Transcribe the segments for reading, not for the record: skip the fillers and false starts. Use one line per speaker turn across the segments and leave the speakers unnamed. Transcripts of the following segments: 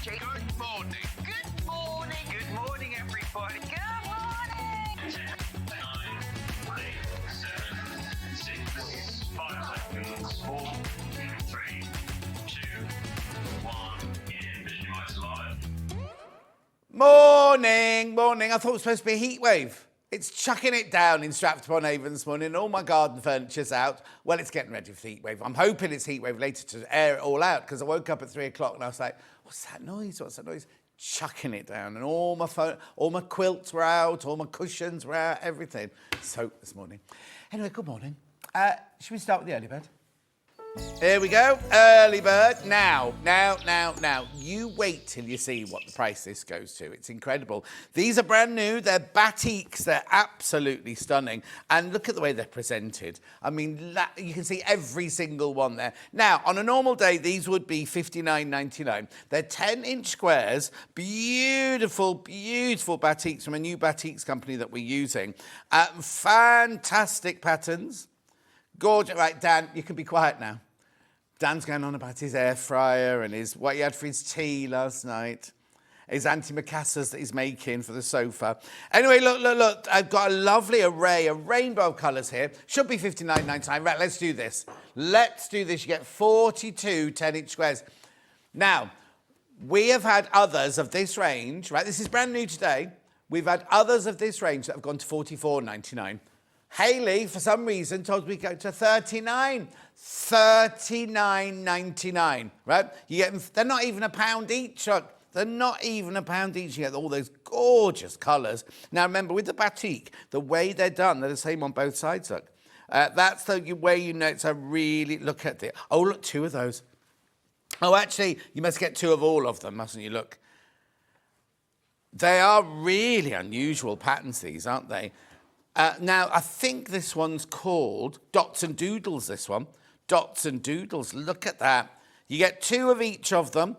Crochet.
Good morning.
Good morning.
Good morning, everybody.
Good morning.
10, 9, 8, 7, 6, 5 seconds, 4, 3, 2, 1, and visualize live.
Morning. I thought it was supposed to be a heat wave. It's chucking it down in Stratford-upon-Avon this morning. All my garden furniture's out. Well, it's getting ready for the heat wave. I'm hoping it's heat wave later to air it all out because I woke up at 3 o'clock and I was like, what's that noise? Chucking it down. And all my quilts were out, all my cushions were out, everything. Soaked this morning. Anyway, good morning. Should we start with the early bird? Here we go, early bird. Now. You wait till you see what the price this goes to. It's incredible. These are brand new. They're batiks. They're absolutely stunning. And look at the way they're presented. I mean, you can see every single one there. Now, on a normal day, these would be $59.99. They're 10-inch squares. Beautiful batiks from a new batiks company that we're using. Fantastic patterns. Gorgeous. Right, Dan, you can be quiet now. Dan's going on about his air fryer and what he had for his tea last night. His antimacassars that he's making for the sofa. Anyway, look. I've got a lovely array, a rainbow of colours here. Should be $59.99. Right, let's do this. You get 42 10-inch squares. Now, we have had others of this range, right? This is brand new today. We've had others of this range that have gone to $44.99. Haley, for some reason, told me to go to $39.99, right? You get them, they're not even a pound each, look. They're not even a pound each. You get all those gorgeous colours. Now, remember, with the batik, the way they're done, they're the same on both sides, look. That's the way you know it's a really, look at it. Oh, look, 2 of those. Oh, actually, you must get 2 of all of them, mustn't you? Look. They are really unusual patterns, these, aren't they? Now, I think this one's called Dots and Doodles, this one. Dots and Doodles, look at that. You get 2 of each of them.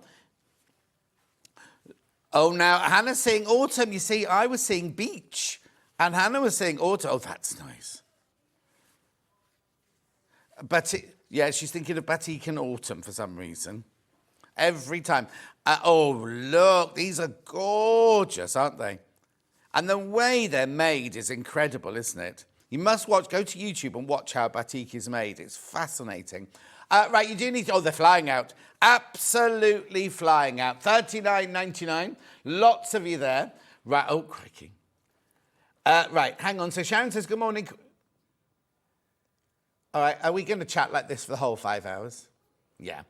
Oh, now, Hannah's saying autumn. You see, I was seeing beach, and Hannah was saying autumn. Oh, that's nice. Yeah, she's thinking of batik and autumn for some reason. Every time. Oh, look, these are gorgeous, aren't they? And the way they're made is incredible, isn't it? You must go to YouTube and watch how batik is made. It's fascinating. Right, you do need to, they're flying out. Absolutely flying out. $39.99. Lots of you there. Right, oh, crikey. Right, hang on. So Sharon says, good morning. All right, are we going to chat like this for the whole 5 hours? Yeah.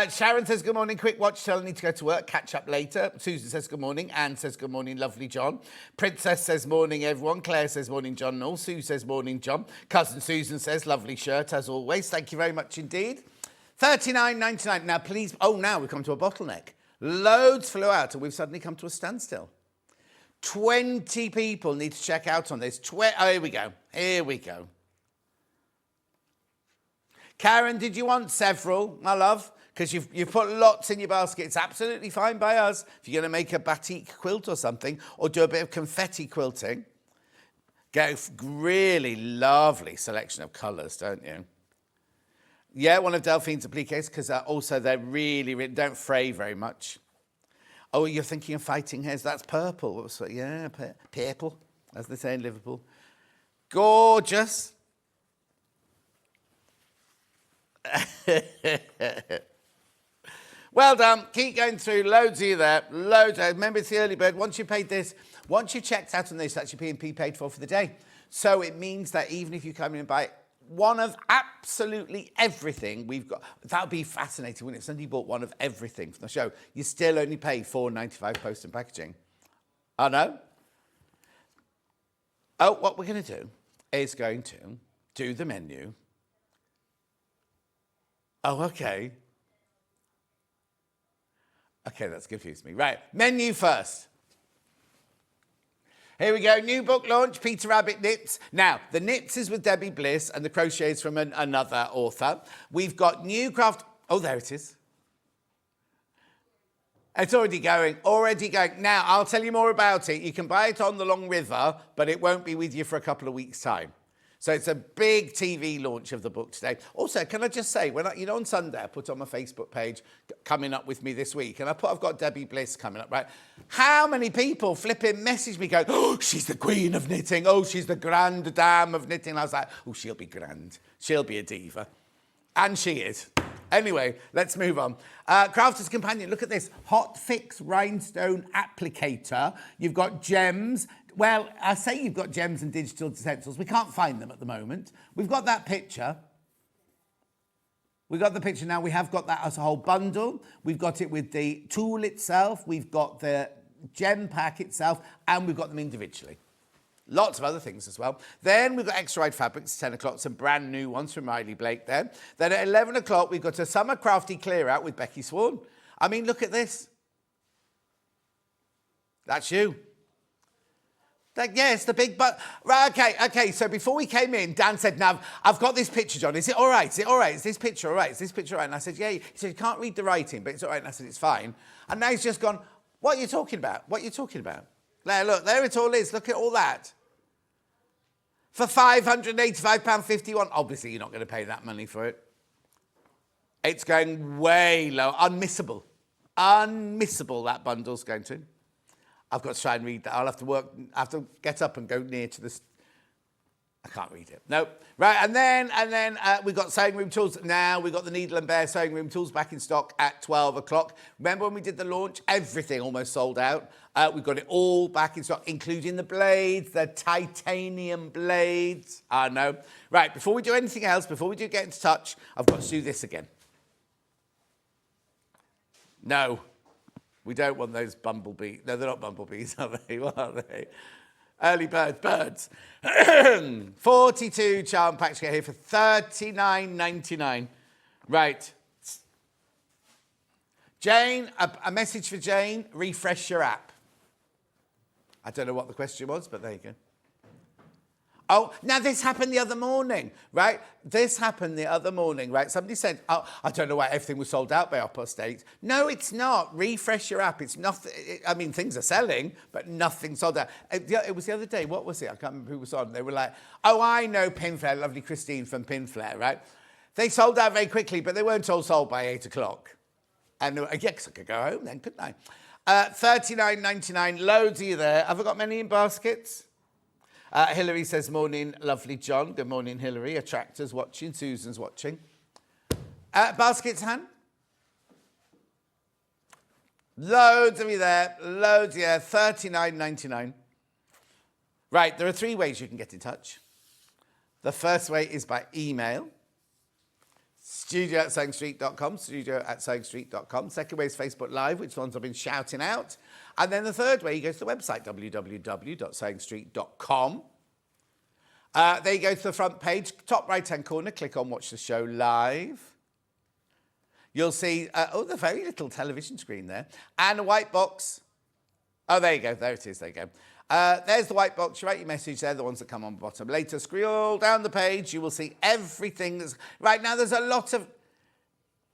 Sharon says, good morning, quick watch till I need to go to work, catch up later. Susan says, good morning. Anne says, good morning, lovely John. Princess says, morning, everyone. Claire says, morning, John. And all. Sue says, morning, John. Cousin Susan says, lovely shirt, as always. Thank you very much indeed. $39.99. Now, please, now we've come to a bottleneck. Loads flew out, and we've suddenly come to a standstill. 20 people need to check out on this. Here we go. Karen, did you want several, my love? Because you've put lots in your basket. It's absolutely fine by us. If you're going to make a batik quilt or something, or do a bit of confetti quilting, get a really lovely selection of colours, don't you? Yeah, one of Delphine's appliques, because also they're really, don't fray very much. Oh, you're thinking of fighting hairs. That's purple. So, yeah, purple, as they say in Liverpool. Gorgeous. Well done. Keep going through. Loads of you there. Loads. Remember, it's the early bird. Once you paid this, once you've checked out on this, that's your P&P paid for the day. So it means that even if you come in and buy one of absolutely everything we've got, that would be fascinating, wouldn't it? If somebody bought one of everything from the show, you still only pay $4.95 post and packaging. I know. Oh, what we're going to do is going to do the menu. Oh, okay. Okay, that's confused me. Right, menu first. Here we go, new book launch, Peter Rabbit Knits. Now, the knits is with Debbie Bliss and the crochet is from another author. We've got new craft... Oh, there it is. It's already going. Now, I'll tell you more about it. You can buy it on the Long River, but it won't be with you for a couple of weeks' time. So it's a big TV launch of the book today. Also, can I just say, on Sunday, I put on my Facebook page, coming up with me this week, and I've got Debbie Bliss coming up, right? How many people flipping message me going, oh, she's the queen of knitting. Oh, she's the grande dame of knitting. And I was like, oh, she'll be grand. She'll be a diva. And she is. Anyway, let's move on. Crafter's Companion, look at this. Hotfix Rhinestone Applicator. You've got gems. Well, I say you've got gems and digital stencils. We can't find them at the moment. We've got that picture. We've got the picture now. We have got that as a whole bundle. We've got it with the tool itself. We've got the gem pack itself. And we've got them individually. Lots of other things as well. Then we've got extra wide fabrics, 10 o'clock, some brand new ones from Riley Blake there. Then at 11 o'clock, we've got a summer crafty clear out with Becky Sworn. I mean, look at this. That's you. Yes, the big but. Right, okay. So before we came in, Dan said, now, I've got this picture, John. Is it all right? Is it all right? Is this picture all right? Is this picture all right? And I said, yeah. He said, you can't read the writing, but it's all right. And I said, it's fine. And now he's just gone, what are you talking about? What are you talking about? Now, look, there it all is. Look at all that. For £585.51. Obviously, you're not going to pay that money for it. It's going way low. Unmissable. Unmissable, that bundle's going to. I've got to try and read that. I have to get up and go near to this. I can't read it. No. Right, and then we've got sewing room tools. Now we've got the Needle and Bear sewing room tools back in stock at 12 o'clock. Remember when we did the launch? Everything almost sold out. We've got it all back in stock, including the blades, the titanium blades. No. Right, before we do anything else, before we do get into touch, I've got to do this again. No. We don't want those bumblebees. No, they're not bumblebees, are they? What are they? Early birds. 42 charm packs get here for $39.99. Right. Jane, a message for Jane. Refresh your app. I don't know what the question was, but there you go. Oh, now this happened the other morning, right? This happened the other morning, right? Somebody said, oh, I don't know why everything was sold out by 8:30. No, it's not. Refresh your app. It's nothing. I mean, things are selling, but nothing sold out. It was the other day. What was it? I can't remember who was on. They were like, oh, I know Pinflare, lovely Christine from Pinflare, right? They sold out very quickly, but they weren't all sold by 8 o'clock. And yes, I could go home then, couldn't I? $39.99, loads of you there. Have I got many in baskets? Hilary says, morning, lovely John. Good morning, Hilary. Attractors watching. Susan's watching. Baskets, Han? Loads of you there. Loads, yeah. $39.99. Right, there are 3 ways you can get in touch. The first way is by email. studio@sewingstreet.com, studio@sewingstreet.com. Second way is Facebook Live, which ones I've been shouting out. And then the third way, you go to the website, www.sewingstreet.com. There you go to the front page, top right-hand corner, click on Watch the Show Live. You'll see, the very little television screen there, and a white box. Oh, there you go, there it is, there you go. There's the white box. You write your message. They're the ones that come on the bottom. Later, scroll down the page. You will see everything that's... Right now, there's a lot of...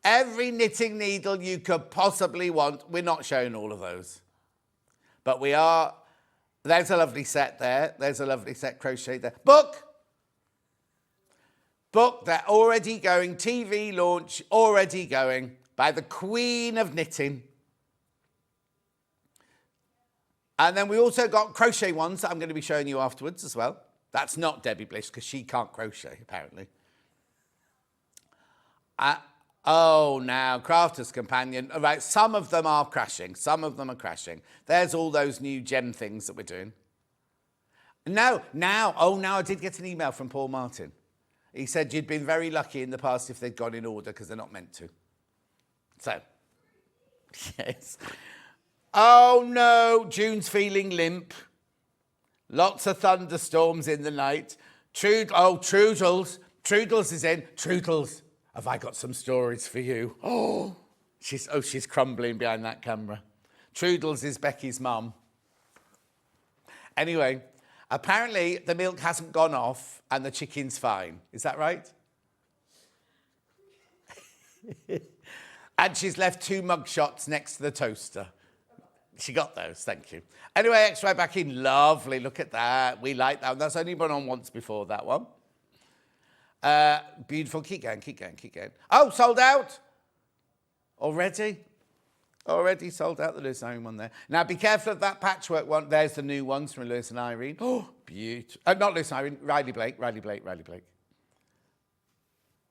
Every knitting needle you could possibly want. We're not showing all of those. But we are... There's a lovely set there. There's a lovely set crochet there. Book! They're already going. TV launch, already going. By the Queen of Knitting. And then we also got crochet ones that I'm going to be showing you afterwards as well. That's not Debbie Bliss because she can't crochet, apparently. Now, Crafter's Companion. All right, some of them are crashing. Some of them are crashing. There's all those new gem things that we're doing. Now I did get an email from Paul Martin. He said you'd been very lucky in the past if they'd gone in order because they're not meant to. So, yes. Oh no, June's feeling limp. Lots of thunderstorms in the night. Trudels is in. Trudels, have I got some stories for you? She's crumbling behind that camera. Trudels is Becky's mum. Anyway, apparently the milk hasn't gone off and the chicken's fine. Is that right? And she's left 2 mug shots next to the toaster. She got those, thank you. Anyway, extra back in, lovely, look at that. We like that one. That's only been on once before, that one. Beautiful. Keep going, keep going, keep going. Oh, sold out. Already sold out the Lewis and Irene one there. Now, be careful of that patchwork one. There's the new ones from Lewis and Irene. Oh, beautiful. Not Lewis and Irene, Riley Blake.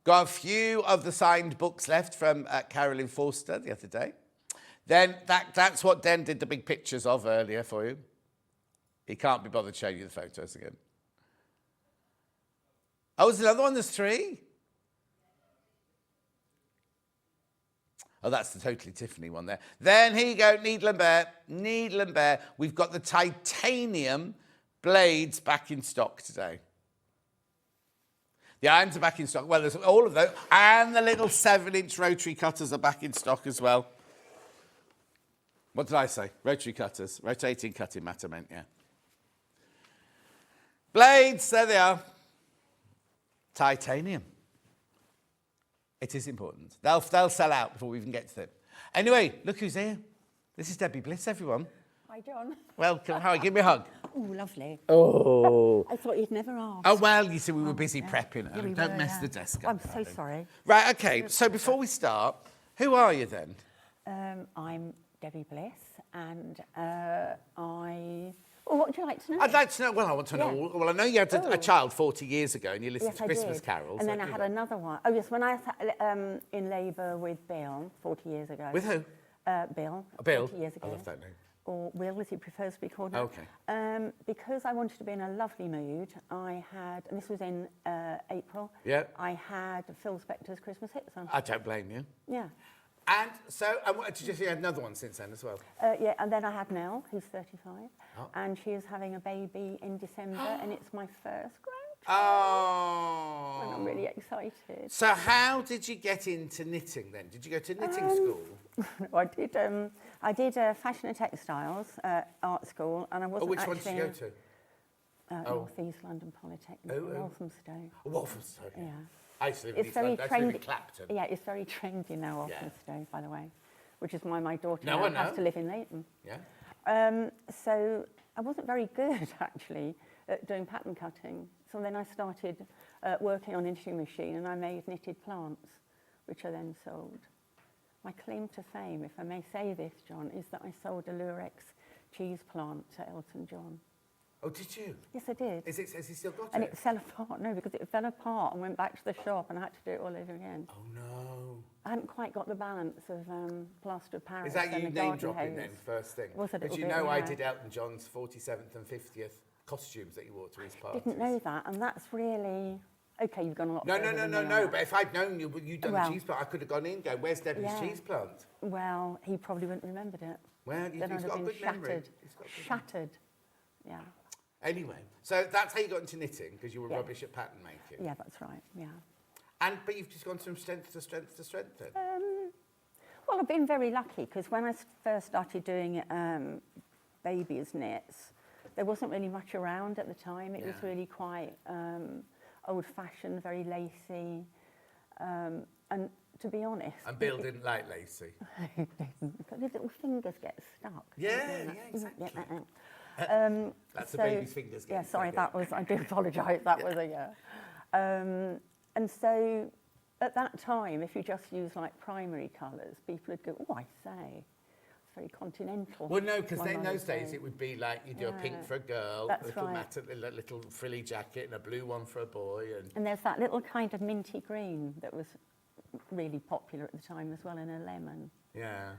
Got a few of the signed books left from Carolyn Forster the other day. Then that's what Den did the big pictures of earlier for you. He can't be bothered to show you the photos again. Oh, there's another one, there's 3. Oh, that's the Totally Tiffany one there. Then here you go, Needle and Bear. We've got the titanium blades back in stock today. The irons are back in stock. Well, there's all of those. And the little 7-inch rotary cutters are back in stock as well. What did I say? Rotary cutters. Rotating cutting matter meant, yeah. Blades, there they are. Titanium. It is important. They'll sell out before we even get to them. Anyway, look who's here. This is Debbie Bliss, everyone.
Hi, John.
Welcome. How are you? Give me a hug.
Oh, lovely.
Oh.
I thought you'd never ask.
Oh, well, you see, we were busy prepping.
Yeah, we
Don't
were,
mess the desk up.
I'm so sorry.
Right, okay. So before we start, who are you then?
I'm Debbie Bliss, and Well, what would you like to know?
I'd like to know, well, I want to know,
Yeah.
well, I know you had a child 40 years ago and you listened
Yes,
to
I
Christmas
did.
carols.
And then I had another one. Oh, yes, when I was in labour with Bill 40 years ago.
With who?
Bill.
Bill?
40 years ago.
I love that name.
Or Will, as he prefers to be called now.
Okay.
Because I wanted to be in a lovely mood, I had, and this was in April,
Yeah.
I had Phil Spector's Christmas hits on.
I don't blame you.
Yeah.
And so, did you see another one since then as well?
Yeah, and then I had Nell, who's 35,
Oh.
and she is having a baby in December, and it's my first grandchild,
Oh.
and I'm really excited.
So how did you get into knitting then? Did you go to knitting school?
I did fashion and textiles art school, and I wasn't
Which one
actually
did you go to?
North East London Polytechnic, Walthamstow.
Walthamstow.
Yeah.
I used to live in
It's
East
very
London. I used to live in
trendy.
Clapton.
Yeah, it's very trendy now, Walthamstow, by the way, which is why my daughter
No,
now
I know.
has to live in Leighton.
Yeah.
So I wasn't very good, actually, at doing pattern cutting. So then I started working on a knitting machine, and I made knitted plants, which I then sold. My claim to fame, if I may say this, John, is that I sold a Lurex cheese plant to Elton John.
Oh, did you?
Yes, I did.
Has he still got
And
it?
it fell apart. No, because it fell apart and went back to the shop, and I had to do it all over again.
Oh, no.
I hadn't quite got the balance of plaster of Paris.
Is that
and
you
the
name
garden
dropping
hose.
then, first thing?
Was a
But
little
you
bit,
know I
yeah.
did Elton John's 47th and 50th costumes that he wore to his parties.
Didn't know that, and that's really... Okay, you've gone a lot
No,
further than me on
no.
that.
But if I'd known you'd done
Well-
the cheese plant, I could have gone in and go, where's Debbie's
Yeah.
cheese plant?
Well, he probably wouldn't have remembered it.
Well,
Then I'd
he's
have
got a
been
good memory.
shattered.
He's got a good memory.
Shattered. Yeah.
Anyway, so that's how you got into knitting, because you were
Yeah.
rubbish at pattern making.
Yeah, that's right. Yeah.
But you've just gone from strength to strength to strength then?
Well, I've been very lucky because when I first started doing babies knits, there wasn't really much around at the time. It was
Yeah.
really quite old-fashioned, very lacy, and to be honest,
And Bill didn't like lacy.
the little fingers get stuck.
Yeah, exactly. That's the
so-
baby's fingers
Yeah,
getting
sorry,
stuck,
that was. I do apologise. That was a yeah. And so, at that time, if you just use like primary colours, people would go, "Oh, I say, it's very continental."
Well, no, because
my
in
mother
those days
said.
it would be like you do a pink
Yeah.
for a girl,
That's
a little
right.
a little frilly jacket, and a blue one for a boy.
And there's that little kind of minty green that was really popular at the time as well, and a lemon.
Yeah.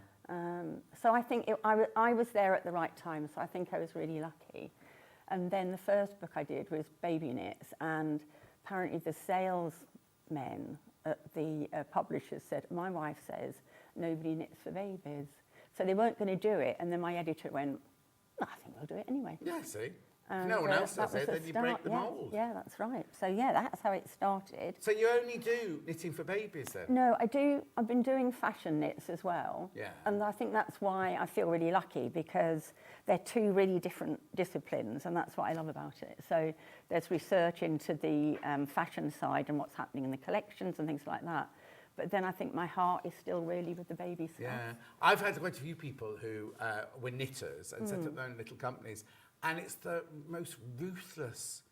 So I think I was there at the right time, so I think I was really lucky. And then the first book I did was Baby Knits, and apparently the salesmen at the publishers said, my wife says, nobody knits for babies. So they weren't going to do it, and then my editor went, I think we'll do it anyway.
Yeah, see? If
And,
no one else
that
does it,
was the
then you break
start,
the
yeah.
mould.
Yeah, that's right. So yeah, that's how it started.
So you only do knitting for babies then?
No, I've been doing fashion knits as well.
Yeah.
And I think that's why I feel really lucky, because they're two really different disciplines, and that's what I love about it. So there's research into the fashion side and what's happening in the collections and things like that. But then I think my heart is still really with the baby stuff.
Yeah. I've had quite a few people who were knitters and set up their own little companies, and it's the most ruthless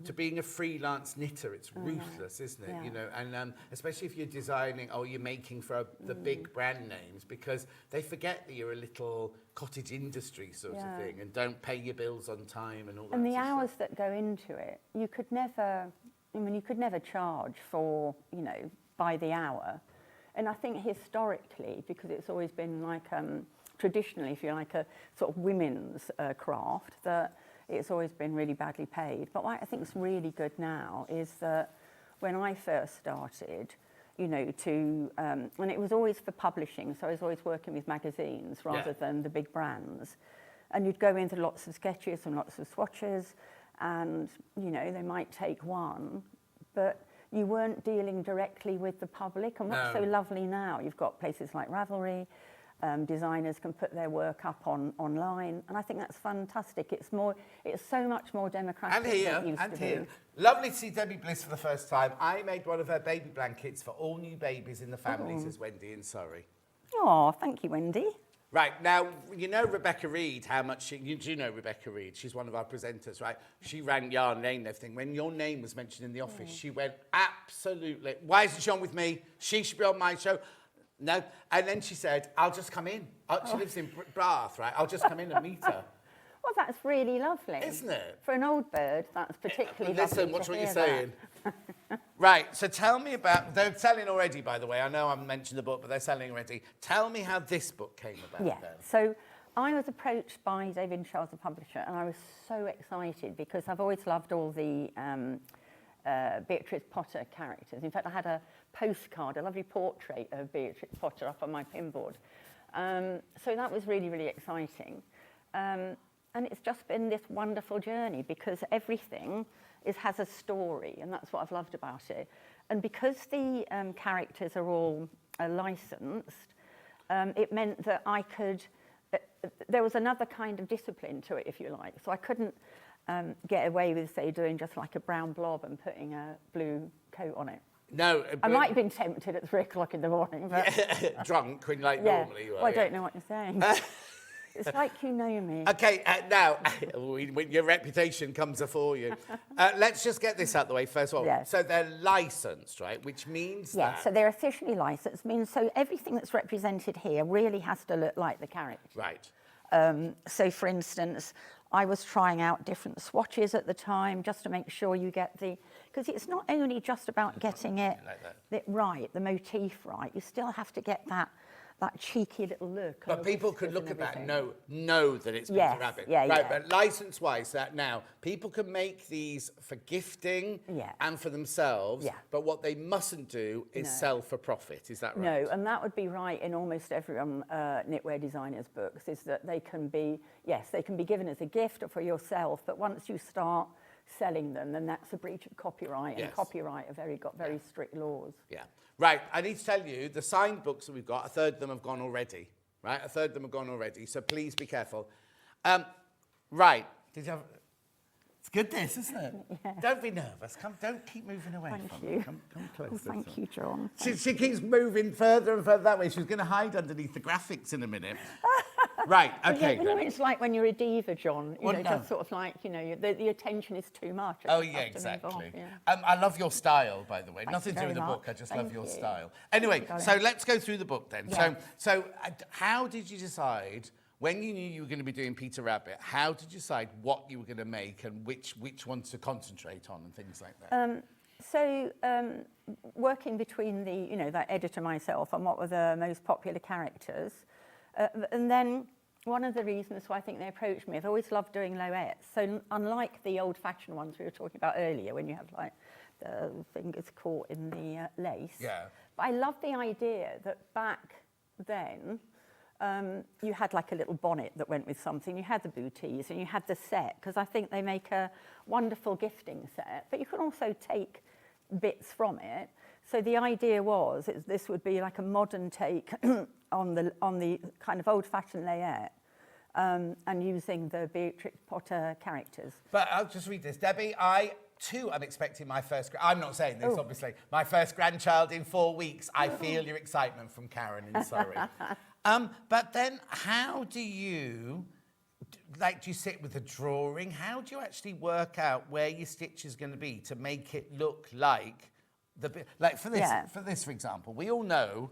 to being a freelance knitter, it's ruthless, isn't it?
Yeah.
You know, and especially if you're designing or you're making for the big brand names, because they forget that you're a little cottage industry sort of thing, and don't pay your bills on time and all that.
And the
sort of
hours
stuff.
that go into it, you could never charge for, you know, by the hour. And I think historically, because it's always been like, traditionally, if you like, a sort of women's craft, that it's always been really badly paid. But what I think is really good now is that when I first started, you know, and it was always for publishing, so I was always working with magazines rather than the big brands. And you'd go into lots of sketches and lots of swatches, and, you know, they might take one, but you weren't dealing directly with the public. And what's so lovely now, you've got places like Ravelry, designers can put their work up online, and I think that's fantastic. It's so much more democratic than it used to be.
Lovely to see Debbie Bliss for the first time. I made one of her baby blankets for all new babies in the family, says Wendy in Surrey.
Oh, thank you, Wendy.
Right, now, you know Rebecca Reed, how much you do know Rebecca Reed. She's one of our presenters, right? She ran Yarn Lane and everything. When your name was mentioned in the office, she went, absolutely, why isn't she on with me? She should be on my show. No, and then she said, I'll just come in. She lives in Bath, right? I'll just come in and meet her.
Well, that's really lovely.
Isn't it?
For an old bird, that's particularly lovely.
Listen, watch what you're
hear
saying. Right, so tell me about, they're selling already, by the way. I know I haven't mentioned the book, but they're selling already. Tell me how this book came about then.
So I was approached by David and Charles, the publisher, and I was so excited because I've always loved all the Beatrix Potter characters. In fact, I had a postcard, a lovely portrait of Beatrix Potter up on my pinboard. So that was really, really exciting. And it's just been this wonderful journey because everything has a story, and that's what I've loved about it. And because the characters are all licensed, it meant that I could, there was another kind of discipline to it, if you like. So I couldn't get away with, say, doing just like a brown blob and putting a blue coat on it.
No.
I might have been tempted at 3 o'clock in the morning, but...
Drunk, when normally you are.
Well, I don't know what you're saying. It's like you know me.
Okay, now, when your reputation comes afore you. Let's just get this out the way first of all.
Yes.
So they're licensed, right? Which means that...
so they're officially licensed. Means so everything that's represented here really has to look like the character.
Right.
So, for instance, I was trying out different swatches at the time just to make sure you get the... Because it's not only just about getting it right, the motif right. You still have to get that cheeky little look.
But people could look at that and know that it's Peter Rabbit. Right, but license-wise, that now, people can make these for gifting and for themselves, but what they mustn't do is sell for profit. Is that right?
No, and that would be right in almost every knitwear designer's books, is that they can be, they can be given as a gift or for yourself, but once you start selling them, then that's a breach of copyright, and copyright have got very strict laws. Yeah.
Right, I need to tell you, the signed books that we've got, a third of them have gone already, right? A third of them have gone already, so please be careful. Right, did you have... It's good this, isn't it?
Yeah.
Don't be nervous. Don't keep moving away from me. Come closer.
Oh, thank you, John.
She keeps moving further and further that way. She's going to hide underneath the graphics in a minute. Right, okay.
You know, it's like when you're a diva, John. You know, just sort of like, you know, the attention is too much.
Oh, yeah, exactly. I love your style, by the way.
Thank
Nothing to do with the
much.
book. I just love your style. Anyway, so let's go through the book then.
Yeah.
So how did you decide, when you knew you were going to be doing Peter Rabbit, how did you decide what you were going to make and which ones to concentrate on and things like that?
Working between that editor myself and what were the most popular characters, and then one of the reasons why I think they approached me, I've always loved doing loettes. So unlike the old-fashioned ones we were talking about earlier, when you have like the fingers caught in the lace.
Yeah.
But I love the idea that back then, you had like a little bonnet that went with something, you had the booties and you had the set, because I think they make a wonderful gifting set, but you can also take bits from it. So the idea was this would be like a modern take on the kind of old-fashioned layette, and using the Beatrix Potter characters.
But I'll just read this. Debbie, I too am expecting my first... I'm not saying this, obviously. My first grandchild in 4 weeks. I feel your excitement from Karen in Surrey. But then how do you like, do you sit with a drawing? How do you actually work out where your stitch is going to be to make it look like like for this, for example, we all know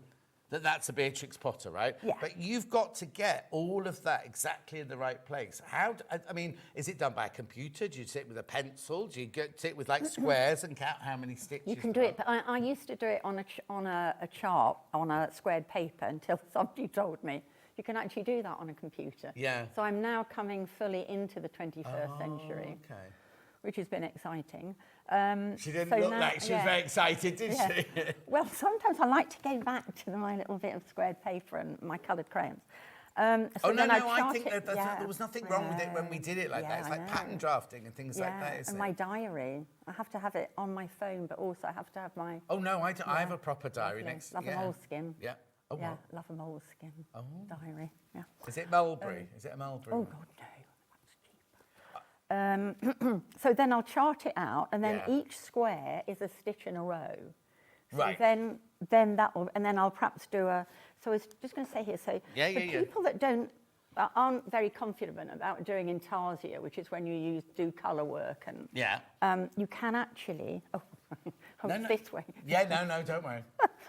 that that's a Beatrix Potter, right?
Yeah.
But you've got to get all of that exactly in the right place. I mean, is it done by a computer? Do you sit with a pencil? Do you sit with like squares and count how many stitches?
You can do it, but I used to do it on a chart, on a squared paper, until somebody told me you can actually do that on a computer.
Yeah.
So I'm now coming fully into the 21st century,
Okay.
which has been exciting.
She didn't look like she was very excited, did she?
Well, sometimes I like to go back to my little bit of squared paper and my coloured crayons.
I think there was nothing wrong with it when we did it like that. It's like pattern drafting and things like that, isn't
and
it?
my diary. I have to have it on my phone, but also I have to have my...
Oh, no, I have a proper diary next to
Love a moleskin.
Yeah. Oh,
yeah,
what?
love a moleskin diary. Yeah.
Is it Mulberry? Is it a Mulberry?
Oh, God, no. That's cheap. So then I'll chart it out, and then each square is a stitch in a row. So
right.
Then that will, and then I'll perhaps do a... So I was just going to say here, so for people that aren't very confident about doing intarsia, which is when you do colour work, and you can actually... this way.
Yeah, no, don't worry.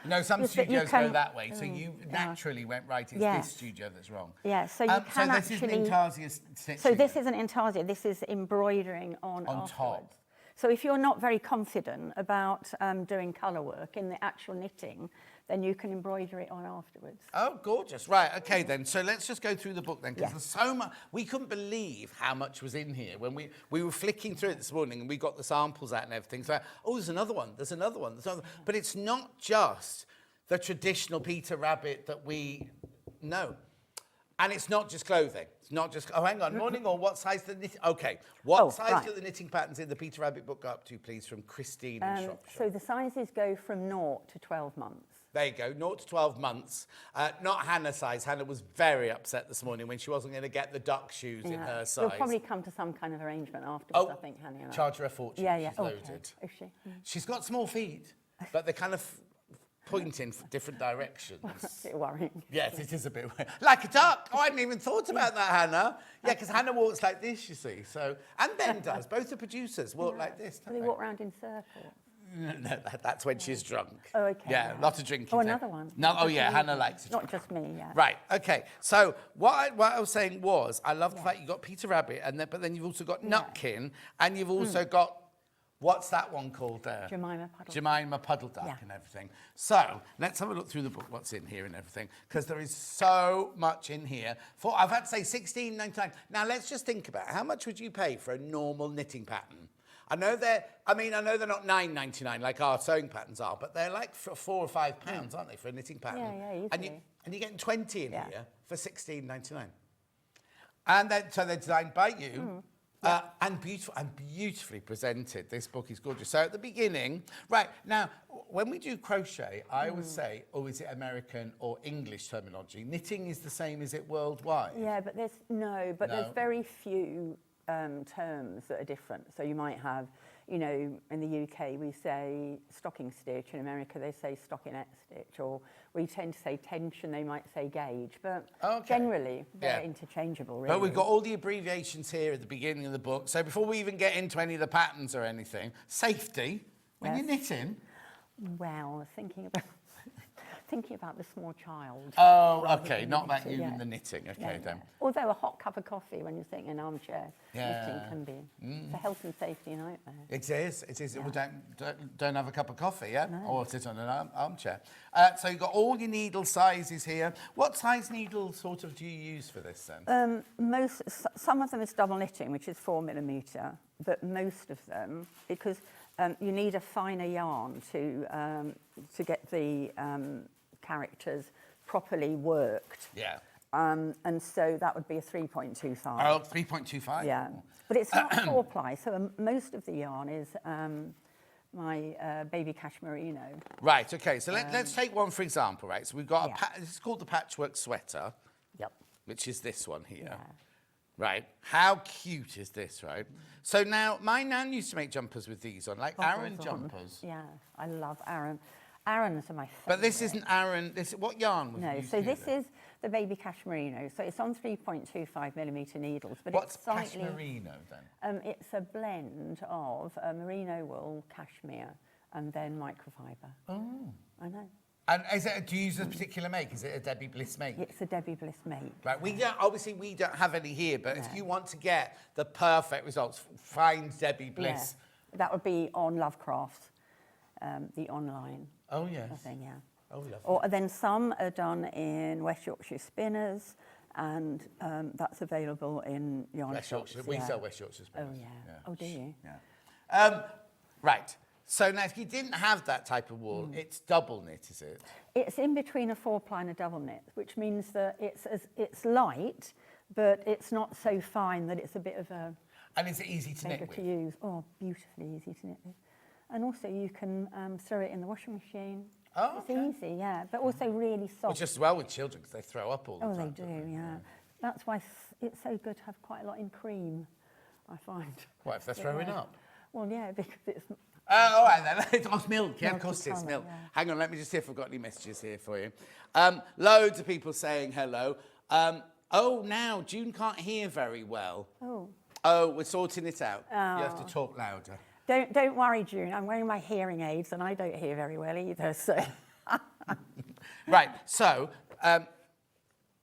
No, some studios go that way, so you naturally went right. It's this studio that's wrong.
Yeah, so you can actually...
So this is intarsia stitching.
So this isn't intarsia, this is embroidering on top. So if you're not very confident about doing colour work in the actual knitting, then you can embroider it on afterwards.
Oh, gorgeous. Right, okay then. So let's just go through the book then, because there's so much. We couldn't believe how much was in here. When we were flicking through it this morning and we got the samples out and everything. So, there's another one, there's another one, there's another one. But it's not just the traditional Peter Rabbit that we know. And it's not just clothing. It's not just, hang on, morning, or what size the knitting? Okay, what size do the knitting patterns in the Peter Rabbit book go up to, please, from Christine in Shropshire?
So the sizes go from 0 to 12 months.
There you go, 0 to 12 months. Not Hannah's size. Hannah was very upset this morning when she wasn't going to get the duck shoes in her size.
We'll probably come to some kind of arrangement afterwards, I think, Hannah and I.
Charge her a fortune.
Yeah.
She's loaded.
Is she?
She's got small feet, but they're kind of pointing for different directions.
That's a bit worrying.
Yes, it is a bit weird. Like a duck. Oh, I hadn't even thought about that, Hannah. Yeah, because Hannah walks like this, you see. So, and Ben does. Both the producers walk like this, don't
They walk around in circles.
No, that's when she's drunk.
Oh, okay.
Yeah,
right.
lot of drinking.
Oh, another one.
No, Hannah likes to drink.
Not just me, yeah.
Right, okay. So what I was saying was, I love the fact you got Peter Rabbit, but then you've also got Nutkin, and you've also got, what's that one called there? Jemima Puddle Duck and everything. So let's have a look through the book, what's in here and everything, because there is so much in here. I've had to say $16.99. Now let's just think about how much would you pay for a normal knitting pattern? I know they're not $9.99 like our sewing patterns are, but they're like £4 or £5, aren't they, for a knitting pattern?
Yeah, easily.
And you're getting 20 in here for $16.99. And so they're designed by you. And beautifully presented. This book is gorgeous. So at the beginning, right, now, when we do crochet, I always say, is it American or English terminology? Knitting is the same, is it worldwide?
Yeah, but there's very few terms that are different. So you might have, in the UK we say stocking stitch, in America they say stockinette stitch, or we tend to say tension, they might say gauge, but generally they're interchangeable, really.
But we've got all the abbreviations here at the beginning of the book. So before we even get into any of the patterns or anything, safety, when you're knitting.
Well, thinking about the small child.
Oh, okay, not that you in the knitting. Okay, then.
Although a hot cup of coffee when you're sitting in an armchair, knitting can be it's a health and safety nightmare. It is.
Yeah. Well, don't have a cup of coffee, yeah?
No.
Or sit on an armchair. So you've got all your needle sizes here. What size needle sort of do you use for this then?
Some of them is double knitting, which is 4mm, but most of them, because you need a finer yarn to get the characters properly worked.
Yeah.
And so that would be a 3.25.
Oh, 3.25?
Yeah. But it's not 4-ply, so most of the yarn is my baby cashmerino.
Right, okay, so let's take one for example, right? So we've got this is called the patchwork sweater.
Yep.
Which is this one here.
Yeah.
Right, how cute is this, right? So now, my nan used to make jumpers with these on, like Aran jumpers.
Yeah, I love Aran. Arons are my favourite.
But this isn't Aran. What yarn was
No,
used
so
here
this
then?
is the baby cashmerino. So it's on 3.25mm needles, but
What's
it's slightly.
cashmerino then?
It's a blend of merino wool, cashmere, and then microfiber.
Oh.
I know.
And do you use a particular make? Is it a Debbie Bliss make?
It's a Debbie Bliss make.
Right, we don't have any here, but if you want to get the perfect results, find Debbie Bliss.
Yeah. That would be on Lovecraft, the online
Oh yes.
thing, yeah.
Oh, lovely.
Or then some are done in West Yorkshire Spinners, and that's available in yarn
West
shops.
Yorkshire. We
yeah.
sell West Yorkshire
Oh
spinners.
yeah. Oh, do you?
Yeah. Right. So now, if you didn't have that type of wool, it's double knit, is it?
It's in between a 4-ply and a double knit, which means that it's light, but it's not so fine that it's a bit of a
And is it easy to knit
bigger
with?
to use. Oh, beautifully easy to knit with. And also you can throw it in the washing machine.
Oh,
It's easy, yeah, but also really soft.
Well, just as well with children because they throw up all the
Oh,
time.
they
don't
do, yeah. That's why it's so good to have quite a lot in cream, I find.
What, if they're throwing
Yeah.
up?
Well, yeah, because it's...
Oh, all right then. It's milk. Yeah, of
Milk
course
is
it's
colour,
milk.
yeah.
Hang on, let me just see if I've got any messages here for you. Loads of people saying hello. Now June can't hear very well.
Oh.
Oh, we're sorting it out. You have to talk louder.
Don't worry, June. I'm wearing my hearing aids and I don't hear very well either, so...
Right, so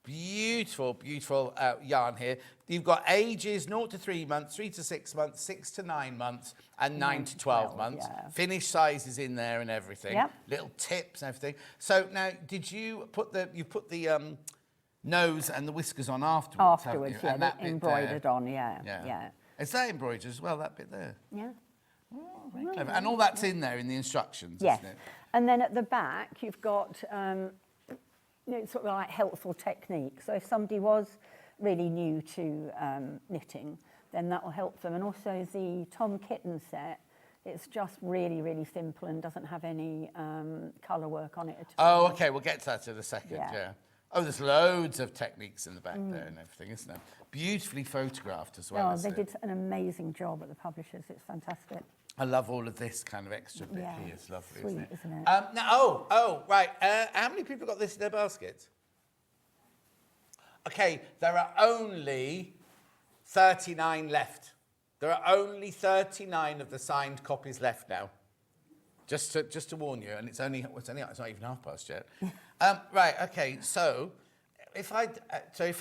beautiful, beautiful yarn here. You've got ages 0 to 3 months, 3 to 6 months, 6 to 9 months, and 9 to 12 months.
yeah.
Finished sizes in there and everything.
Yep.
Little tips and everything. So now, did you put the nose and the whiskers on afterwards? haven't
Afterwards,
you?
yeah,
And that bit
embroidered
there.
on, yeah.
Is that embroidered as well? That bit there.
Yeah.
Very clever. And all that's in there in the instructions,
Yes.
isn't it?
And then at the back, you've got sort of like helpful technique. So if somebody was really new to knitting, then that will help them. And also the Tom Kitten set, it's just really, really simple and doesn't have any colour work on it at all.
Oh, okay. We'll get to that in a second.
Yeah.
Yeah. Oh, there's loads of techniques in the back there and everything, isn't there? Beautifully photographed as well.
Oh,
isn't
they
it?
did an amazing job at the publishers. It's fantastic.
I love all of this kind of extra bit
Yeah,
here. It's lovely,
sweet,
isn't it?
isn't it?
Now, right. How many people got this in their basket? Okay, there are only 39 left. There are only 39 of the signed copies left now. Just to warn you, and it's not even half past yet. Right. Okay. So, if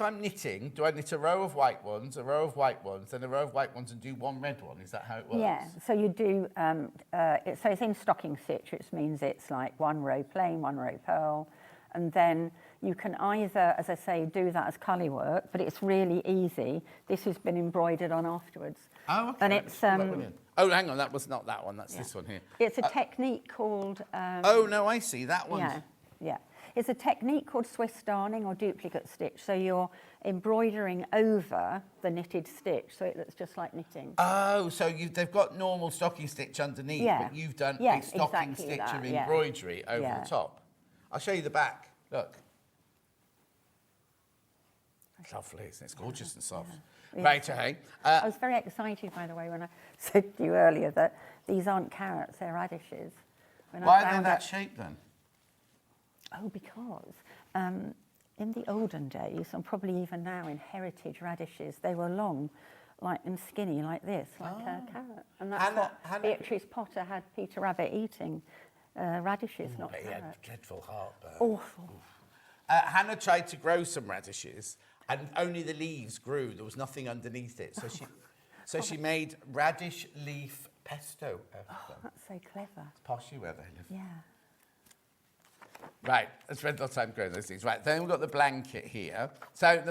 I'm knitting, do I knit a row of white ones, a row of white ones, then a row of white ones, and do one red one? Is that how it works?
Yeah, so you do, so it's in stocking stitch, which means it's like one row plain, one row purl, and then you can either, as I say, do that as colour work, but it's really easy. This has been embroidered on afterwards.
Oh, okay.
And it's,
oh, hang on, that was not that one, that's this one here.
it's a technique called...
Oh, no, I see, that one.
yeah. It's a technique called Swiss darning or duplicate stitch. So you're embroidering over the knitted stitch, so it looks just like knitting.
Oh, so they've got normal stocking stitch underneath,
Yeah.
but you've done
Yeah,
a stocking
exactly
stitch
that,
of
yeah.
embroidery over
Yeah.
the top. I'll show you the back. Look. It's lovely, isn't it? It's gorgeous and soft.
Yeah.
Right, okay.
I was very excited, by the way, when I said to you earlier that these aren't carrots, they're radishes. When I
Why are they
found
that
out-
shape then?
Oh, because in the olden days, and probably even now in heritage radishes, they were long, like and skinny like this, like a carrot. And that's what Beatrice Potter had Peter Rabbit eating, radishes, not
But he had
carrots.
dreadful heartburn.
Awful.
Hannah tried to grow some radishes, and only the leaves grew. There was nothing underneath it. So she made radish leaf pesto out of them.
That's so clever.
It's poshy where they live.
Yeah.
Right, I spent a lot of time growing those things. Right, then we've got the blanket here. So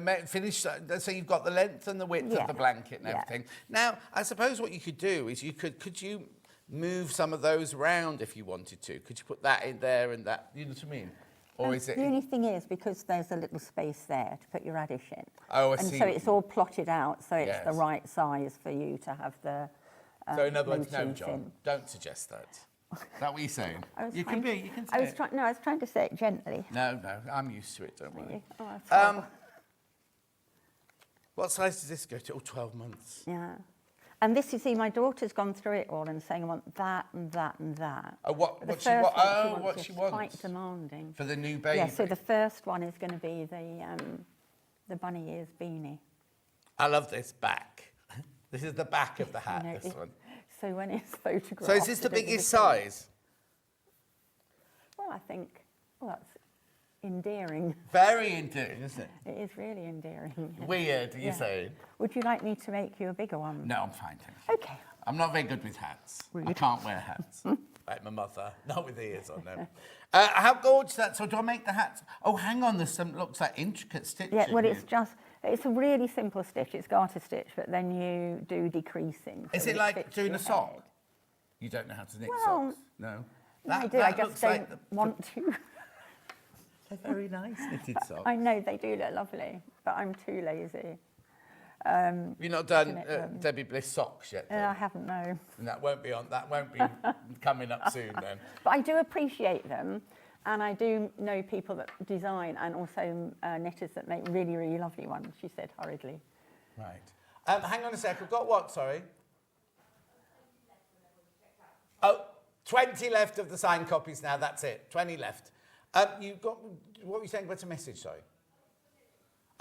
so you've got the length and the width of the blanket and everything. Now, I suppose what you could do is could you move some of those around if you wanted to? Could you put that in there and that? You know what I mean? Or is it?
The only thing is, because there's a little space there to put your radish in.
Oh, I
and
see.
so it's all plotted out, so it's the
Yes.
right size for you to have the
So in other words, no,
motifs
John,
in.
don't suggest that. Is that what you're saying?
You can say
I
was trying to say it gently.
No, I'm used to it, don't worry.
Oh, that's horrible.
What size does this go to? Oh, 12 months.
Yeah. And this, you see, my daughter's gone through it all and saying, I want that and that and that.
Oh, what
The
she
first
wants?
one
Oh, what
is
she wants.
quite demanding.
For the new baby.
Yeah, so the first one is going to be the bunny ears beanie.
I love this back. This is the back of the hat,
You know,
this one.
So when it's photographed...
So is this the
it doesn't
biggest
look-
size?
Well, I think, well, that's endearing.
Very endearing, isn't it?
It is really endearing.
Weird, you
Yeah.
say?
Would you like me to make you a bigger one?
No, I'm fine, thank you.
Okay.
I'm not very good with hats. I
Rude.
can't wear hats. Like my mother. Not with ears on them. How gorgeous that. So do I make the hats? Oh, hang on. There's some, looks like intricate stitching.
Yeah, well,
here.
it's just, it's a really simple stitch. It's garter stitch, but then you do decreasing.
Is
so
it like
fits
doing
your
a sock?
head.
You don't know how to knit
Well,
socks? No.
No, I do. I just
looks
don't
like
want to.
They're very nice knitted socks.
I know they do look lovely, but I'm too lazy.
You've not done
knit them.
Debbie Bliss socks yet,
I haven't, no.
and that won't be coming up soon then.
But I do appreciate them, and I do know people that design and also knitters that make really, really lovely ones, she said hurriedly.
Right. Hang on a sec. I've got what? Sorry. Oh, 20 left of the signed copies now. That's it. 20 left. You've got. What were you saying about a message? Sorry.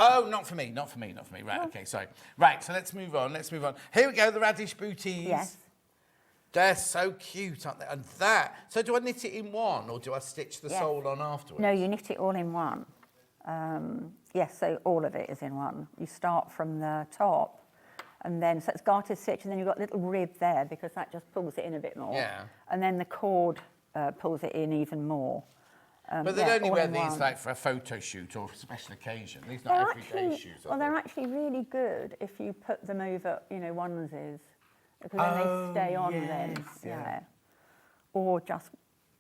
Oh, not for me. Not for me. Not for me. Right. Okay. Sorry. Right. So let's move on. Let's move on. Here we go. The radish booties.
Yes.
They're so cute, aren't they? And that. So do I knit it in one, or do I stitch the
Yes.
sole on afterwards?
No, you knit it all in one. Yes, so all of it is in one. You start from the top, and then, so it's garter stitch, and then you've got a little rib there, because that just pulls it in a bit more.
Yeah.
And then the cord pulls it in even more.
But they'd
yeah,
only
all
wear
in
these
one.
like for a photo shoot or a special occasion. These
They're
not everyday shoes.
well, they're actually really good if you put them over, you know, onesies, because then they stay on then.
yes, yeah.
Or just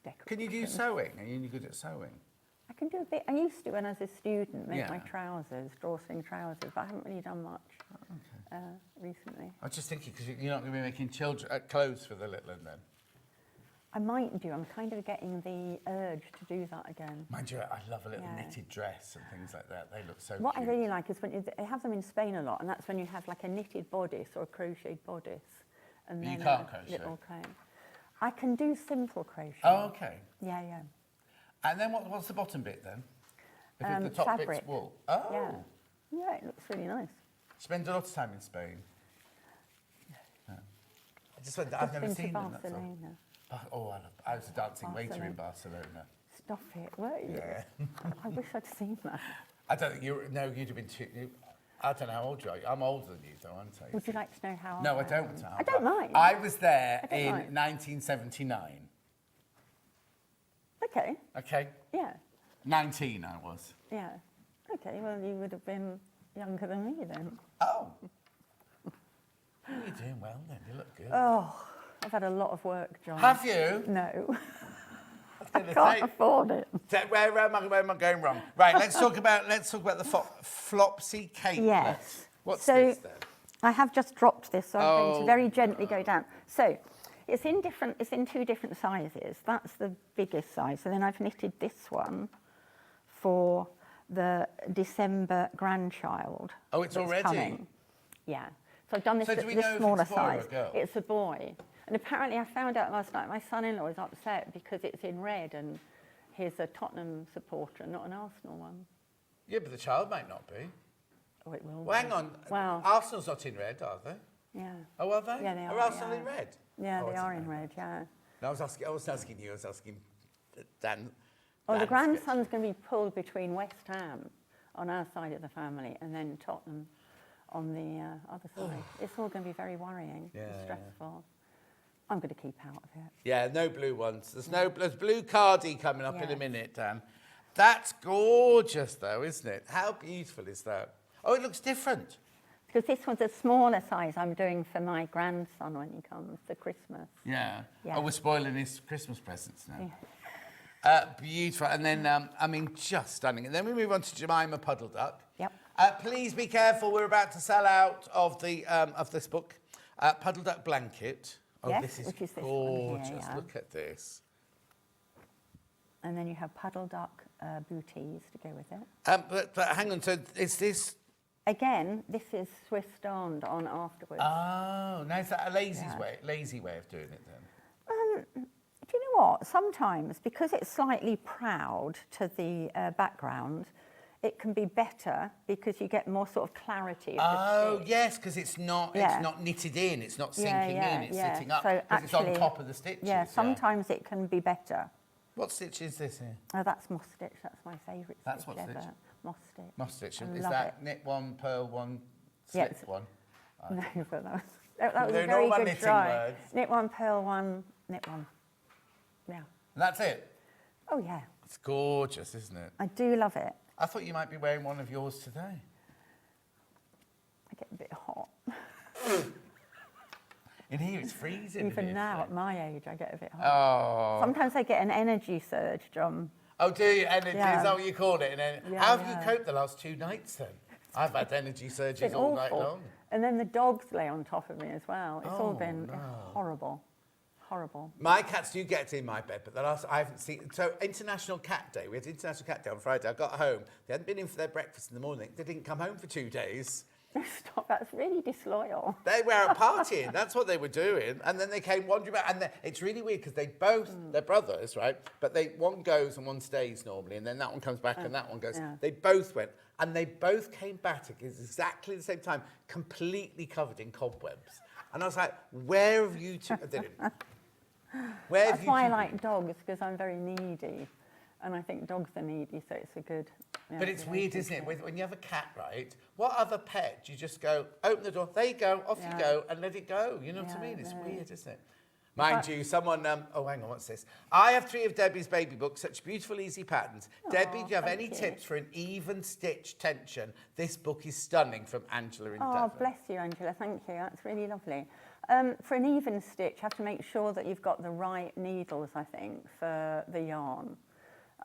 decorate.
Can you do sewing? Are you any good at sewing?
I can do a bit. I used to when I was a student, make
Yeah.
my trousers, drawstring trousers, but I haven't really done much recently.
I was just thinking, because you're not going to be making clothes for the little one then.
I might do. I'm kind of getting the urge to do that again.
Mind you, I love a little
Yeah.
knitted dress and things like that. They look so
What
cute.
I really like is when they have them in Spain a lot, and that's when you have like a knitted bodice or a crocheted bodice. And
But you
then
can't
a
crochet?
little comb. I can do simple crochet.
Oh, okay.
Yeah, yeah.
And then what's the bottom bit then? If the top
fabric.
bit's wool. Oh.
Yeah. Yeah, it looks really nice.
Spend a lot of time in Spain. Yeah. I just went, I've
Just
never
been to
seen them. That's all.
Barcelona.
Oh, I was a dancing waiter in Barcelona.
Stop it, were you?
Yeah.
I wish I'd seen that.
I don't think you'd have been too. I don't know how old you are. I'm older than you, though, aren't I?
Would you like to know how?
No, I
old
don't.
am? I don't mind.
I was there
I don't
in
mind.
1979.
Okay,
Okay,
yeah,
19 I was.
yeah. Okay, well, you would have been younger than me then.
Oh. You're doing well then. You look good.
Oh, I've had a lot of work, John.
Have you?
No,
I
I can't afford it.
Where am I going wrong? Right, let's talk about the flopsy cake.
Yes.
What's
So,
this then?
I have just dropped this, so I'm going
Oh.
to very gently go down. So, it's in two different sizes. That's the biggest size. So then I've knitted this one for the December grandchild.
Oh, it's
that's
already?
coming. Yeah. So I've done this
So do we
this
know if
smaller
it's a boy or a
size.
girl?
It's a boy. And apparently I found out last night my son-in-law is upset because it's in red and he's a Tottenham supporter, not an Arsenal one.
Yeah, but the child might not be.
Oh, it will
Well,
be.
hang on.
Well,
Arsenal's not in red, are they?
yeah.
Oh, are they?
Yeah, they are,
Arsenal
yeah.
in red?
Yeah,
Oh, I
they are
didn't
in
know.
red, yeah.
No, I was asking you. I was asking Dan.
Well, the
Dan's
grandson's going to be pulled between West Ham on our side of the family and then Tottenham on the other side. It's all going to be very worrying and
Yeah.
stressful. I'm going to keep out of it.
Yeah, no blue ones. There's blue cardi coming up in a
Yes.
minute, Dan. That's gorgeous, though, isn't it? How beautiful is that? Oh, it looks different.
Because this one's a smaller size I'm doing for my grandson when he comes for Christmas.
Yeah.
Yeah.
Oh, we're spoiling his Christmas presents now.
Yeah.
Beautiful. And then, just stunning. And then we move on to Jemima Puddle Duck.
Yep.
Please be careful. We're about to sell out of this book, Puddle Duck Blanket. Oh,
Yes,
this is
which is this one here,
gorgeous.
yeah.
Look at this.
And then you have puddle duck booties to go with it.
But hang on. So is this
again, this is Swiss darned on afterwards.
Oh, now is that a lazy way of doing it then?
Do you know what? Sometimes, because it's slightly proud to the background, it can be better because you get more sort of clarity of the stitch.
Yes, because it's not knitted in, it's not sinking in, it's sitting up,
So
because it's on top of the stitches.
Yeah, sometimes it can be better.
What stitch is this here?
Oh, that's moss stitch. That's my favourite
That's
stitch
what
ever.
stitch?
Moss stitch.
Moss stitch.
I
Is
love
that
it.
knit one, purl one, slip one?
No, but that was a
Doing
very
all my
good
knitting
try.
words.
Knit one, purl one, knit one. Yeah.
And that's it?
Oh, yeah.
It's gorgeous, isn't it?
I do love it.
I thought you might be wearing one of yours today.
I get a bit hot.
In here, it's freezing.
Even now, at my age, I get a bit hot.
Oh.
Sometimes I get an energy surge, John.
Oh, do you? Energy,
Yeah.
is that what you call it?
Yeah,
How have
yeah.
you coped the last 2 nights then? I've had energy surges
It's
all
awful.
night long.
And then the dogs lay on top of me as well. It's all
Oh,
been
no.
horrible. Horrible.
My cats do get in my bed, but the last I haven't seen. So International Cat Day. We had International Cat Day on Friday. I got home. They hadn't been in for their breakfast in the morning. They didn't come home for 2 days.
Stop, that's really disloyal.
They were out partying. That's what they were doing. And then they came wandering back. And it's really weird because they both, they're brothers, right? But one goes and one stays normally. And then that one comes back and that one goes.
Yeah.
They both went. And they both came back at exactly the same time, completely covered in cobwebs. And I was like, where have you two... I didn't. Where have
That's
you
why I
two
like dogs, because I'm very needy. And I think dogs are needy, so it's a good...
But it's weird, isn't it? When you have a cat, right? What other pet do you just go, open the door, there you go, off you go, and let it go? You know what I mean? It's weird, isn't it? Mind you, someone, oh, hang on, what's this? I have 3 of Debbie's baby books, such beautiful, easy patterns. Debbie, do you have any tips for an even stitch tension? This book is stunning, from Angela in
Oh,
Devon.
bless you, Angela. Thank you. That's really lovely. For an even stitch, you have to make sure that you've got the right needles, I think, for the yarn.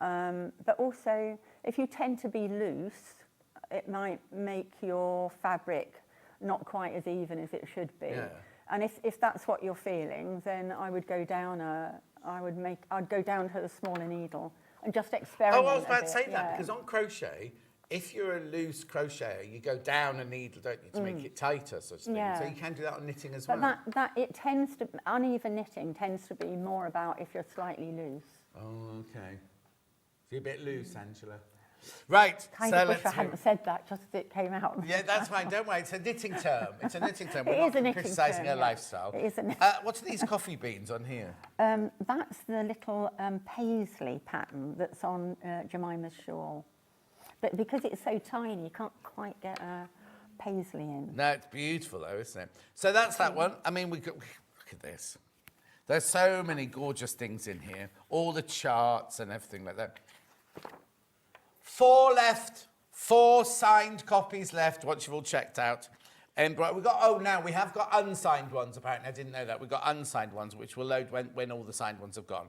But also, if you tend to be loose, it might make your fabric not quite as even as it should be.
Yeah.
And if that's what you're feeling, then I would go down I'd go down to the smaller needle and just experiment.
Oh, I was about to
a
say
bit,
that,
yeah.
because on crochet, if you're a loose crocheter, you go down a needle, don't you, to make it tighter, such thing.
Yeah.
So you can do that on knitting as
But
well.
uneven knitting tends to be more about if you're slightly loose.
Oh, okay. So you're a bit loose, Angela. Right,
Kind
so
of wish
let's
I hadn't said that, just as it came out.
Yeah, that's fine. Don't worry. It's a knitting term. It's a knitting term.
It
We're
is a
not
knitting
criticising
term,
her
yeah.
lifestyle.
It is a knitting
What are these coffee beans on here?
That's the little paisley pattern that's on Jemima's shawl. But because it's so tiny, you can't quite get a paisley in.
No, it's beautiful though, isn't it? So that's that one. I mean, look at this. There's so many gorgeous things in here. All the charts and everything like that. 4 left. 4 signed copies left once you've all checked out. And now we have got unsigned ones apparently. I didn't know that. We've got unsigned ones which will load when all the signed ones have gone.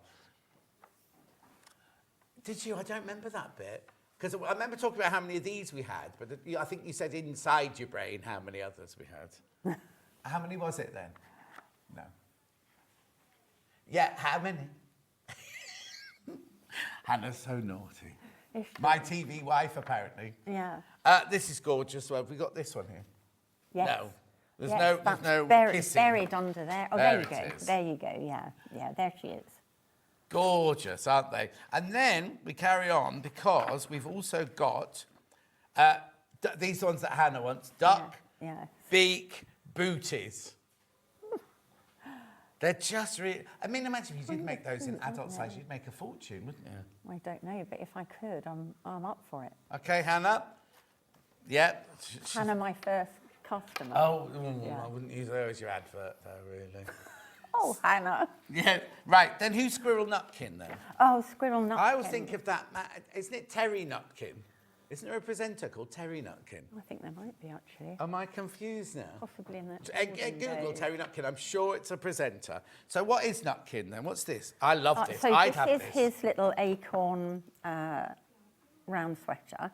Did you? I don't remember that bit. Because I remember talking about how many of these we had, but I think you said inside your brain how many others we had. How many was it then? No. Yeah, how many? Hannah's so naughty. My TV wife, apparently.
Yeah.
This is gorgeous. Well, have we got this one here?
Yes.
No. There's
Yes,
no
that's
kissing.
buried under there. Oh,
There
there you
it
go.
is.
There you go. Yeah. Yeah, there she is.
Gorgeous, aren't they? And then we carry on because we've also got these ones that Hannah wants. Duck,
Yeah.
beak, booties. They're just really... I mean, imagine if you did make those in adult size, you'd make a fortune, wouldn't you?
I don't know, but if I could, I'm up for it.
Okay, Hannah? Yeah.
Hannah, my first customer.
Oh,
Yeah.
I wouldn't use her as your advert, though, really.
Oh, Hannah.
Yeah, right. Then who's Squirrel Nutkin, then?
Oh, Squirrel Nutkin.
I always think of that... Isn't it Terry Nutkin? Isn't there a presenter called Terry Nutkin?
I think there might be, actually.
Am I confused now?
Possibly in the...
Google Terry Nutkin. I'm sure it's a presenter. So what is Nutkin, then? What's this? I love this.
So
I'd have
this
this.
is his little acorn round sweater,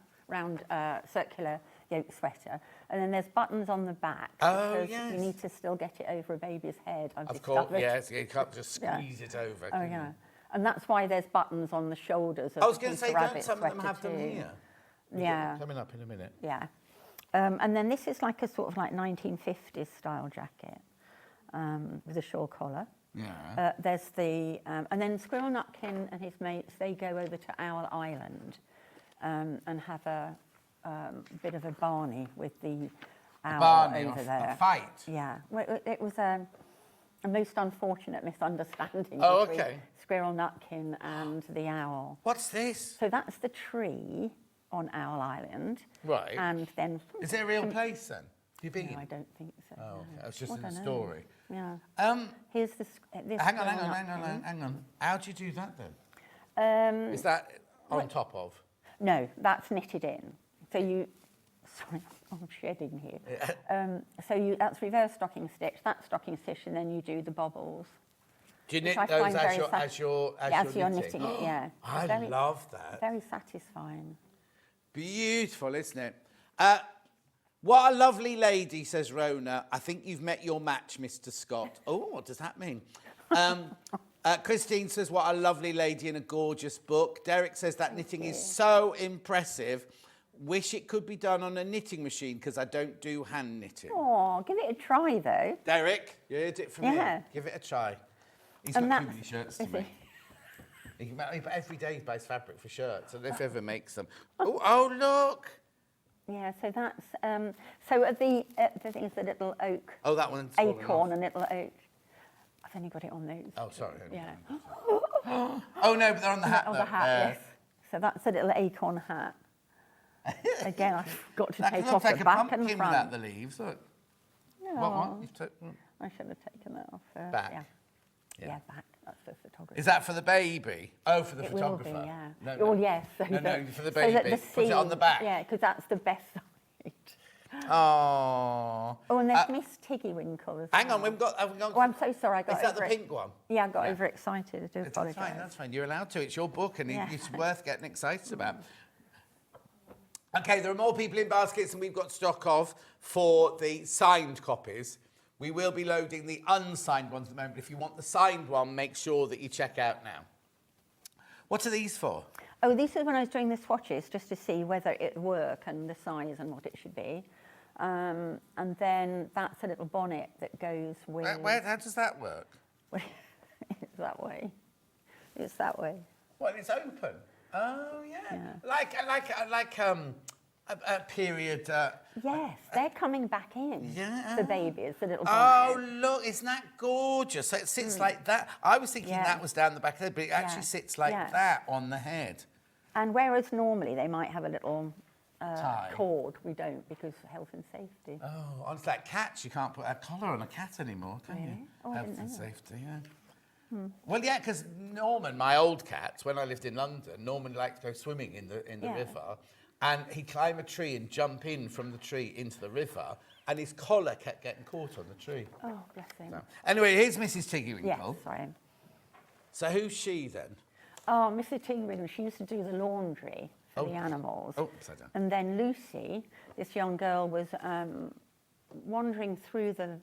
circular yoke sweater. And then there's buttons on the back.
Oh,
because
yes.
you need to still get it over a baby's head, I've
Of course,
discovered.
yes. You can't just squeeze it over.
Oh,
can
yeah.
you?
And that's why there's buttons on the shoulders of
I was
the
going to
Peter
say, don't
Rabbit
some of them
sweater
have them
too.
here?
Yeah.
Coming up in a minute.
Yeah. And then this is like a sort of like 1950s style jacket with a shawl collar.
Yeah.
There's the, and then Squirrel Nutkin and his mates, they go over to Owl Island and have a bit of a Barney with the owl over there.
A fight?
Yeah. Well, it was a most unfortunate misunderstanding
Oh,
between
okay.
Squirrel Nutkin and the owl.
What's this?
So that's the tree on Owl Island.
Right.
And then...
Is it a real place then? Have you been?
No, I don't think so.
Oh, okay.
no.
It's just
I
in the
don't know.
story.
Yeah. Here's this
Hang
Squirrel
on.
Nutkin.
How do you do that then? Is that on top of?
No, that's knitted in. So you... Sorry, I'm shedding here. So that's reverse stocking stitch, that's stocking stitch, and then you do the bobbles.
Do you knit
I
those
find very
as you're
knitting it, yeah.
I
Very-
love that.
Very satisfying.
Beautiful, isn't it? What a lovely lady, says Rona. I think you've met your match, Mr. Scott. Oh, what does that mean? Christine says, what a lovely lady and a gorgeous book. Derek says that knitting is so impressive. Wish it could be done on a knitting machine because I don't do hand knitting.
Oh, give it a try though.
Derek, you heard it from
Yeah.
me. Give it a try. He's
And
got too
that's-
many shirts to
is
make. Every day he buys fabric for shirts, and if ever makes them. Oh, look.
Yeah, so that's so at the thing is the little oak
Oh, that one's fallen
acorn
off.
and little oak. I've only got it on those.
Oh, sorry.
Yeah.
Oh no, but they're on the hat.
Oh,
though.
the hat. Yes. So that's a little acorn hat. Again, I've got to
That
take
can
off
look like
the
a
back
pumpkin
and front.
without the leaves. Look. What?
Oh,
You've
I should have taken that off first.
Back.
Yeah.
Yeah.
Yeah, back. That's the photography.
Is that for the baby? Oh, for the
It will
photographer.
be, yeah.
No,
Oh,
no.
yes. So
No,
that-
no, for the
so that
baby. Put it on the
seam-
back.
Yeah, because that's the best side.
Oh.
Oh, and there's Miss Tiggywinkle as
Hang
well.
on, we've got.
Oh, I'm so sorry. I got
Is that the
over it.
pink one?
Yeah, I got overexcited. I do
That's
apologise.
fine. That's fine. You're allowed to. It's your book, and
Yeah.
it's worth getting excited about. Okay, there are more people in baskets than we've got stock of for the signed copies. We will be loading the unsigned ones at the moment. If you want the signed one, make sure that you check out now. What are these for?
Oh, these are when I was doing the swatches, just to see whether it would work and the size and what it should be. And then that's a little bonnet that goes with...
How does that work?
It's that way. It's that way.
Well, it's open. Oh, yeah.
Yeah.
Like a period...
Yes, they're coming back in.
Yeah.
The babies, the little
Oh,
bonnet.
look, isn't that gorgeous? So it sits like that. I was thinking
Yeah.
that was down the back of the head, but it actually sits like
Yeah.
that on the head.
And whereas normally they might have a little
Tie.
cord, we don't because of health and safety.
Oh, honestly, like cats, you can't put a collar on a cat anymore, can you?
Really? Oh, I
Health
didn't
and
know that.
safety, yeah. Well, yeah, because Norman, my old cat, when I lived in London, Norman liked to go swimming in the
Yeah.
river, and he'd climb a tree and jump in from the tree into the river, and his collar kept getting caught on the tree.
Oh, bless him.
So, anyway, here's Mrs. Tiggywinkle.
Yes, sorry.
So who's she then?
Oh, Mrs. Tingridge, she used to do the laundry for the animals.
Oh, upside down.
And then Lucy, this young girl, was wandering through the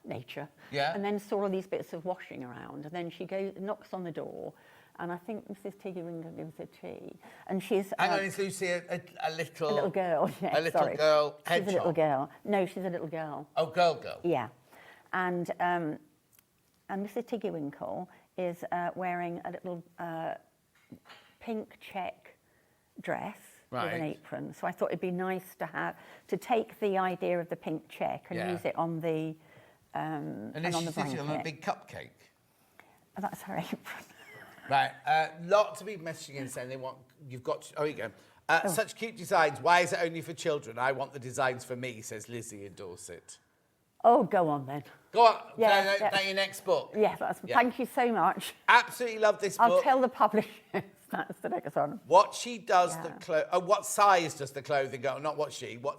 nature.
Yeah.
And then saw all these bits of washing around. And then she knocks on the door. And I think Mrs. Tiggywinkle gives her tea. And she's...
Hang on, is Lucy a little...
a little girl, yes,
A little
sorry.
girl
She's a little
hedgehog?
girl. No, she's a little girl.
Oh, girl.
Yeah. And Mrs. Tiggywinkle is wearing a little pink check dress with an
Right.
apron. So I thought it'd be nice to take the idea of the pink check and
Yeah.
use it on the
And
and
is
on
she
the
sitting on a
blanket.
big cupcake?
Oh, that's her apron.
Right, lots of people messaging in saying they want, you've got, oh, here you go. Such cute designs, why is it only for children? I want the designs for me, says Lizzie in Dorset.
Oh, go on then.
Go on,
Yeah,
is that your next book?
Yeah, thank you so much.
Absolutely love this
I'll
book.
tell the publishers that's the next one.
What she does,
Yeah.
what size does the clothing go, not what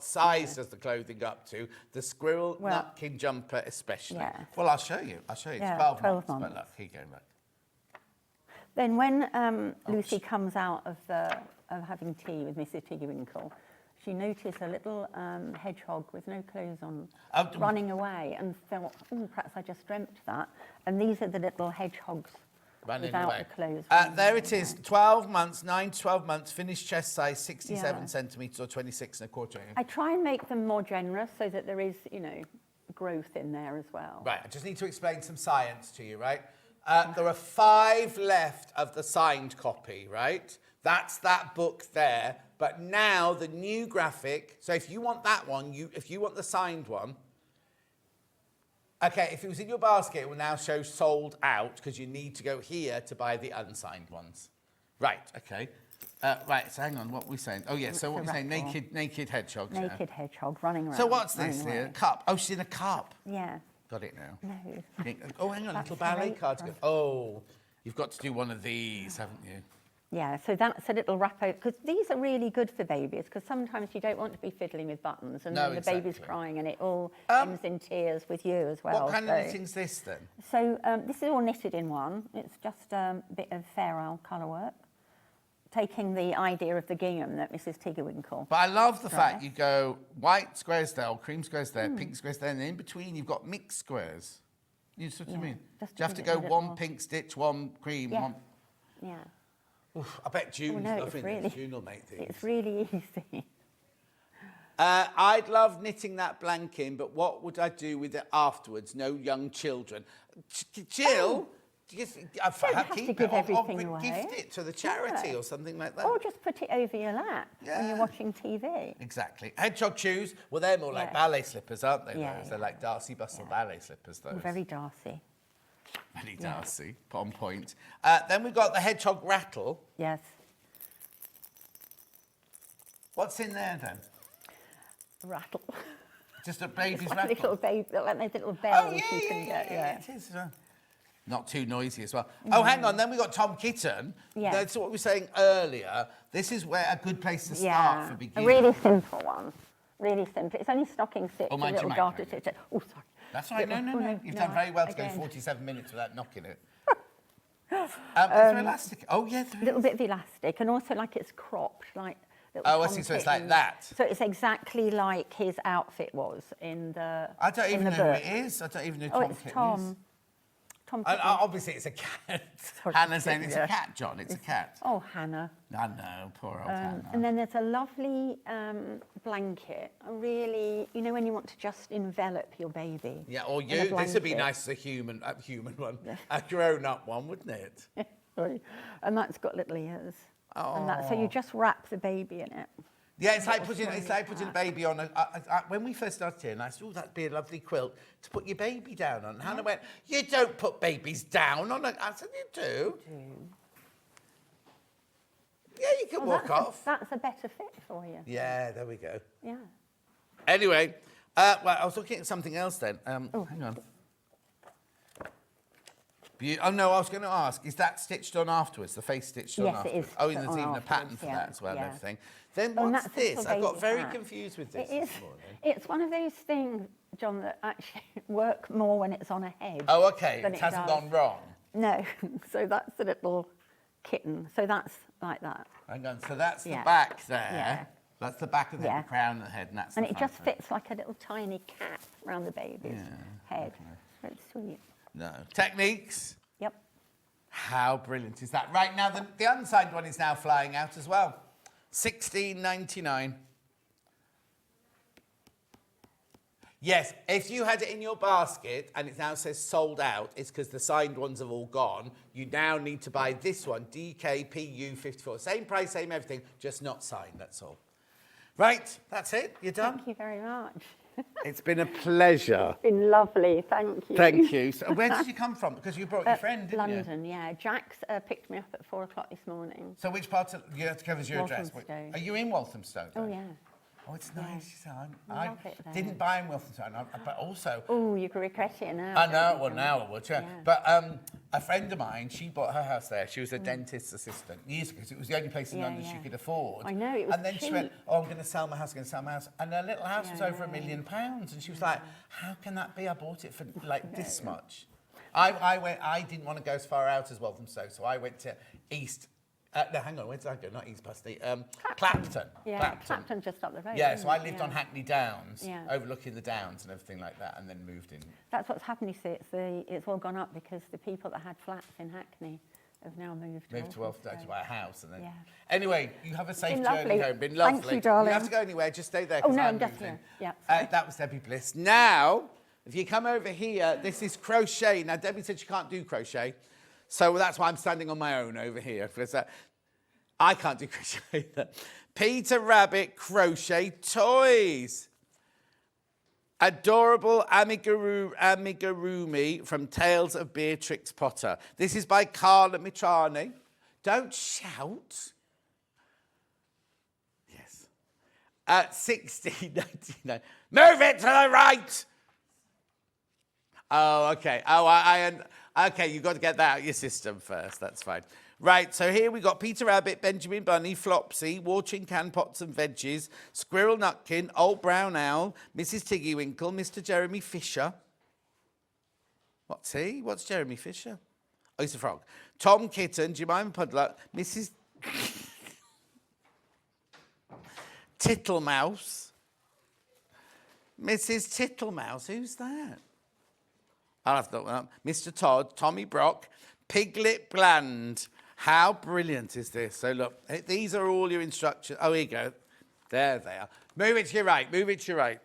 size does the clothing go up to? The squirrel
Well,
nutkin jumper especially.
yeah.
Well, I'll show you. It's
Yeah,
12
12
months. But
months.
look, here you go, look.
Then when Lucy comes out of having tea with Mrs. Tiggywinkle, she noticed a little hedgehog with no clothes on running away and thought, oh, perhaps I just dreamt that. And these are the little hedgehogs
running
without
away.
the clothes.
There it is, 12 months, 9 to 12 months, finished chest size, 67
Yeah.
centimetres or 26 1/4.
I try and make them more generous so that there is, you know, growth in there as well.
Right, I just need to explain some science to you, right? There are 5 left of the signed copy, right? That's that book there. But now the new graphic, so if you want that one, if you want the signed one, okay, if it was in your basket, it will now show sold out because you need to go here to buy the unsigned ones. Right, okay. Right, so hang on, what were we saying? Oh, yeah, so what were we saying? Naked hedgehogs.
Naked hedgehog running around.
So what's this
running
here?
away.
A cup. Oh, she's in a cup.
Yeah.
Got it now.
No.
Oh, hang on,
That's
little ballet
great
cardigan. Oh, you've got to do one of these, haven't you?
Yeah, so that's a little wrap out, because these are really good for babies, because sometimes you don't want to be fiddling with buttons, and
No,
then the baby's
exactly.
crying, and it all ends in tears with you as well.
What kind of knitting's this then?
So this is all knitted in one. It's just a bit of Fair Isle colour work, taking the idea of the gingham that Mrs. Tiggerwinkle.
But I love the fact you go white squares there, cream squares there, pink squares there, and in between you've got mixed squares. You see what I mean?
just
Do you have to
give
go
it a little
one
more-
pink stitch, one cream,
Yeah.
one...
Yeah.
Oof, I bet June's
no, it's
loving
really-
this. June will make these.
It's really easy.
I'd love knitting that blanket, but what would I do with it afterwards? No young children. Jill,
have to give everything away.
Gift it to the charity
Yeah.
or something like that.
Or just put it over your lap when
Yeah.
you're watching TV.
Exactly. Hedgehog shoes, well, they're more like
Yeah.
ballet slippers, aren't they?
Yeah,
those?
yeah.
They're like Darcy Bustle ballet slippers, those.
Very Darcy.
Very Darcy, on point. Then we've got the hedgehog rattle.
Yes.
What's in there then?
Rattle.
Just a baby's
It's like
rattle?
little baby, like those little bells
Oh, yeah,
you can get.
yeah, it is. Not too noisy as well. Oh, hang on. Then we got Tom Kitten.
Yeah.
That's what we were saying earlier. This is where a good place to start for
A
beginners.
really simple one. Really simple. It's only stocking stitch,
Oh,
a
mind you,
little
mind
garter
you.
stitch. Oh, sorry.
That's all right. No, no,
Little-
no.
oh,
You've
no,
done very well to go
again.
47 minutes without knocking it. Is there elastic? Oh, yeah, there
A little
is.
bit of elastic, and also like it's cropped, like. little
Oh, I
Tom
see. So it's like
Kitten.
that.
So it's exactly like his outfit was in the.
I don't
in
even
the
know who
book.
it is. I don't even know who
Oh,
Tom
it's
Kitten is.
Tom. Tom
And,
Kitten.
obviously, it's a cat.
Sorry,
Hannah's saying it's
yeah.
a cat, John. It's a cat.
Oh, Hannah.
I know, poor old Hannah.
And then there's a lovely blanket. A really, you know, when you want to just envelop your baby.
Yeah, or
in a
you. This would be
blanket.
nice as a human one, a grown-up one, wouldn't it?
Sorry. And that's got little ears.
Oh.
And that, so you just wrap the baby in it.
Yeah, it's like
Little
putting a
swirly
baby on when we first started here, and I said, oh, that'd be a lovely quilt to put your baby down on. And Hannah went, you don't put babies down on it. I said, you do. Yeah, you can walk off.
That's a better fit for you.
Yeah, there we go.
Yeah.
Anyway, well, I was looking at something else then. Oh, hang on. Oh, no, I was going to ask, is that stitched on afterwards, the face stitched on
Yes, it
afterwards?
is
Oh, and
put
there's
on
even a pattern
afterwards,
for
yeah,
that as well and
yeah.
everything. Then
Oh, and
what's
that's a little
this? I got
baby
very
hat.
confused with
It
this
is.
this morning.
It's one of those things, John, that actually work more when it's on a head.
Oh, okay,
than
it hasn't
does.
gone wrong.
No. So that's the little kitten. So that's like that.
Hang on, so that's the
Yeah.
back there.
Yeah.
That's the back of the
Yeah.
crown of the head, and that's
And
the
it
front
just
of it.
fits like a little tiny cap around the baby's head. Very sweet.
No. Techniques.
Yep.
How brilliant is that? Right now, the unsigned one is now flying out as well. $16.99. Yes, if you had it in your basket and it now says sold out, it's because the signed ones have all gone. You now need to buy this one, DKPU54. Same price, same everything, just not signed, that's all. Right, that's it. You're done?
Thank you very much.
It's been a pleasure.
Been lovely. Thank you.
Thank you. So where did you come from? Because you brought your friend, didn't you?
London, yeah. Jax picked me up at 4 o'clock this morning.
So which part of, you have to give us your address.
Walthamstow.
Are you in Walthamstow?
Oh,
then?
yeah.
Oh, it's nice.
I love it there.
didn't buy in Walthamstow, but also...
Oh, you can regret it now.
I know,
don't you,
well,
John?
now I would, yeah.
Yeah.
But a friend of mine, she bought her house there. She was a dentist's assistant years ago, 'cause it was the only place in
Yeah,
London she
yeah.
could afford.
I know, it was
And then she went,
cheap.
oh, I'm going to sell my house, And her little house
Yeah,
was
I
over £1
know.
million. And she was like, how can that be? I bought it for like this much. I didn't want to go as far out as Walthamstow, so I went to East No, hang on, where did I go? Not East Putney. Clapton.
Yeah, Clapton just up the road.
Yeah,
isn't
so I
it?
lived
Yeah.
on Hackney Downs,
Yeah.
overlooking the Downs and everything like that, and then moved in.
That's what's happened, you see. It's all gone up because the people that had flats in Hackney have now moved
Moved to Walthamstow to
Walthamstow.
buy a house. And then...
Yeah.
Anyway, you have a safe
Been
journey
lovely.
home. Been
Thank
lovely.
you, darling.
You don't have to go anywhere, just stay there.
Oh,
'cause
no,
I'm
I'm just
moving.
here. Yeah.
That was Debbie Bliss. Now, if you come over here, this is crochet. Now, Debbie said she can't do crochet, so that's why I'm standing on my own over here. Because I can't do crochet either. Peter Rabbit Crochet Toys. Adorable amigurumi from Tales of Beatrix Potter. This is by Carla Mitrani. Don't shout. Yes. At $16.99. Move it to the right. Oh, okay. Oh, okay, you've got to get that out of your system first. That's fine. Right, so here we got Peter Rabbit, Benjamin Bunny, Flopsy, Watering Can Pots and Veggies, Squirrel Nutkin, Old Brown Owl, Mrs. Tiggywinkle, Mr. Jeremy Fisher. What's he? What's Jeremy Fisher? Oh, he's a frog. Tom Kitten, Jemima Pudluck, Mrs. Tittlemouse. Mrs. Tittlemouse, who's that? I'll have to look that up. Mr. Todd, Tommy Brock, Piglet Bland. How brilliant is this? So look, these are all your instructions. Oh, here you go. There they are. Move it to your right. Move it to your right.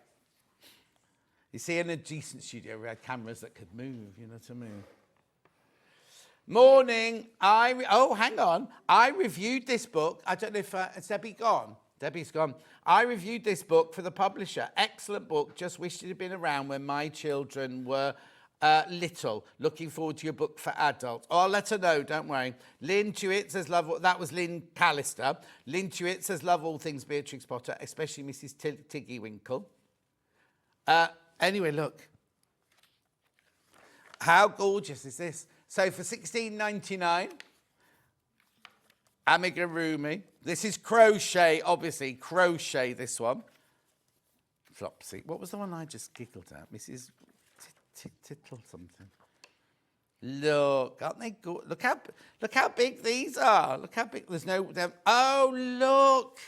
You see, in a decent studio, we had cameras that could move, you know what I mean? Morning. Oh, hang on. I reviewed this book. I don't know if... has Debbie gone? Debbie's gone. I reviewed this book for the publisher. Excellent book. Just wished it had been around when my children were... little. Looking forward to your book for adults. Oh, I'll let her know, don't worry. Lynn Tuitt says love... That was Lynn Callister. Lynn Tuitt says love all things Beatrix Potter, especially Mrs. Tiggywinkle. Anyway, look. How gorgeous is this? So for $16.99, amigurumi. This is crochet, obviously. Crochet, this one. Flopsy. What was the one I just giggled at? Mrs... Tittle something. Look, aren't they good? Look how big these are. Look how big. There's no. Oh, look.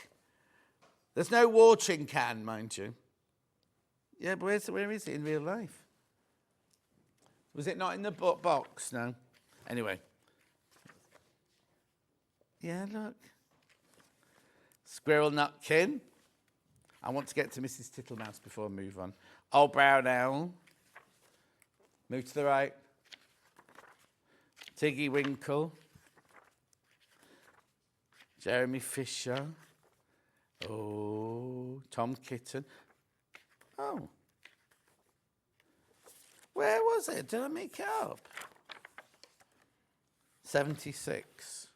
There's no watering can, mind you. Yeah, but where is it in real life? Was it not in the box? No. Anyway. Yeah, look. Squirrel Nutkin. I want to get to Mrs. Tittlemouse before I move on. Old Brown Owl. Move to the right. Tiggywinkle. Jeremy Fisher. Oh, Tom Kitten. Oh. Where was it? Did I make it up? 76.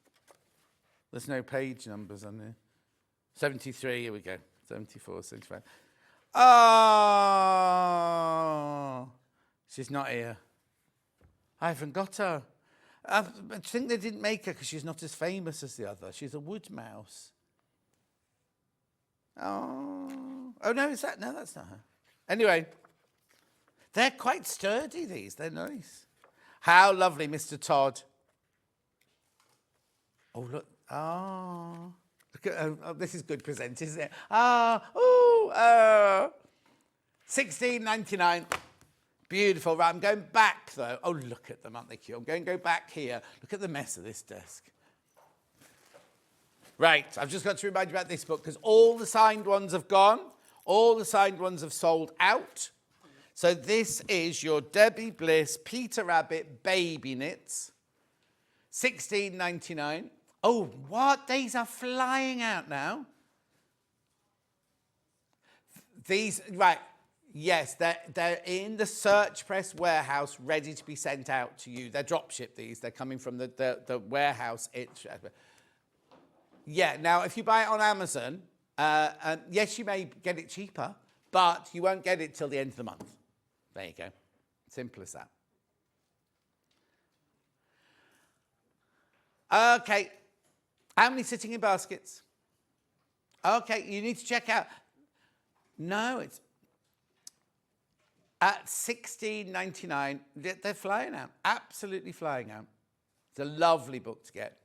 There's no page numbers on there. 73, here we go. 74, 75. Oh. She's not here. I haven't got her. I think they didn't make her because she's not as famous as the other. She's a wood mouse. Oh. Oh, no, is that? No, that's not her. Anyway, they're quite sturdy, these. They're nice. How lovely, Mr. Todd. Oh, look. Oh. Look at, oh, this is good present, isn't it? Ah. Oh. $16.99. Beautiful. Right, I'm going back, though. Oh, look at them, aren't they cute? I'm going to go back here. Look at the mess of this desk. Right, I've just got to remind you about this book because all the signed ones have gone. All the signed ones have sold out. So this is your Debbie Bliss Peter Rabbit Baby Knits. $16.99. Oh, what? These are flying out now. These, right. Yes, they're in the Search Press warehouse, ready to be sent out to you. They're drop shipped, these. They're coming from the warehouse. Yeah, now, if you buy it on Amazon, yes, you may get it cheaper, but you won't get it till the end of the month. There you go. Simple as that. Okay. How many sitting in baskets? Okay, you need to check out. No, it's... At $16.99, they're flying out. Absolutely flying out. It's a lovely book to get.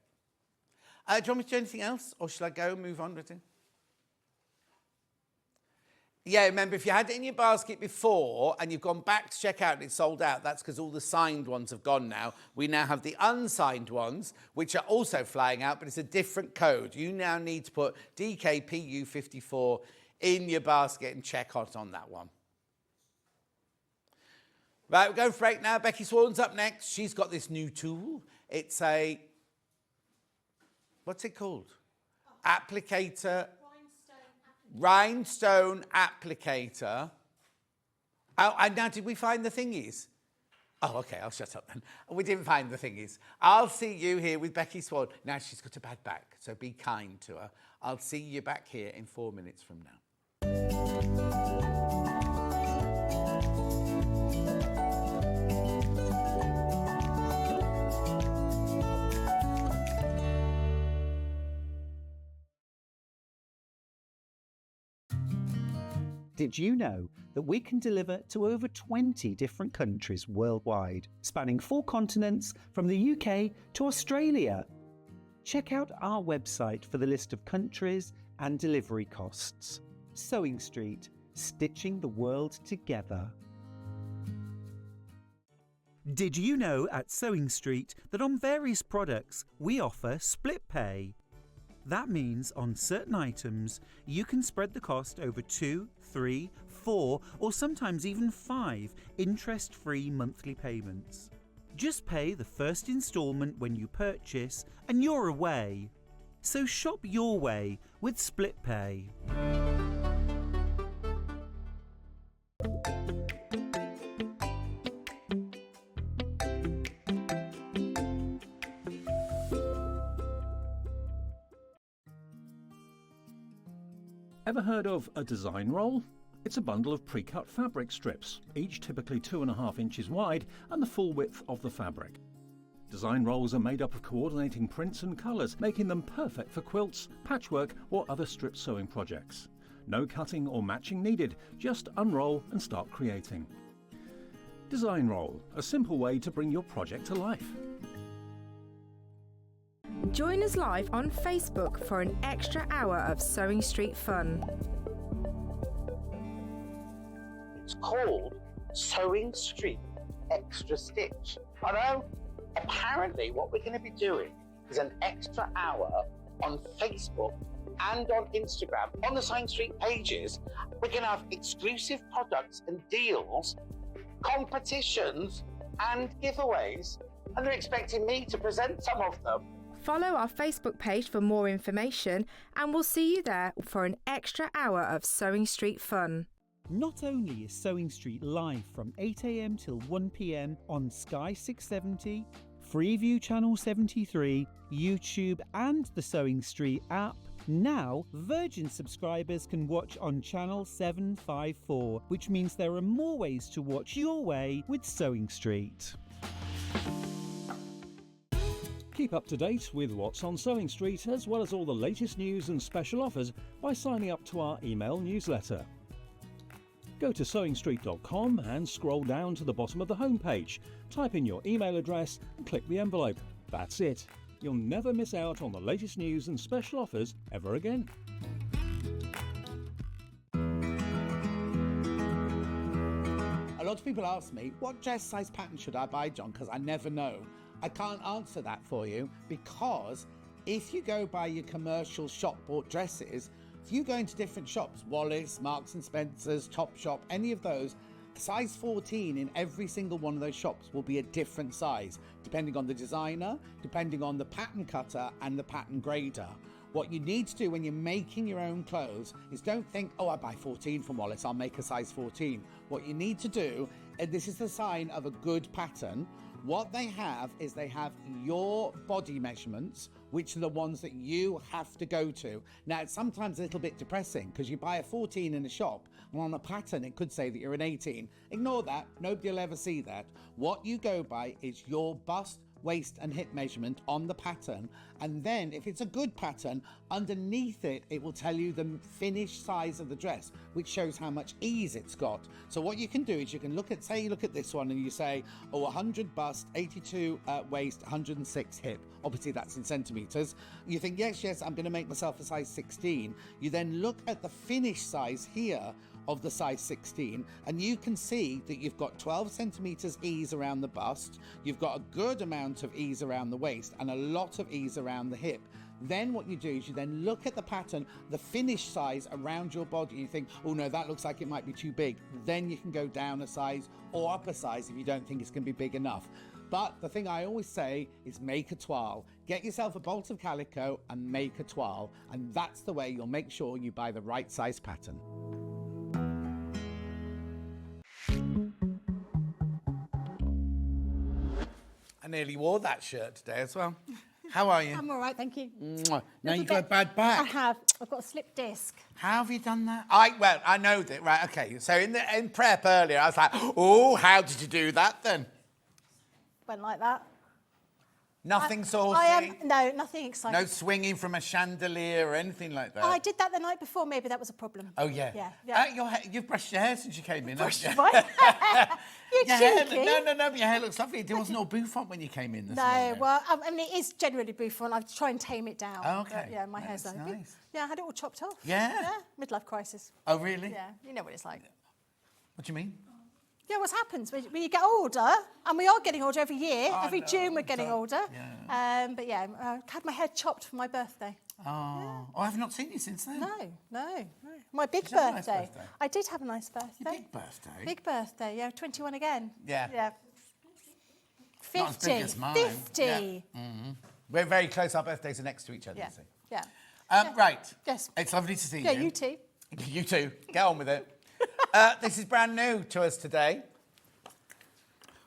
Do you want me to do anything else, or shall I go and move on with it? Yeah, remember, if you had it in your basket before and you've gone back to check out and it's sold out, that's because all the signed ones have gone now. We now have the unsigned ones, which are also flying out, but it's a different code. You now need to put DKPU54 in your basket and check out on that one. Right, we're going for break now. Becky Sworn's up next. She's got this new tool. It's a, what's it called? Applicator. Rhinestone applicator. Oh, and now did we find the thingies? Oh, okay, I'll shut up then. We didn't find the thingies. I'll see you here with Becky Sworn. Now she's got a bad back, so be kind to her. I'll see you back here in 4 minutes from now.
Did you know that we can deliver to over 20 different countries worldwide, spanning 4 continents from the UK to Australia? Check out our website for the list of countries and delivery costs. Sewing Street, stitching the world together. Did you know at Sewing Street that on various products we offer split pay? That means on certain items, you can spread the cost over 2, 3, 4, or sometimes even 5 interest-free monthly payments. Just pay the first instalment when you purchase and you're away. So shop your way with Split Pay.
Ever heard of a design roll? It's a bundle of pre-cut fabric strips, each typically 2.5 inches wide and the full width of the fabric. Design rolls are made up of coordinating prints and colours, making them perfect for quilts, patchwork or other strip sewing projects. No cutting or matching needed, just unroll and start creating. Design roll, a simple way to bring your project to life.
Join us live on Facebook for an extra hour of Sewing Street fun.
It's called Sewing Street Extra Stitch. Although, apparently what we're going to be doing is an extra hour on Facebook and on Instagram. On the Sewing Street pages, we're going to have exclusive products and deals, competitions and giveaways. And they're expecting me to present some of them.
Follow our Facebook page for more information and we'll see you there for an extra hour of Sewing Street fun.
Not only is Sewing Street live from 8 AM till 1 PM on Sky 670, Freeview Channel 73, YouTube and the Sewing Street app, now Virgin subscribers can watch on Channel 754, which means there are more ways to watch your way with Sewing Street.
Keep up to date with what's on Sewing Street as well as all the latest news and special offers by signing up to our email newsletter. Go to sewingstreet.com and scroll down to the bottom of the homepage. Type in your email address and click the envelope. That's it. You'll never miss out on the latest news and special offers ever again.
A lot of people ask me, what dress size pattern should I buy, John? Because I never know. I can't answer that for you because if you go by your commercial shop bought dresses, if you go into different shops, Wallis, Marks and Spencer's, Topshop, any of those, size 14 in every single one of those shops will be a different size, depending on the designer, depending on the pattern cutter and the pattern grader. What you need to do when you're making your own clothes is don't think, oh, I buy 14 from Wallis, I'll make a size 14. What you need to do, and this is the sign of a good pattern, what they have is they have your body measurements, which are the ones that you have to go to. Now, it's sometimes a little bit depressing because you buy a 14 in a shop and on a pattern it could say that you're an 18. Ignore that. Nobody will ever see that. What you go by is your bust, waist and hip measurement on the pattern, and then if it's a good pattern, underneath it, it will tell you the finished size of the dress, which shows how much ease it's got. So what you can do is you can look at, say you look at this one and you say, oh, 100 bust, 82 waist, 106 hip. Obviously that's in centimetres. You think, yes, I'm going to make myself a size 16. You then look at the finished size here of the size 16, and you can see that you've got 12 centimetres ease around the bust, you've got a good amount of ease around the waist, and a lot of ease around the hip. Then what you do is you then look at the pattern, the finished size around your body, and you think, oh no, that looks like it might be too big. Then you can go down a size or up a size if you don't think it's going to be big enough. But the thing I always say is make a toile. Get yourself a bolt of calico and make a toile, and that's the way you'll make sure you buy the right size pattern. I nearly wore that shirt today as well. How are you?
I'm all right, thank you.
Mwah. Now you've got a bad back.
I have. I've got a slip disc.
How have you done that? Well, I know that, right, okay. So in prep earlier, I was like, oh, how did you do that then?
Went like that.
Nothing saucy?
No, nothing exciting.
No swinging from a chandelier or anything like that?
I did that the night before, maybe that was a problem.
Oh, yeah.
Yeah.
You've brushed your hair since you came in, haven't you?
Right? You're cheeky.
No, but your hair looks lovely. There wasn't all bouffant when you came in this morning.
No, well, I mean, it is generally bouffant. I try and tame it down.
Oh, okay.
But, yeah, my hair's
That's
like...
nice.
Yeah, I had it all chopped off.
Yeah?
Yeah, midlife crisis.
Oh, really?
Yeah, you know what it's like.
What do you mean?
Yeah, what happens when you get older, and we are getting older every year. Every June we're getting older.
Yeah.
But yeah, I had my hair chopped for my birthday.
Oh, yeah. Oh, I've not seen you since then.
No. My big
Did you have a nice
birthday.
birthday?
I did have a nice birthday.
Your big birthday?
Big birthday, yeah, 21 again.
Yeah.
Yeah. 50.
Not as big as mine.
50.
Yeah. Mm-hmm. We're very close. Our birthdays are next to each other.
Yeah.
So.
Yeah.
Right.
Yes.
It's lovely to see you.
Yeah, you too.
You too. Get on with it. This is brand new to us today.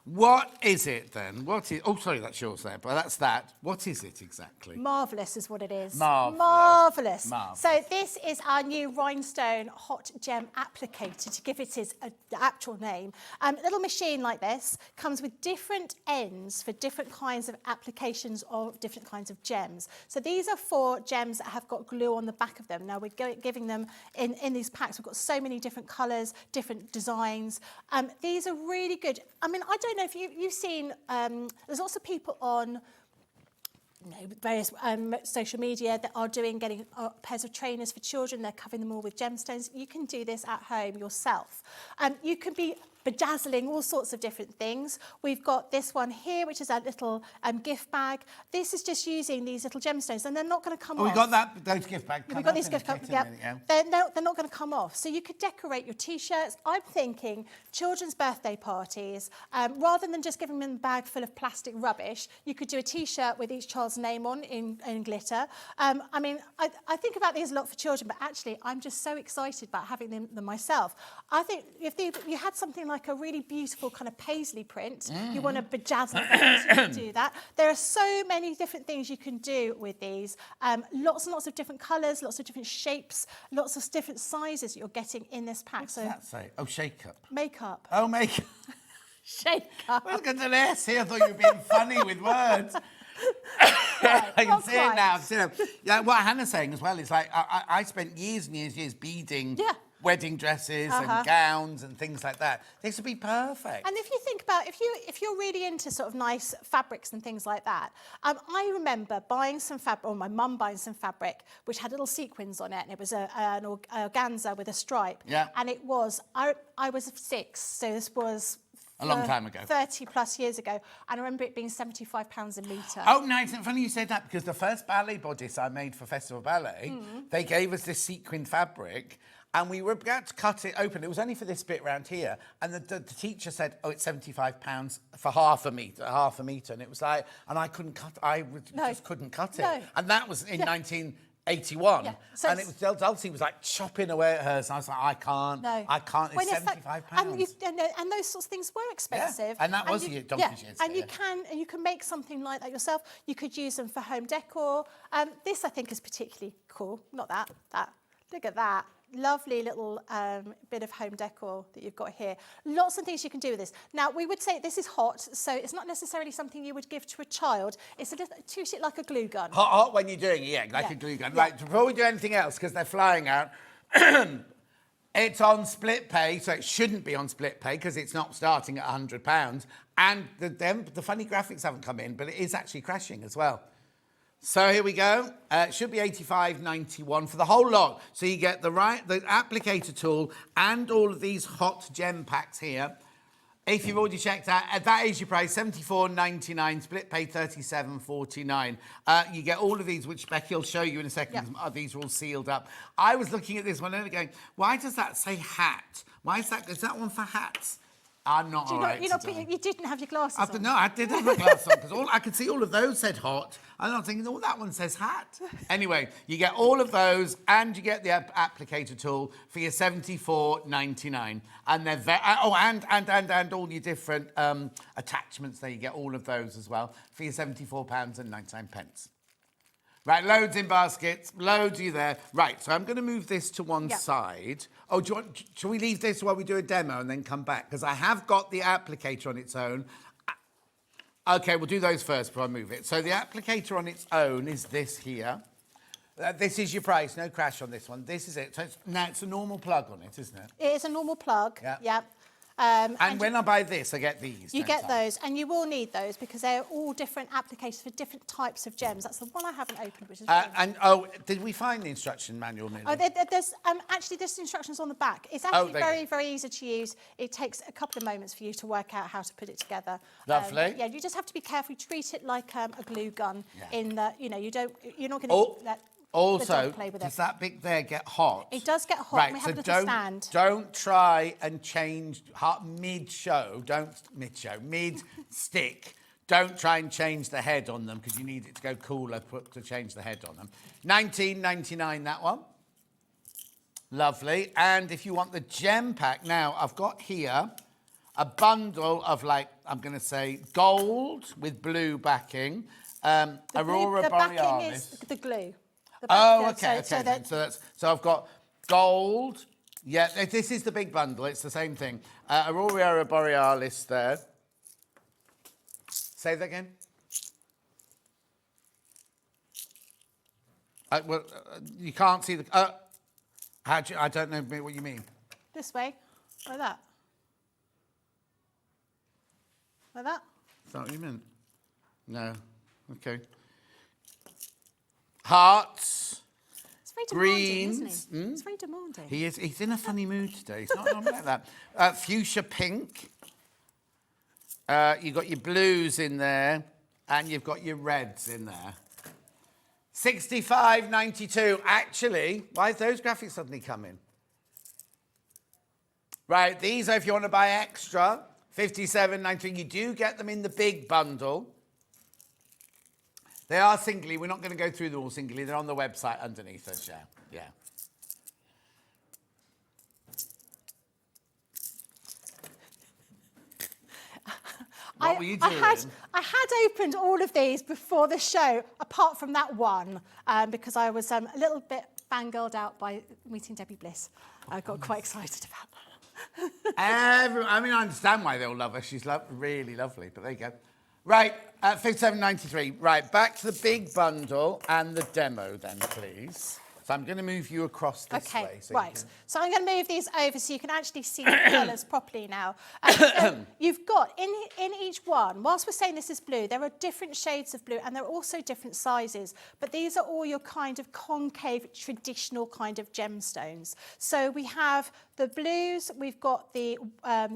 What is it then? Oh, sorry, that's yours there, but that's that. What is it exactly?
Marvellous is what it is.
Marvellous.
Marvellous. So this is our new Rhinestone Hot Gem Applicator, to give it its actual name. A little machine like this comes with different ends for different kinds of applications of different kinds of gems. So these are for gems that have got glue on the back of them. Now we're giving them in these packs. We've got so many different colours, different designs. These are really good. I mean, I don't know if you've seen, there's lots of people on various social media that are getting pairs of trainers for children. They're covering them all with gemstones. You can do this at home yourself. You can be bedazzling all sorts of different things. We've got this one here, which is a little gift bag. This is just using these little gemstones, and they're not going to come off.
We got those gift bags.
We've got these gift bags. Yeah. They're not going to come off. So you could decorate your T-shirts. I'm thinking children's birthday parties. Rather than just giving them a bag full of plastic rubbish, you could do a T-shirt with each child's name on in glitter. I mean, I think about these a lot for children, but actually, I'm just so excited about having them myself. I think if you had something like a really beautiful kind of paisley print, you want to bedazzle things, you can do that. There are so many different things you can do with these. Lots and lots of different colours, lots of different shapes, lots of different sizes you're getting in this pack.
What's that say? Oh, shake up.
Makeup.
Oh, makeup.
Shake up.
Look at the S here. I thought you were being funny with words. I can see it now. Yeah, what Hannah's saying as well is like, I spent years and years beading wedding dresses and gowns and things like that. This would be perfect.
And if you think about, if you're really into sort of nice fabrics and things like that, I remember buying some fabric, or my mum buying some fabric, which had little sequins on it, and it was an organza with a stripe.
Yeah.
And it was, I was 6, so this was
a long time ago.
30 plus years ago. And I remember it being £75 a metre.
Oh, no, it's funny you said that, because the first ballet bodice I made for Festival Ballet, they gave us this sequin fabric, and we were about to cut it open. It was only for this bit round here. And the teacher said, oh, it's £75 for half a metre. And it was like, and I couldn't cut, just couldn't cut it. No. And that was in 1981. Yeah. So and it was Dulcie was like chopping away at hers, and I was like, I can't. It's £75.
And those sorts of things were expensive.
Yeah. And that was your donkey's years.
And you can make something like that yourself. You could use them for home decor. This I think is particularly cool. Not that. Look at that. lovely little bit of home decor that you've got here. Lots of things you can do with this. Now, we would say this is hot, so it's not necessarily something you would give to a child. It's a little, treat it like a glue gun.
Hot when you're doing it, yeah, like a glue gun.
Yeah.
Right, before we do anything else, because they're flying out, it's on split pay, so it shouldn't be on split pay because it's not starting at £100. And the funny graphics haven't come in, but it is actually crashing as well. So here we go. It should be £85.91 for the whole lot. So you get the applicator tool and all of these hot gem packs here. If you've already checked out, that is your price, £74.99, split pay £37.49. You get all of these, which Becky will show you in a second.
Yep.
These are all sealed up. I was looking at this one and going, why does that say hat? Why is that one for hats? I'm not all right today.
You didn't have your glasses on.
No, I did have my glasses on because I could see all of those said hot. And I'm thinking, that one says hat. Anyway, you get all of those and you get the applicator tool for your £74.99. And they're and all your different attachments there. You get all of those as well for your £74.99. Right, loads in baskets, loads you there. Right, so I'm going to move this to one side. Oh, shall we leave this while we do a demo and then come back? Because I have got the applicator on its own. Okay, we'll do those first before I move it. So the applicator on its own is this here. This is your price, no crash on this one. This is it. So it's a normal plug on it, isn't it?
It is a normal plug,
yeah. And when I buy this, I get these.
You get those, and you will need those because they're all different applications for different types of gems. That's the one I haven't opened, which is
did we find the instruction manual, Millie?
Oh, there's actually this instructions on the back. It's actually very easy to use. It takes a couple of moments for you to work out how to put it together.
Lovely.
Yeah, you just have to be careful. Treat it like a glue gun. In that, you're not going to let.
Also, does that bit there get hot?
It does get hot.
Right,
we have
so
a little stand.
Don't try and change mid-show. Mid-stick. Don't try and change the head on them because you need it to go cooler to change the head on them. £19.99 that one. Lovely. And if you want the gem pack, now I've got here a bundle of I'm going to say gold with blue backing. Aurora Borealis.
The backing is the glue.
Okay. So I've got gold. Yeah, this is the big bundle. It's the same thing. Aurora Borealis there. Say that again. You can't see the. I don't know what you mean.
This way, like that. Like that.
Is that what you meant? No. Okay. Hearts.
It's very demanding,
greens.
isn't he? It's very demanding.
He is. He's in a funny mood today. He's not like that. Fuchsia pink. You've got your blues in there, and you've got your reds in there. $65.92. Actually, why is those graphics suddenly coming? Right, these are if you want to buy extra. $57.93. You do get them in the big bundle. They are singly. We're not going to go through them all singly. They're on the website underneath us, yeah. What were you doing?
I had opened all of these before the show, apart from that one, because I was a little bit fangirled out by meeting Debbie Bliss. I got quite excited about that.
I understand why they all love her. She's really lovely, but there you go. Right, $57.93. Right, back to the big bundle and the demo then, please. So I'm going to move you across this way. So
right. So I'm going to move these over so you can actually see the colours properly now. So you've got, in each one, whilst we're saying this is blue, there are different shades of blue and there are also different sizes. But these are all your kind of concave, traditional kind of gemstones. So we have the blues, we've got the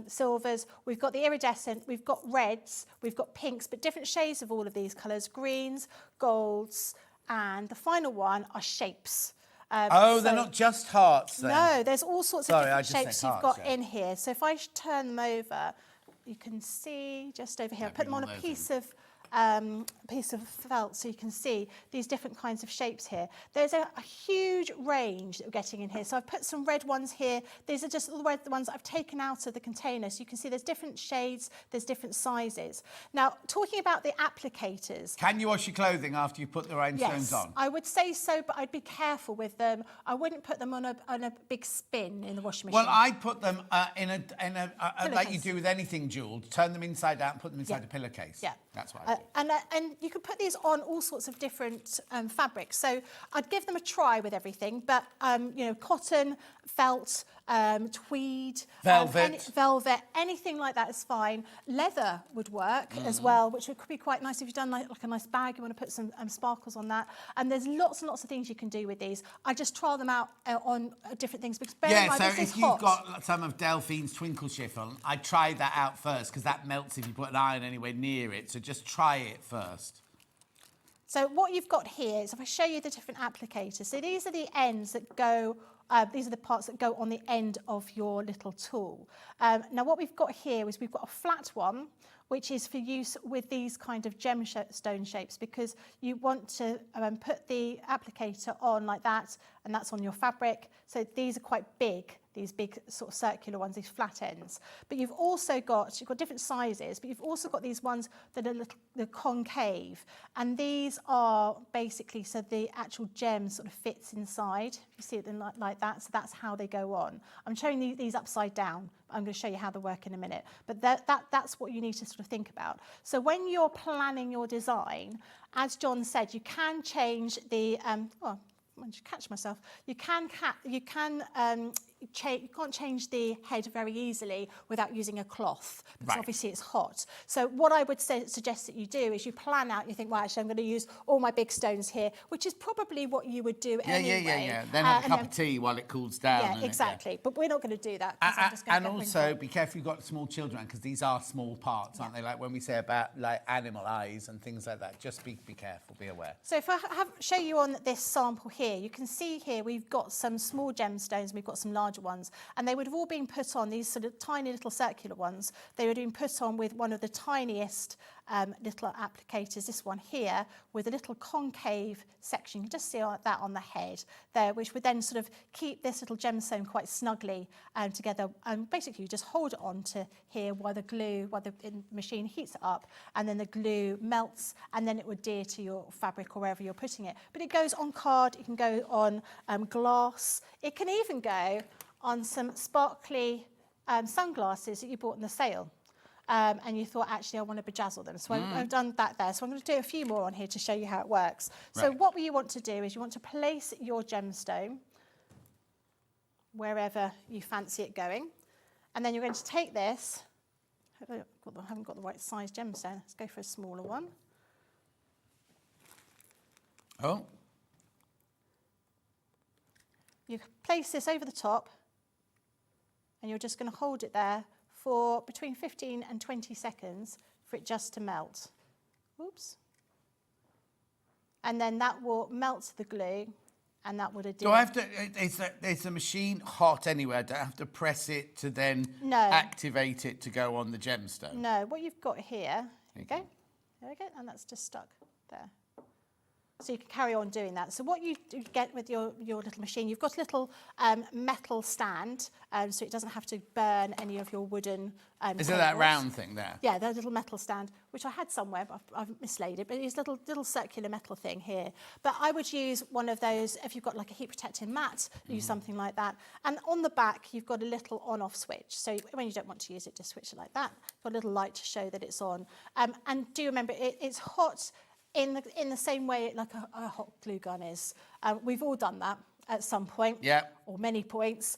silvers, we've got the iridescent, we've got reds, we've got pinks, but different shades of all of these colours, greens, golds, and the final one are shapes.
They're not just hearts then?
No, there's all sorts of different shapes you've got in here. So if I turn them over, you can see just over here. I put them on a piece of piece of felt so you can see these different kinds of shapes here. There's a huge range that we're getting in here. So I've put some red ones here. These are just the ones I've taken out of the container. So you can see there's different shades, there's different sizes. Now, talking about the applicators.
Can you wash your clothing after you put the rhinestones on?
I would say so, but I'd be careful with them. I wouldn't put them on a big spin in the washing machine.
Well, I'd put them in a like you do with anything jewelled. Turn them inside out and put them inside a pillowcase.
Yeah.
That's what I do.
And you could put these on all sorts of different fabrics. So I'd give them a try with everything, but you know, cotton, felt, tweed, velvet, anything like that is fine. Leather would work as well, which could be quite nice if you've done like a nice bag. You want to put some sparkles on that. And there's lots and lots of things you can do with these. I just trial them out on different things because bear in mind,
so
this is
if you've
hot.
got some of Delphine's twinkle chiffon, I'd try that out first because that melts if you put an iron anywhere near it. So just try it first.
So what you've got here is, if I show you the different applicators, so these are the ends that go, these are the parts that go on the end of your little tool. Now what we've got here is we've got a flat one, which is for use with these kind of gemstone shapes, because you want to put the applicator on like that, and that's on your fabric. So these are quite big, these big sort of circular ones, these flat ends. But you've got different sizes, but you've also got these ones that are they're concave. And these are basically so the actual gem sort of fits inside. You see them like that, so that's how they go on. I'm showing these upside down. I'm going to show you how they work in a minute. But that's what you need to sort of think about. So when you're planning your design, as John said, you can change the, I managed to catch myself. You can't change the head very easily without using a cloth, because obviously it's hot. So what I would suggest that you do is you plan out, you think, well, actually I'm going to use all my big stones here, which is probably what you would do anyway.
Yeah. Then have a cup of tea while it cools down.
Yeah, exactly. But we're not going to do that.
And also be careful you've got small children, because these are small parts, aren't they? Like when we say about like animal eyes and things like that, just be careful, be aware.
So if I show you on this sample here, you can see here we've got some small gemstones, we've got some larger ones, and they would have all been put on, these sort of tiny little circular ones, they would have been put on with one of the tiniest little applicators, this one here, with a little concave section. You can just see that on the head there, which would then sort of keep this little gemstone quite snugly together. And basically you just hold it on to here while the machine heats it up, and then the glue melts, and then it would adhere to your fabric or wherever you're putting it. But it goes on card, it can go on glass, it can even go on some sparkly sunglasses that you bought in the sale. And you thought, actually, I want to bedazzle them. So I've done that there. So I'm going to do a few more on here to show you how it works. So what you want to do is you want to place your gemstone wherever you fancy it going. And then you're going to take this. I haven't got the right size gemstone. Let's go for a smaller one.
Oh.
You place this over the top, and you're just going to hold it there for between 15 and 20 seconds for it just to melt. Oops. And then that will melt the glue, and that would adhere.
Do I have to, is the machine hot anyway? I don't have to press it to then activate it to go on the gemstone?
No, what you've got here, there we go, and that's just stuck there. So you can carry on doing that. So what you get with your little machine, you've got a little metal stand, so it doesn't have to burn any of your wooden
Is it that round thing there?
Yeah, the little metal stand, which I had somewhere, but I've mislaid it. But it's a little circular metal thing here. But I would use one of those, if you've got like a heat protecting mat, use something like that. And on the back, you've got a little on-off switch. So when you don't want to use it, just switch it like that. Got a little light to show that it's on. And do remember, it's hot in the same way like a hot glue gun is. We've all done that at some point, or many points.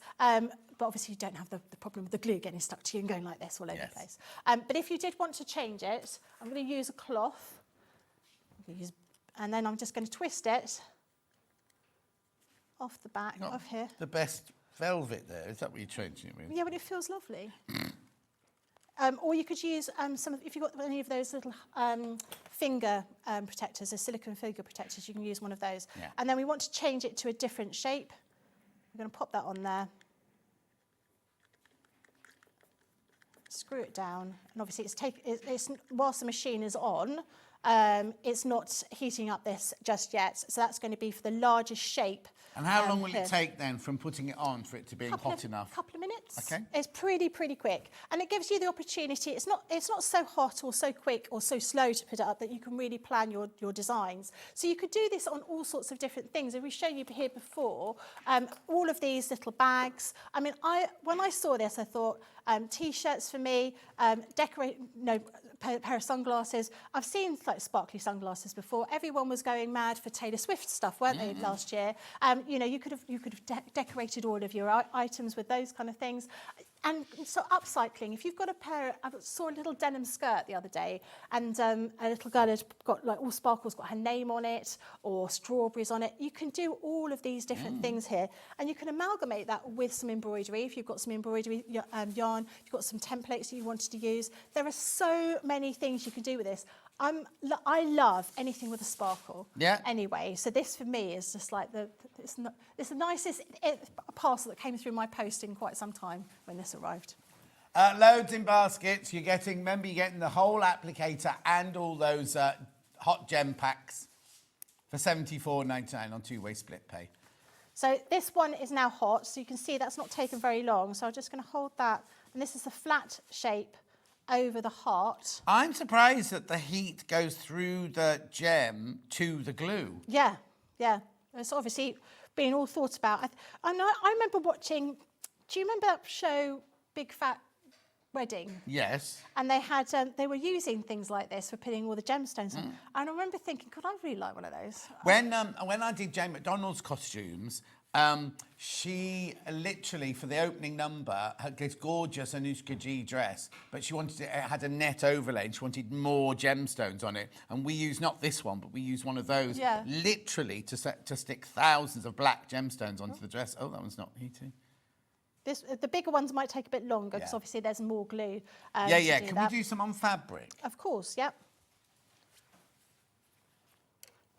But obviously you don't have the problem with the glue getting stuck to you and going like this all over the place. But if you did want to change it, I'm going to use a cloth. And then I'm just going to twist it off the back of here.
The best velvet there, is that what you're changing it with?
Yeah, but it feels lovely. Or you could use if you've got any of those little finger protectors, the silicone finger protectors, you can use one of those.
Yeah.
And then we want to change it to a different shape. We're going to pop that on there. Screw it down. And obviously, whilst the machine is on, it's not heating up this just yet. So that's going to be for the largest shape.
And how long will
here.
it take then from putting it on for it to be hot enough?
Couple of minutes.
Okay.
It's pretty quick, and it gives you the opportunity. It's not so hot or so quick or so slow to put it up that you can really plan your designs. So you could do this on all sorts of different things. As we've shown you here before, all of these little bags. I mean, when I saw this, I thought t-shirts for me, pair of sunglasses. I've seen like sparkly sunglasses before. Everyone was going mad for Taylor Swift stuff, weren't they, last year? You know, you could have decorated all of your items with those kind of things. And so upcycling, if you've got a pair, I saw a little denim skirt the other day, and a little girl had got like all sparkles, got her name on it, or strawberries on it. You can do all of these different things here, and you can amalgamate that with some embroidery. If you've got some embroidery yarn, if you've got some templates that you wanted to use, there are so many things you can do with this. I love anything with a sparkle.
Yeah.
Anyway, so this for me is just like it's the nicest parcel that came through my post in quite some time when this arrived.
Loads in baskets. Remember, you're getting the whole applicator and all those hot gem packs for $74.99 on two-way split pay.
So this one is now hot, so you can see that's not taken very long. So I'm just going to hold that, and this is a flat shape over the heart.
I'm surprised that the heat goes through the gem to the glue.
Yeah. It's obviously been all thought about. I remember watching, do you remember that show, Big Fat Wedding?
Yes.
And they had, they were using things like this for putting all the gemstones on. And I remember thinking, God, I really like one of those.
When I did Jane McDonald's costumes, she literally, for the opening number, had this gorgeous Anushka G dress, but she wanted it had a net overlay and she wanted more gemstones on it. And we used, not this one, but we used one of those, literally to stick thousands of black gemstones onto the dress. Oh, that one's not heating.
The bigger ones might take a bit longer because obviously there's more glue.
Can we do some on fabric?
Of course, yep.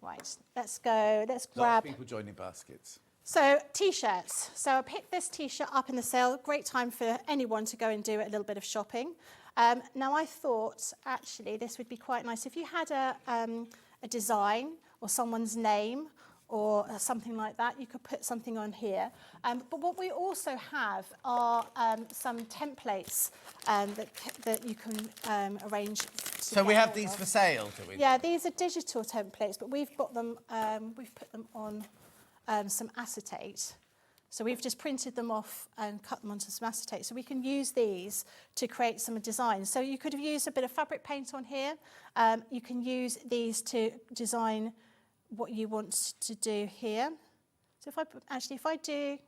Right, let's go. Let's grab.
Lots of people joining baskets.
So t-shirts. So I picked this t-shirt up in the sale. Great time for anyone to go and do a little bit of shopping. Now I thought actually this would be quite nice if you had a design or someone's name or something like that. You could put something on here. But what we also have are some templates that you can arrange.
So we have these for sale, do we?
Yeah, these are digital templates, but we've got them. We've put them on some acetate. So we've just printed them off and cut them onto some acetate. So we can use these to create some designs. So you could have used a bit of fabric paint on here. You can use these to design what you want to do here. So if I do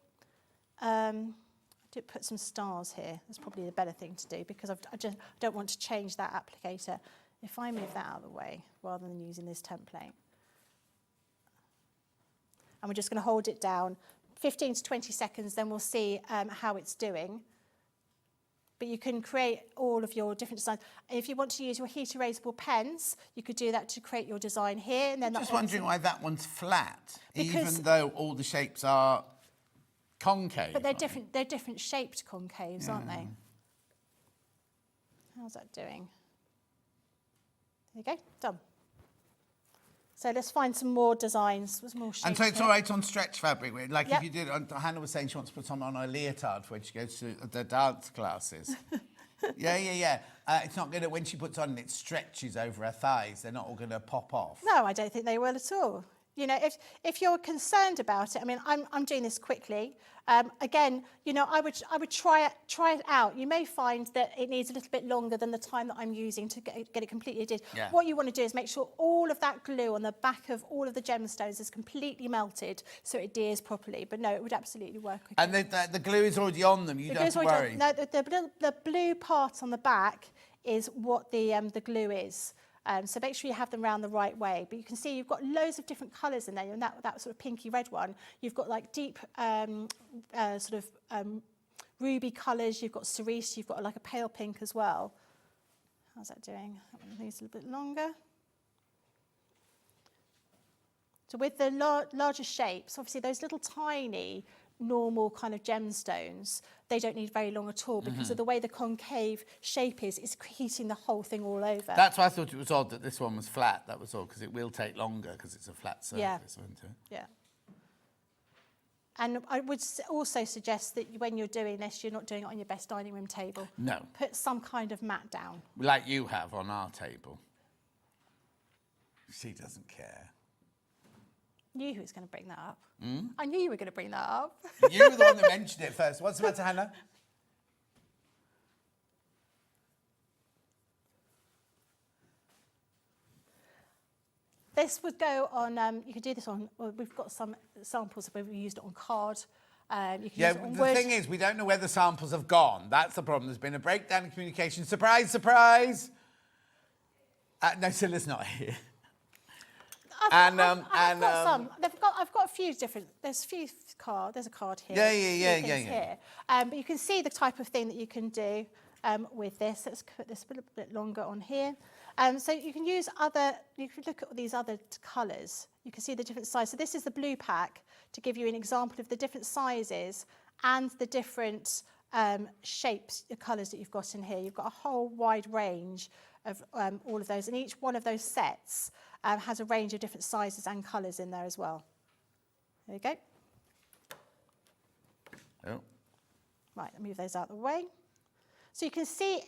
put some stars here, that's probably the better thing to do because I just don't want to change that applicator. If I move that out of the way rather than using this template. And we're just going to hold it down 15 to 20 seconds, then we'll see how it's doing. But you can create all of your different designs. And if you want to use your heat erasable pens, you could do that to create your design here. And then
I'm just wondering why that one's flat,
because
even though all the shapes are concave.
But they're different shaped concaves, aren't they? How's that doing? There you go, done. So let's find some more designs, more shapes.
And so it's
here.
all right on stretch fabric, like
Yep.
if you did, Hannah was saying she wants to put some on her leotard when she goes to the dance classes. Yeah. It's not going to, when she puts on it stretches over her thighs, they're not all going to pop off.
No, I don't think they will at all. You know, if you're concerned about it, I mean, I'm doing this quickly. Again, you know, I would try it out. You may find that it needs a little bit longer than the time that I'm using to get it completely adhered.
Yeah.
What you want to do is make sure all of that glue on the back of all of the gemstones is completely melted so it adheres properly. But no, it would absolutely work.
And the glue is already on them, you don't have to worry.
No, the blue part on the back is what the glue is. So make sure you have them round the right way. But you can see you've got loads of different colours in there. And that sort of pinky red one, you've got like deep ruby colours. You've got cerise. You've got like a pale pink as well. How's that doing? That one needs a little bit longer. So with the larger shapes, obviously those little tiny normal kind of gemstones, they don't need very long at all because of the way the concave shape is, it's heating the whole thing all over.
That's why I thought it was odd that this one was flat. That was all, because it will take longer because it's a flat surface, won't it?
Yeah. And I would also suggest that when you're doing this, you're not doing it on your best dining room table.
No.
Put some kind of mat down.
Like you have on our table. She doesn't care.
Knew who was going to bring that up. I knew you were going to bring that up.
You were the one that mentioned it first. What's the matter, Hannah?
This would go on, you could do this on, well, we've got some samples where we used it on card. You can use it on
the
wood.
thing is, we don't know where the samples have gone. That's the problem. There's been a breakdown in communication. Surprise, surprise. No, Scylla's not here.
I've got some. I've got a few different. There's a few card. There's a card here.
Yeah.
Here. But you can see the type of thing that you can do with this. Let's put this a little bit longer on here. So you can use other. You can look at these other colours. You can see the different sizes. So this is the blue pack to give you an example of the different sizes and the different shapes, the colours that you've got in here. You've got a whole wide range of all of those, and each one of those sets has a range of different sizes and colours in there as well. There you go.
Oh.
Right, I'll move those out of the way. So you can see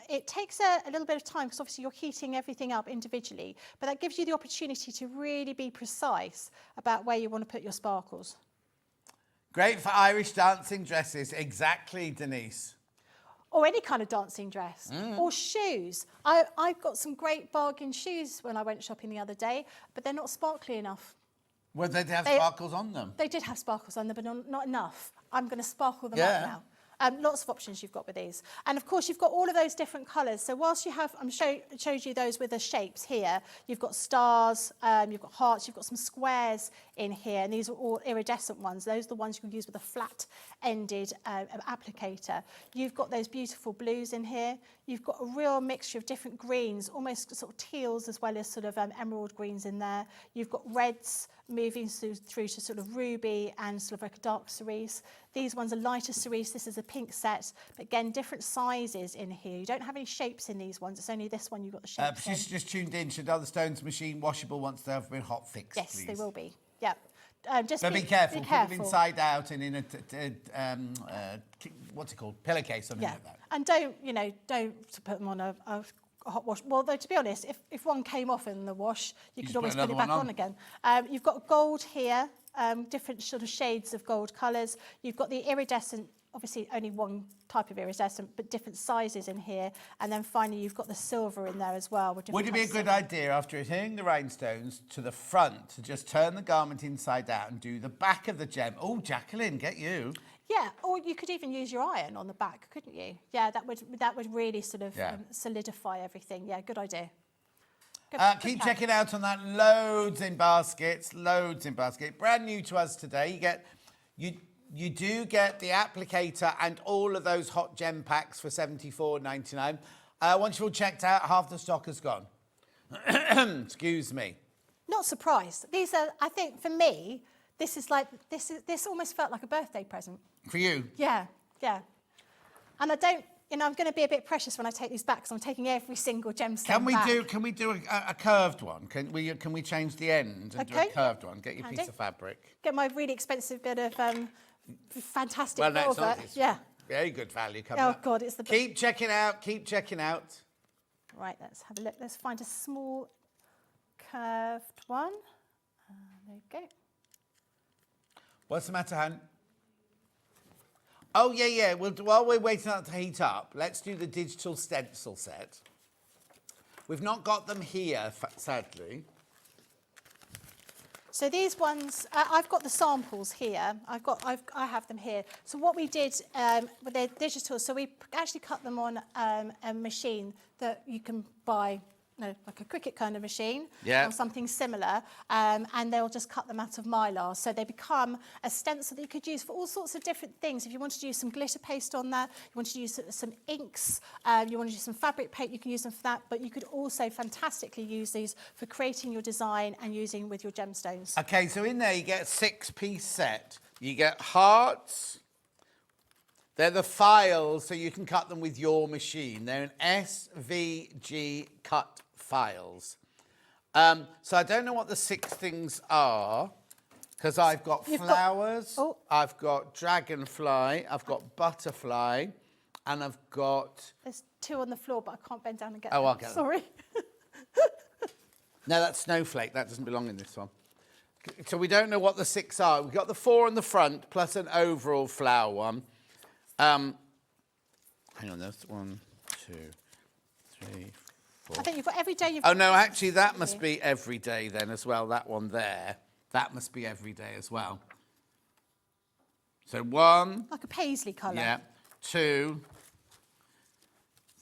it takes a little bit of time because obviously you're heating everything up individually, but that gives you the opportunity to really be precise about where you want to put your sparkles.
Great for Irish dancing dresses. Exactly, Denise.
Or any kind of dancing dress. Or shoes. I got some great bargain shoes when I went shopping the other day, but they're not sparkly enough.
Well, they have sparkles on them.
They did have sparkles on them, but not enough. I'm going to sparkle them
Yeah.
up now. Lots of options you've got with these. And of course, you've got all of those different colours. So whilst you have, showed you those with the shapes here, you've got stars, you've got hearts, you've got some squares in here, and these are all iridescent ones. Those are the ones you can use with a flat-ended applicator. You've got those beautiful blues in here. You've got a real mixture of different greens, almost sort of teals as well as sort of emerald greens in there. You've got reds moving through to sort of ruby and sort of like a dark cerise. These ones are lighter cerise. This is a pink set, but again, different sizes in here. You don't have any shapes in these ones. It's only this one you've got the shapes in.
She's just tuned in. Should other stones machine washable once they have been hot fixed,
Yes,
please?
they will be. Yeah. Just
But be careful. Put them inside out and in a what's it called? Pillowcase, something like that.
And don't put them on a hot wash. Well, though, to be honest, if one came off in the wash, you could always put it back on again. You've got gold here, different sort of shades of gold colours. You've got the iridescent, obviously only one type of iridescent, but different sizes in here. And then finally, you've got the silver in there as well.
Would it be a good idea, after adhering the rhinestones to the front, to just turn the garment inside out and do the back of the gem? Oh, Jacqueline, get you.
Yeah, or you could even use your iron on the back, couldn't you? Yeah, that would really sort of solidify everything. Yeah, good idea.
Keep checking out on that. Loads in baskets. Brand new to us today. You do get the applicator and all of those hot gem packs for $74.99. Once you've all checked out, half the stock has gone. Excuse me.
Not surprised. These are, I think, for me, this almost felt like a birthday present.
For you?
Yeah. And I don't, I'm going to be a bit precious when I take these back because I'm taking every single gemstone back.
Can we do a curved one? Can we change the end and do a curved one? Get your piece of fabric.
Get my really expensive bit of fantastic
Well, no,
velvet.
it's not. Very good value coming up.
Oh God, it's the best.
Keep checking out.
Right, let's have a look. Let's find a small curved one. There you go.
What's the matter, Han? Oh, yeah. While we're waiting on it to heat up, let's do the digital stencil set. We've not got them here, sadly.
So these ones, I've got the samples here. I have them here. So what we did with their digital, so we actually cut them on a machine that you can buy, like a Cricut kind of machine, or something similar, and they'll just cut them out of Mylar. So they become a stencil that you could use for all sorts of different things. If you wanted to use some glitter paste on there, you wanted to use some inks, you want to use some fabric paint, you can use them for that, but you could also fantastically use these for creating your design and using with your gemstones.
Okay, so in there you get a 6-piece set. You get hearts. They're the files, so you can cut them with your machine. They're an SVG cut files. So I don't know what the 6 things are, because I've got flowers, I've got dragonfly, I've got butterfly, and I've got...
There's 2 on the floor, but I can't bend down and get
them.
I'll
get them.
Sorry.
No, that's snowflake. That doesn't belong in this one. So we don't know what the 6 are. We've got the 4 on the front, plus an overall flower one. Hang on, there's 1, 2, 3, 4.
I think you've got every day.
Oh, no, actually, that must be every day then as well. That one there. That must be every day as well. So 1.
Like a paisley colour.
Yeah. 2,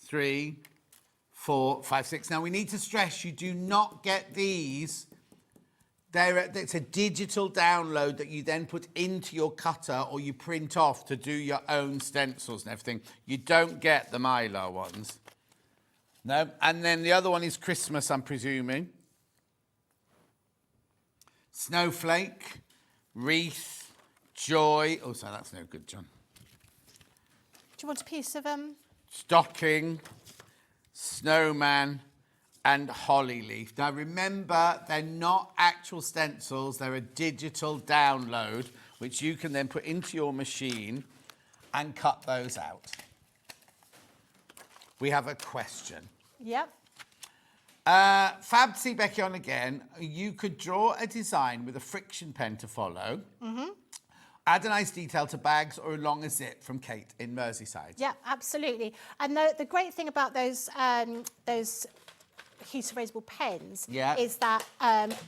3, 4, 5, 6. Now, we need to stress you do not get these. It's a digital download that you then put into your cutter or you print off to do your own stencils and everything. You don't get the Mylar ones. No. And then the other one is Christmas, I'm presuming. Snowflake, wreath, joy. Oh, sorry, that's no good, John.
Do you want a piece of
Stocking, snowman, and holly leaf. Now remember, they're not actual stencils, they're a digital download, which you can then put into your machine and cut those out. We have a question.
Yep.
Fabsy Becky on again. You could draw a design with a friction pen to follow. Mm-hmm. Add a nice detail to bags or a long as zip from Kate in Merseyside.
Yeah, absolutely. And the great thing about those heat erasable pens is that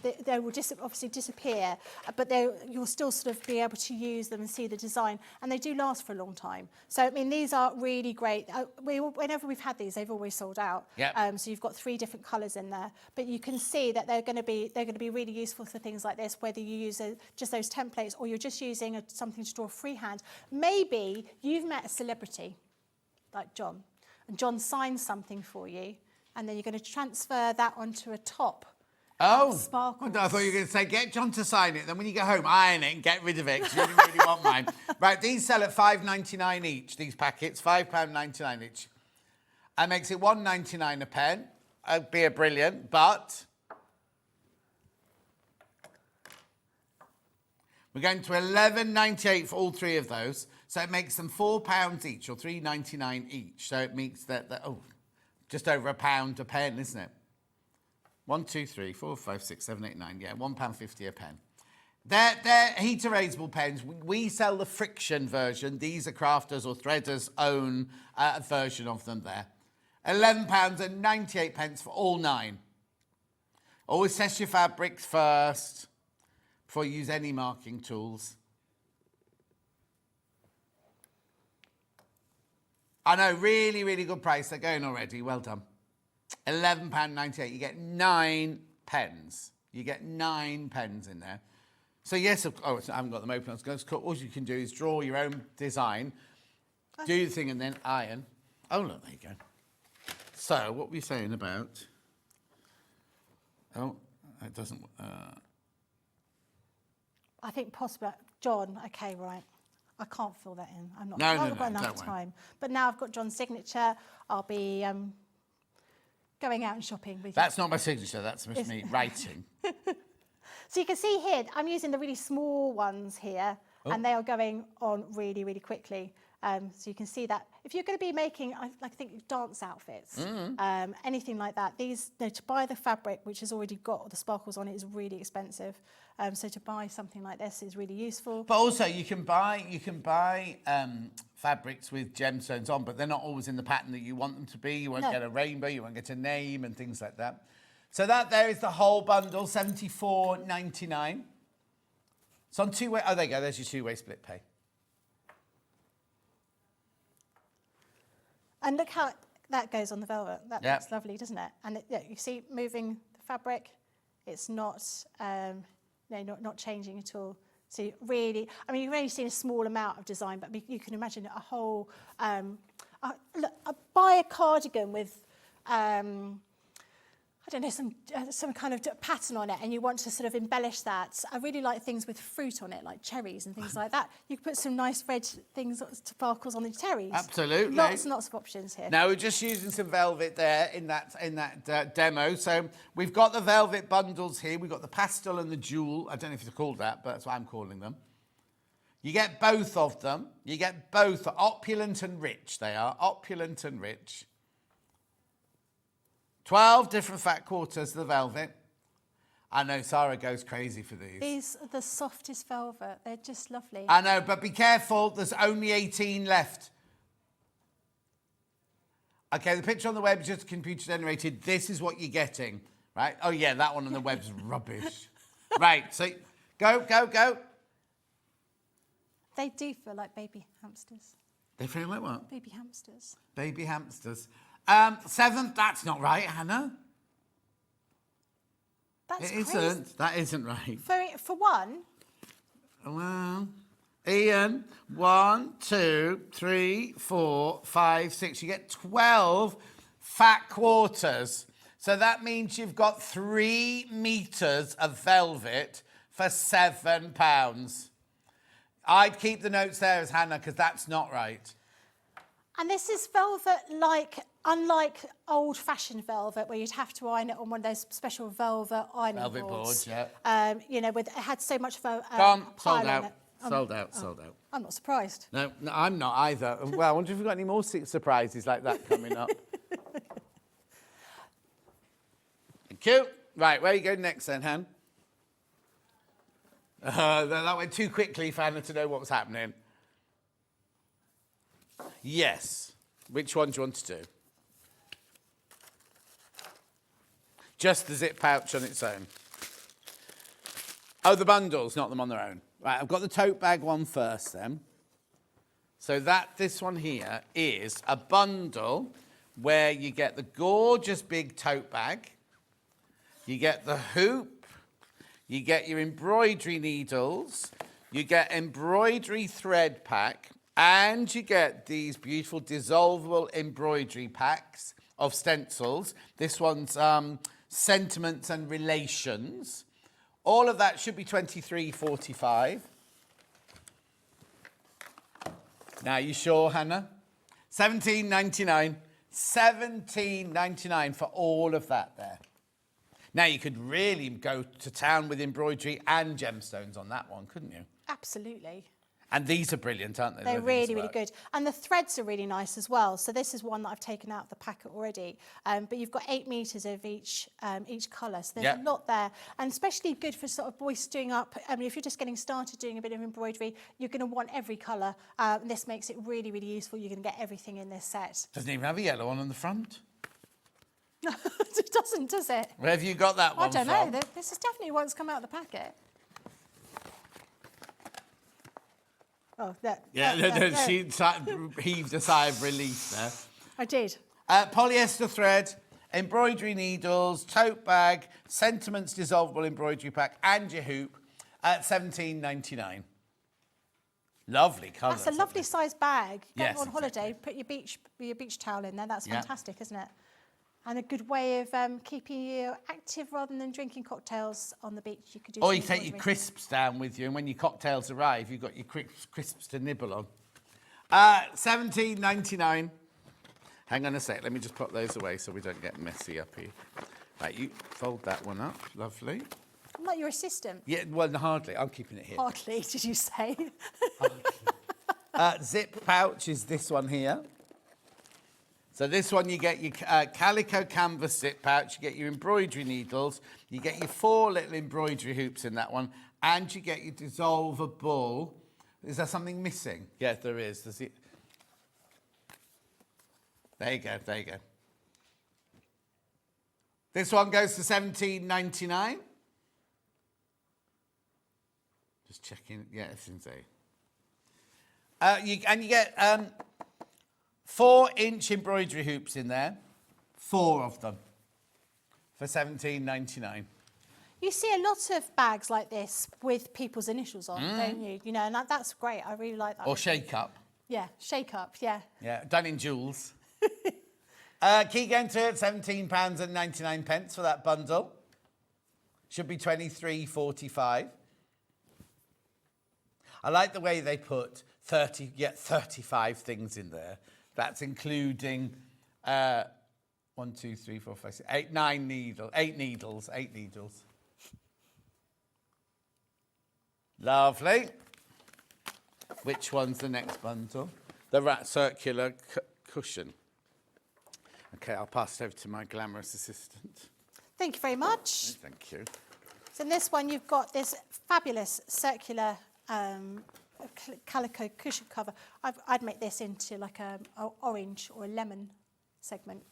they will obviously disappear, but you'll still sort of be able to use them and see the design, and they do last for a long time. So I mean, these are really great. Whenever we've had these, they've always sold out.
Yep.
So you've got 3 different colours in there, but you can see that they're going to be really useful for things like this, whether you use just those templates or you're just using something to draw freehand. Maybe you've met a celebrity like John, and John signs something for you, and then you're going to transfer that onto a top. Sparkles.
I thought you were going to say, get John to sign it, then when you go home, iron it and get rid of it, because you didn't really want mine. Right, these sell at £5.99 each, these packets, £5.99 each. That makes it £1.99 a pen. That'd be a brilliant, but... we're going to £11.98 for all 3 of those, so it makes them £4 each, or £3.99 each. So it makes just over £1 a pen, isn't it? 1, 2, 3, 4, 5, 6, 7, 8, 9. Yeah, £1.50 a pen. They're heat erasable pens. We sell the friction version. These are Crafters or Threaders' own version of them there. £11.98 for all 9. Always test your fabrics first before you use any marking tools. I know, really, really good price. They're going already. Well done. £11.98. You get 9 pens. You get 9 pens in there. So, yes, I haven't got them open. All you can do is draw your own design, do the thing, and then iron. Oh, look, there you go. So, what were you saying about... Oh, it doesn't...
I think possibly, John, okay, right. I can't fill that in. I've got enough time. But now I've got John's signature. I'll be going out and shopping with you.
That's not my signature, that's me writing.
So you can see here, I'm using the really small ones here, and they are going on really, really quickly. So you can see that. If you're going to be making, I think, dance outfits, anything like that, to buy the fabric, which has already got the sparkles on it, is really expensive. So to buy something like this is really useful.
But also, you can buy fabrics with gemstones on, but they're not always in the pattern that you want them to be. You won't get a rainbow, you won't get a name and things like that. So that there is the whole bundle, $74.99. It's on 2-way. Oh, there you go. There's your 2-way split pay.
And look how that goes on the velvet. That looks lovely, doesn't it? And you see, moving the fabric, it's not changing at all. So really, I mean, you've only seen a small amount of design, but you can imagine a whole. Look, buy a cardigan with, I don't know, some kind of pattern on it, and you want to sort of embellish that. I really like things with fruit on it, like cherries and things like that. You can put some nice red things, sparkles on the cherries.
Absolutely.
Lots and lots of options here.
Now we're just using some velvet there in that demo. So we've got the velvet bundles here. We've got the pastel and the jewel. I don't know if it's called that, but that's what I'm calling them. You get both of them. You get both opulent and rich. They are opulent and rich. 12 different fat quarters of the velvet. I know Sarah goes crazy for these.
These are the softest velvet. They're just lovely.
I know, but be careful. There's only 18 left. Okay, the picture on the web is just computer generated. This is what you're getting, right? Oh, yeah, that one on the web's rubbish. Right, so go.
They do feel like baby hamsters.
They feel like what?
Baby hamsters.
Baby hamsters. 7th, that's not right, Hannah.
That's
It
crazy.
isn't. That isn't right.
For one,
Well, Ian, 1, 2, 3, 4, 5, 6. You get 12 fat quarters. So that means you've got 3 meters of velvet for £7. I'd keep the notes there as Hannah, because that's not right.
and this is velvet unlike old-fashioned velvet where you'd have to iron it on one of those special velvet ironing
Velvet
boards.
boards, yeah.
You know, it had so much of a
Gone,
pile
sold
on
out.
it.
Sold out.
I'm not surprised.
No, I'm not either. Well, I wonder if we've got any more surprises like that coming up. Thank you. Right, where are you going next then, Han? That went too quickly for Hannah to know what was happening. Yes. Which one do you want to do? Just the zip pouch on its own. Oh, the bundles, not them on their own. Right, I've got the tote bag one first then. So this one here is a bundle where you get the gorgeous big tote bag, you get the hoop, you get your embroidery needles, you get embroidery thread pack, and you get these beautiful dissolvable embroidery packs of stencils. This one's Sentiments and Relations. All of that should be $23.45. Now, you sure, Hannah? $17.99. $17.99 for all of that there. Now, you could really go to town with embroidery and gemstones on that one, couldn't you?
Absolutely.
And these are brilliant, aren't they?
They're
The way these
really, really
work.
good. And the threads are really nice as well. So this is one that I've taken out of the packet already. But you've got 8 meters of each colour. So there's a lot there. And especially good for sort of boistering up. I mean, if you're just getting started doing a bit of embroidery, you're going to want every colour. And this makes it really, really useful. You're going to get everything in this set.
Doesn't even have a yellow one on the front.
It doesn't, does it?
Where have you got that one
I don't
from?
know. This is definitely one that's come out of the packet. Oh, that.
She heaved a sigh of relief there.
I did.
Polyester thread, embroidery needles, tote bag, Sentiments dissolvable embroidery pack, and your hoop at $17.99. Lovely colour.
That's a lovely sized bag.
Yes,
Going on holiday, put your beach towel in there. That's fantastic, isn't it? And a good way of keeping you active rather than drinking cocktails on the beach. You could do.
Or
some
you take your
embroidery.
crisps down with you, and when your cocktails arrive, you've got your crisps to nibble on. $17.99. Hang on a sec. Let me just put those away so we don't get messy up here. Right, you fold that one up. Lovely.
I'm not your assistant.
Yeah, well, hardly. I'm keeping it here.
Hardly, did you say?
Zip pouch is this one here. So this one, you get your calico canvas zip pouch, you get your embroidery needles, you get your 4 little embroidery hoops in that one, and you get your dissolvable. Is there something missing? Yes, there is. There you go, there you go. This one goes to $17.99. Just checking, yeah, everything's there. And you get 4-inch embroidery hoops in there, 4 of them, for $17.99.
You see a lot of bags like this with people's initials on, don't you? You know, and that's great. I really like that.
Or shake up.
Yeah, shake up, yeah.
Yeah, done in jewels. Keep going to it, £17.99 for that bundle. Should be £23.45. I like the way they put 35 things in there. That's including 1, 2, 3, 4, 5, 6, 8 needles. Lovely. Which one's the next bundle? The circular cushion. Okay, I'll pass it over to my glamorous assistant.
Thank you very much.
Thank you.
So in this one, you've got this fabulous circular calico cushion cover. I'd make this into like a orange or a lemon segment.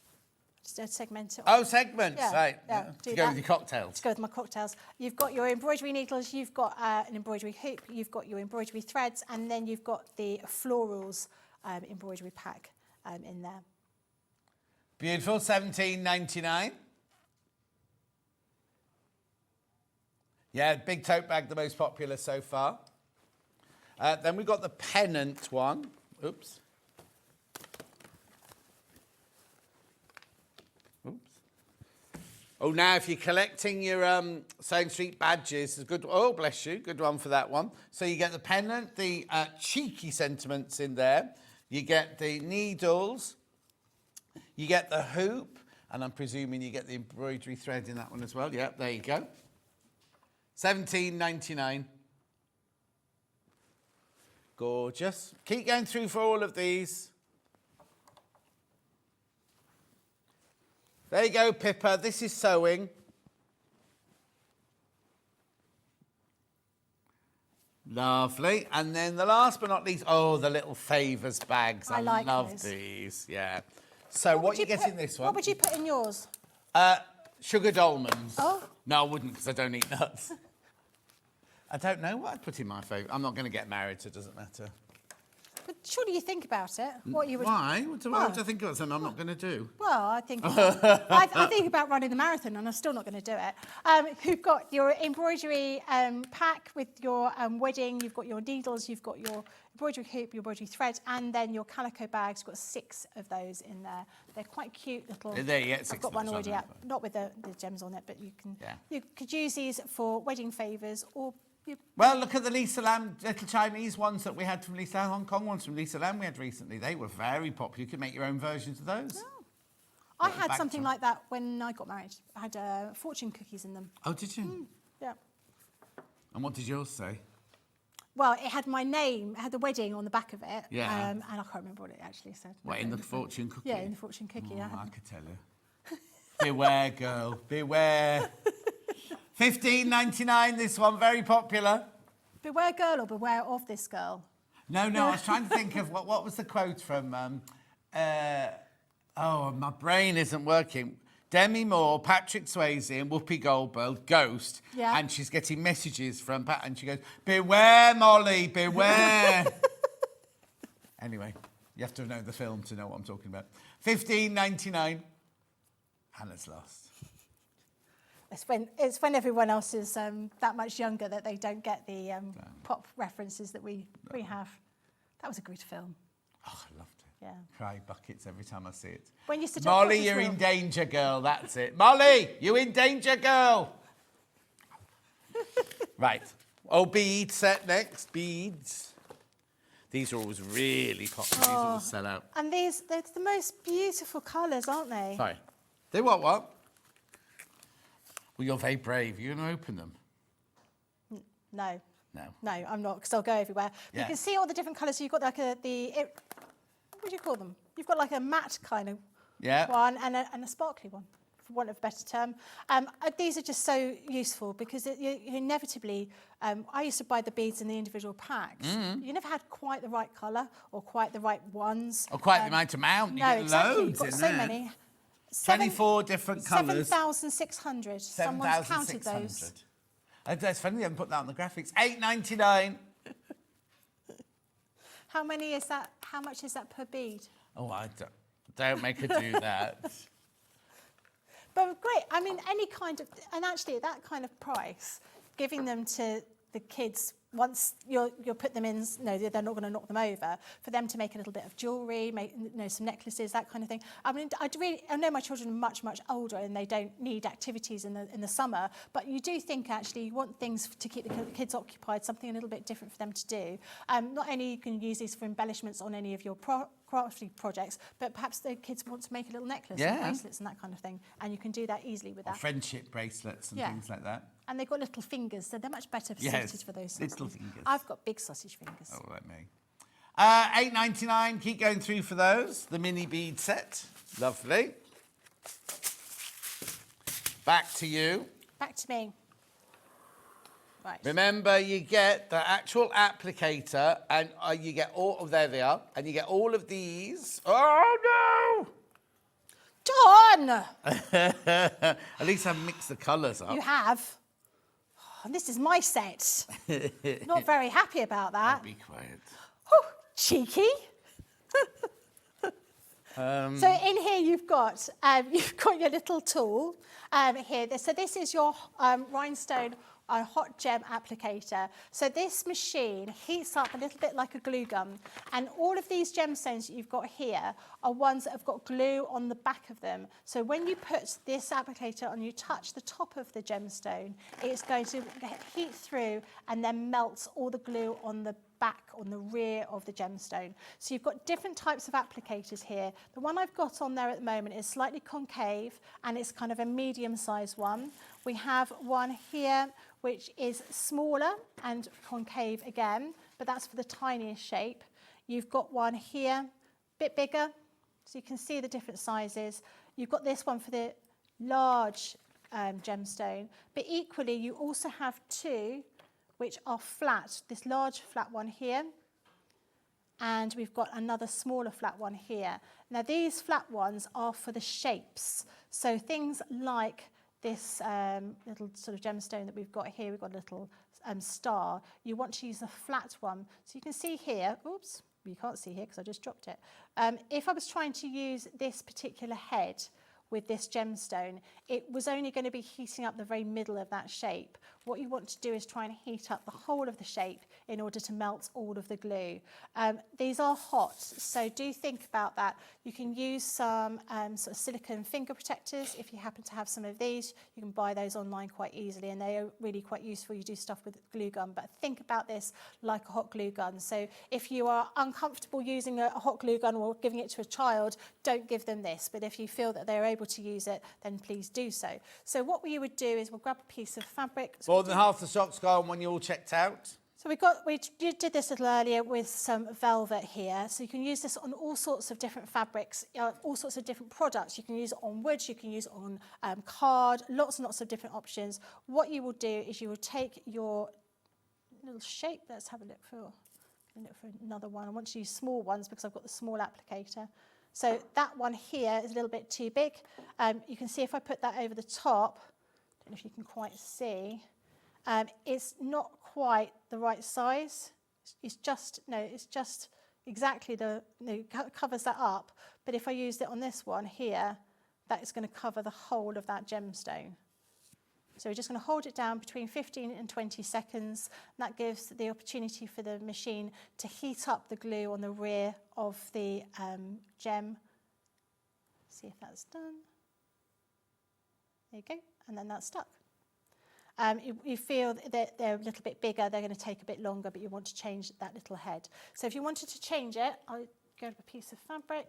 Just segment it.
Oh, segments,
Yeah,
right.
yeah,
To
do
go
that.
with your cocktails.
To go with my cocktails. You've got your embroidery needles, you've got an embroidery hoop, you've got your embroidery threads, and then you've got the florals embroidery pack in there.
Beautiful, £17.99. Yeah, big tote bag, the most popular so far. Then we've got the pennant one. Oops. Oh, now if you're collecting your Sewing Street badges, a good. Oh, bless you, good one for that one. So you get the pennant, the cheeky sentiments in there. You get the needles. You get the hoop, and I'm presuming you get the embroidery thread in that one as well. Yep, there you go. £17.99. Gorgeous. Keep going through for all of these. There you go, Pippa. This is sewing. Lovely. And then the last but not least, oh, the little favours bags.
I like
love
those.
these. Yeah. So what you get in this one?
What would you put in yours?
Sugared almonds.
Oh.
No, I wouldn't, because I don't eat nuts. I don't know what I'd put in my favourite. I'm not going to get married, so it doesn't matter.
But surely you think about it. What you would?
Why? What do I think about something I'm not going to do?
Well, I think I think about running the marathon, and I'm still not going to do it. You've got your embroidery pack with your wedding. You've got your needles. You've got your embroidery hoop, your embroidery thread, and then your calico bags. You've got 6 of those in there. They're quite cute little.
There you get 6
I've got one
of those
already
on
out, not with the gems on it, but you can.
Yeah.
You could use these for wedding favours or.
Well, look at the Lisa Lam little Chinese ones that we had from Lisa Lam, Hong Kong ones from Lisa Lam we had recently. They were very popular. You could make your own versions of those.
Oh. I had something like that when I got married. I had fortune cookies in them.
Oh, did you?
Yeah.
And what did yours say?
Well, it had my name, it had the wedding on the back of it.
Yeah.
And I can't remember what it actually said.
What, in the fortune cookie?
Yeah, in the fortune cookie.
Oh,
Yeah.
I could tell you. Beware, girl, beware. £15.99, this one, very popular.
Beware girl or beware of this girl?
No, I was trying to think of what was the quote from, oh, my brain isn't working. Demi Moore, Patrick Swayze and Whoopi Goldberg, Ghost.
Yeah.
And she's getting messages from Pat and she goes, beware, Molly, beware. Anyway, you have to know the film to know what I'm talking about. £15.99. Hannah's lost.
It's when everyone else is that much younger that they don't get the pop references that we have. That was a good film.
Oh, I loved it.
Yeah.
Cry buckets every time I see it.
When you sit
Molly, you're in danger, girl. That's it. Molly, you in danger, girl. Right. Oh, bead set next. Beads. These are always really popular. These always sell out.
And they're the most beautiful colours, aren't they?
Sorry. They what? Well, you're very brave. You're going to open them?
No.
No,
I'm not, because they'll go everywhere.
Yeah.
You can see all the different colours. So you've got like what do you call them? You've got like a matte kind of one and a sparkly one, for want of a better term. These are just so useful because you inevitably, I used to buy the beads in the individual packs. You never had quite the right colour or quite the right ones.
Or quite the right amount. You get
exactly.
loads
You've got
in
so
there.
many.
24 different colours.
7,600. Someone's counted those.
It's funny they haven't put that on the graphics. £8.99.
How many is that? How much is that per bead?
Oh, I don't make her do that.
But great. I mean, any kind of, and actually at that kind of price, giving them to the kids once you'll put them in, no, they're not going to knock them over. For them to make a little bit of jewellery, make some necklaces, that kind of thing. I mean, I know my children are much older and they don't need activities in the summer, but you do think actually you want things to keep the kids occupied, something a little bit different for them to do. Not only you can use these for embellishments on any of your crafty projects, but perhaps the kids want to make a little necklace and bracelets and that kind of thing, and you can do that easily with that.
Friendship bracelets and things like that.
And they've got little fingers, so they're much better suited for those sorts
little
of things.
fingers.
I've got big sausage fingers.
Oh, like me. $8.99. Keep going through for those. The mini bead set. Lovely. Back to you.
Back to me. Right.
Remember, you get the actual applicator, and you get all of there they are, and you get all of these. Oh no!
Dawn!
At least I've mixed the colours up.
You have. Oh, this is my set. Not very happy about that.
Be quiet.
Oh, cheeky. So in here you've got your little tool here. So this is your Rhinestone hot gem applicator. So this machine heats up a little bit like a glue gun, and all of these gemstones that you've got here are ones that have got glue on the back of them. So when you put this applicator on, you touch the top of the gemstone, it's going to heat through and then melts all the glue on the back, on the rear of the gemstone. So you've got different types of applicators here. The one I've got on there at the moment is slightly concave, and it's kind of a medium-sized one. We have one here which is smaller and concave again, but that's for the tiniest shape. You've got one here, a bit bigger, so you can see the different sizes. You've got this one for the large gemstone, but equally you also have two which are flat, this large flat one here, and we've got another smaller flat one here. Now these flat ones are for the shapes, so things like this little sort of gemstone that we've got here, we've got a little star. You want to use a flat one. So you can see here, oops, you can't see here because I just dropped it. If I was trying to use this particular head with this gemstone, it was only going to be heating up the very middle of that shape. What you want to do is try and heat up the whole of the shape in order to melt all of the glue. These are hot, so do think about that. You can use some sort of silicone finger protectors. If you happen to have some of these, you can buy those online quite easily, and they are really quite useful. You do stuff with glue gun, but think about this like a hot glue gun. So if you are uncomfortable using a hot glue gun or giving it to a child, don't give them this. But if you feel that they're able to use it, then please do so. So what we would do is we'll grab a piece of fabric.
More than half the stock's gone when you all checked out.
So we did this a little earlier with some velvet here. So you can use this on all sorts of different fabrics, all sorts of different products. You can use it on wood, you can use it on card, lots and lots of different options. What you will do is you will take your little shape. Let's have a look for another one. I want to use small ones because I've got the small applicator. So that one here is a little bit too big. You can see if I put that over the top, I don't know if you can quite see, it's not quite the right size. It's just exactly covers that up. But if I used it on this one here, that is going to cover the whole of that gemstone. So we're just going to hold it down between 15 and 20 seconds. That gives the opportunity for the machine to heat up the glue on the rear of the gem. See if that's done. There you go, and then that's stuck. You feel that they're a little bit bigger, they're going to take a bit longer, but you want to change that little head. So if you wanted to change it, I'll go to a piece of fabric.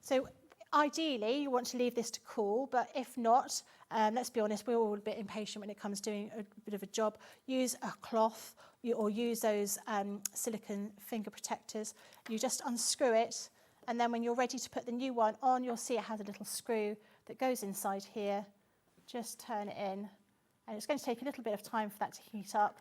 So ideally, you want to leave this to cool, but if not, let's be honest, we're all a bit impatient when it comes to doing a bit of a job. Use a cloth or use those silicone finger protectors. You just unscrew it, and then when you're ready to put the new one on, you'll see it has a little screw that goes inside here. Just turn it in. And it's going to take a little bit of time for that to heat up.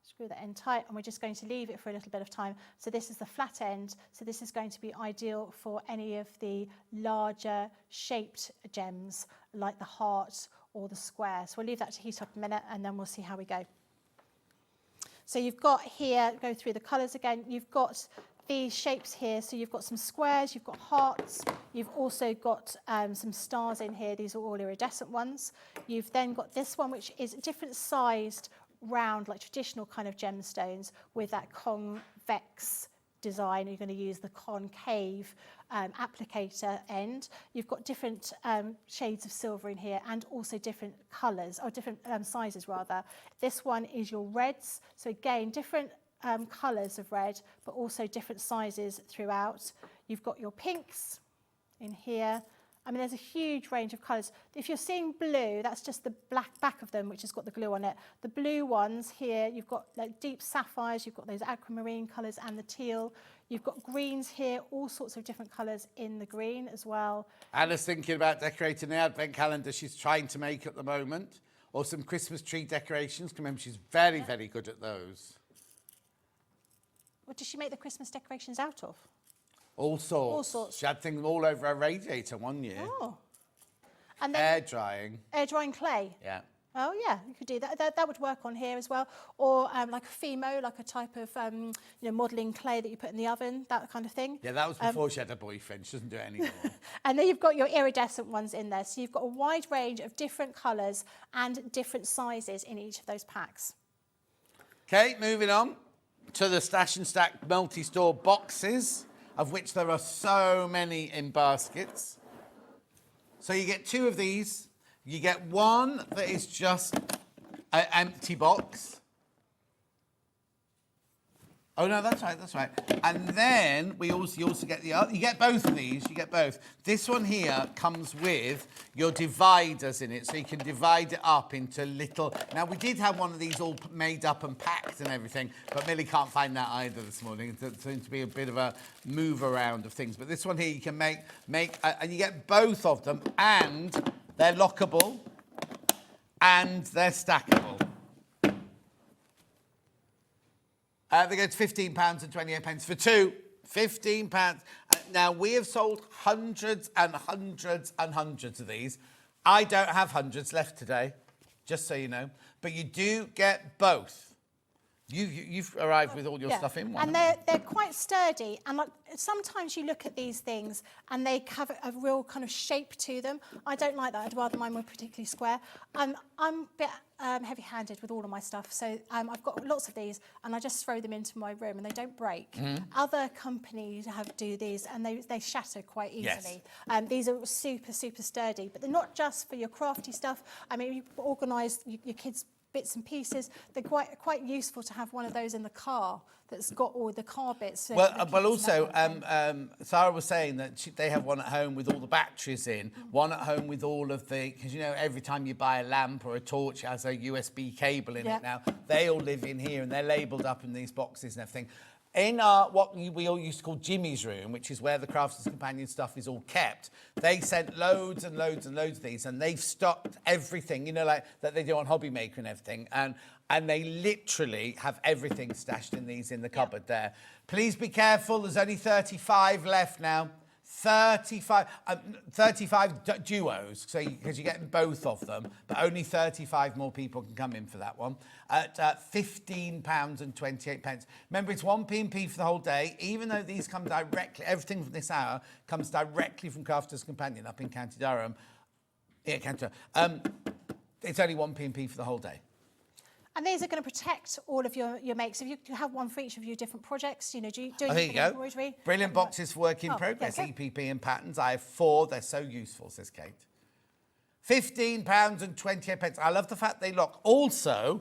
Screw that end tight, and we're just going to leave it for a little bit of time. So this is the flat end, so this is going to be ideal for any of the larger shaped gems, like the heart or the square. So we'll leave that to heat up a minute, and then we'll see how we go. So you've got here, go through the colours again, you've got these shapes here, so you've got some squares, you've got hearts, you've also got some stars in here. These are all iridescent ones. You've then got this one, which is a different sized round, like traditional kind of gemstones with that convex design. You're going to use the concave applicator end. You've got different shades of silver in here and also different colours, or different sizes rather. This one is your reds, so again different colours of red but also different sizes throughout. You've got your pinks in here. I mean, there's a huge range of colours. If you're seeing blue, that's just the black back of them, which has got the glue on it. The blue ones here, you've got like deep sapphires, you've got those aquamarine colours and the teal. You've got greens here, all sorts of different colours in the green as well.
Anna's thinking about decorating the advent calendar she's trying to make at the moment, or some Christmas tree decorations. Remember, she's very, very good at those.
What does she make the Christmas decorations out of?
All sorts.
All sorts.
She had things all over her radiator one year.
Oh. And then
Air drying.
air drying clay.
Yeah.
Oh yeah, you could do that. That would work on here as well. Or like a Fimo, like a type of modelling clay that you put in the oven, that kind of thing.
Yeah, that was before she had a boyfriend. She doesn't do it anymore.
And then you've got your iridescent ones in there. So you've got a wide range of different colours and different sizes in each of those packs.
Okay, moving on to the Stash and Stack multi-store boxes, of which there are so many in baskets. So you get 2 of these. You get one that is just an empty box. Oh no, that's right. And then you also get the other. You get both of these. You get both. This one here comes with your dividers in it, so you can divide it up into little. Now we did have one of these all made up and packed and everything, but Millie can't find that either this morning. It seems to be a bit of a move around of things. But this one here you can make, and you get both of them, and they're lockable, and they're stackable. They go to £15.28 for 2. £15. Now, we have sold hundreds and hundreds and hundreds of these. I don't have hundreds left today, just so you know. But you do get both. You've arrived with all your stuff in one.
And they're quite sturdy. And like, sometimes you look at these things and they have a real kind of shape to them. I don't like that. I'd rather mine were particularly square. I'm a bit heavy-handed with all of my stuff. So I've got lots of these and I just throw them into my room and they don't break. Mm-hmm. Other companies do these and they shatter quite easily. Yes. These are super, super sturdy. But they're not just for your crafty stuff. I mean, you organise your kids' bits and pieces. They're quite useful to have one of those in the car that's got all the car bits.
Well, also, Sarah was saying that they have one at home with all the batteries in, one at home with all of the, because you know every time you buy a lamp or a torch it has a USB cable in it now. They all live in here and they're labelled up in these boxes and everything. In what we all used to call Jimmy's room, which is where the Crafter's Companion stuff is all kept, they sent loads and loads and loads of these, and they've stocked everything, you know, like that they do on Hobby Maker and everything, and they literally have everything stashed in these in the cupboard there. Please be careful. There's only 35 left now. 35 duos, so because you're getting both of them, but only 35 more people can come in for that one at £15.28. Remember, it's 1p&p for the whole day, even though these come directly, everything from this hour comes directly from Crafter's Companion up in County Durham. Yeah, County Durham. It's only 1p&p for the whole day.
And these are going to protect all of your makes. If you have one for each of your different projects, you know, do
there you go.
Embroidery?
Brilliant boxes for work in progress, EPP and patterns. I have 4. They're so useful, says Kate. £15.28. I love the fact they lock. Also,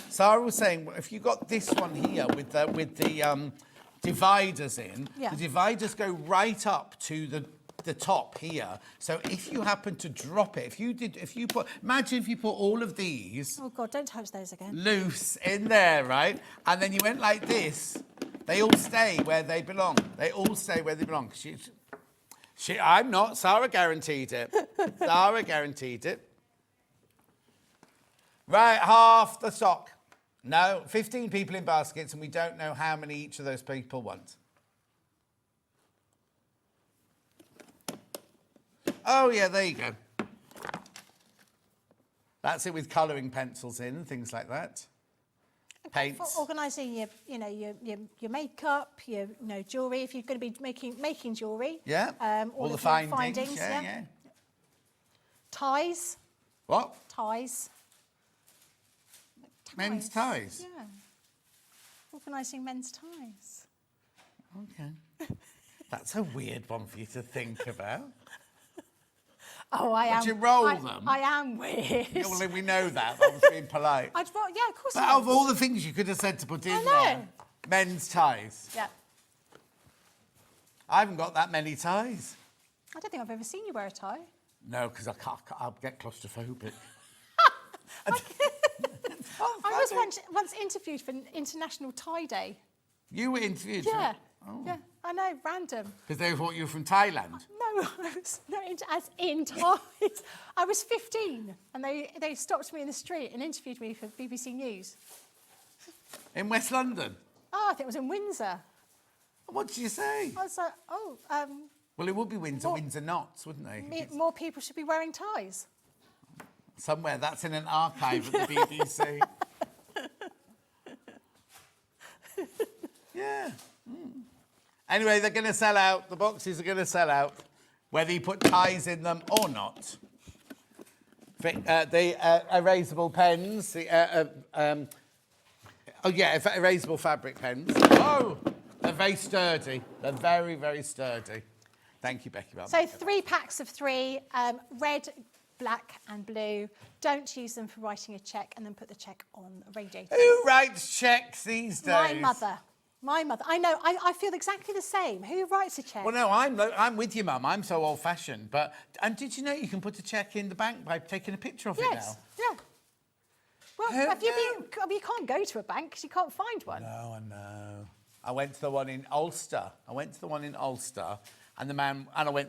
Sarah was saying, if you got this one here with the dividers in, the dividers go right up to the top here. So if you happen to drop it, imagine if you put all of these.
Oh God, don't touch those again.
Loose in there, right? And then you went like this. They all stay where they belong. They all stay where they belong. I'm not. Sarah guaranteed it. Sarah guaranteed it. Right, half the stock. No, 15 people in baskets, and we don't know how many each of those people want. Oh, yeah, there you go. That's it, with colouring pencils in and things like that. Paints.
For organising your makeup, your jewellery, if you're going to be making jewellery.
Yeah. All the findings. Yeah.
Ties.
What?
Ties.
Men's ties?
Yeah. Organising men's ties.
Okay. That's a weird one for you to think about.
Oh, I am.
Would you roll them?
I am weird.
Yeah, well, we know that. I was being polite.
Yeah, of course.
But
I
of
would.
all the things you could have said to put in
I know.
there, men's ties.
Yeah.
I haven't got that many ties.
I don't think I've ever seen you wear a tie.
No, because I'll get claustrophobic.
I was once interviewed for International Tie Day.
You were interviewed?
Yeah.
Oh.
Yeah, I know, random.
Because they thought you were from Thailand?
No, I was not as in ties. I was 15 and they stopped me in the street and interviewed me for BBC News.
In West London?
Oh, I think it was in Windsor.
What did you say?
I was like,
Well, it would be Windsor, Windsor knots, wouldn't they?
more people should be wearing ties.
Somewhere, that's in an archive at the BBC. Yeah. Anyway, they're going to sell out. The boxes are going to sell out, whether you put ties in them or not. The erasable pens, erasable fabric pens. Oh, they're very sturdy. They're very, very sturdy. Thank you, Becky.
So 3 packs of 3, red, black and blue. Don't use them for writing a cheque and then put the cheque on a radiator.
Who writes cheques these days?
My mother. My mother. I know. I feel exactly the same. Who writes a cheque?
Well, no, I'm with you, Mum. I'm so old-fashioned. And did you know you can put a cheque in the bank by taking a picture of it now?
Yes. Yeah. Well, you can't go to a bank because you can't find one.
No, I know. I went to the one in Ulster. And the man, and I went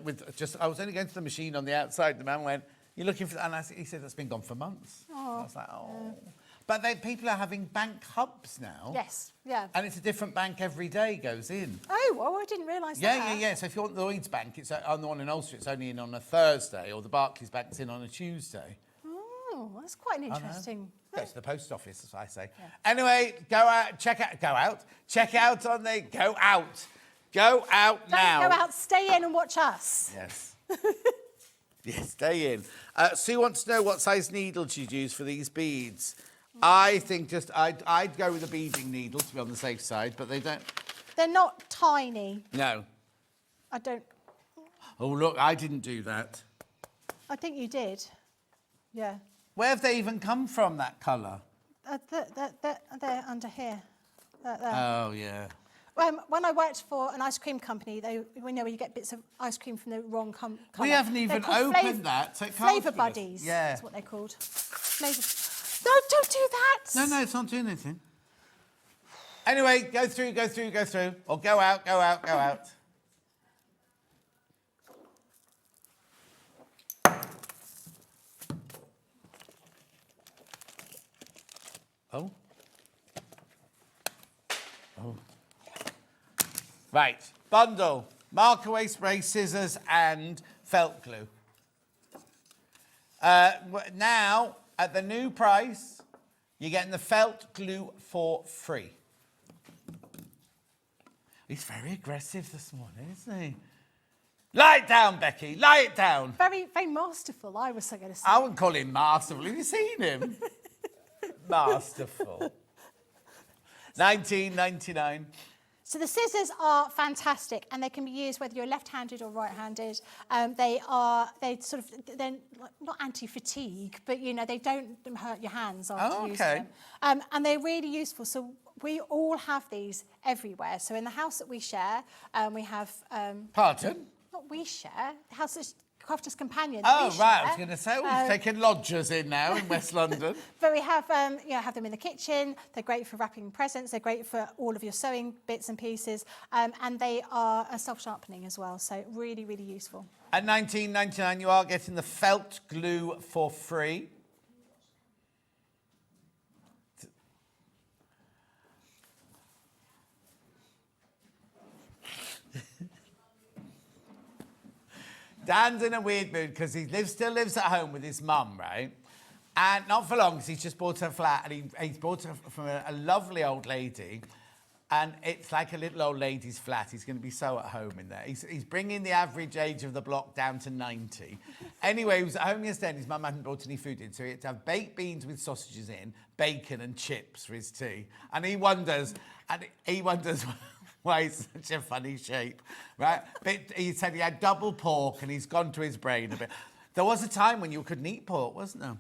I was only going to the machine on the outside. The man went, "You're looking for," and he said, "That's been gone for months."
Oh.
I was like, "Oh." But people are having bank hubs now.
Yes, yeah.
And it's a different bank every day goes in.
Oh, I didn't realise that.
Yeah. So if you want the Lloyds Bank, it's on the one in Ulster, it's only in on a Thursday, or the Barclays Bank's in on a Tuesday.
Oh, that's quite an interesting.
Go to the post office, as I say. Yeah. Anyway, Go out now.
Don't go out, stay in and watch us.
Yes. Yes, stay in. Sue wants to know what size needles you'd use for these beads. I think I'd go with a beading needle to be on the safe side, but they don't.
They're not tiny.
No.
I don't.
Oh, look, I didn't do that.
I think you did. Yeah.
Where have they even come from, that colour?
They're under here. There.
Oh, yeah.
When I worked for an ice cream company, when you get bits of ice cream from the wrong colour.
We haven't even opened that, so it can't
Flavour
be.
buddies.
Yeah.
That's what they're called. Flavour. No, don't do that.
No, it's not doing anything. Anyway, go through. Or go out. Oh. Right, bundle, marker away spray, scissors and felt glue. Now, at the new price, you're getting the felt glue for free. He's very aggressive this morning, isn't he? Lie it down, Becky, lie it down.
Very, very masterful, I was going to say.
I wouldn't call him masterful. Have you seen him? Masterful. $19.99.
So the scissors are fantastic, and they can be used whether you're left-handed or right-handed. They're not anti-fatigue, but they don't hurt your hands after using them. And they're really useful. So we all have these everywhere. So in the house that we share, we have.
Pardon?
Not we share. The house is Crafter's Companion.
Oh,
we
right.
share.
I was going to say, we've taken lodgers in now in West London.
But we have, have them in the kitchen. They're great for wrapping presents. They're great for all of your sewing bits and pieces. And they are self-sharpening as well. So really, really useful.
At $19.99, you are getting the felt glue for free. Dan's in a weird mood because he still lives at home with his mum, right? And not for long, because he's just bought her flat, and he's bought her from a lovely old lady. And it's like a little old lady's flat. He's going to be so at home in there. He's bringing the average age of the block down to 90. Anyway, he was at home yesterday and his mum hadn't brought any food in. So he had to have baked beans with sausages in, bacon and chips for his tea. And he wonders why he's such a funny shape, right? But he said he had double pork and he's gone to his brain a bit. There was a time when you couldn't eat pork, wasn't there?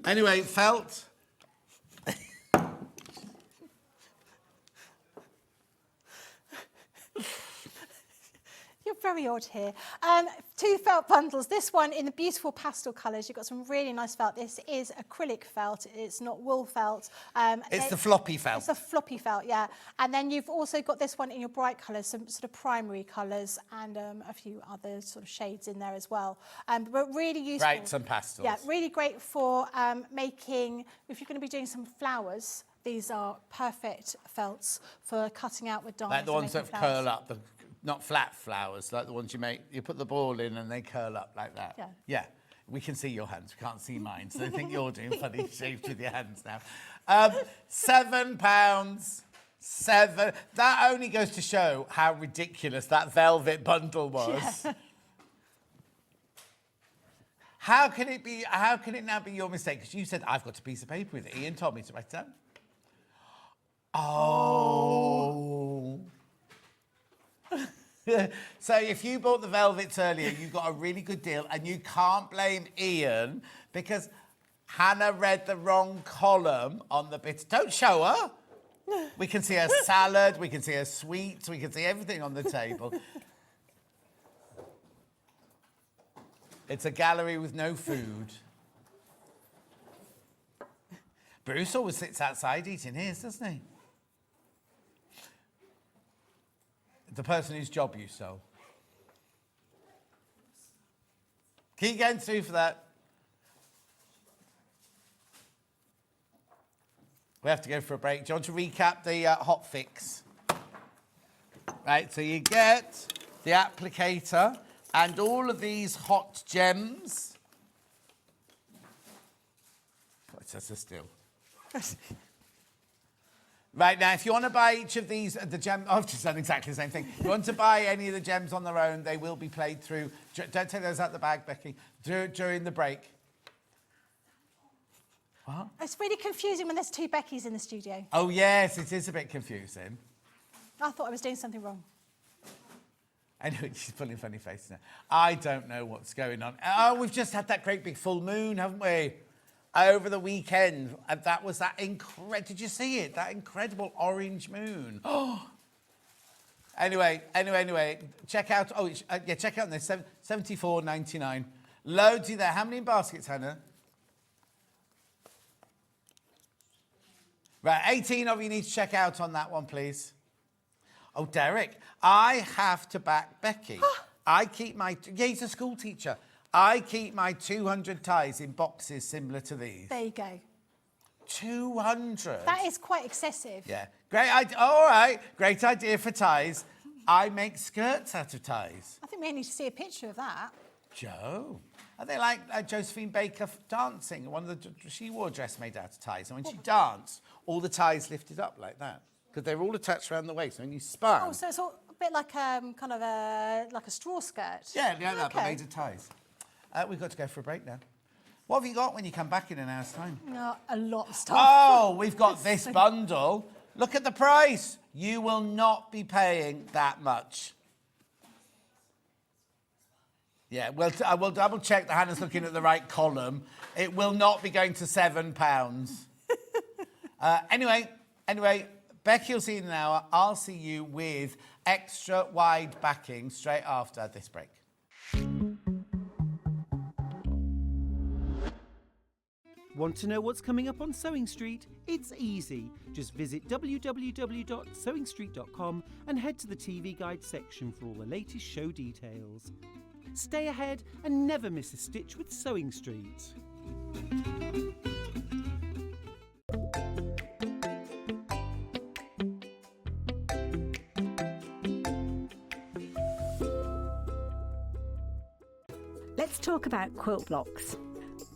Anyway, felt...
You're very odd here. 2 felt bundles. This one in the beautiful pastel colours. You've got some really nice felt. This is acrylic felt. It's not wool felt.
It's the floppy felt.
It's a floppy felt, yeah. And then you've also got this one in your bright colours, some sort of primary colours, and a few other sort of shades in there as well. But really useful.
Brights and pastels.
Yeah, really great for making, if you're going to be doing some flowers, these are perfect felts for cutting out with dies.
Like the ones that curl up, not flat flowers, like the ones you make, you put the ball in and they curl up like that.
Yeah.
Yeah. We can see your hands, we can't see mine, so I think you're doing funny shapes with your hands now. £7. That only goes to show how ridiculous that velvet bundle was. Yeah. How can it now be your mistake? Because you said, I've got a piece of paper with it. Ian told me to write it down. Oh. So if you bought the velvets earlier, you got a really good deal, and you can't blame Ian because Hannah read the wrong column on the bit. Don't show her. We can see her salad, we can see her sweets, we can see everything on the table. It's a gallery with no food. Bruce always sits outside eating his, doesn't he? The person whose job you stole. Keep going through for that. We have to go for a break. Do you want to recap the Hotfix? Right, so you get the applicator and all of these hot gems. It's just a still. Right, now, if you want to buy each of these, the gems, I've just done exactly the same thing. If you want to buy any of the gems on their own, they will be played through. Don't take those out the bag, Becky, during the break. What?
It's really confusing when there's 2 Beckys in the studio.
Oh, yes, it is a bit confusing.
I thought I was doing something wrong.
Anyway, she's pulling a funny face now. I don't know what's going on. Oh, we've just had that great big full moon, haven't we? Over the weekend, and that was that incredible. Did you see it? That incredible orange moon. Oh. Anyway. Check out. Oh, yeah. Check out this. $74.99. Loads in there. How many baskets, Hannah? Right. 18 of you need to check out on that one, please. Oh, Derek, I have to back Becky. I keep my. Yeah, he's a school teacher. I keep my 200 ties in boxes similar to these.
There you go.
200?
That is quite excessive.
Yeah. Great idea. All right. Great idea for ties. I make skirts out of ties.
I think we need to see a picture of that.
Joe. Are they like Josephine Baker dancing? She wore a dress made out of ties. And when she danced, all the ties lifted up like that. Because they're all attached around the waist. And when you spun...
Oh, so it's all a bit like kind of like a straw skirt.
Yeah, but made of ties. We've got to go for a break now. What have you got when you come back in an hour's time?
No, a lot of stuff.
Oh, we've got this bundle. Look at the price. You will not be paying that much. Yeah, well, I will double check that Hannah's looking at the right column. It will not be going to £7. Anyway, Becky will see you in an hour. I'll see you with extra wide backing straight after this break.
Want to know what's coming up on Sewing Street? It's easy. Just visit www.sewingstreet.com and head to the TV Guide section for all the latest show details. Stay ahead and never miss a stitch with Sewing Street.
Let's talk about quilt blocks.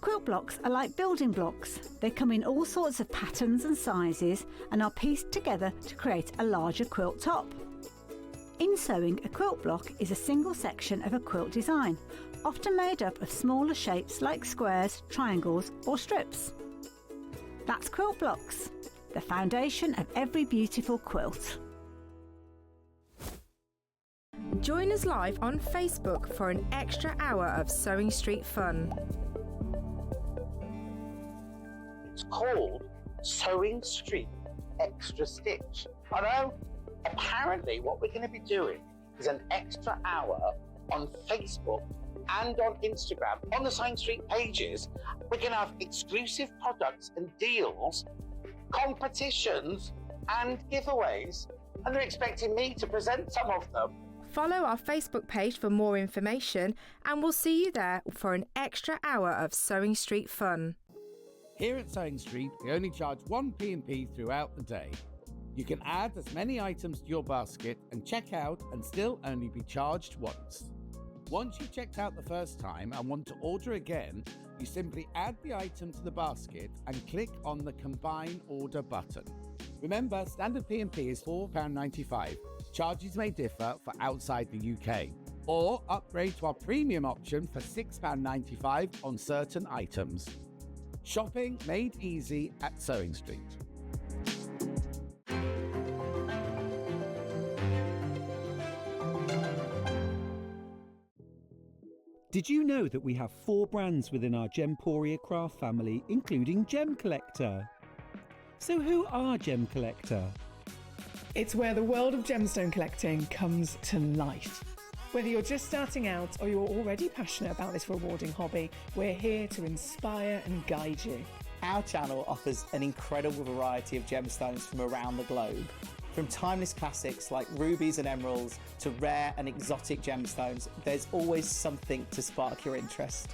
Quilt blocks are like building blocks. They come in all sorts of patterns and sizes and are pieced together to create a larger quilt top. In sewing, a quilt block is a single section of a quilt design, often made up of smaller shapes like squares, triangles or strips. That's quilt blocks, the foundation of every beautiful quilt.
Join us live on Facebook for an extra hour of Sewing Street fun.
It's called Sewing Street Extra Stitch. I know. Apparently, what we're going to be doing is an extra hour on Facebook and on Instagram, on the Sewing Street pages. We're going to have exclusive products and deals, competitions and giveaways, and they're expecting me to present some of them.
Follow our Facebook page for more information and we'll see you there for an extra hour of Sewing Street fun.
Here at Sewing Street, we only charge one P&P throughout the day. You can add as many items to your basket and check out and still only be charged once. Once you've checked out the first time and want to order again, you simply add the item to the basket and click on the Combine Order button. Remember, standard P&P is £4.95. Charges may differ for outside the UK. Or upgrade to our premium option for £6.95 on certain items. Shopping made easy at Sewing Street.
Did you know that we have 4 brands within our Gemporia craft family, including Gem Collector? So who are Gem Collector?
It's where the world of gemstone collecting comes to life. Whether you're just starting out or you're already passionate about this rewarding hobby, we're here to inspire and guide you.
Our channel offers an incredible variety of gemstones from around the globe. From timeless classics like rubies and emeralds to rare and exotic gemstones, there's always something to spark your interest.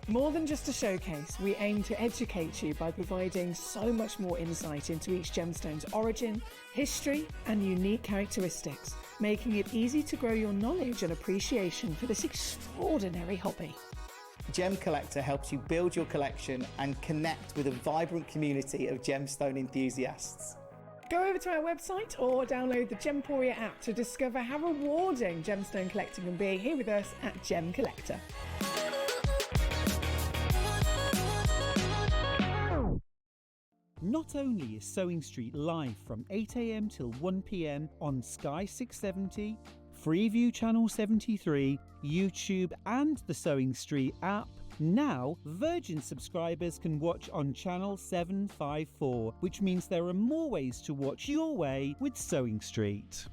More than just a showcase, we aim to educate you by providing so much more insight into each gemstone's origin, history, and unique characteristics, making it easy to grow your knowledge and appreciation for this extraordinary hobby.
Gem Collector helps you build your collection and connect with a vibrant community of gemstone enthusiasts.
Go over to our website or download the Gemporia app to discover how rewarding gemstone collecting can be here with us at Gem Collector.
Not only is Sewing Street live from 8 AM till 1 PM on Sky 670, Freeview Channel 73, YouTube and the Sewing Street app, now Virgin subscribers can watch on Channel 754, which means there are more ways to watch your way with Sewing Street.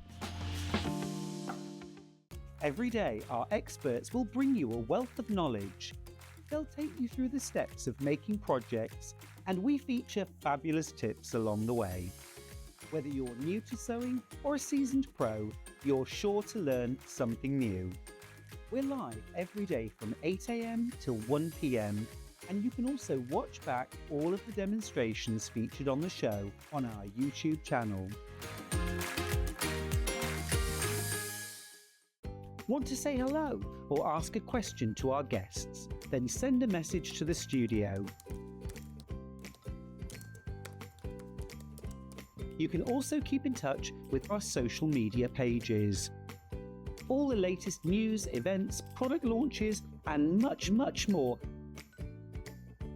Every day, our experts will bring you a wealth of knowledge. They'll take you through the steps of making projects, and we feature fabulous tips along the way. Whether you're new to sewing or a seasoned pro, you're sure to learn something new. We're live every day from 8 AM till 1 PM, and you can also watch back all of the demonstrations featured on the show on our YouTube channel. Want to say hello or ask a question to our guests? Then send a message to the studio. You can also keep in touch with our social media pages. All the latest news, events, product launches, and much, much more.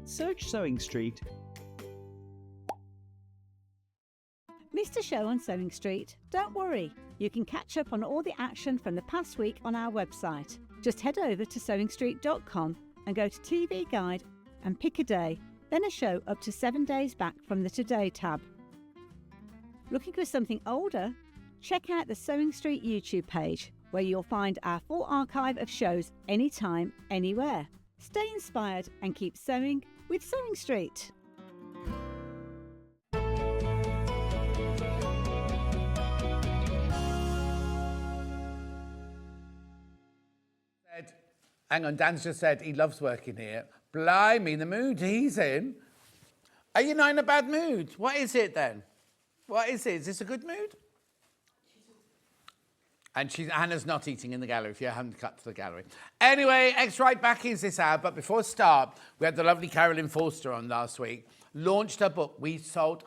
Search Sewing Street.
Missed a show on Sewing Street? Don't worry, you can catch up on all the action from the past week on our website. Just head over to sewingstreet.com and go to TV Guide and pick a day, then a show up to 7 days back from the Today tab. Looking for something older? Check out the Sewing Street YouTube page, where you'll find our full archive of shows anytime, anywhere. Stay inspired and keep sewing with Sewing Street.
Hang on, Dan's just said he loves working here. Blimey, the mood he's in. Are you not in a bad mood? What is it then? What is it? Is this a good mood? And Hannah's not eating in the gallery if you haven't cut to the gallery. Anyway, extra right backings this hour. But before I start, we had the lovely Carolyn Forster on last week. Launched her book. We sold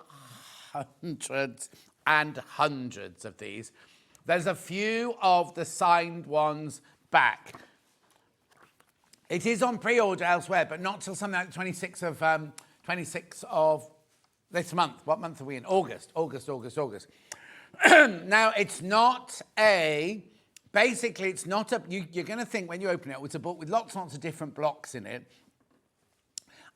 hundreds and hundreds of these. There's a few of the signed ones back. It is on pre-order elsewhere, but not till something like the 26th of this month. What month are we in? August. Now, it's not basically, it's not you're going to think when you open it, it's a book with lots and lots of different blocks in it.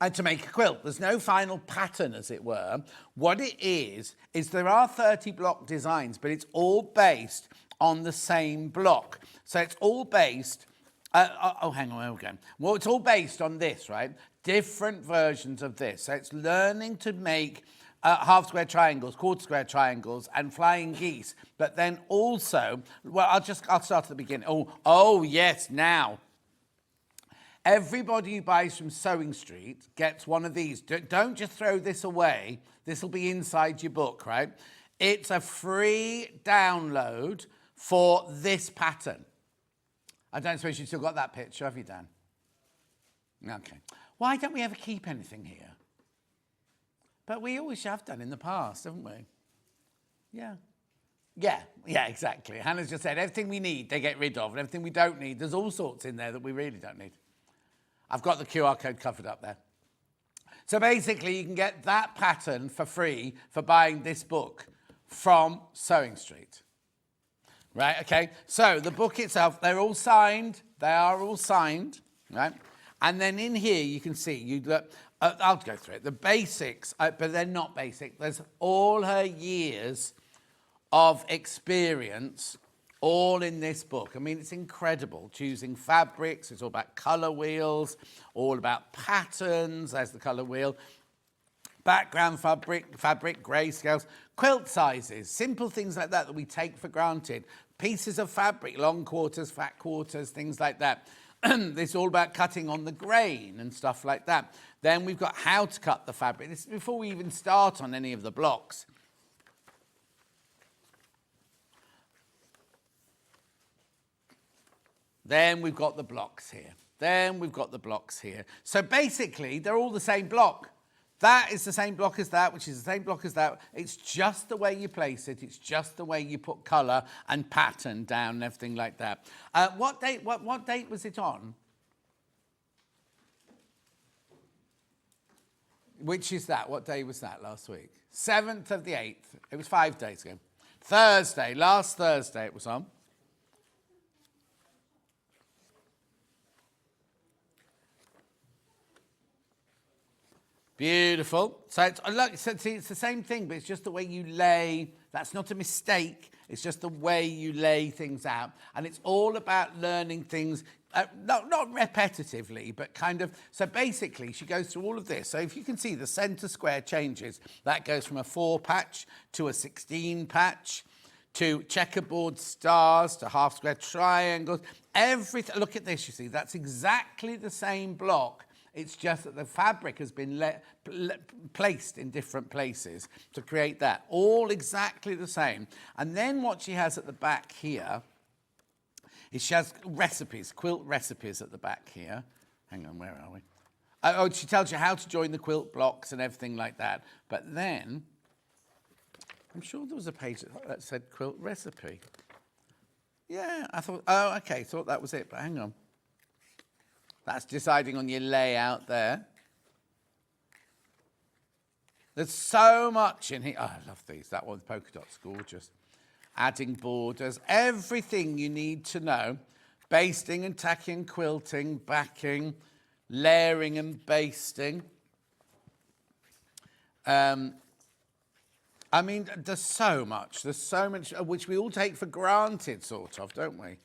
And to make a quilt, there's no final pattern, as it were. What it is there are 30 block designs, but it's all based on the same block. So it's all based, hang on, where are we going? Well, it's all based on this, right? Different versions of this. So it's learning to make half square triangles, quarter square triangles, and flying geese. But then also, well, I'll start at the beginning. Oh yes, now. Everybody who buys from Sewing Street gets one of these. Don't just throw this away. This will be inside your book, right? It's a free download for this pattern. I don't suppose you've still got that picture, have you, Dan? Okay. Why don't we ever keep anything here? But we always have done in the past, haven't we? Yeah. Yeah, exactly. Hannah's just said everything we need, they get rid of, and everything we don't need, there's all sorts in there that we really don't need. I've got the QR code covered up there. So basically, you can get that pattern for free for buying this book from Sewing Street. Right, okay? So the book itself, they're all signed. They are all signed, right? And then in here, you can see, I'll go through it. The basics, but they're not basic. There's all her years of experience all in this book. I mean, it's incredible. Choosing fabrics, it's all about colour wheels, all about patterns, there's the colour wheel, background fabric, grayscales, quilt sizes, simple things like that we take for granted. Pieces of fabric, long quarters, fat quarters, things like that. It's all about cutting on the grain and stuff like that. Then we've got how to cut the fabric. This is before we even start on any of the blocks. Then we've got the blocks here. So basically, they're all the same block. That is the same block as that, which is the same block as that. It's just the way you place it. It's just the way you put colour and pattern down and everything like that. What date was it on? Which is that? What day was that last week? 7th of the 8th. It was 5 days ago. Thursday, last Thursday it was on. Beautiful. So it's the same thing, but it's just the way you lay. That's not a mistake. It's just the way you lay things out. And it's all about learning things, not repetitively, but kind of. So basically, she goes through all of this. So if you can see, the centre square changes. That goes from a 4 patch to a 16 patch, to checkerboard stars, to half square triangles. Everything. Look at this, you see. That's exactly the same block. It's just that the fabric has been placed in different places to create that. All exactly the same. And then what she has at the back here is she has recipes, quilt recipes at the back here. Hang on, where are we? She tells you how to join the quilt blocks and everything like that. But then, I'm sure there was a page that said quilt recipe. Yeah, I thought, thought that was it, but hang on. That's deciding on your layout there. There's so much in here. Oh, I love these. That one with polka dots, gorgeous. Adding borders, everything you need to know. Basting and tacking, quilting, backing, layering and basting. I mean, there's so much which we all take for granted, sort of, don't we?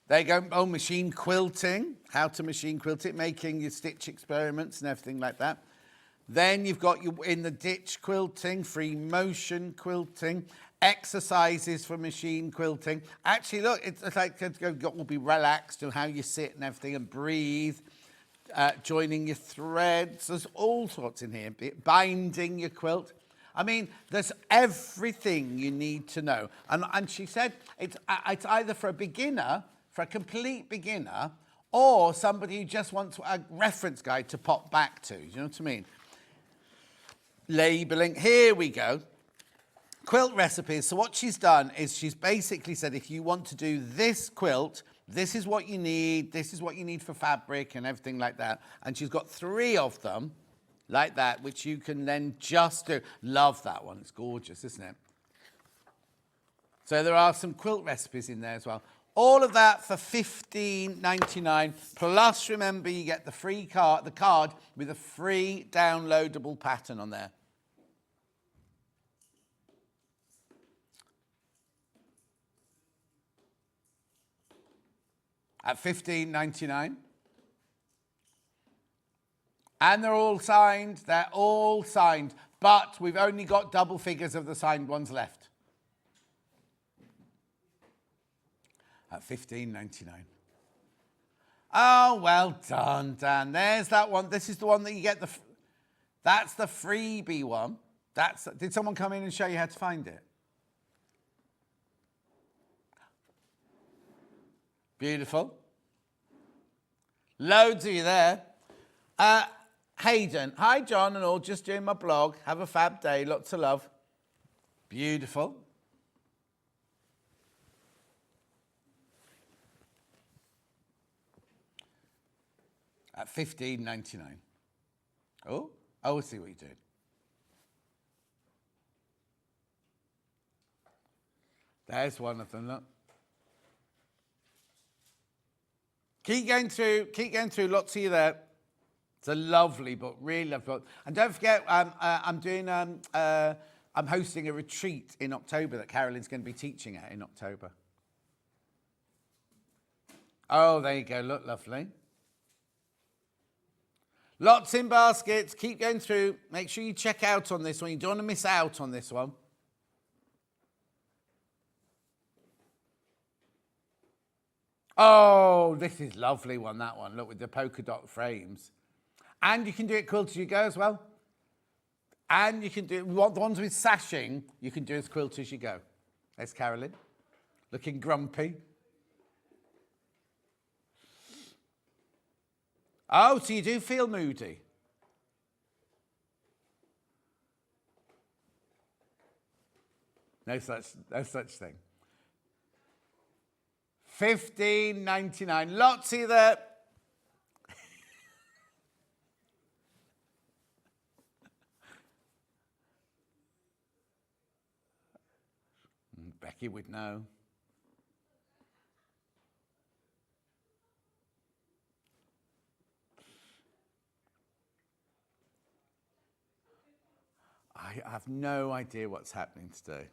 They go, machine quilting, how to machine quilt it, making your stitch experiments and everything like that. Then you've got in the ditch quilting, free motion quilting, exercises for machine quilting. Actually, look, it's like will be relaxed and how you sit and everything and breathe, joining your threads. There's all sorts in here. Binding your quilt. I mean, there's everything you need to know. And she said it's either for a beginner, for a complete beginner, or somebody who just wants a reference guide to pop back to. You know what I mean? Labelling. Here we go. Quilt recipes. So what she's done is she's basically said, if you want to do this quilt, this is what you need. This is what you need for fabric and everything like that. And she's got 3 of them like that, which you can then just do. Love that one. It's gorgeous, isn't it? So there are some quilt recipes in there as well. All of that for $15.99. Plus, remember, you get the free card, the card with a free downloadable pattern on there. At $15.99. And they're all signed. They're all signed. But we've only got double figures of the signed ones left. At $15.99. Oh, well done, Dan. There's that one. This is the one that you get. That's the freebie one. Did someone come in and show you how to find it? Beautiful. Loads of you there. Hayden. Hi, John and all. Just doing my blog. Have a fab day. Lots of love. Beautiful. At $15.99. Oh, I see what you did. There's one of them, look. Keep going through, lots of you there. It's a lovely book, really lovely book. And don't forget, I'm hosting a retreat in October that Carolyn's going to be teaching at in October. Oh, there you go, look, lovely. Lots in baskets, keep going through. Make sure you check out on this one. You don't want to miss out on this one. Oh, this is lovely one, that one. Look, with the polka dot frames. And you can do it quilt as you go as well. And you can do the ones with sashing, you can do as quilt as you go. There's Carolyn, looking grumpy. Oh, so you do feel moody. No such thing. $15.99. Lots of you there. Becky would know. I have no idea what's happening today.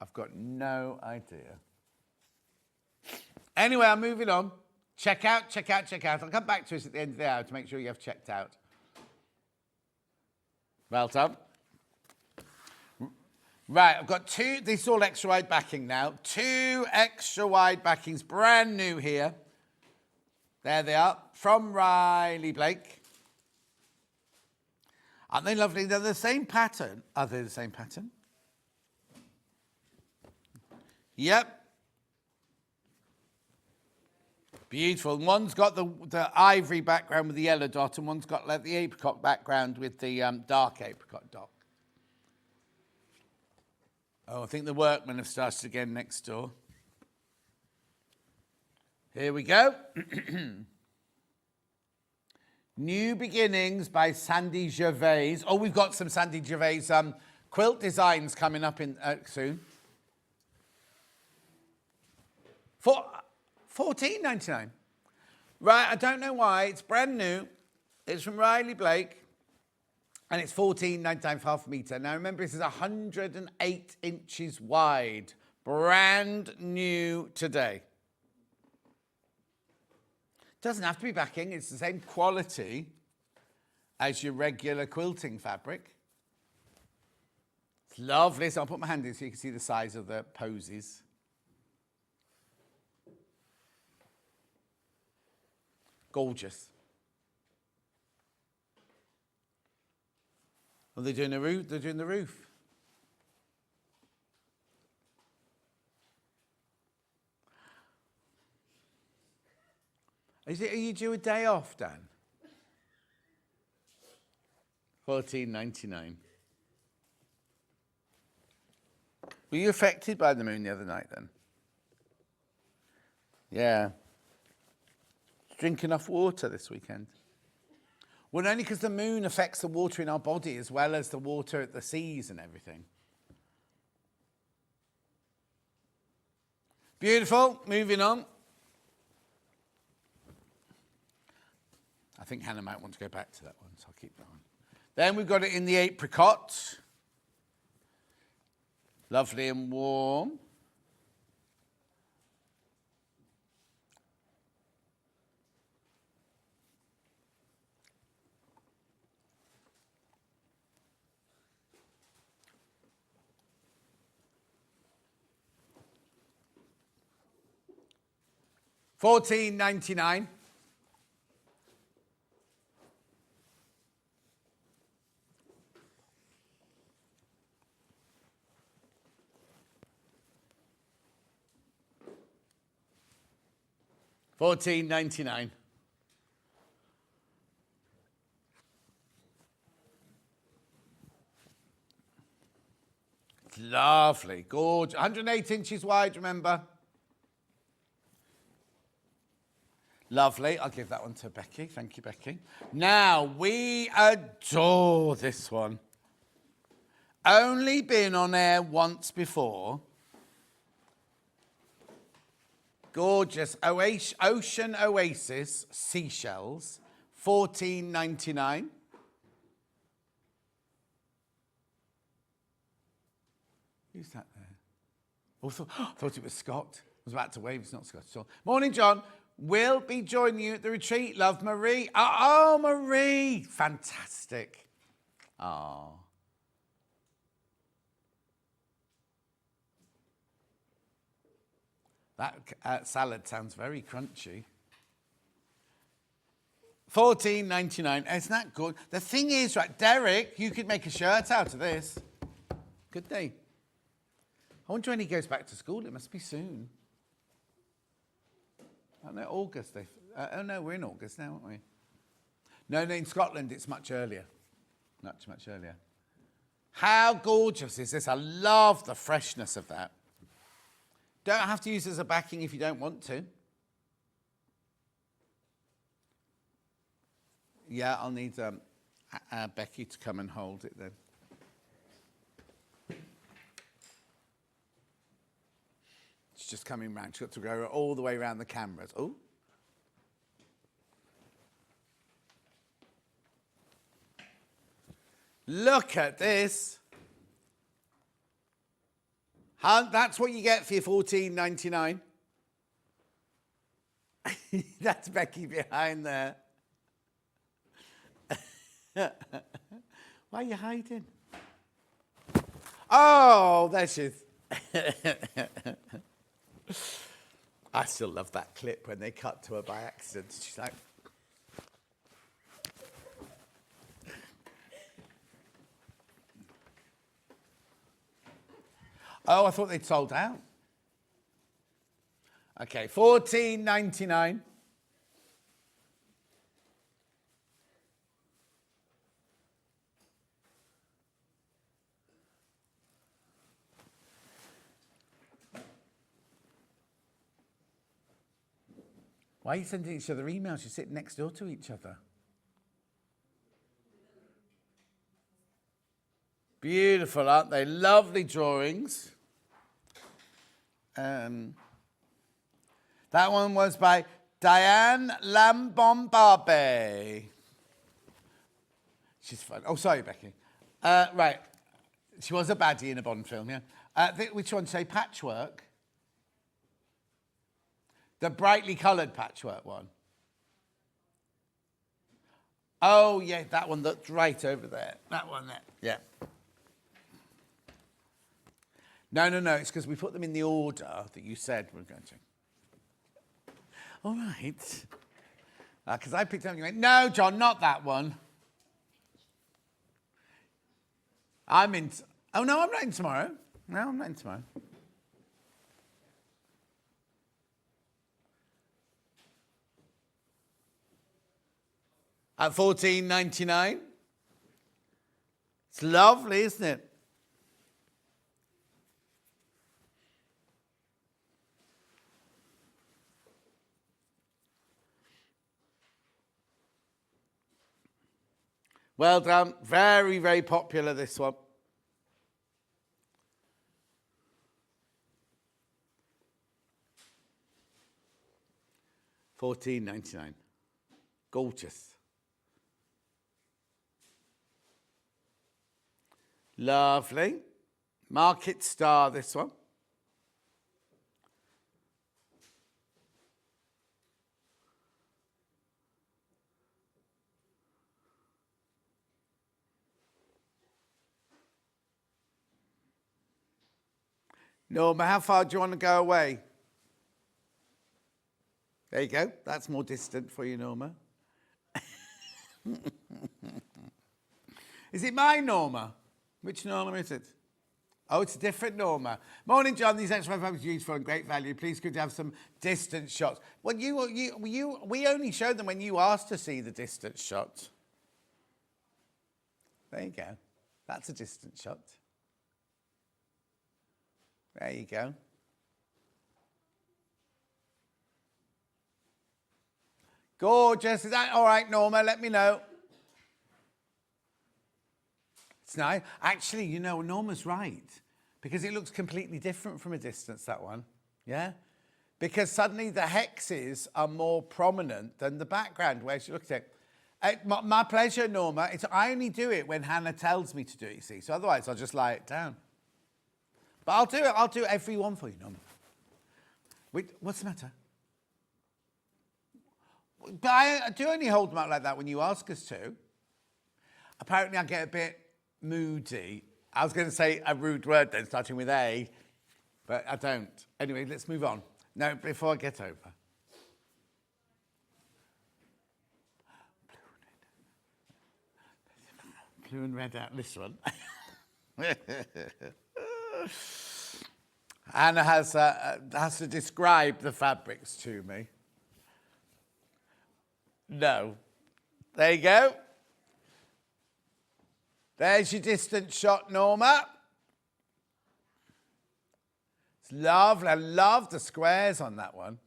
I've got no idea. Anyway, I'm moving on. Check out. I'll come back to us at the end of the hour to make sure you have checked out. Well done. Right, I've got 2. This is all extra wide backing now. 2 extra wide backings, brand new here. There they are, from Riley Blake. Aren't they lovely? They're the same pattern. Are they the same pattern? Yep. Beautiful. One's got the ivory background with the yellow dot, and one's got like the apricot background with the dark apricot dot. Oh, I think the workmen have started again next door. Here we go. New Beginnings by Sandy Gervais. Oh, we've got some Sandy Gervais quilt designs coming up in soon. For $14.99. Right, I don't know why. It's brand new. It's from Riley Blake. And it's $14.99 for half a metre. Now, remember, this is 108 inches wide. Brand new today. Doesn't have to be backing. It's the same quality as your regular quilting fabric. It's lovely. So I'll put my hand in so you can see the size of the posies. Gorgeous. Well, they're doing the roof. They're doing the roof. Are you due a day off, Dan? $14.99. Were you affected by the moon the other night then? Yeah. Drink enough water this weekend. Well, only because the moon affects the water in our body as well as the water at the seas and everything. Beautiful. Moving on. I think Hannah might want to go back to that one, so I'll keep that one. Then we've got it in the apricot. Lovely and warm. $14.99. $14.99. It's lovely, gorgeous. 108 inches wide, remember? Lovely. I'll give that one to Becky. Thank you, Becky. Now, we adore this one. Only been on air once before. Gorgeous Ocean Oasis seashells, $14.99. Who's that there? Oh, thought it was Scott. I was about to wave. It's not Scott at all. Morning, John. We'll be joining you at the retreat. Love, Marie. Oh, Marie. Fantastic. Oh. That salad sounds very crunchy. $14.99. Isn't that good? The thing is, right, Derek, you could make a shirt out of this. Could they? I wonder when he goes back to school. It must be soon. I don't know, August. Oh, no, we're in August now, aren't we? No, in Scotland, it's much earlier. Much, much earlier. How gorgeous is this? I love the freshness of that. Don't have to use it as a backing if you don't want to. Yeah, I'll need Becky to come and hold it then. She's just coming round. She's got to go all the way around the cameras. Oh. Look at this. That's what you get for your $14.99. That's Becky behind there. Why are you hiding? Oh, there she is. I still love that clip when they cut to her by accident. She's like... Oh, I thought they'd sold out. Okay, $14.99. Why are you sending each other emails? You're sitting next door to each other. Beautiful, aren't they? Lovely drawings. That one was by Diane Lambombabe. She's fun. Oh, sorry, Becky. Right. She was a baddie in a Bond film, yeah. Which one? Say patchwork? The brightly coloured patchwork one. Oh, yeah, that one that's right over there. That one there, yeah. No, it's because we put them in the order that you said we're going to. All right. Because I picked up and you went, no, John, not that one. I'm in... Oh, no, I'm not in tomorrow. No, I'm not in tomorrow. At $14.99. It's lovely, isn't it? Well done. Very, very popular, this one. $14.99. Gorgeous. Lovely. Market Star, this one. Norma, how far do you want to go away? There you go. That's more distant for you, Norma. Is it my Norma? Which Norma is it? Oh, it's a different Norma. Morning, John. These extra fabrics are useful and great value. Please could you have some distance shots? Well, we only showed them when you asked to see the distance shot. There you go. That's a distance shot. There you go. Gorgeous. Is that all right, Norma? Let me know. It's nice. Actually, you know, Norma's right. Because it looks completely different from a distance, that one. Yeah? Because suddenly the hexes are more prominent than the background, where she looked at it. My pleasure, Norma. I only do it when Hannah tells me to do it, you see. So otherwise, I'll just lie it down. But I'll do it. I'll do every one for you, Norma. Wait, what's the matter? But I do only hold them out like that when you ask us to. Apparently, I get a bit moody. I was going to say a rude word then, starting with A, but I don't. Anyway, let's move on. No, before I get over. Blue and red out this one. Anna has to describe the fabrics to me. No. There you go. There's your distance shot, Norma. It's lovely. I love the squares on that one.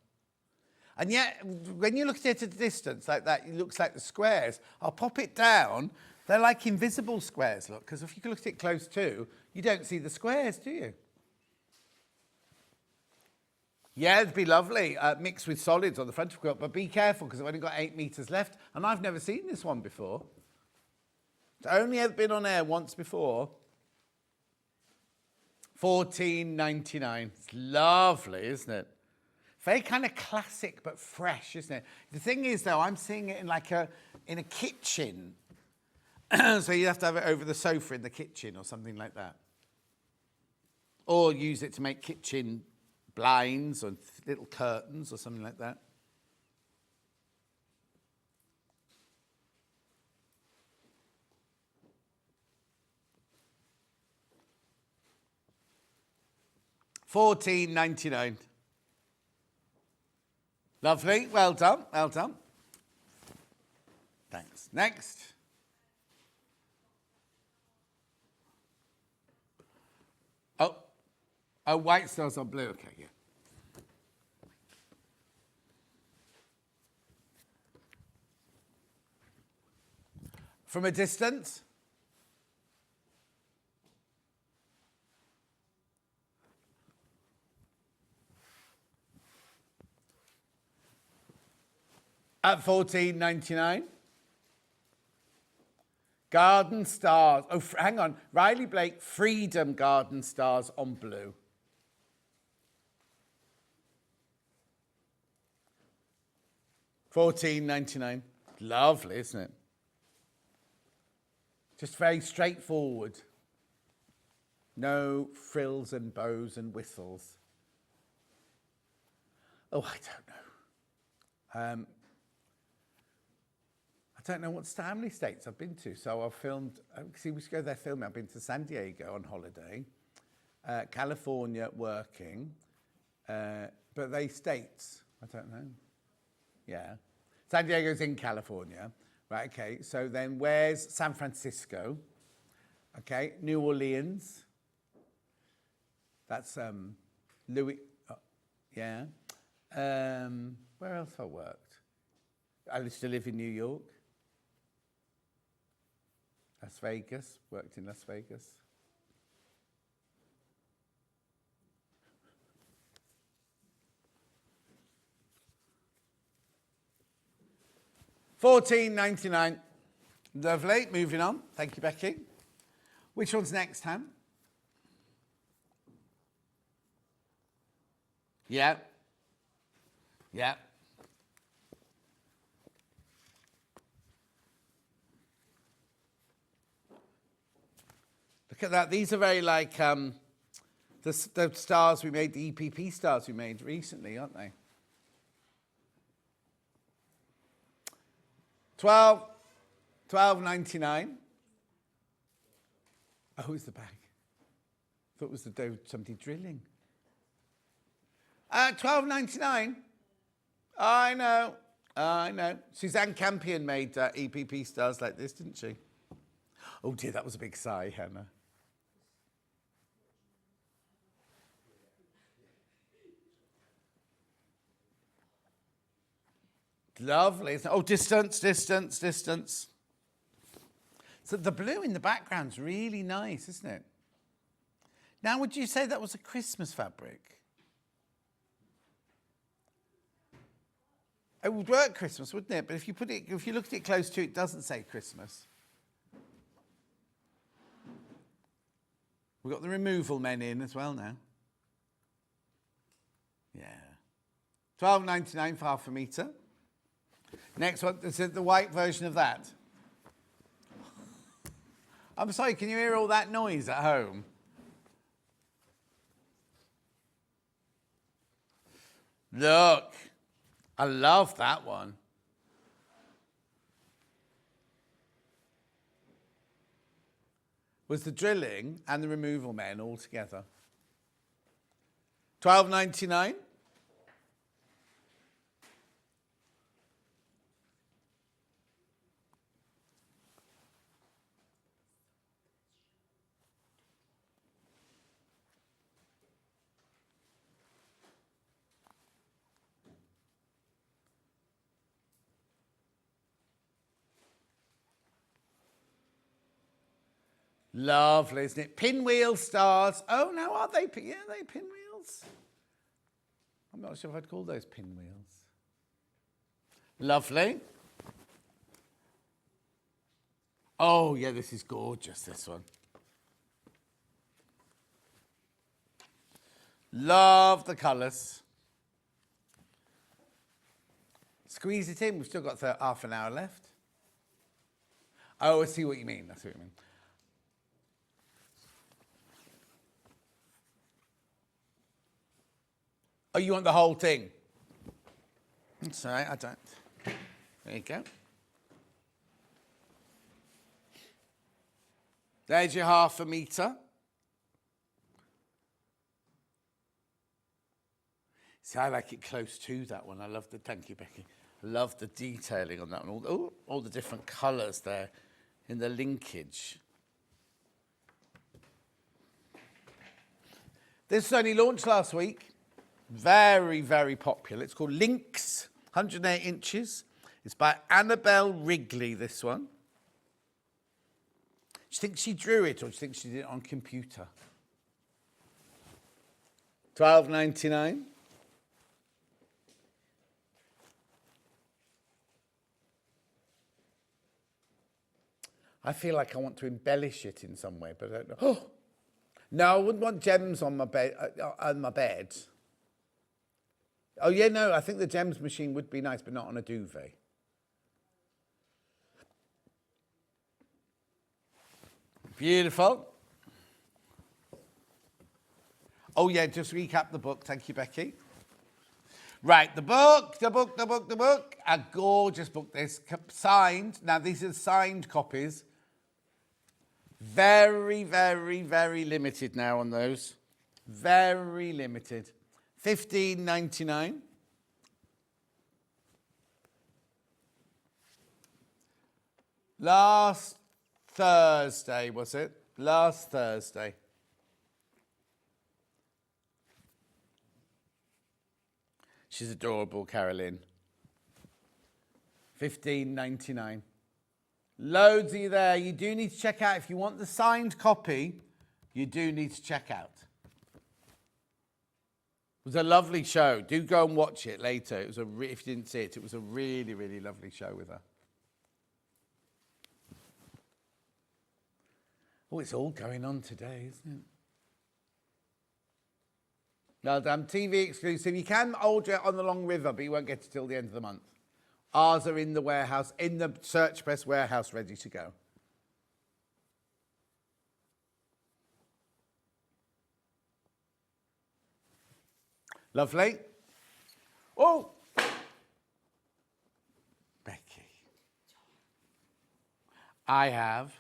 And yet, when you look at it at a distance like that, it looks like the squares. I'll pop it down. They're like invisible squares, look, because if you look at it close to, you don't see the squares, do you? Yeah, it'd be lovely, mixed with solids on the front of it, but be careful because I've only got 8 meters left, and I've never seen this one before. It's only ever been on air once before. $14.99. It's lovely, isn't it? Very kind of classic but fresh, isn't it? The thing is, though, I'm seeing it in a kitchen. So you have to have it over the sofa in the kitchen or something like that. Or use it to make kitchen blinds or little curtains or something like that. $14.99. Lovely. Well done. Well done. Thanks. Next. Oh, white stars on blue. Okay, yeah. From a distance. At $14.99. Garden stars. Oh, hang on. Riley Blake, Freedom Garden Stars on blue. $14.99. Lovely, isn't it? Just very straightforward. No frills and bows and whistles. Oh, I don't know. I don't know how many states I've been to. So I've filmed, see, we should go there filming. I've been to San Diego on holiday, California working, but they states, I don't know. Yeah. San Diego's in California. Right, okay, so then where's San Francisco? Okay, New Orleans. That's Louis, yeah. Where else have I worked? I used to live in New York. Las Vegas, worked in Las Vegas. $14.99. Lovely. Moving on. Thank you, Becky. Which one's next, Ham? Yeah. Yeah. Look at that. These are very like the stars we made, the EPP stars we made recently, aren't they? $12.99. Oh, it's the bag. I thought it was the dough, somebody drilling. $12.99. I know. Suzanne Campion made EPP stars like this, didn't she? Oh dear, that was a big sigh, Hannah. Lovely. Oh, distance. So the blue in the background's really nice, isn't it? Now, would you say that was a Christmas fabric? It would work Christmas, wouldn't it? But if you look at it close to it, doesn't say Christmas. We've got the removal men in as well now. Yeah. $12.99 for half a metre. Next one, this is the white version of that. I'm sorry, can you hear all that noise at home? Look, I love that one. Was the drilling and the removal men all together. $12.99. Lovely, isn't it? Pinwheel stars. Oh, no, are they? Yeah, they pinwheels. I'm not sure if I'd call those pinwheels. Lovely. Oh, yeah, this is gorgeous, this one. Love the colours. Squeeze it in. We've still got half an hour left. Oh, I see what you mean. That's what you mean. Oh, you want the whole thing? That's all right, I don't. There you go. There's your half a metre. See, I like it close to that one. I love the, thank you, Becky. I love the detailing on that one. All the different colours there in the linkage. This only launched last week. Very, very popular. It's called Lynx, 108 inches. It's by Annabelle Wrigley, this one. Do you think she drew it or do you think she did it on computer? $12.99. I feel like I want to embellish it in some way, but I don't know. Oh! No, I wouldn't want gems on my bed. Oh, yeah, no, I think the gems machine would be nice, but not on a duvet. Beautiful. Oh, yeah, just recap the book. Thank you, Becky. Right, the book. A gorgeous book. This signed. Now, these are signed copies. Very, very, very limited now on those. Very limited. $15.99. Last Thursday, was it? Last Thursday. She's adorable, Carolyn. $15.99. Loads of you there. You do need to check out. If you want the signed copy, you do need to check out. It was a lovely show. Do go and watch it later. It was if you didn't see it, it was a really, really lovely show with her. Oh, it's all going on today, isn't it? Well done. TV exclusive. You can order it on the Long River, but you won't get it till the end of the month. Ours are in the warehouse, in the Search Press warehouse, ready to go. Lovely. Oh! Becky. I have.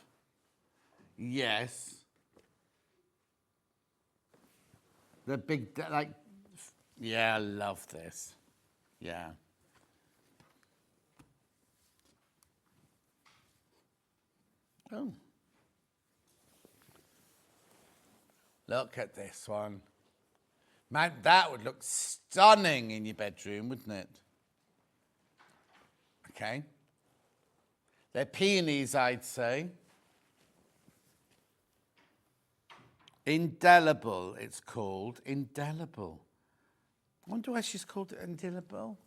Yes. The big, like, yeah, I love this. Yeah. Oh. Look at this one. Man, that would look stunning in your bedroom, wouldn't it? Okay. They're peonies, I'd say. Indelible, it's called. Indelible. I wonder why she's called it indelible.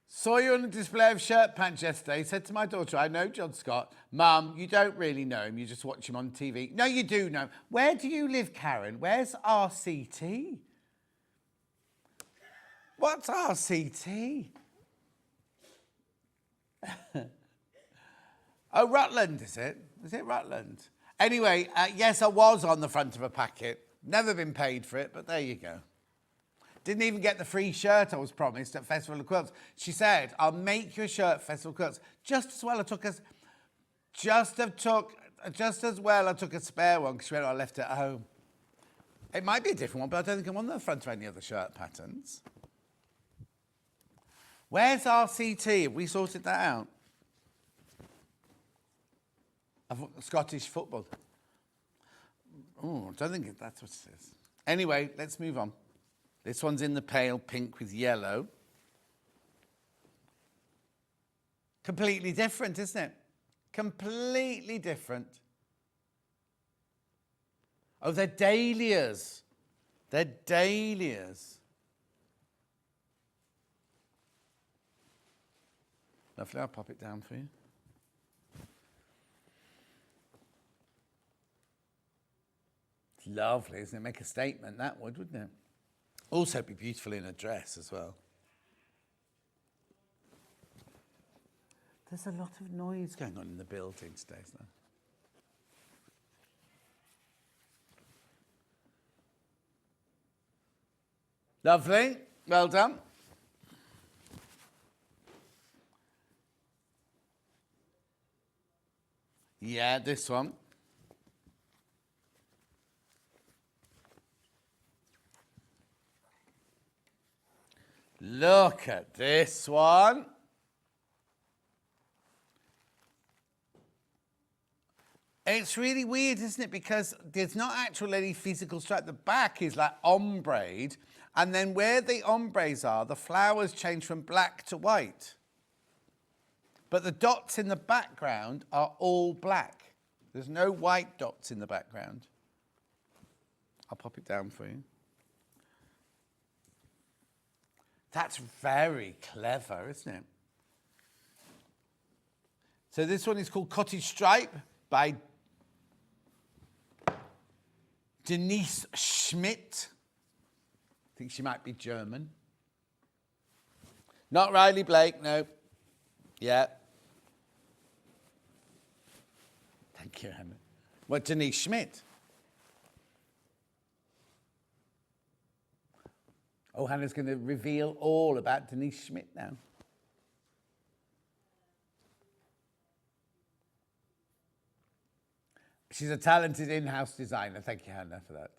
Saw you on a display of shirt pants yesterday. Said to my daughter, I know John Scott. Mum, you don't really know him. You just watch him on TV. No, you do know. Where do you live, Karen? Where's RCT? What's RCT? Oh, Rutland, is it? Is it Rutland? Anyway, yes, I was on the front of a packet. Never been paid for it, but there you go. Didn't even get the free shirt I was promised at Festival of Quilts. She said, I'll make you a shirt at Festival of Quilts. Just as well I took a spare one because she went, I left it at home. It might be a different one, but I don't think I'm on the front of any other shirt patterns. Where's RCT? Have we sorted that out? Scottish football. Oh, I don't think that's what it is. Anyway, let's move on. This one's in the pale pink with yellow. Completely different, isn't it? Completely different. Oh, they're dahlias. They're dahlias. Lovely, I'll pop it down for you. It's lovely, isn't it? Make a statement, that would, wouldn't it? Also be beautiful in a dress as well. There's a lot of noise going on in the building today, isn't there? Lovely. Well done. Yeah, this one. Look at this one. It's really weird, isn't it? Because there's not actually any physical stripe. The back is like ombre'd, and then where the ombres are, the flowers change from black to white. But the dots in the background are all black. There's no white dots in the background. I'll pop it down for you. That's very clever, isn't it? So this one is called Cottage Stripe by Denise Schmidt. I think she might be German. Not Riley Blake, no. Yeah. Thank you, Hannah. What, Denise Schmidt? Oh, Hannah's going to reveal all about Denise Schmidt now. She's a talented in-house designer. Thank you, Hannah, for that.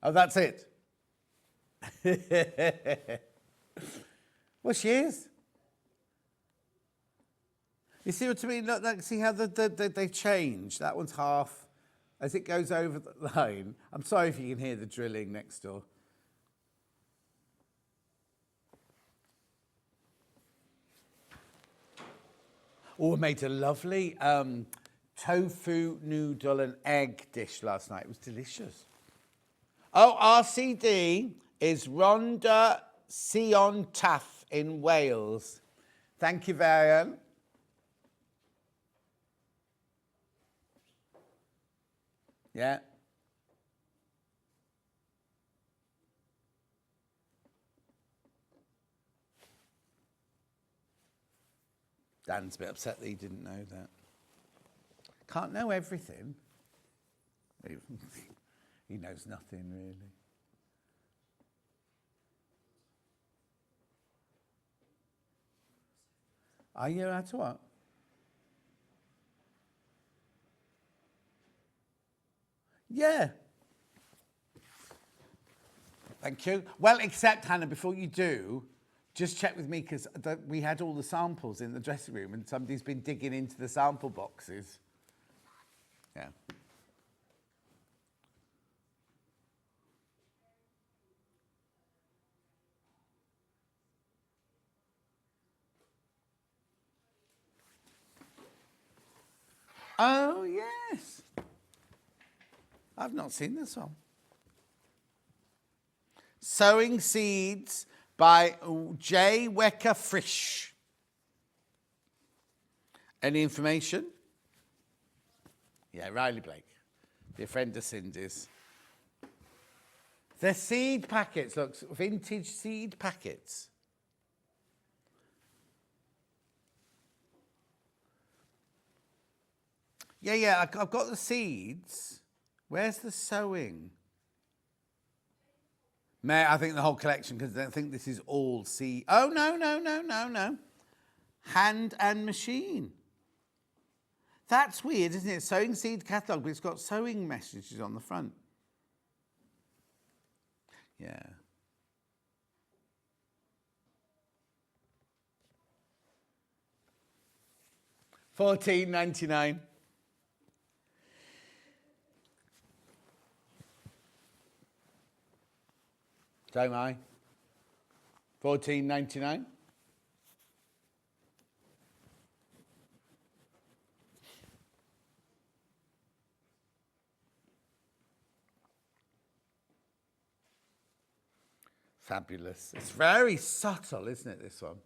Oh, that's it. Well, she is. You see what I mean? Look, see how they've changed. That one's half as it goes over the line. I'm sorry if you can hear the drilling next door. Oh, I made a lovely tofu noodle and egg dish last night. It was delicious. Oh, RCD is Rhondda Sion Taff in Wales. Thank you, Varian. Yeah. Dan's a bit upset that he didn't know that. Can't know everything. He knows nothing, really. Are you allowed to what? Yeah. Thank you. Well, except, Hannah, before you do, just check with me, because we had all the samples in the dressing room and somebody's been digging into the sample boxes. Yeah. Oh, yes. I've not seen this one. Sowing Seeds by J. Wecker Frisch. Any information? Yeah, Riley Blake, the friend of Cindy's. They're seed packets, look, vintage seed packets. Yeah, I've got the seeds. Where's the sewing? I think the whole collection, because I think this is all seed. Oh, no. Hand and machine. That's weird, isn't it? Sewing seed catalogue, but it's got sewing messages on the front. Yeah. $14.99. Don't I? $14.99. Fabulous. It's very subtle, isn't it, this one?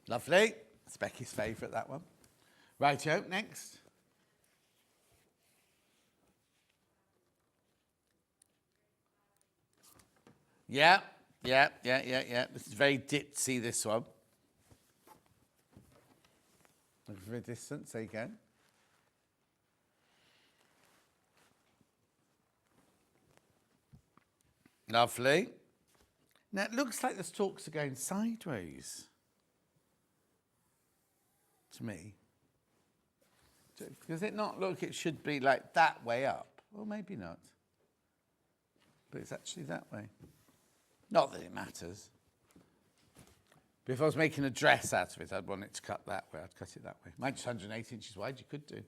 Lovely. It's Becky's favourite, that one. Righto, next. Yeah. This is very ditzy, this one. Look for a distance, there you go. Lovely. Now, it looks like the stalks are going sideways. To me. Does it not look, it should be like that way up? Or maybe not. But it's actually that way. Not that it matters. But if I was making a dress out of it, I'd want it to cut that way. I'd cut it that way. Mine's 108 inches wide, you could do.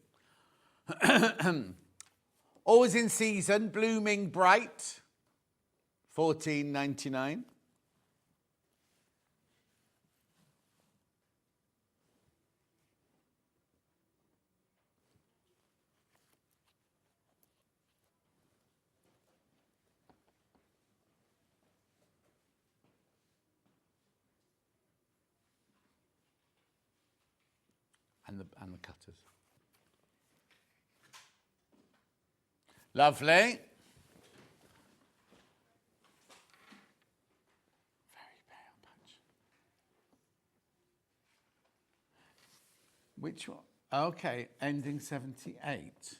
Always in season, Blooming Bright. $14.99. And the cutters. Lovely. Very pale patch. Which one? Okay, ending 78.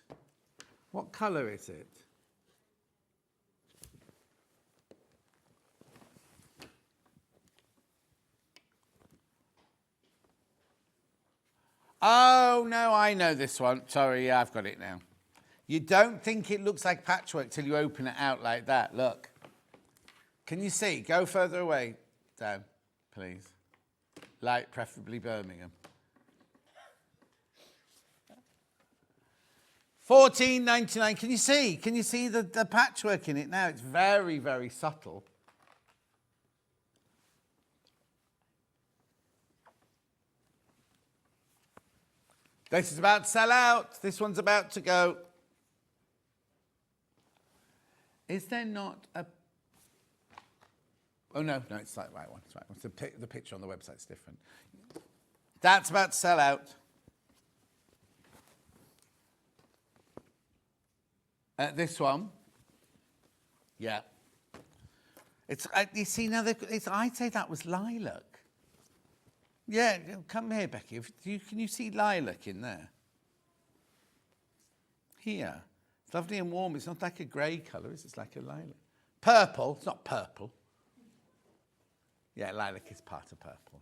What colour is it? Oh, no, I know this one. Sorry, yeah, I've got it now. You don't think it looks like patchwork till you open it out like that. Look. Can you see? Go further away, Dan, please. Light, preferably Birmingham. $14.99. Can you see? Can you see the patchwork in it now? It's very, very subtle. This is about to sell out. This one's about to go. Is there not a... Oh, no, it's like the right one. It's right one. The picture on the website's different. That's about to sell out. This one. Yeah. It's, you see, now, I'd say that was lilac. Yeah, come here, Becky. Can you see lilac in there? Here. It's lovely and warm. It's not like a grey colour, is it? It's like a lilac. Purple. It's not purple. Yeah, lilac is part of purple.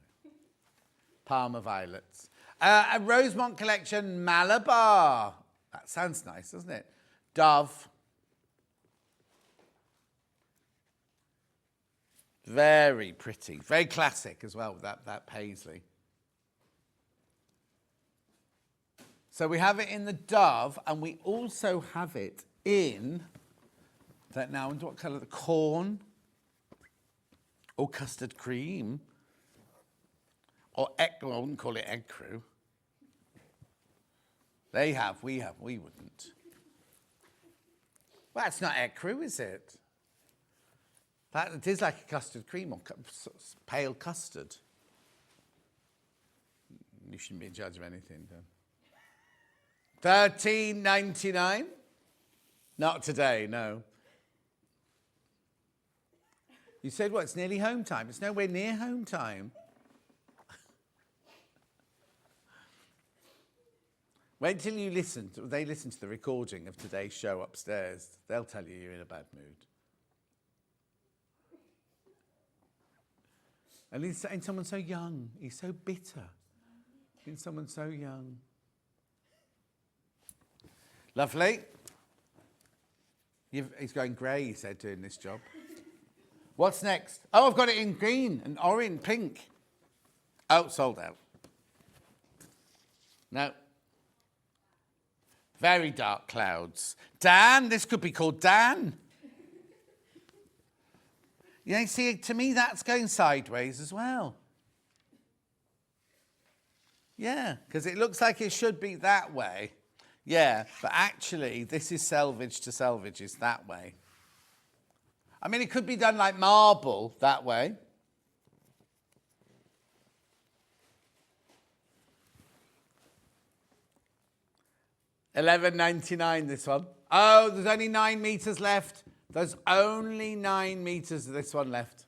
Parma violets. A Rosemont collection, Malabar. That sounds nice, doesn't it? Dove. Very pretty. Very classic as well with that paisley. So we have it in the dove, and we also have it in that now. What colour? The corn. Or custard cream. Or egg, well, I wouldn't call it egg crew. They have, we wouldn't. Well, it's not egg crew, is it? It is like a custard cream or pale custard. You shouldn't be in charge of anything, Dan. $13.99. Not today, no. You said, what, it's nearly home time. It's nowhere near home time. Wait till you they listen to the recording of today's show upstairs. They'll tell you you're in a bad mood. And he's in someone so young. He's so bitter. In someone so young. Lovely. He's going grey, he said, doing this job. What's next? Oh, I've got it in green and orange, pink. Oh, sold out. No. Very dark clouds. Dan, this could be called Dan. You see, to me, that's going sideways as well. Yeah, because it looks like it should be that way. Yeah, but actually, this is selvage to selvage, is that way. I mean, it could be done like marble that way. $11.99 this one. Oh, there's only 9 meters left. There's only 9 meters of this one left.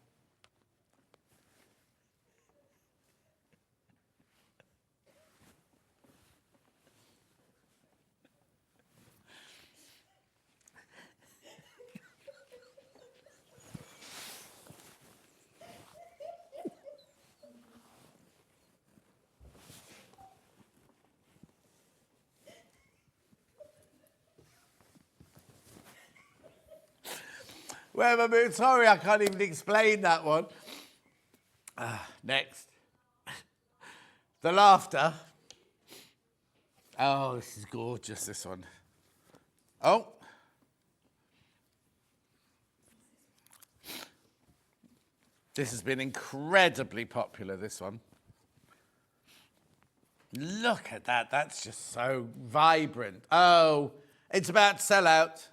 Where am I moving? Sorry, I can't even explain that one. Next. The laughter. Oh, this is gorgeous, this one. Oh. This has been incredibly popular, this one. Look at that. That's just so vibrant. Oh, it's about to sell out.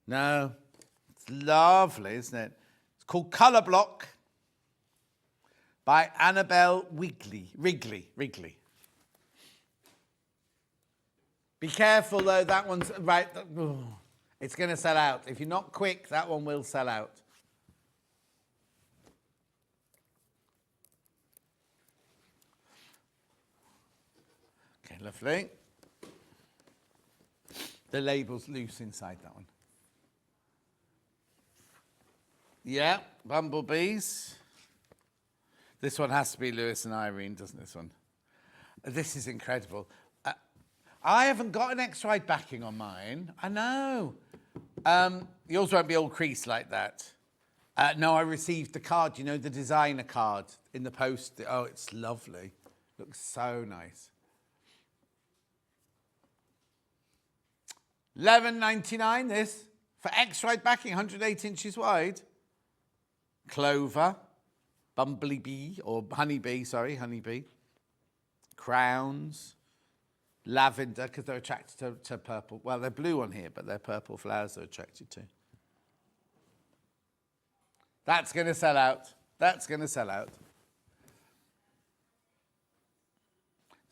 No, it's lovely, isn't it? It's called Colour Block by Annabelle Wrigley. Be careful, though. That one's right. It's going to sell out. If you're not quick, that one will sell out. Okay, lovely. The label's loose inside that one. Yeah, bumblebees. This one has to be Lewis and Irene, doesn't this one? This is incredible. I haven't got an X-ride backing on mine. I know. Yours won't be all creased like that. No, I received the card, you know, the designer card in the post. Oh, it's lovely. Looks so nice. $11.99 this for X-ride backing, 108 inches wide. Clover, bumblebee, or honeybee, sorry, honeybee. Crowns, lavender, because they're attracted to purple. Well, they're blue on here, but they're purple flowers they're attracted to. That's going to sell out. That's going to sell out.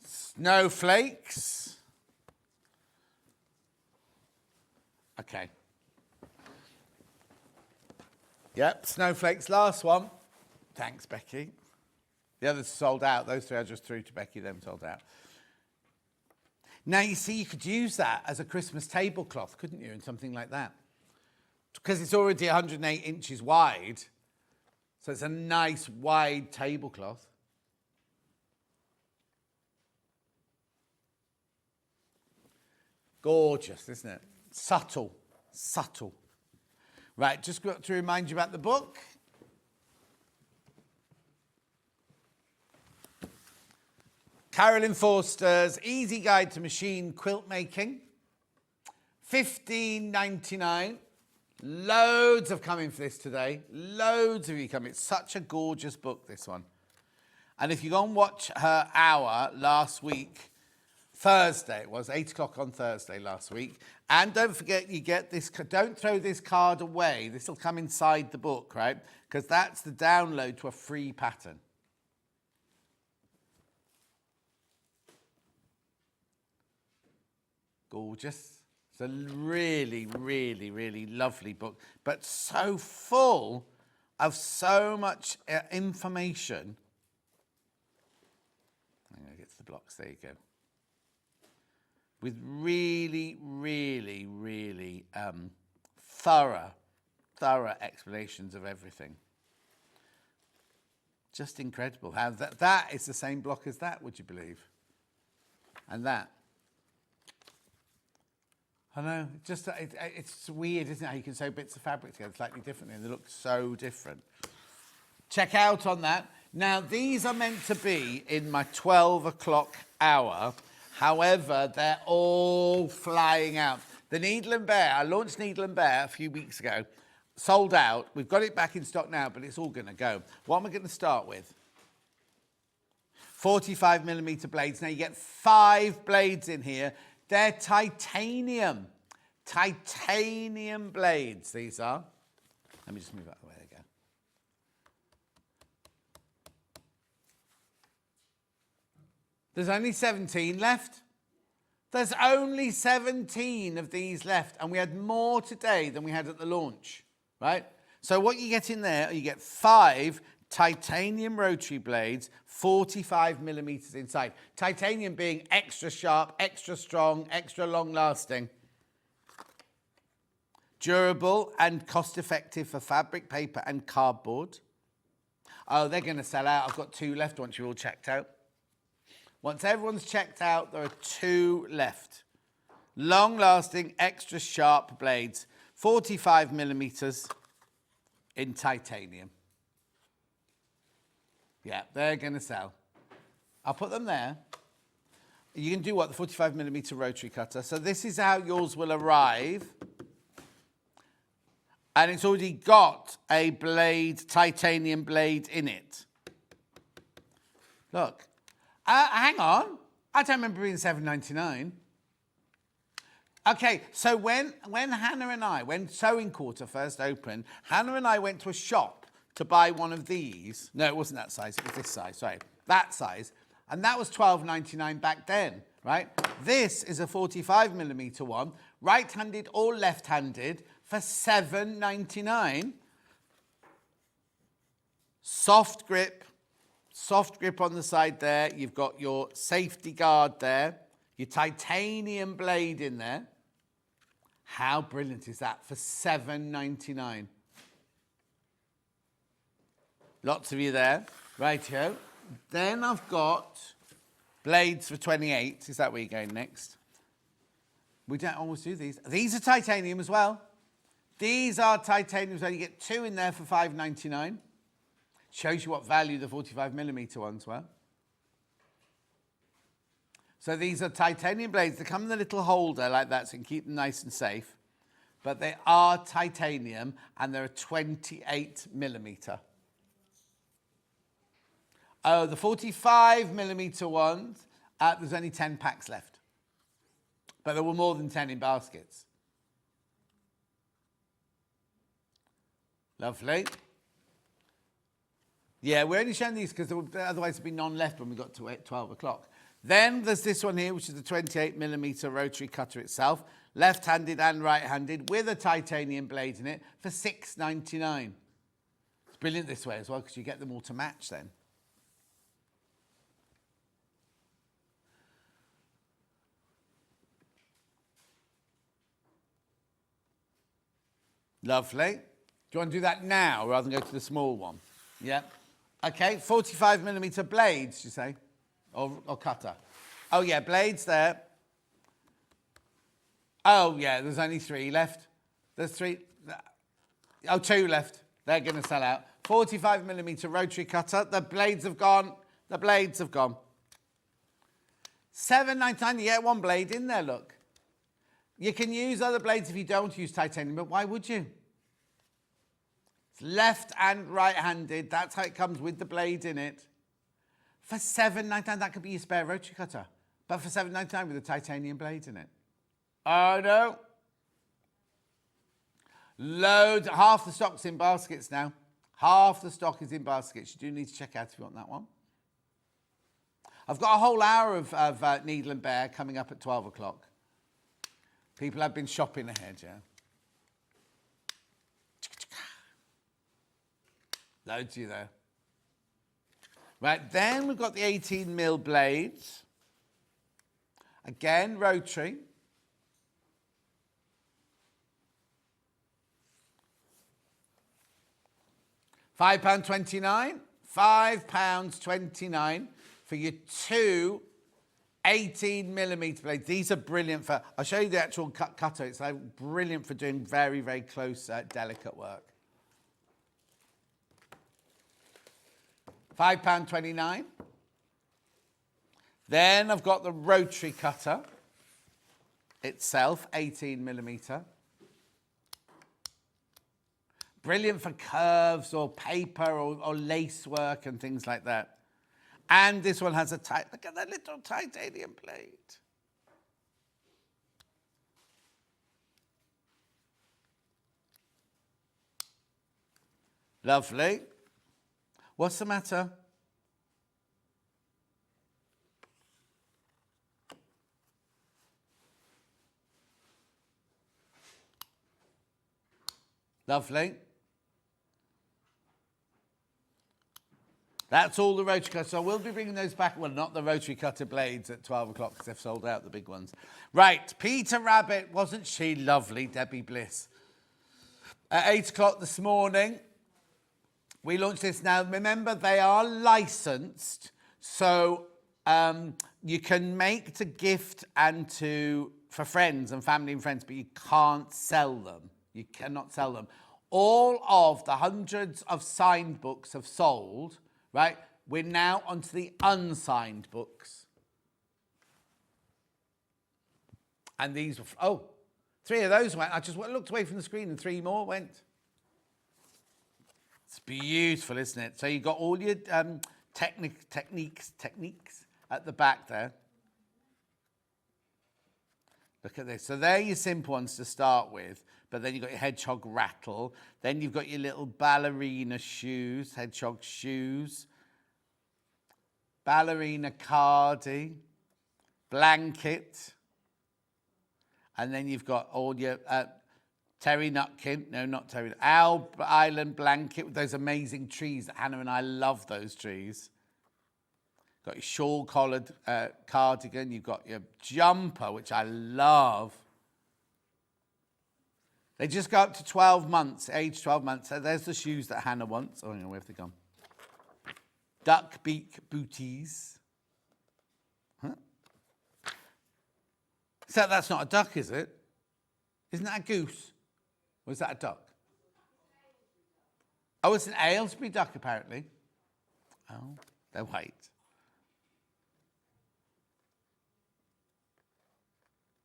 Snowflakes. Okay. Yep, snowflakes, last one. Thanks, Becky. The others sold out. Those three I just threw to Becky, them sold out. Now, you see, you could use that as a Christmas tablecloth, couldn't you, and something like that? Because it's already 108 inches wide, so it's a nice wide tablecloth. Gorgeous, isn't it? Subtle, subtle. Right, just got to remind you about the book. Carolyn Forster's Easy Guide to Machine Quilt Making. $15.99. Loads have come in for this today. Loads of you come. It's such a gorgeous book, this one. And if you go and watch her hour last week, Thursday, it was 8 o'clock on Thursday last week. And don't forget, you get this, don't throw this card away. This will come inside the book, right? Because that's the download to a free pattern. Gorgeous. It's a really, really, really lovely book, but so full of so much information. I'm going to get to the blocks. There you go. With really, really, really thorough explanations of everything. Just incredible how that is the same block as that, would you believe? And that. I know, it's weird, isn't it, how you can sew bits of fabric together slightly differently and they look so different. Check out on that. Now, these are meant to be in my 12 o'clock hour. However, they're all flying out. The Needle and Bear, I launched Needle and Bear a few weeks ago, sold out. We've got it back in stock now, but it's all going to go. What am I going to start with? 45mm blades. Now, you get 5 blades in here. They're titanium blades, these are. Let me just move out of the way, there you go. There's only 17 left. There's only 17 of these left, and we had more today than we had at the launch, right? So what you get in there, you get 5 titanium rotary blades, 45mm inside. Titanium being extra sharp, extra strong, extra long-lasting. Durable and cost-effective for fabric, paper, and cardboard. Oh, they're going to sell out. I've got 2 left once you're all checked out. Once everyone's checked out, there are 2 left. Long-lasting, extra sharp blades, 45mm in titanium. Yeah, they're going to sell. I'll put them there. You can do what? The 45mm rotary cutter. So this is how yours will arrive. And it's already got a blade, titanium blade in it. Look. Hang on. I don't remember being $7.99. Okay, so when Hannah and I, when Sewing Quarter first opened, Hannah and I went to a shop to buy one of these. No, it wasn't that size. It was this size, sorry. That size. And that was $12.99 back then, right? This is a 45mm one, right-handed or left-handed, for $7.99. Soft grip on the side there. You've got your safety guard there, your titanium blade in there. How brilliant is that for $7.99? Lots of you there. Rightio. Then I've got Blades for 28. Is that where you're going next? We don't always do these. These are titanium as well. These are titanium as well. You get 2 in there for $5.99. Shows you what value the 45mm ones were. So these are titanium blades. They come in a little holder like that so you can keep them nice and safe. But they are titanium and they're a 28mm. Oh, the 45mm ones, there's only 10 packs left. But there were more than 10 in baskets. Lovely. Yeah, we're only showing these because otherwise there'd be none left when we got to 12 o'clock. Then there's this one here, which is the 28mm rotary cutter itself, left-handed and right-handed, with a titanium blade in it for $6.99. It's brilliant this way as well because you get them all to match then. Lovely. Do you want to do that now rather than go to the small one? Yeah. Okay, 45mm blades, you say? Or cutter? Oh, yeah, blades there. Oh, yeah, there's only 3 left. There's 3. Oh, 2 left. They're going to sell out. 45mm rotary cutter. The blades have gone. The blades have gone. $7.99. You get 1 blade in there, look. You can use other blades if you don't use titanium, but why would you? It's left and right-handed. That's how it comes with the blade in it. For $7.99, that could be your spare rotary cutter. But for $7.99 with a titanium blade in it. Oh, no. Loads. Half the stock's in baskets now. Half the stock is in baskets. You do need to check out if you want that one. I've got a whole hour of Needle and Bear coming up at 12 o'clock. People have been shopping ahead, yeah. Loads of you there. Right, then we've got the 18mm blades. Again, rotary. £5.29. £5.29 for your 2 18mm blades. These are brilliant for, I'll show you the actual cutter. It's like brilliant for doing very, very close, delicate work. £5.29. Then I've got the rotary cutter itself, 18mm. Brilliant for curves or paper or lace work and things like that. And this one has a look at that little titanium blade. Lovely. What's the matter? Lovely. That's all the rotary cutters. So I will be bringing those back. Well, not the rotary cutter blades at 12 o'clock because they've sold out, the big ones. Right, Peter Rabbit. Wasn't she lovely, Debbie Bliss? At 8 o'clock this morning, we launched this. Now, remember, they are licensed. So you can make to gift and for friends and family and friends, but you can't sell them. You cannot sell them. All of the hundreds of signed books have sold. Right, we're now onto the unsigned books. And these were, 3 of those went. I just looked away from the screen and 3 more went. It's beautiful, isn't it? So you've got all your techniques at the back there. Look at this. So they're your simple ones to start with. But then you've got your hedgehog rattle. Then you've got your little ballerina shoes, hedgehog shoes. Ballerina cardi. Blanket. And then you've got all your Terry Nutkin. No, not Terry. Owl Island blanket with those amazing trees that Hannah and I love those trees. Got your shawl-collared cardigan. You've got your jumper, which I love. They just go up to 12 months, age 12 months. So there's the shoes that Hannah wants. Oh, no, where have they gone? Duck beak booties. So that's not a duck, is it? Isn't that a goose? Or is that a duck? Oh, it's an Aylesbury duck, apparently. Oh, they're white.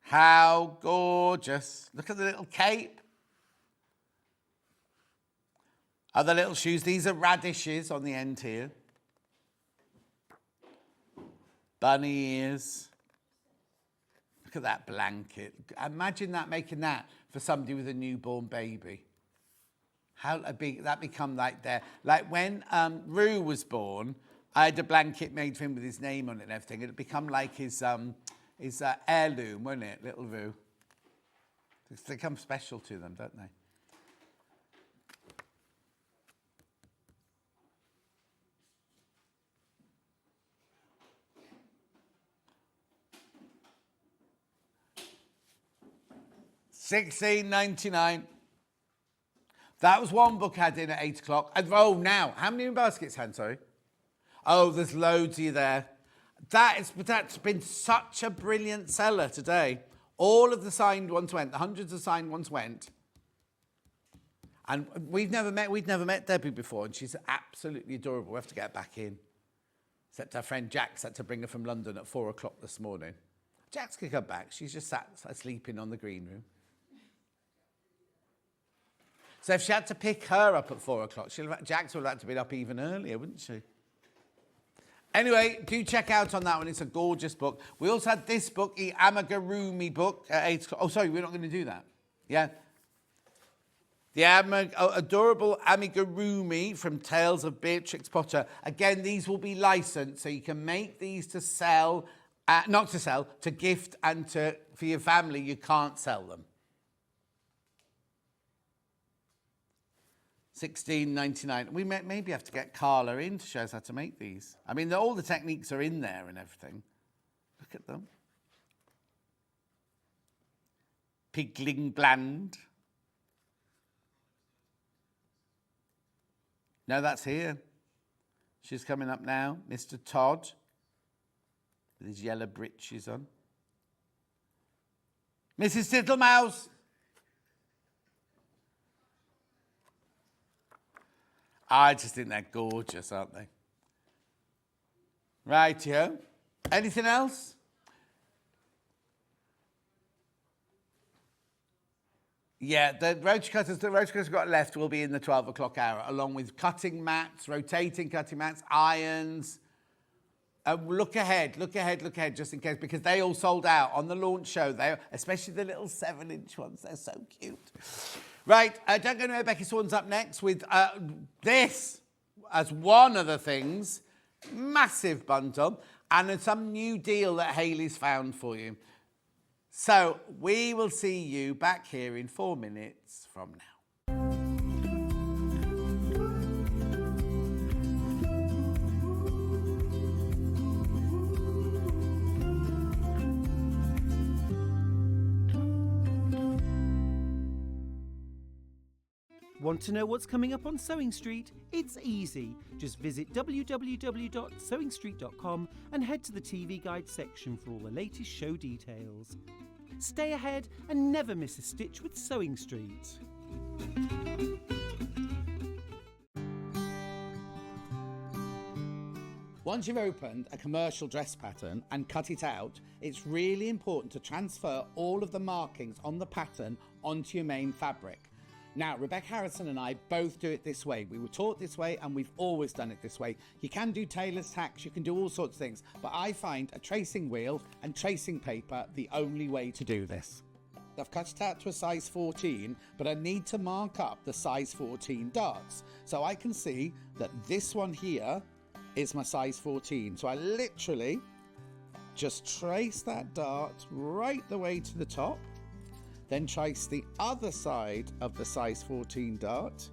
How gorgeous. Look at the little cape. Other little shoes. These are radishes on the end here. Bunny ears. Look at that blanket. Imagine that, making that for somebody with a newborn baby. How big that become like there. Like when Rue was born, I had a blanket made for him with his name on it and everything. It'd become like his heirloom, wouldn't it, little Rue? They become special to them, don't they? $16.99. That was one book I had in at 8 o'clock. Oh, now, how many baskets, Han? Sorry. Oh, there's loads of you there. That's been such a brilliant seller today. All of the signed ones went. The hundreds of signed ones went. And we'd never met Debbie before, and she's absolutely adorable. We have to get her back in. Except our friend Jax had to bring her from London at 4 o'clock this morning. Jax can come back. She's just sat sleeping on the green room. So if she had to pick her up at 4 o'clock, Jax would have had to be up even earlier, wouldn't she? Anyway, do check out on that one. It's a gorgeous book. We also had this book, the Amigurumi book at 8 o'clock. Oh, sorry, we're not going to do that. Yeah. The adorable Amigurumi from Tales of Beatrix Potter. Again, these will be licensed, so you can make these to sell, not to sell, to gift and for your family. You can't sell them. $16.99. We maybe have to get Carla in to show us how to make these. I mean, all the techniques are in there and everything. Look at them. Pigling Bland. No, that's here. She's coming up now. Mr. Todd with his yellow breeches on. Mrs. Tittlemouse. I just think they're gorgeous, aren't they? Rightio. Anything else? Yeah, the roach cutters we've got left will be in the 12 o'clock hour, along with cutting mats, rotating cutting mats, irons. Look ahead, just in case, because they all sold out on the launch show. Especially the little 7-inch ones. They're so cute. Right, don't go anywhere. Becky Sworn's up next with this as one of the things. Massive bundle. And some new deal that Hayley's found for you. So we will see you back here in 4 minutes from now.
Want to know what's coming up on Sewing Street? It's easy. Just visit www.sewingstreet.com and head to the TV Guide section for all the latest show details. Stay ahead and never miss a stitch with Sewing Street.
Once you've opened a commercial dress pattern and cut it out, it's really important to transfer all of the markings on the pattern onto your main fabric. Now, Rebecca Harrison and I both do it this way. We were taught this way and we've always done it this way. You can do tailor's tacks, you can do all sorts of things, but I find a tracing wheel and tracing paper the only way to do this. I've cut it out to a size 14, but I need to mark up the size 14 darts. So I can see that this one here is my size 14. So I literally just trace that dart right the way to the top. Then trace the other side of the size 14 dart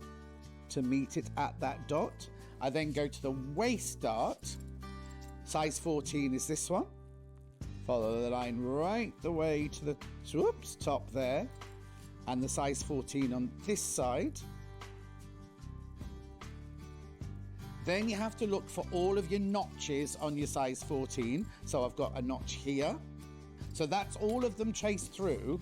to meet it at that dot. I then go to the waist dart. Size 14 is this one. Follow the line right the way to the top there. And the size 14 on this side. Then you have to look for all of your notches on your size 14. So I've got a notch here. So that's all of them traced through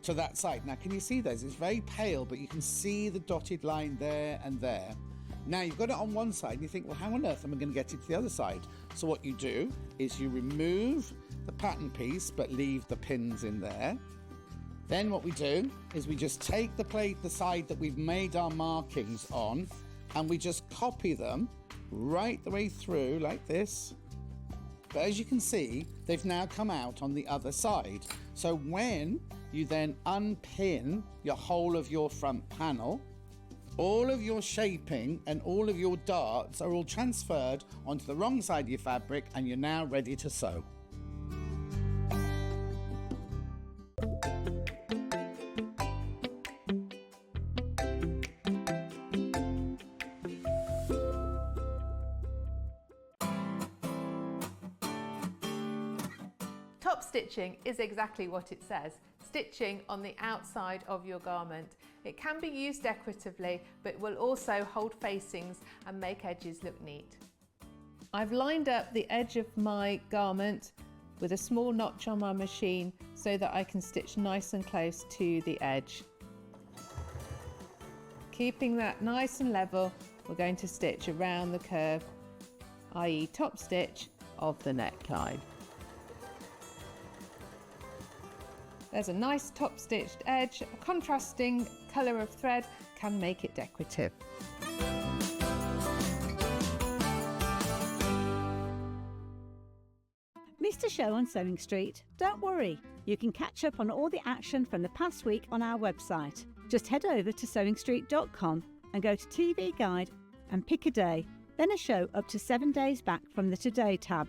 to that side. Now, can you see those? It's very pale, but you can see the dotted line there and there. Now, you've got it on one side, and you think, well, how on earth am I going to get it to the other side? So what you do is you remove the pattern piece, but leave the pins in there. Then what we do is we just take the side that we've made our markings on, and we just copy them right the way through like this. But as you can see, they've now come out on the other side. So when you then unpin your whole of your front panel, all of your shaping and all of your darts are all transferred onto the wrong side of your fabric, and you're now ready to sew.
Top stitching is exactly what it says, stitching on the outside of your garment. It can be used decoratively, but will also hold facings and make edges look neat. I've lined up the edge of my garment with a small notch on my machine so that I can stitch nice and close to the edge. Keeping that nice and level, we're going to stitch around the curve, i.e. top stitch of the neckline. There's a nice top stitched edge. A contrasting colour of thread can make it decorative.
Missed a show on Sewing Street? Don't worry, you can catch up on all the action from the past week on our website. Just head over to sewingstreet.com and go to TV Guide and pick a day, then a show up to 7 days back from the Today tab.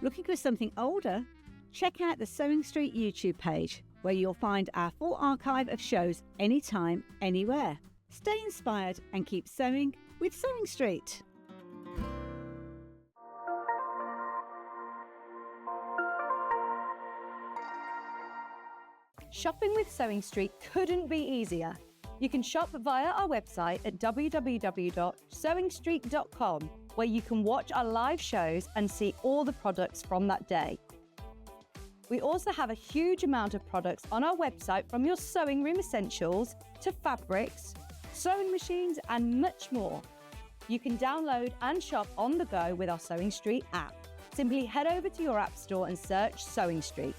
Looking for something older? Check out the Sewing Street YouTube page, where you'll find our full archive of shows anytime, anywhere. Stay inspired and keep sewing with Sewing Street.
Shopping with Sewing Street couldn't be easier. You can shop via our website at www.sewingstreet.com, where you can watch our live shows and see all the products from that day. We also have a huge amount of products on our website, from your sewing room essentials to fabrics, sewing machines and much more. You can download and shop on the go with our Sewing Street app. Simply head over to your app store and search Sewing Street.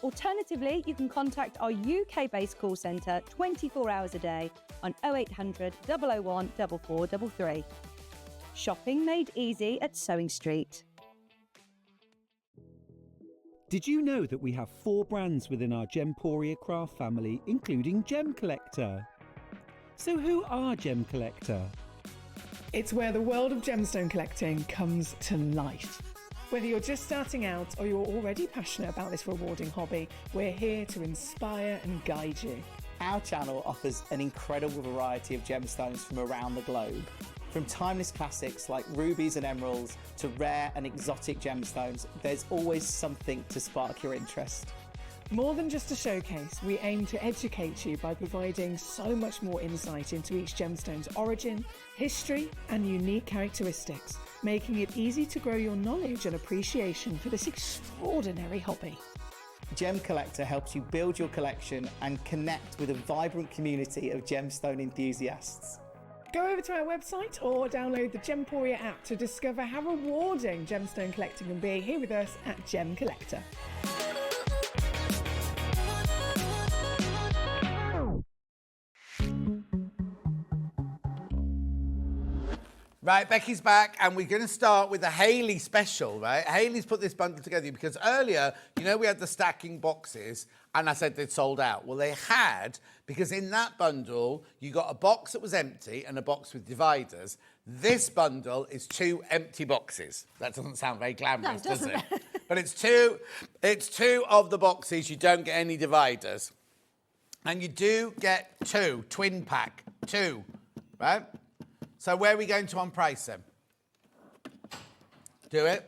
Alternatively, you can contact our UK-based call centre 24 hours a day on 0800 001 4433. Shopping made easy at Sewing Street.
Did you know that we have 4 brands within our Gemporia craft family, including Gem Collector? So who are Gem Collector?
It's where the world of gemstone collecting comes to life. Whether you're just starting out or you're already passionate about this rewarding hobby, we're here to inspire and guide you.
Our channel offers an incredible variety of gemstones from around the globe. From timeless classics like rubies and emeralds to rare and exotic gemstones, there's always something to spark your interest.
More than just a showcase, we aim to educate you by providing so much more insight into each gemstone's origin, history, and unique characteristics, making it easy to grow your knowledge and appreciation for this extraordinary hobby.
Gem Collector helps you build your collection and connect with a vibrant community of gemstone enthusiasts.
Go over to our website or download the Gemporia app to discover how rewarding gemstone collecting can be here with us at Gem Collector.
Right, Becky's back, and we're going to start with a Hayley special, right? Hayley's put this bundle together because earlier, you know, we had the stacking boxes, and I said they'd sold out. Well, they had, because in that bundle, you got a box that was empty and a box with dividers. This bundle is 2 empty boxes. That doesn't sound very glamorous, does it? But it's two of the boxes. You don't get any dividers. And you do get 2, twin pack, 2, right? So where are we going to on price then? Do it.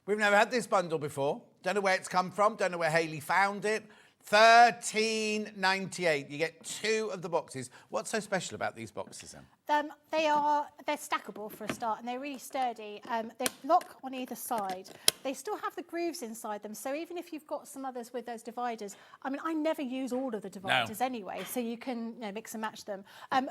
We've never had this bundle before. Don't know where it's come from. Don't know where Hayley found it. 13.98. You get 2 of the boxes. What's so special about these boxes then?
They're stackable for a start, and they're really sturdy. They lock on either side. They still have the grooves inside them, so even if you've got some others with those dividers, I mean, I never use all of the dividers anyway, so you can mix and match them.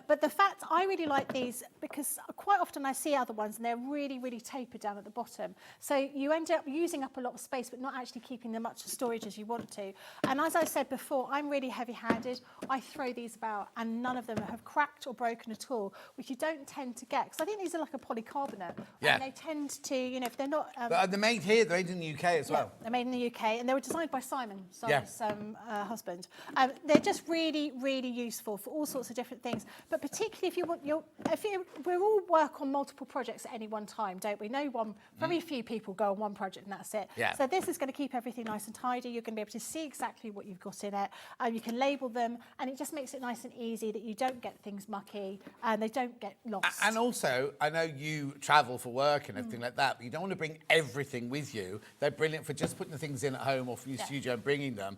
But the fact I really like these because quite often I see other ones and they're really, really tapered down at the bottom. So you end up using up a lot of space, but not actually keeping them much storage as you want to. And as I said before, I'm really heavy-handed. I throw these about, and none of them have cracked or broken at all, which you don't tend to get, because I think these are like a polycarbonate.
Yeah.
And they tend to, if they're not...
but they're made here, they're made in the UK as well.
They're made in the UK, and they were designed by Simon's husband. They're just really, really useful for all sorts of different things, but particularly if you want we all work on multiple projects at any one time, don't we? Very few people go on one project and that's it.
Yeah.
So this is going to keep everything nice and tidy. You're going to be able to see exactly what you've got in it. You can label them, and it just makes it nice and easy that you don't get things mucky and they don't get lost.
And also, I know you travel for work and everything like that, but you don't want to bring everything with you. They're brilliant for just putting the things in at home or from your studio and bringing them.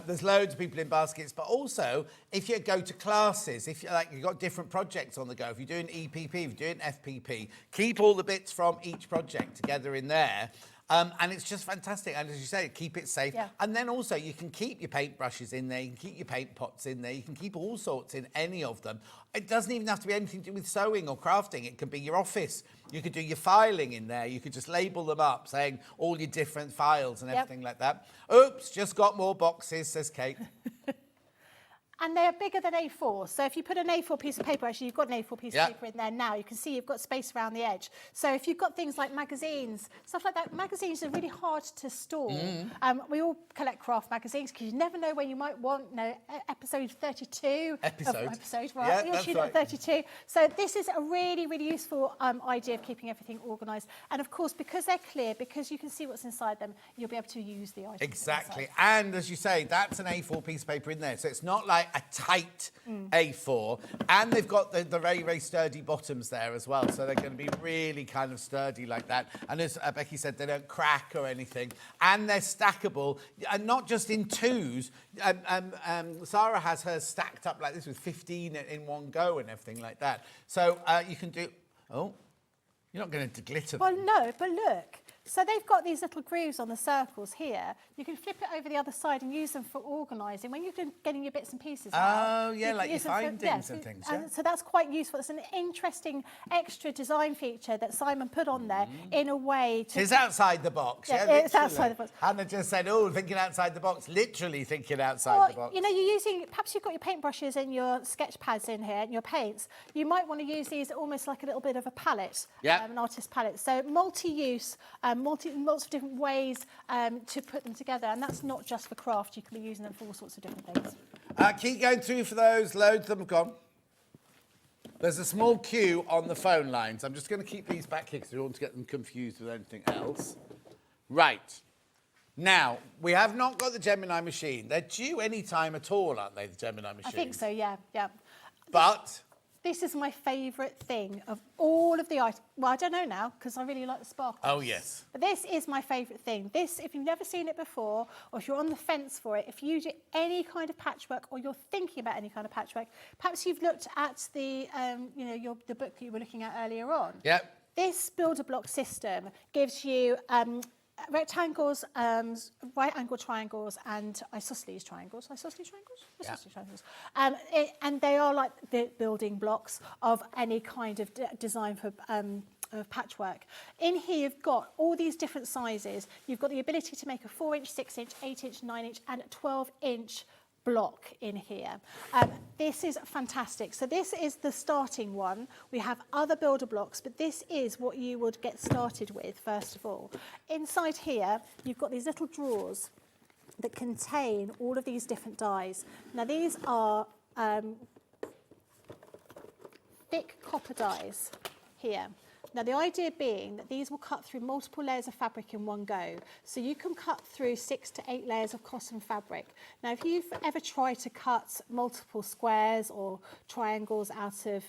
There's loads of people in baskets, but also if you go to classes, if you've got different projects on the go, if you're doing EPP, if you're doing FPP, keep all the bits from each project together in there. And it's just fantastic. And as you say, keep it safe. Yeah. And then also you can keep your paintbrushes in there. You can keep your paint pots in there. You can keep all sorts in any of them. It doesn't even have to be anything to do with sewing or crafting. It could be your office. You could do your filing in there. You could just label them up, saying all your different files and everything like that. Oops, just got more boxes, says Kate.
And they're bigger than A4. So if you put an A4 piece of paper, actually you've got an A4 piece of paper in there now, you can see you've got space around the edge. So if you've got things like magazines, stuff like that, magazines are really hard to store. We all collect craft magazines because you never know when you might want, episode 32. Episode, right. You're shooting at 32. So this is a really, really useful idea of keeping everything organised. And of course, because they're clear, because you can see what's inside them, you'll be able to use the items.
Exactly. And as you say, that's an A4 piece of paper in there. So it's not like a tight A4, and they've got the very, very sturdy bottoms there as well, so they're going to be really kind of sturdy like that. And as Becky said, they don't crack or anything, and they're stackable, and not just in twos. Sarah has hers stacked up like this with 15 in one go and everything like that. So you can do... Oh, you're not going to glitter them.
Well, no, but look. So they've got these little grooves on the circles here. You can flip it over the other side and use them for organising. When you're getting your bits and pieces out.
Oh, yeah, like your findings and things, yeah.
So that's quite useful. It's an interesting extra design feature that Simon put on there in a way to...
It's outside the box, yeah?
It's outside the box.
Hannah just said, oh, thinking outside the box, literally thinking outside the box.
You're using... Perhaps you've got your paintbrushes and your sketch pads in here and your paints. You might want to use these almost like a little bit of a palette, an artist palette. So multi-use... lots of different ways to put them together, and that's not just for craft. You can be using them for all sorts of different things.
Keep going through for those. Loads of them have gone. There's a small queue on the phone lines. I'm just going to keep these back here because we don't want to get them confused with anything else. Right. Now, we have not got the Gemini machine. They're due any time at all, aren't they, the Gemini machine?
I think so, yeah.
But...
This is my favourite thing of all of the items. Well, I don't know now, because I really like the sparkles.
Oh, yes.
But this is my favourite thing. This, if you've never seen it before, or if you're on the fence for it, if you do any kind of patchwork, or you're thinking about any kind of patchwork, perhaps you've looked at the, the book that you were looking at earlier on.
Yep.
This builder block system gives you rectangles, right-angle triangles, and isosceles triangles. Isosceles triangles? Isosceles triangles. And they are like the building blocks of any kind of design for of patchwork. In here, you've got all these different sizes. You've got the ability to make a 4-inch, 6-inch, 8-inch, 9-inch, and 12-inch block in here. This is fantastic. So this is the starting one. We have other builder blocks, but this is what you would get started with first of all. Inside here, you've got these little drawers that contain all of these different dies. Now these are thick copper dies here. Now, the idea being that these will cut through multiple layers of fabric in one go. So you can cut through 6 to 8 layers of cotton fabric. Now, if you've ever tried to cut multiple squares or triangles out of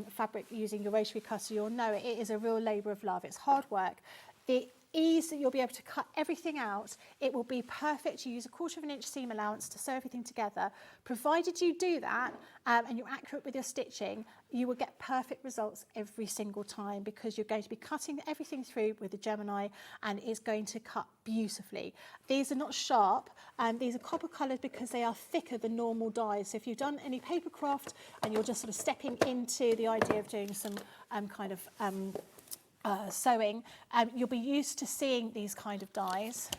fabric using your rotary cutter, you'll know it is a real labour of love. It's hard work. The ease that you'll be able to cut everything out, it will be perfect. You use a 1/4 inch seam allowance to sew everything together. Provided you do that and you're accurate with your stitching, you will get perfect results every single time because you're going to be cutting everything through with the Gemini and it's going to cut beautifully. These are not sharp, these are copper coloured because they are thicker than normal dies. So if you've done any paper craft and you're just sort of stepping into the idea of doing some sewing, you'll be used to seeing these kind of dies.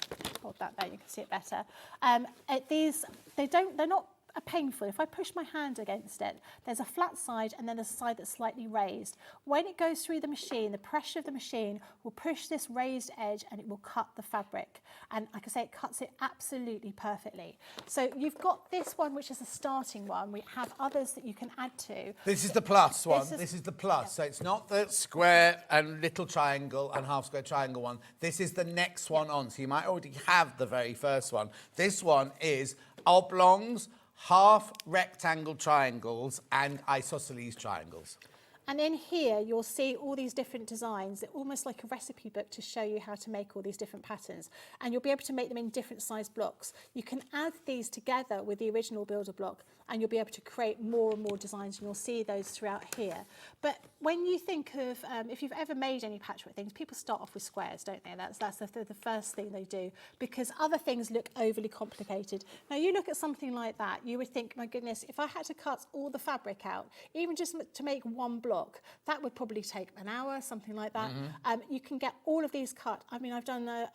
Hold that there, you can see it better. They're not painful. If I push my hand against it, there's a flat side and then a side that's slightly raised. When it goes through the machine, the pressure of the machine will push this raised edge and it will cut the fabric. And like I say, it cuts it absolutely perfectly. So you've got this one, which is a starting one. We have others that you can add to.
This is the plus one. This is the plus. Yeah. So it's not the square and little triangle and half square triangle one. This is the next one on. So you might already have the very first one. This one is oblongs, half rectangle triangles and isosceles triangles.
And in here, you'll see all these different designs. They're almost like a recipe book to show you how to make all these different patterns. And you'll be able to make them in different size blocks. You can add these together with the original builder block and you'll be able to create more and more designs, and you'll see those throughout here. But when you think of, if you've ever made any patchwork things, people start off with squares, don't they? That's the first thing they do, because other things look overly complicated. Now, you look at something like that, you would think, my goodness, if I had to cut all the fabric out, even just to make one block, that would probably take an hour, something like that. You can get all of these cut. I mean, I've done a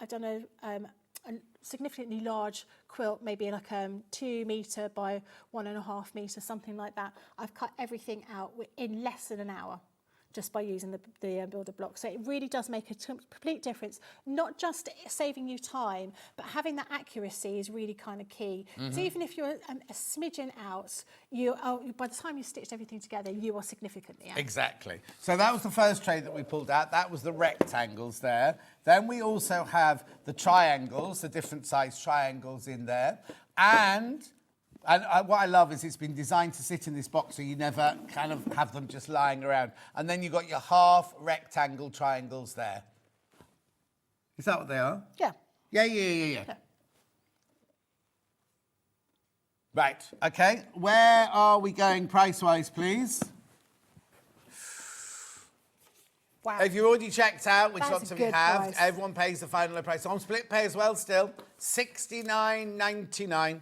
significantly large quilt, maybe like 2 metre by 1.5 metre, something like that. I've cut everything out in less than an hour just by using the builder block. So it really does make a complete difference, not just saving you time, but having that accuracy is really kind of key. So even if you're a smidgen out, by the time you stitched everything together, you are significantly out.
Exactly. So that was the first tray that we pulled out. That was the rectangles there. Then we also have the triangles, the different size triangles in there. And what I love is it's been designed to sit in this box so you never kind of have them just lying around. And then you've got your half rectangle triangles there. Is that what they are?
Yeah.
Yeah. Right, okay. Where are we going price-wise, please?
Wow.
If you've already checked out, which
That's
lots
a
of you
good
have,
price.
everyone pays the final low price. On split pay as well still, $69.99.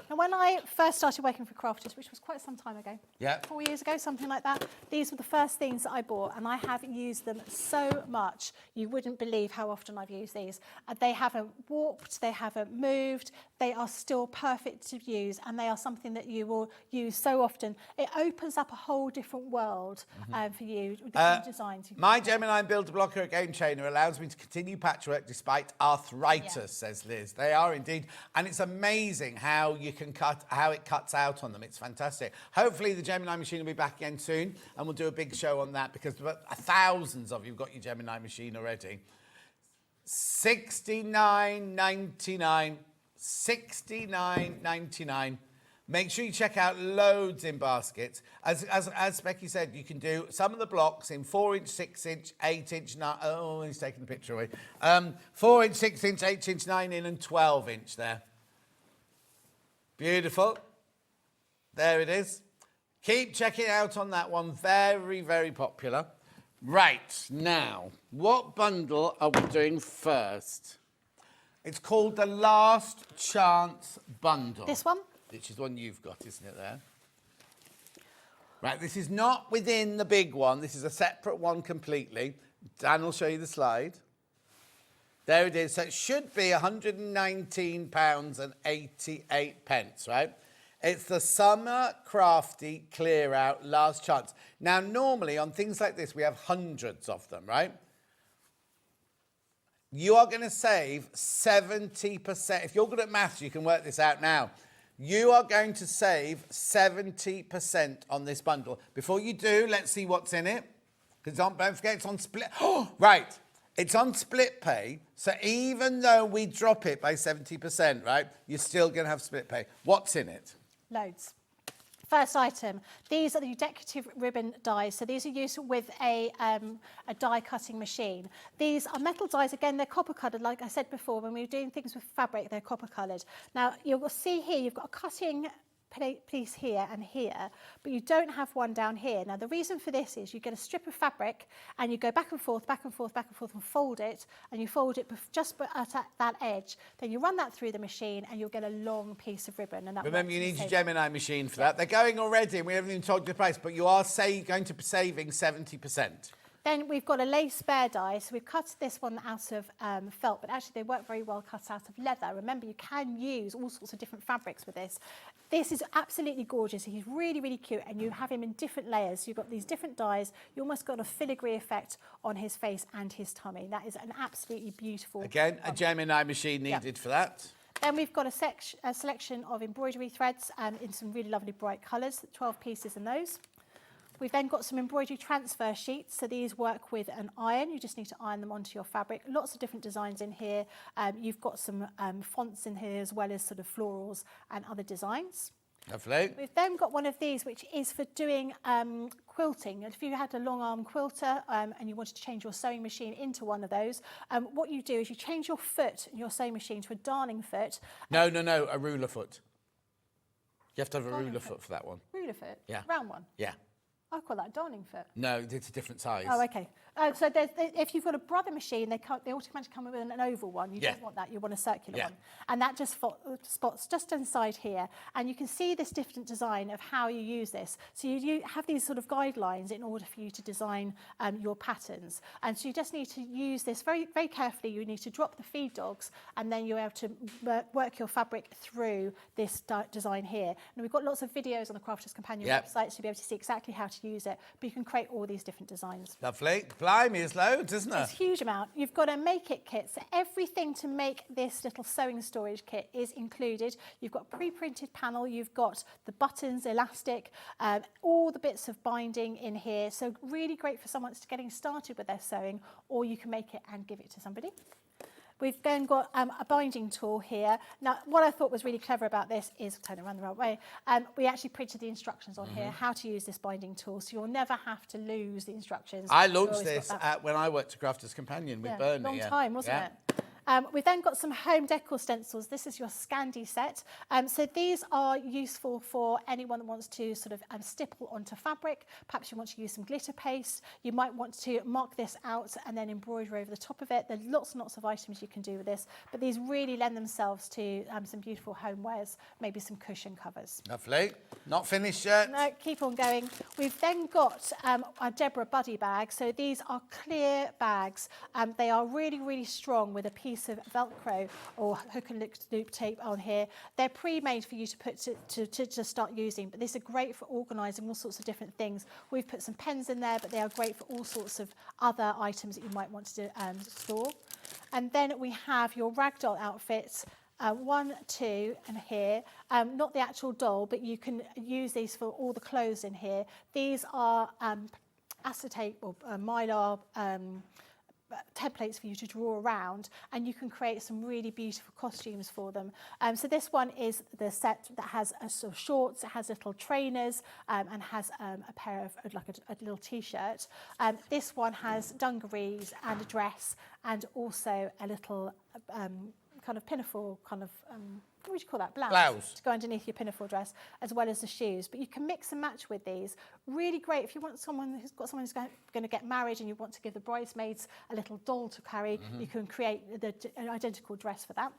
And when I first started working for Crafters, which was quite some time ago,
Yeah.
4 years ago, something like that, these were the first things that I bought, and I have used them so much. You wouldn't believe how often I've used these. They haven't warped, they haven't moved, they are still perfect to use, and they are something that you will use so often. It opens up a whole different world for you, different designs.
My Gemini Builder Blocker at Game Trainer allows me to continue patchwork despite arthritis, says Liz. They are indeed. And it's amazing how you can how it cuts out on them. It's fantastic. Hopefully the Gemini machine will be back again soon and we'll do a big show on that because thousands of you have got your Gemini machine already. $69.99. $69.99. Make sure you check out loads in baskets. As Becky said, you can do some of the blocks in 4-inch, 6-inch, 8-inch, 9. Oh, he's taking the picture away. 4-inch, 6-inch, 8-inch, 9-in, and 12-inch there. Beautiful. There it is. Keep checking out on that one. Very, very popular. Right, now, what bundle are we doing first? It's called the Last Chance Bundle.
This one?
Which is the one you've got, isn't it, there? Right, this is not within the big one. This is a separate one completely. Dan will show you the slide. There it is. So it should be £119.88, right? It's the Summer Crafty Clear Out Last Chance. Now, normally on things like this, we have hundreds of them, right? You are going to save 70%. If you're good at maths, you can work this out now. You are going to save 70% on this bundle. Before you do, let's see what's in it. Because don't forget, it's on split. Oh, right. It's on split pay, so even though we drop it by 70%, right, you're still going to have split pay. What's in it?
Loads. First item, these are the decorative ribbon dies. So these are used with a die cutting machine. These are metal dies. Again, they're copper coloured. Like I said before, when we were doing things with fabric, they're copper coloured. Now, you'll see here, you've got a cutting piece here and here, but you don't have one down here. Now, the reason for this is you get a strip of fabric and you go back and forth, back and forth, back and forth and fold it, and you fold it just at that edge. Then you run that through the machine and you'll get a long piece of ribbon. And that
Remember, you need your Gemini machine for that. They're going already, and we haven't even told you the price, but you are going to be saving 70%.
Then we've got a lace bear die. So we've cut this one out of felt, but actually they work very well cut out of leather. Remember, you can use all sorts of different fabrics with this. This is absolutely gorgeous. He's really, really cute, and you have him in different layers. You've got these different dyes. You almost got a filigree effect on his face and his tummy. That is an absolutely beautiful...
Again, a Gemini machine needed for that.
Then we've got a selection of embroidery threads in some really lovely bright colours, 12 pieces in those. We've then got some embroidery transfer sheets. So these work with an iron. You just need to iron them onto your fabric. Lots of different designs in here. You've got some fonts in here as well as sort of florals and other designs.
Lovely.
We've then got one of these, which is for doing quilting. If you had a long arm quilter and you wanted to change your sewing machine into one of those, what you do is you change your foot in your sewing machine to a darning foot.
No, a ruler foot. You have to have a ruler foot for that one.
Ruler foot?
Yeah.
Round one?
Yeah.
I call that a darning foot.
No, it's a different size.
Oh, okay. So if you've got a brother machine, they automatically come with an oval one. You don't want that. You want a circular one. And that just spots just inside here. And you can see this different design of how you use this. So you have these sort of guidelines in order for you to design your patterns. And so you just need to use this very, very carefully. You need to drop the feed dogs, and then you're able to work your fabric through this design here. And we've got lots of videos on the Crafters Companion website, so you'll be able to see exactly how to use it. But you can create all these different designs.
Lovely. Blimey, there's loads, isn't there?
It's a huge amount. You've got a make it kit. So everything to make this little sewing storage kit is included. You've got a pre-printed panel. You've got the buttons, elastic, all the bits of binding in here. So really great for someone that's getting started with their sewing, or you can make it and give it to somebody. We've then got a binding tool here. Now, what I thought was really clever about this is, turn it around the right way, we actually printed the instructions on here, how to use this binding tool, so you'll never have to lose the instructions.
I launched this when I worked at Crafters Companion with Bernie.
Long time, wasn't it? We've then got some home decor stencils. This is your Scandi set. So these are useful for anyone that wants to sort of stipple onto fabric. Perhaps you want to use some glitter paste. You might want to mark this out and then embroider over the top of it. There's lots and lots of items you can do with this, but these really lend themselves to some beautiful homewares, maybe some cushion covers.
Lovely. Not finished yet.
No, keep on going. We've then got a Deborah Buddy bag. So these are clear bags. They are really, really strong with a piece of Velcro or hook and loop tape on here. They're pre-made for you to put to start using, but these are great for organising all sorts of different things. We've put some pens in there, but they are great for all sorts of other items that you might want to store. And then we have your ragdoll outfits. 1, 2, and here. Not the actual doll, but you can use these for all the clothes in here. These are acetate or mylar templates for you to draw around, and you can create some really beautiful costumes for them. So this one is the set that has a sort of shorts, it has little trainers, and has a pair of like a little t-shirt. This one has dungarees and a dress, and also a little kind of pinafore, kind of what would you call that? Blouse. To go underneath your pinafore dress, as well as the shoes. But you can mix and match with these. Really great if you want someone who's going to get married and you want to give the bridesmaids a little doll to carry. You can create an identical dress for that.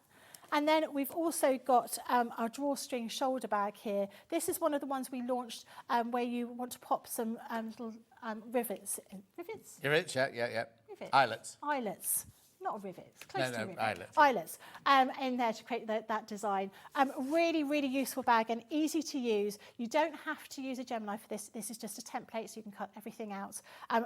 And then we've also got our drawstring shoulder bag here. This is one of the ones we launched where you want to pop some little rivets. Rivets?
Rivets, yeah.
Rivets.
Eyelets.
Eyelets. Not rivets, close to rivets.
Eyelets.
Eyelets in there to create that design. Really, really useful bag and easy to use. You don't have to use a Gemini for this. This is just a template, so you can cut everything out.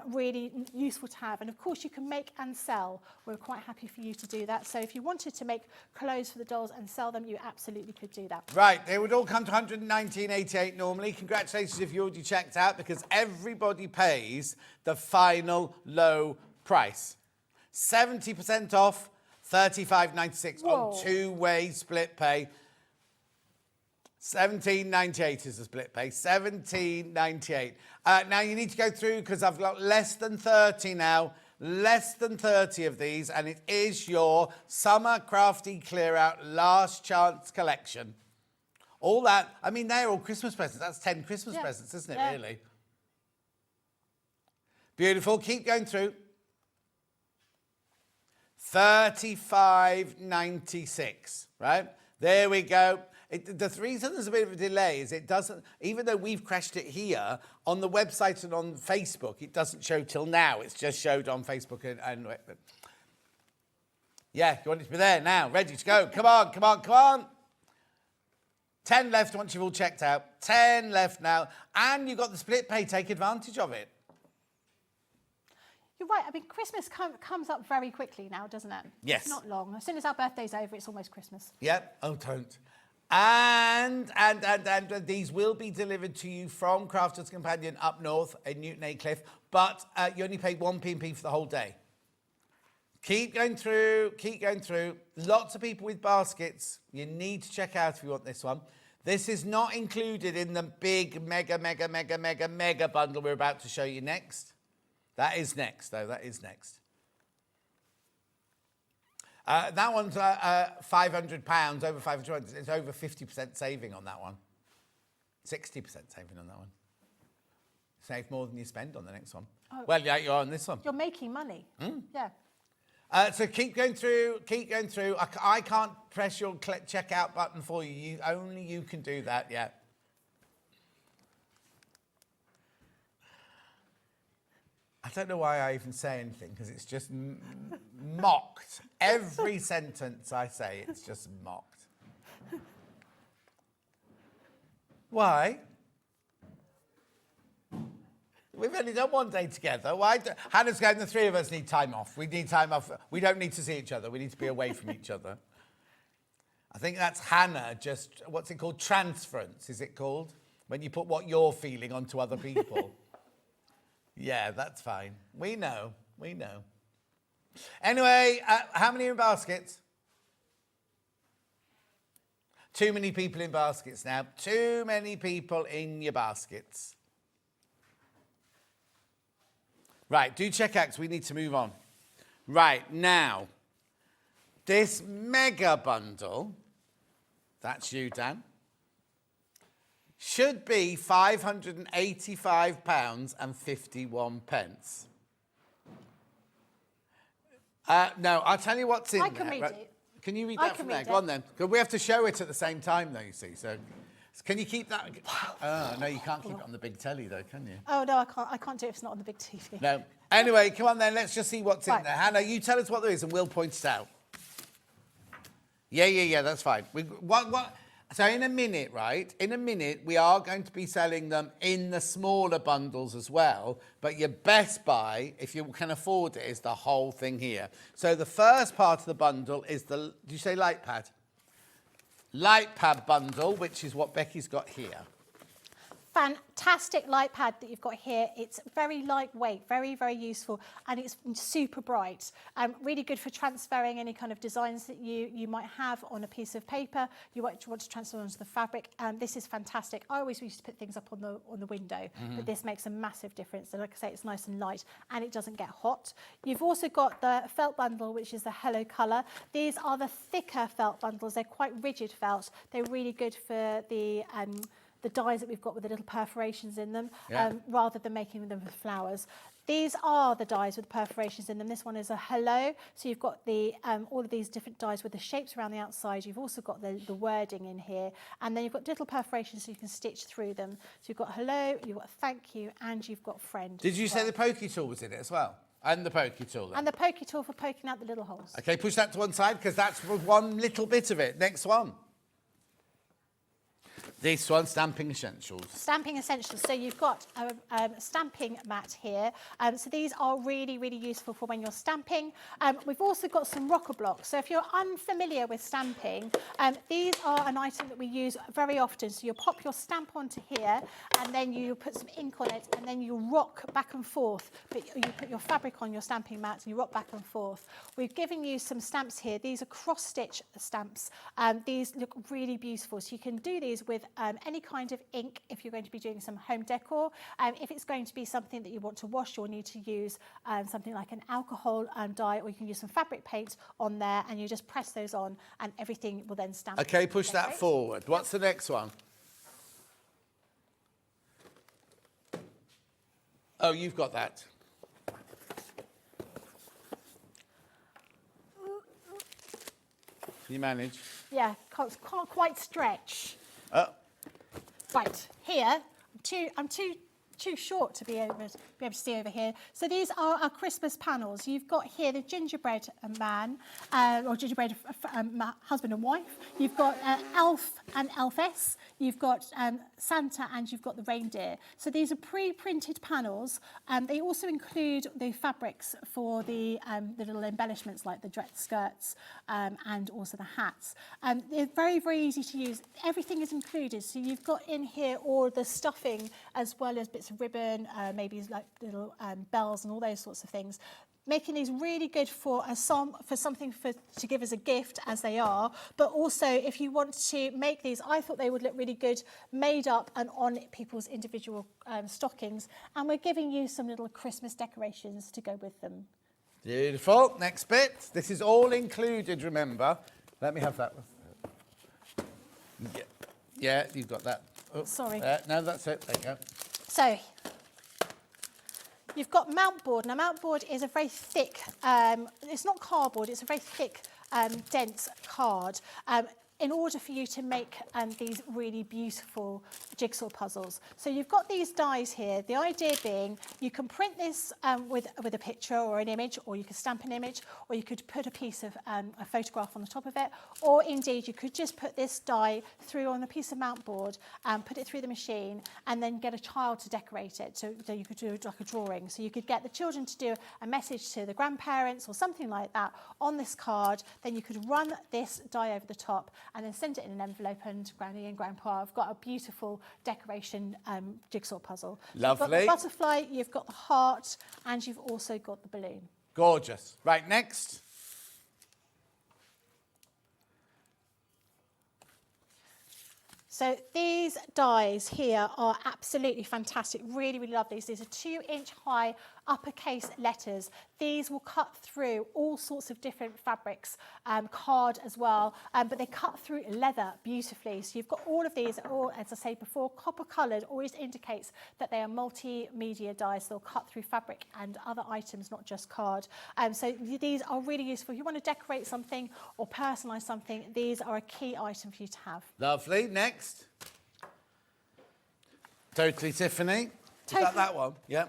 Really useful to have. And of course, you can make and sell. We're quite happy for you to do that. So if you wanted to make clothes for the dolls and sell them, you absolutely could do that.
Right, they would all come to $119.88 normally. Congratulations if you already checked out, because everybody pays the final low price. 70% off, $35.96 on two-way split pay. 17.98 is the split pay. 17.98. Now you need to go through because I've got less than 30 now. Less than 30 of these, and it is your Summer Crafty Clear Out Last Chance collection. All that, I mean, they're all Christmas presents. That's 10 Christmas presents, isn't it, really? Beautiful. Keep going through. 35.96, right? There we go. The reason there's a bit of a delay is it doesn't, even though we've crashed it here, on the website and on Facebook, it doesn't show till now. It's just showed on Facebook and yeah, you want it to be there now, ready to go. Come on, come on, come on. 10 left once you've all checked out. 10 left now. And you've got the split pay. Take advantage of it.
You're right. I mean, Christmas comes up very quickly now, doesn't it?
Yes.
It's not long. As soon as our birthday's over, it's almost Christmas.
Yep. Oh, don't. And these will be delivered to you from Crafter's Companion up north in Newton Aycliffe, but you only pay 1p for the whole day. Keep going through, keep going through. Lots of people with baskets. You need to check out if you want this one. This is not included in the big mega bundle we're about to show you next. That is next, though. That is next. That one's £500, over £500. It's over 50% saving on that one. 60% saving on that one. Save more than you spend on the next one.
Oh.
Well, yeah, you're on this one.
You're making money. Yeah.
So keep going through, keep going through. I can't press your checkout button for you. Only you can do that, yeah. I don't know why I even say anything, because it's just mocked. Every sentence I say, it's just mocked. Why? We've only done one day together. Why? Hannah's going, the three of us need time off. We need time off. We don't need to see each other. We need to be away from each other. I think that's Hannah just, what's it called? Transference, is it called? When you put what you're feeling onto other people. Yeah, that's fine. We know. We know. Anyway, how many are in baskets? Too many people in baskets now. Too many people in your baskets. Right, do check out because we need to move on. Right, now, this mega bundle, that's you, Dan, should be £585.51. No, I'll tell you what's in there.
I can read it.
Can you read that from there? Go on then. Because we have to show it at the same time, though, you see. So can you keep that? Oh, no, you can't keep it on the big telly, though, can you?
Oh, no, I can't. I can't do it if it's not on the big TV.
No. Anyway, come on then. Let's just see what's in there. Hannah, you tell us what there is and we'll point it out. Yeah, that's fine. So in a minute, right? In a minute, we are going to be selling them in the smaller bundles as well. But your best buy, if you can afford it, is the whole thing here. So the first part of the bundle is the, did you say light pad? Light pad bundle, which is what Becky's got here.
Fantastic light pad that you've got here. It's very lightweight, very, very useful, and it's super bright. Really good for transferring any kind of designs that you might have on a piece of paper. You want to transfer onto the fabric. This is fantastic. I always used to put things up on the window, but this makes a massive difference. So like I say, it's nice and light, and it doesn't get hot. You've also got the felt bundle, which is the Hello colour. These are the thicker felt bundles. They're quite rigid felt. They're really good for the dies that we've got with the little perforations in them, rather than making them with flowers. These are the dies with perforations in them. This one is a Hello. So you've got the all of these different dies with the shapes around the outside. You've also got the wording in here. And then you've got little perforations so you can stitch through them. So you've got Hello, you've got Thank You, and you've got Friend.
Did you say the pokey tool was in it as well? And the pokey tool then?
And the pokey tool for poking out the little holes.
Okay, push that to one side because that's one little bit of it. Next one. This one, Stamping Essentials. Stamping Essentials.
So you've got a stamping mat here. So these are really, really useful for when you're stamping. We've also got some rocker blocks. So if you're unfamiliar with stamping, these are an item that we use very often. So you pop your stamp onto here, and then you put some ink on it, and then you rock back and forth. But you put your fabric on your stamping mat, and you rock back and forth. We've given you some stamps here. These are cross-stitch stamps. These look really beautiful. So you can do these with any kind of ink if you're going to be doing some home decor. If it's going to be something that you want to wash, you'll need to use something like an alcohol dye, or you can use some fabric paint on there, and you just press those on and everything will then stamp.
Okay, push that forward. What's the next one? Oh, you've got that. Can you manage?
Yeah, can't quite stretch.
Oh.
Right, here, I'm too short to be able to see over here. So these are our Christmas panels. You've got here the gingerbread man, or gingerbread husband and wife. You've got elf and elfess. You've got Santa, and you've got the reindeer. So these are pre-printed panels. They also include the fabrics for the little embellishments like the dress skirts and also the hats. They're very, very easy to use. Everything is included. So you've got in here all the stuffing as well as bits of ribbon, maybe like little bells and all those sorts of things. Making these really good for something to give as a gift, as they are, but also if you want to make these, I thought they would look really good made up and on people's individual stockings, and we're giving you some little Christmas decorations to go with them.
Beautiful. Next bit. This is all included, remember. Let me have that one. Yeah, you've got that. Oh,
sorry.
No, that's it. There you go.
So, you've got mount board. Now, mount board is a very thick, it's not cardboard, it's a very thick, dense card. In order for you to make these really beautiful jigsaw puzzles. So you've got these dies here. The idea being you can print this with a picture or an image, or you could stamp an image, or you could put a piece of a photograph on the top of it, or indeed you could just put this die through on a piece of mount board and put it through the machine and then get a child to decorate it. So you could do like a drawing. So you could get the children to do a message to the grandparents or something like that on this card. Then you could run this die over the top and then send it in an envelope, and Granny and Grandpa have got a beautiful decoration jigsaw puzzle.
Lovely.
You've got the butterfly, you've got the heart, and you've also got the balloon.
Gorgeous. Right, next.
So these dies here are absolutely fantastic. Really, really love these. These are 2-inch high uppercase letters. These will cut through all sorts of different fabrics, card as well, but they cut through leather beautifully. So you've got all of these, all, as I said before, copper coloured, always indicates that they are multimedia dies. They'll cut through fabric and other items, not just card. So these are really useful. If you want to decorate something or personalise something, these are a key item for you to have.
Lovely. Next. Totally Tiffany. Is that one? Yeah.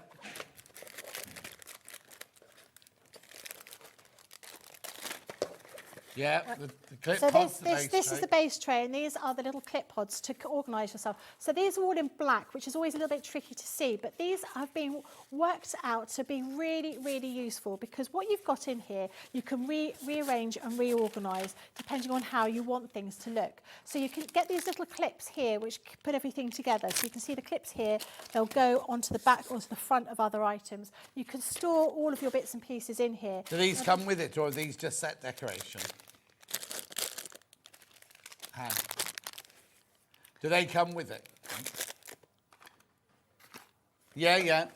Yeah, the clip
so
pods,
this is the base tray, and these are the little clip pods to organise yourself. So these are all in black, which is always a little bit tricky to see, but these have been worked out to be really, really useful, because what you've got in here, you can rearrange and reorganise depending on how you want things to look. So you can get these little clips here, which put everything together. So you can see the clips here, they'll go onto the back or to the front of other items. You can store all of your bits and pieces in here.
Do these come with it, or are these just set decoration? Do they come with it? Yeah, yeah.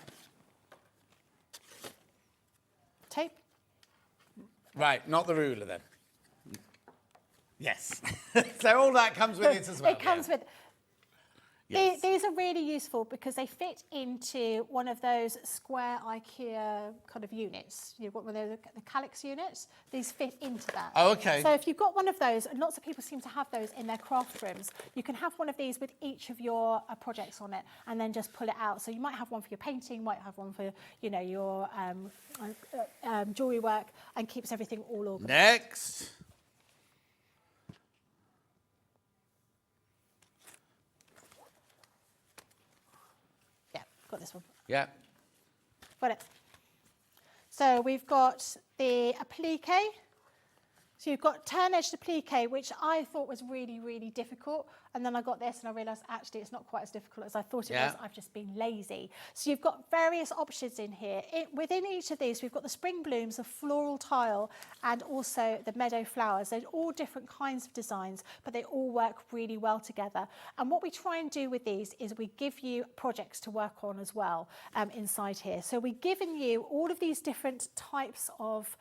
Tape?
Right, not the ruler then. Yes. So all that comes with it as well.
It comes with.
Yes.
These are really useful because they fit into one of those square IKEA kind of units. You've got one of the calyx units. These fit into that.
Oh, okay.
So if you've got one of those, and lots of people seem to have those in their craft rooms, you can have one of these with each of your projects on it, and then just pull it out. So you might have one for your painting, might have one for your jewellery work, and keeps everything all organised.
Next.
Got this one.
Yeah.
Got it. So we've got the applique. So you've got turn-edged applique, which I thought was really, really difficult. and then I got this and I realised actually it's not quite as difficult as I thought it
Yeah.
was. I've just been lazy. So you've got various options in here. Within each of these, we've got the spring blooms, the floral tile, and also the meadow flowers. They're all different kinds of designs, but they all work really well together. And what we try and do with these is we give you projects to work on as well inside here. So we've given you all of these different types of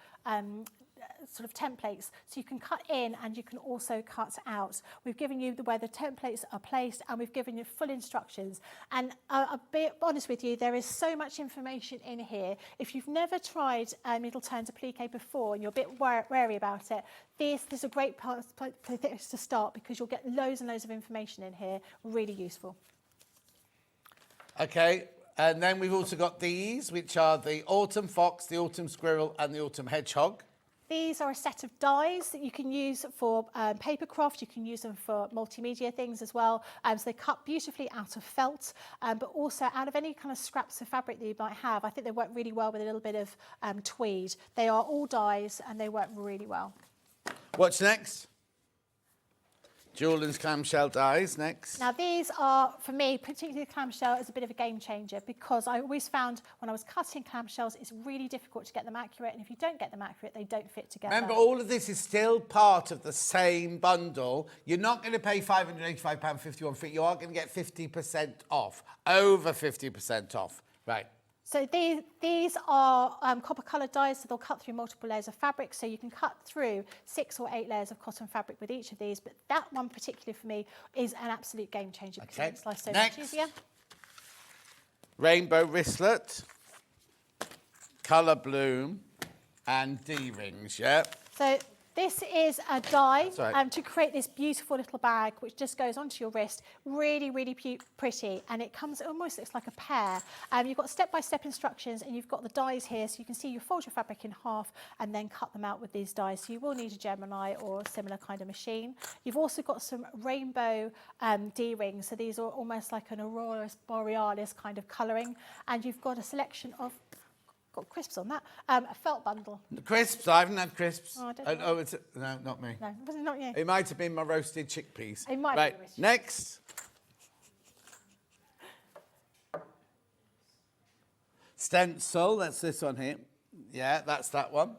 sort of templates, so you can cut in and you can also cut out. We've given you where the templates are placed, and we've given you full instructions. And I'll be honest with you, there is so much information in here. If you've never tried middle turns applique before and you're a bit wary about it, this is a great place to start, because you'll get loads and loads of information in here. Really useful.
Okay, and then we've also got these, which are the autumn fox, the autumn squirrel, and the autumn hedgehog.
These are a set of dies that you can use for paper craft. You can use them for multimedia things as well. So they cut beautifully out of felt, but also out of any kind of scraps of fabric that you might have. I think they work really well with a little bit of tweed. They are all dies and they work really well.
What's next? Julian's clamshell dies next.
Now these are, for me, particularly the clamshell, is a bit of a game changer, because I always found when I was cutting clamshells, it's really difficult to get them accurate, and if you don't get them accurate, they don't fit together.
Remember, all of this is still part of the same bundle. You're not going to pay £585.51 for it. You are going to get 50% off, over 50% off. Right.
So these are copper coloured dies, so they'll cut through multiple layers of fabric, so you can cut through 6 or 8 layers of cotton fabric with each of these, but that one particularly for me is an absolute game changer, because it makes life so much easier.
Rainbow wristlet, colour bloom, and D-rings, yeah?
So this is a die
right.
to create this beautiful little bag, which just goes onto your wrist. Really, really pretty. And it comes, almost looks like a pear. You've got step-by-step instructions, and you've got the dies here. So you can see you fold your fabric in half and then cut them out with these dies. So you will need a Gemini or a similar kind of machine. You've also got some rainbow D-rings. So these are almost like an aurora borealis kind of colouring. And you've got a selection of, got crisps on that, a felt bundle.
Crisps? I haven't had crisps.
Oh, I don't know.
Oh, it's no, not me.
No, was it not you?
It might have been my roasted chickpeas.
It might
right.
be roasted.
Next. Stencil, that's this one here. Yeah, that's that one.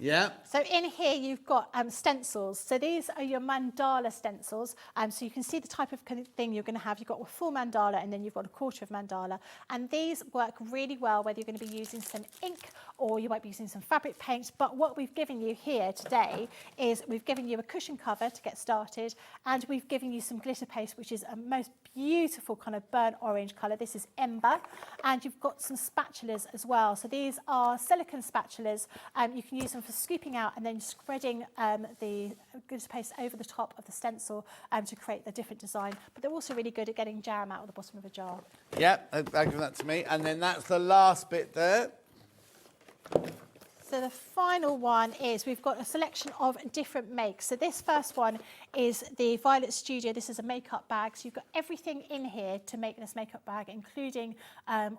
Yeah.
So in here you've got stencils. So these are your mandala stencils. So you can see the type of thing you're going to have. You've got a full mandala, and then you've got a quarter of mandala. And these work really well whether you're going to be using some ink or you might be using some fabric paint. But what we've given you here today is we've given you a cushion cover to get started, and we've given you some glitter paste, which is a most beautiful kind of burnt orange colour. This is Ember. And you've got some spatulas as well. So these are silicone spatulas. You can use them for scooping out and then spreading the glitter paste over the top of the stencil to create the different design. But they're also really good at getting jam out of the bottom of a jar.
Yep, I'll give that to me. And then that's the last bit there.
So the final one is we've got a selection of different makes. So this first one is the Violet Studio. This is a makeup bag. So you've got everything in here to make this makeup bag, including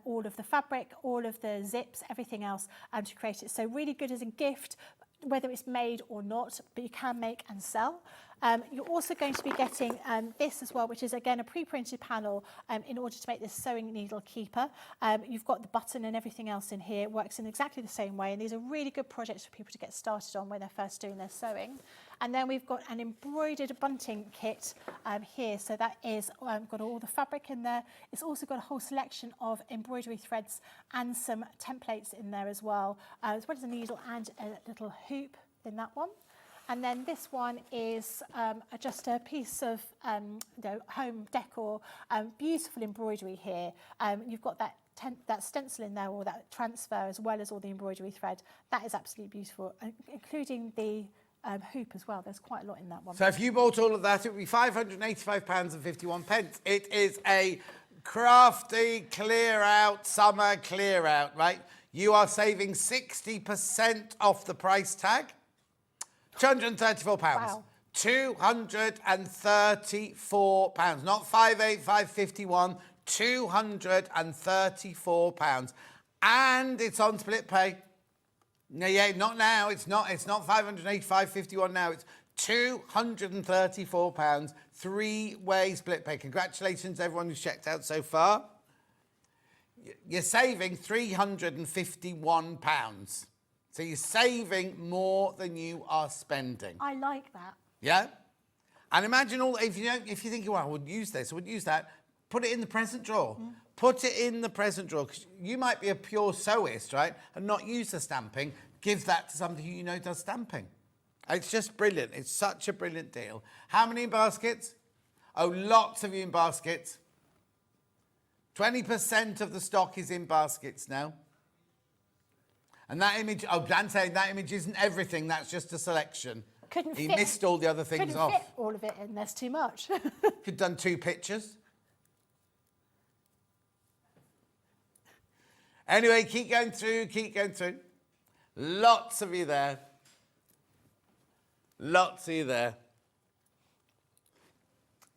all of the fabric, all of the zips, everything else to create it. So really good as a gift, whether it's made or not, but you can make and sell. You're also going to be getting this as well, which is again a pre-printed panel in order to make this sewing needle keeper. You've got the button and everything else in here. It works in exactly the same way, and these are really good projects for people to get started on when they're first doing their sewing. And then we've got an embroidered bunting kit here. So that is got all the fabric in there. It's also got a whole selection of embroidery threads and some templates in there as well as a needle and a little hoop in that one. And then this one is just a piece of home decor, beautiful embroidery here. You've got that stencil in there, or that transfer, as well as all the embroidery thread. That is absolutely beautiful, including the hoop as well. There's quite a lot in that one.
So if you bought all of that, it would be £585.51. It is a Crafty clear out, summer clear out, right? You are saving 60% off the price tag. £234.
Wow.
£234, not £585.51, £234. And it's on split pay. No, yeah, not now. It's not £585.51 now. It's £234, three-way split pay. Congratulations to everyone who's checked out so far. You're saving £351. So you're saving more than you are spending.
I like that.
Yeah? And imagine all, if you think, well, I would use this, I would use that, put it in the present drawer. Put it in the present drawer, because you might be a pure sewist, right, and not use the stamping. Give that to somebody who you know does stamping. It's just brilliant. It's such a brilliant deal. How many in baskets? Oh, lots of you in baskets. 20% of the stock is in baskets now. And that image, oh, Dan's saying that image isn't everything, that's just a selection. He missed all the other things off.
Couldn't fit all of it in, there's too much.
Could have done 2 pictures. Anyway, keep going through, keep going through. Lots of you there. Lots of you there.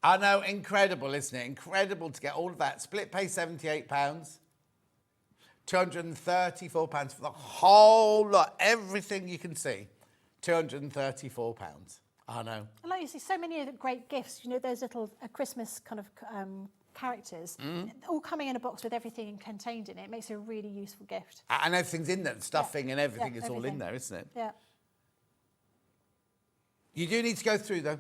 I know, incredible, isn't it? Incredible to get all of that. Split pay £78. £234 for the whole lot. Everything you can see. £234. I know.
I like you see so many of the great gifts, you know, those little Christmas kind of characters, all coming in a box with everything contained in it. It makes it a really useful gift.
And everything's in there, stuffing and everything is all in there, isn't it?
Yeah.
You do need to go through, though.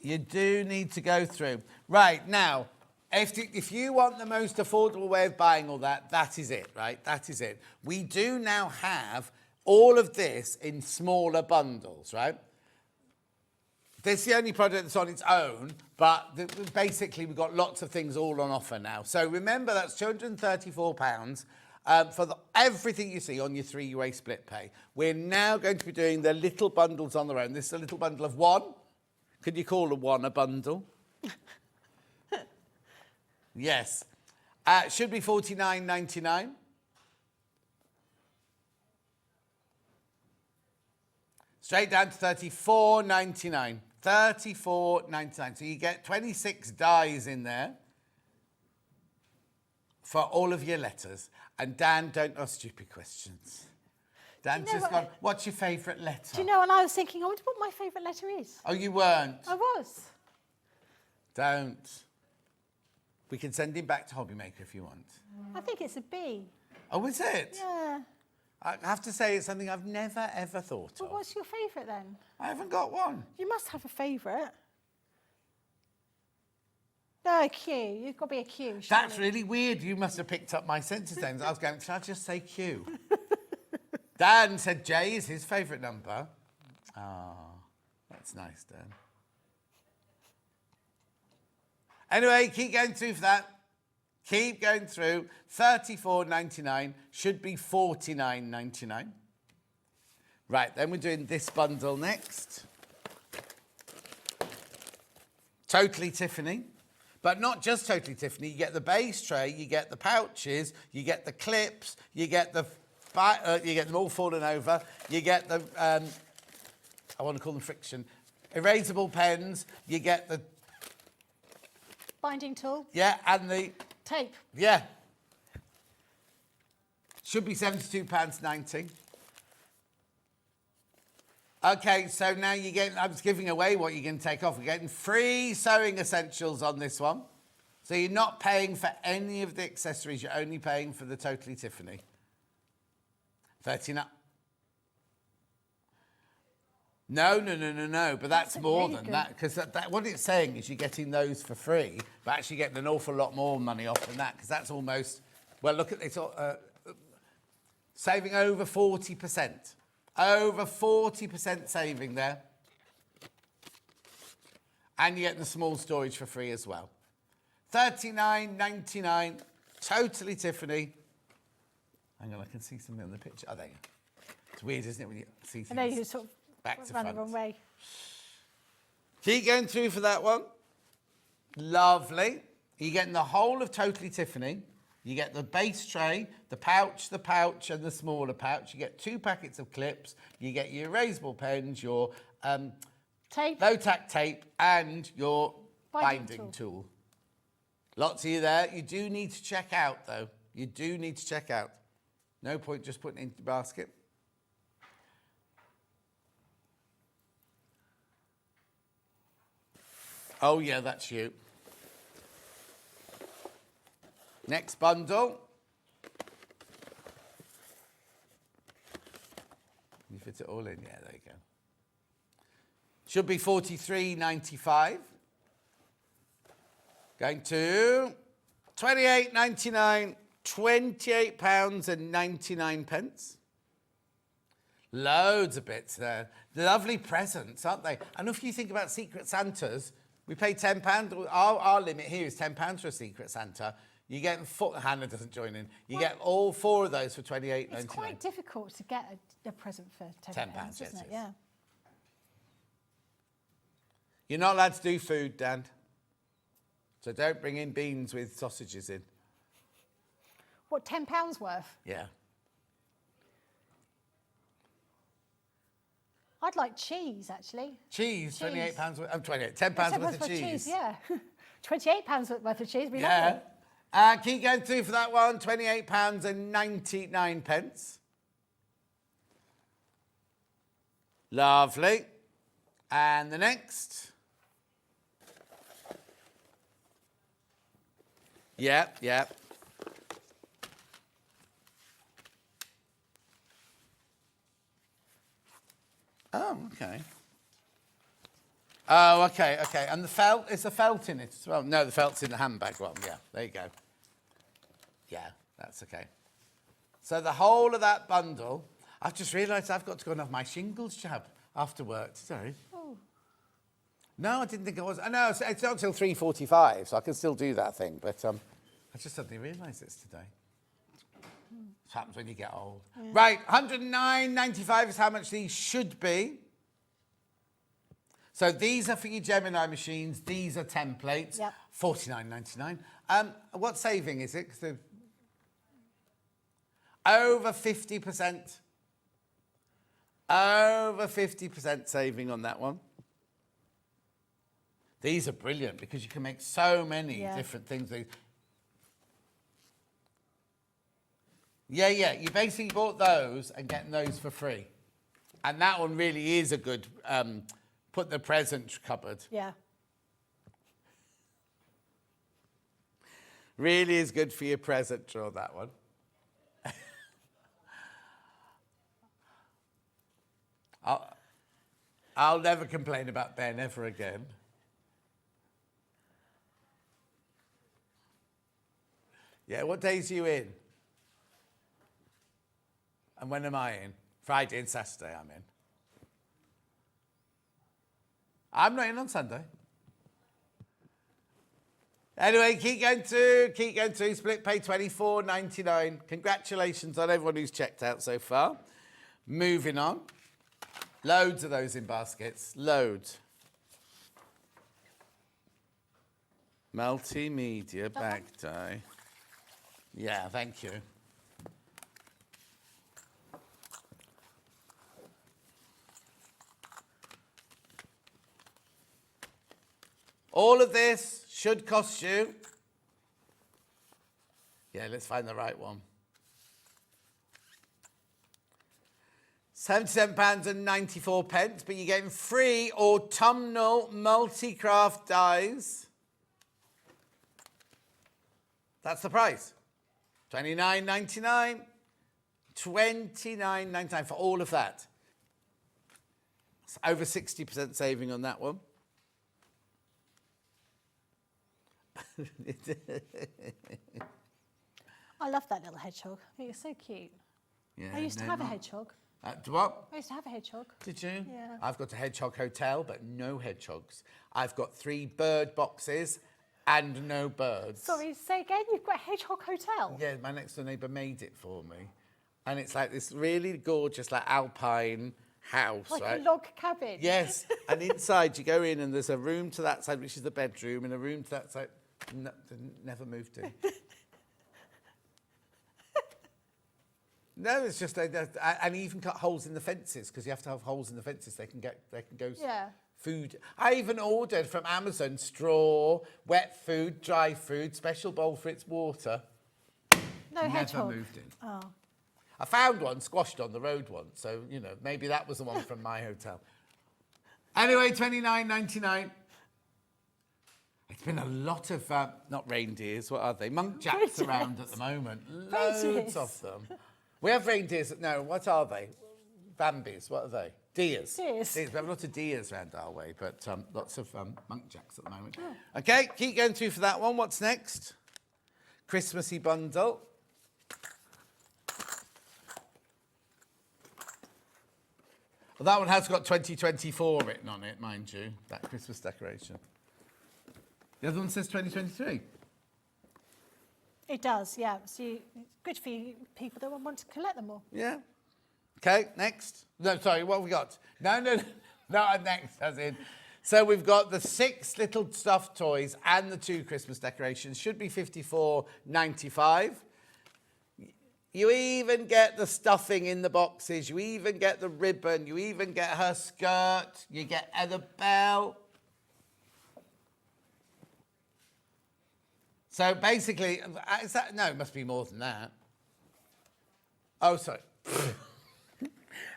You do need to go through. Right, now, if you want the most affordable way of buying all that, that is it, right? That is it. We do now have all of this in smaller bundles, right? This is the only product that's on its own, but basically we've got lots of things all on offer now. So remember, that's £234 for everything you see on your 3-way split pay. We're now going to be doing the little bundles on their own. This is a little bundle of 1. Could you call a 1 a bundle? Yes. Should be $49.99. Straight down to $34.99. $34.99. So you get 26 dies in there for all of your letters. And Dan, don't ask stupid questions. Dan's just gone, what's your favourite letter?
Do you know, and I was thinking, I wonder what my favourite letter is.
Oh, you weren't?
I was.
Don't. We can send him back to Hobbymaker if you want.
I think it's a B.
Oh, is it?
Yeah.
I have to say it's something I've never, ever thought of.
Well, what's your favourite then?
I haven't got one.
You must have a favourite. No, a Q. You've got to be a Q.
That's really weird. You must have picked up my sentences then. I was going, should I just say Q? Dan said J is his favourite number. Ah, that's nice, Dan. Anyway, keep going through for that. Keep going through. $34.99 should be $49.99. Right, then we're doing this bundle next. Totally Tiffany. But not just Totally Tiffany. You get the base tray, you get the pouches, you get the clips, you get them all falling over, you get the, I want to call them friction, erasable pens, you get the
binding tool.
Yeah, and the
tape.
Yeah. Should be £72.90. Okay, so now you're getting, I was giving away what you're going to take off. We're getting free sewing essentials on this one. So you're not paying for any of the accessories, you're only paying for the Totally Tiffany. 39. No, but that's more
really
than
good.
that, because what it's saying is you're getting those for free, but actually getting an awful lot more money off than that, because that's almost, well, look at this, saving over 40%. Over 40% saving there. And you get the small storage for free as well. $39.99, Totally Tiffany. Hang on, I can see something on the picture. Oh, there you go. It's weird, isn't it, when you see things
I know you sort of
back to
ran
front.
the wrong way.
Keep going through for that one. Lovely. You're getting the whole of Totally Tiffany. You get the base tray, the pouch, and the smaller pouch. You get 2 packets of clips. You get your erasable pens, your
tape,
low-tack tape, and your binding tool. Lots of you there. You do need to check out, though. You do need to check out. No point just putting it into the basket. Oh, yeah, that's you. Next bundle. You fit it all in? Yeah, there you go. Should be $43.95. Going to £28.99, £28.99. Loads of bits there. Lovely presents, aren't they? And if you think about Secret Santas, we pay £10. Our limit here is £10 for a Secret Santa. You get Hannah doesn't join in. You get all 4 of those for £28.99.
It's quite difficult to get a present for £10, isn't it? Yeah.
You're not allowed to do food, Dan. So don't bring in beans with sausages in.
What, £10 worth?
Yeah.
I'd like cheese, actually.
Cheese. £28 worth. I'm 28. £10 worth of cheese.
Yeah. £28 worth of cheese. We
Yeah.
love it.
Keep going through for that one. £28.99. Lovely. And the next. Yep. Oh, okay. Oh, okay. And the felt, is the felt in it as well? No, the felt's in the handbag one. Yeah, there you go. Yeah, that's okay. So the whole of that bundle, I've just realised I've got to go and have my shingles jab after work today.
Oh.
No, I didn't think it was. No, it's not until 3:45, so I can still do that thing. But I just suddenly realised it's today. This happens when you get old. Yeah. Right, $109.95 is how much these should be. So these are for your Gemini machines. These are templates.
Yep.
$49.99. What saving is it? Over 50%. Over 50% saving on that one. These are brilliant because you can make so many different things. Yeah. You basically bought those and getting those for free. And that one really is a good put the present cupboard.
Yeah.
Really is good for your present drawer, that one. I'll never complain about Ben ever again. Yeah, what days are you in? And when am I in? Friday and Saturday I'm in. I'm not in on Sunday. Anyway, keep going through. Split pay $24.99. Congratulations on everyone who's checked out so far. Moving on. Loads of those in baskets. Loads. Multimedia bag tie. Yeah, thank you. All of this should cost you. Yeah, let's find the right one. £77.94, but you're getting free autumnal multi-craft dies. That's the price. $29.99. $29.99 for all of that. It's over 60% saving on that one.
I love that little hedgehog. I think it's so cute.
Yeah,
I used to have a hedgehog.
What?
I used to have a hedgehog.
Did you?
Yeah.
I've got a hedgehog hotel, but no hedgehogs. I've got 3 bird boxes and no birds.
Sorry, say again, you've got a hedgehog hotel?
Yeah, my next door neighbour made it for me. And it's like this really gorgeous, like alpine house,
like
right?
a log cabin.
Yes, and inside you go in and there's a room to that side, which is the bedroom, and a room to that side. No, never moved in. No, it's just and even cut holes in the fences because you have to have holes in the fences. They can go.
Yeah.
Food. I even ordered from Amazon straw, wet food, dry food, special bowl for its water.
No hedgehog.
Never moved in.
Oh.
I found one squashed on the road once, so maybe that was the one from my hotel. Anyway, $29.99. It's been a lot of, not reindeers, what are they? Monk jacks around at the moment. Loads of them. We have reindeers, no, what are they? Bambis, what are they? Deers.
Deers.
We have a lot of deers around our way, but lots of monk jacks at the moment. Oh. Okay, keep going through for that one. What's next? Christmassy bundle. Well, that one has got 2024 written on it, mind you, that Christmas decoration. The other one says 2023.
It does, yeah. So it's good for you people that want to collect them all.
Yeah. Okay, next. No, sorry, what have we got? No, not next, as in. So we've got the 6 little stuffed toys and the 2 Christmas decorations. Should be $54.95. You even get the stuffing in the boxes. You even get the ribbon. You even get her skirt. You get the bell. So basically, is that, no, it must be more than that. Oh, sorry.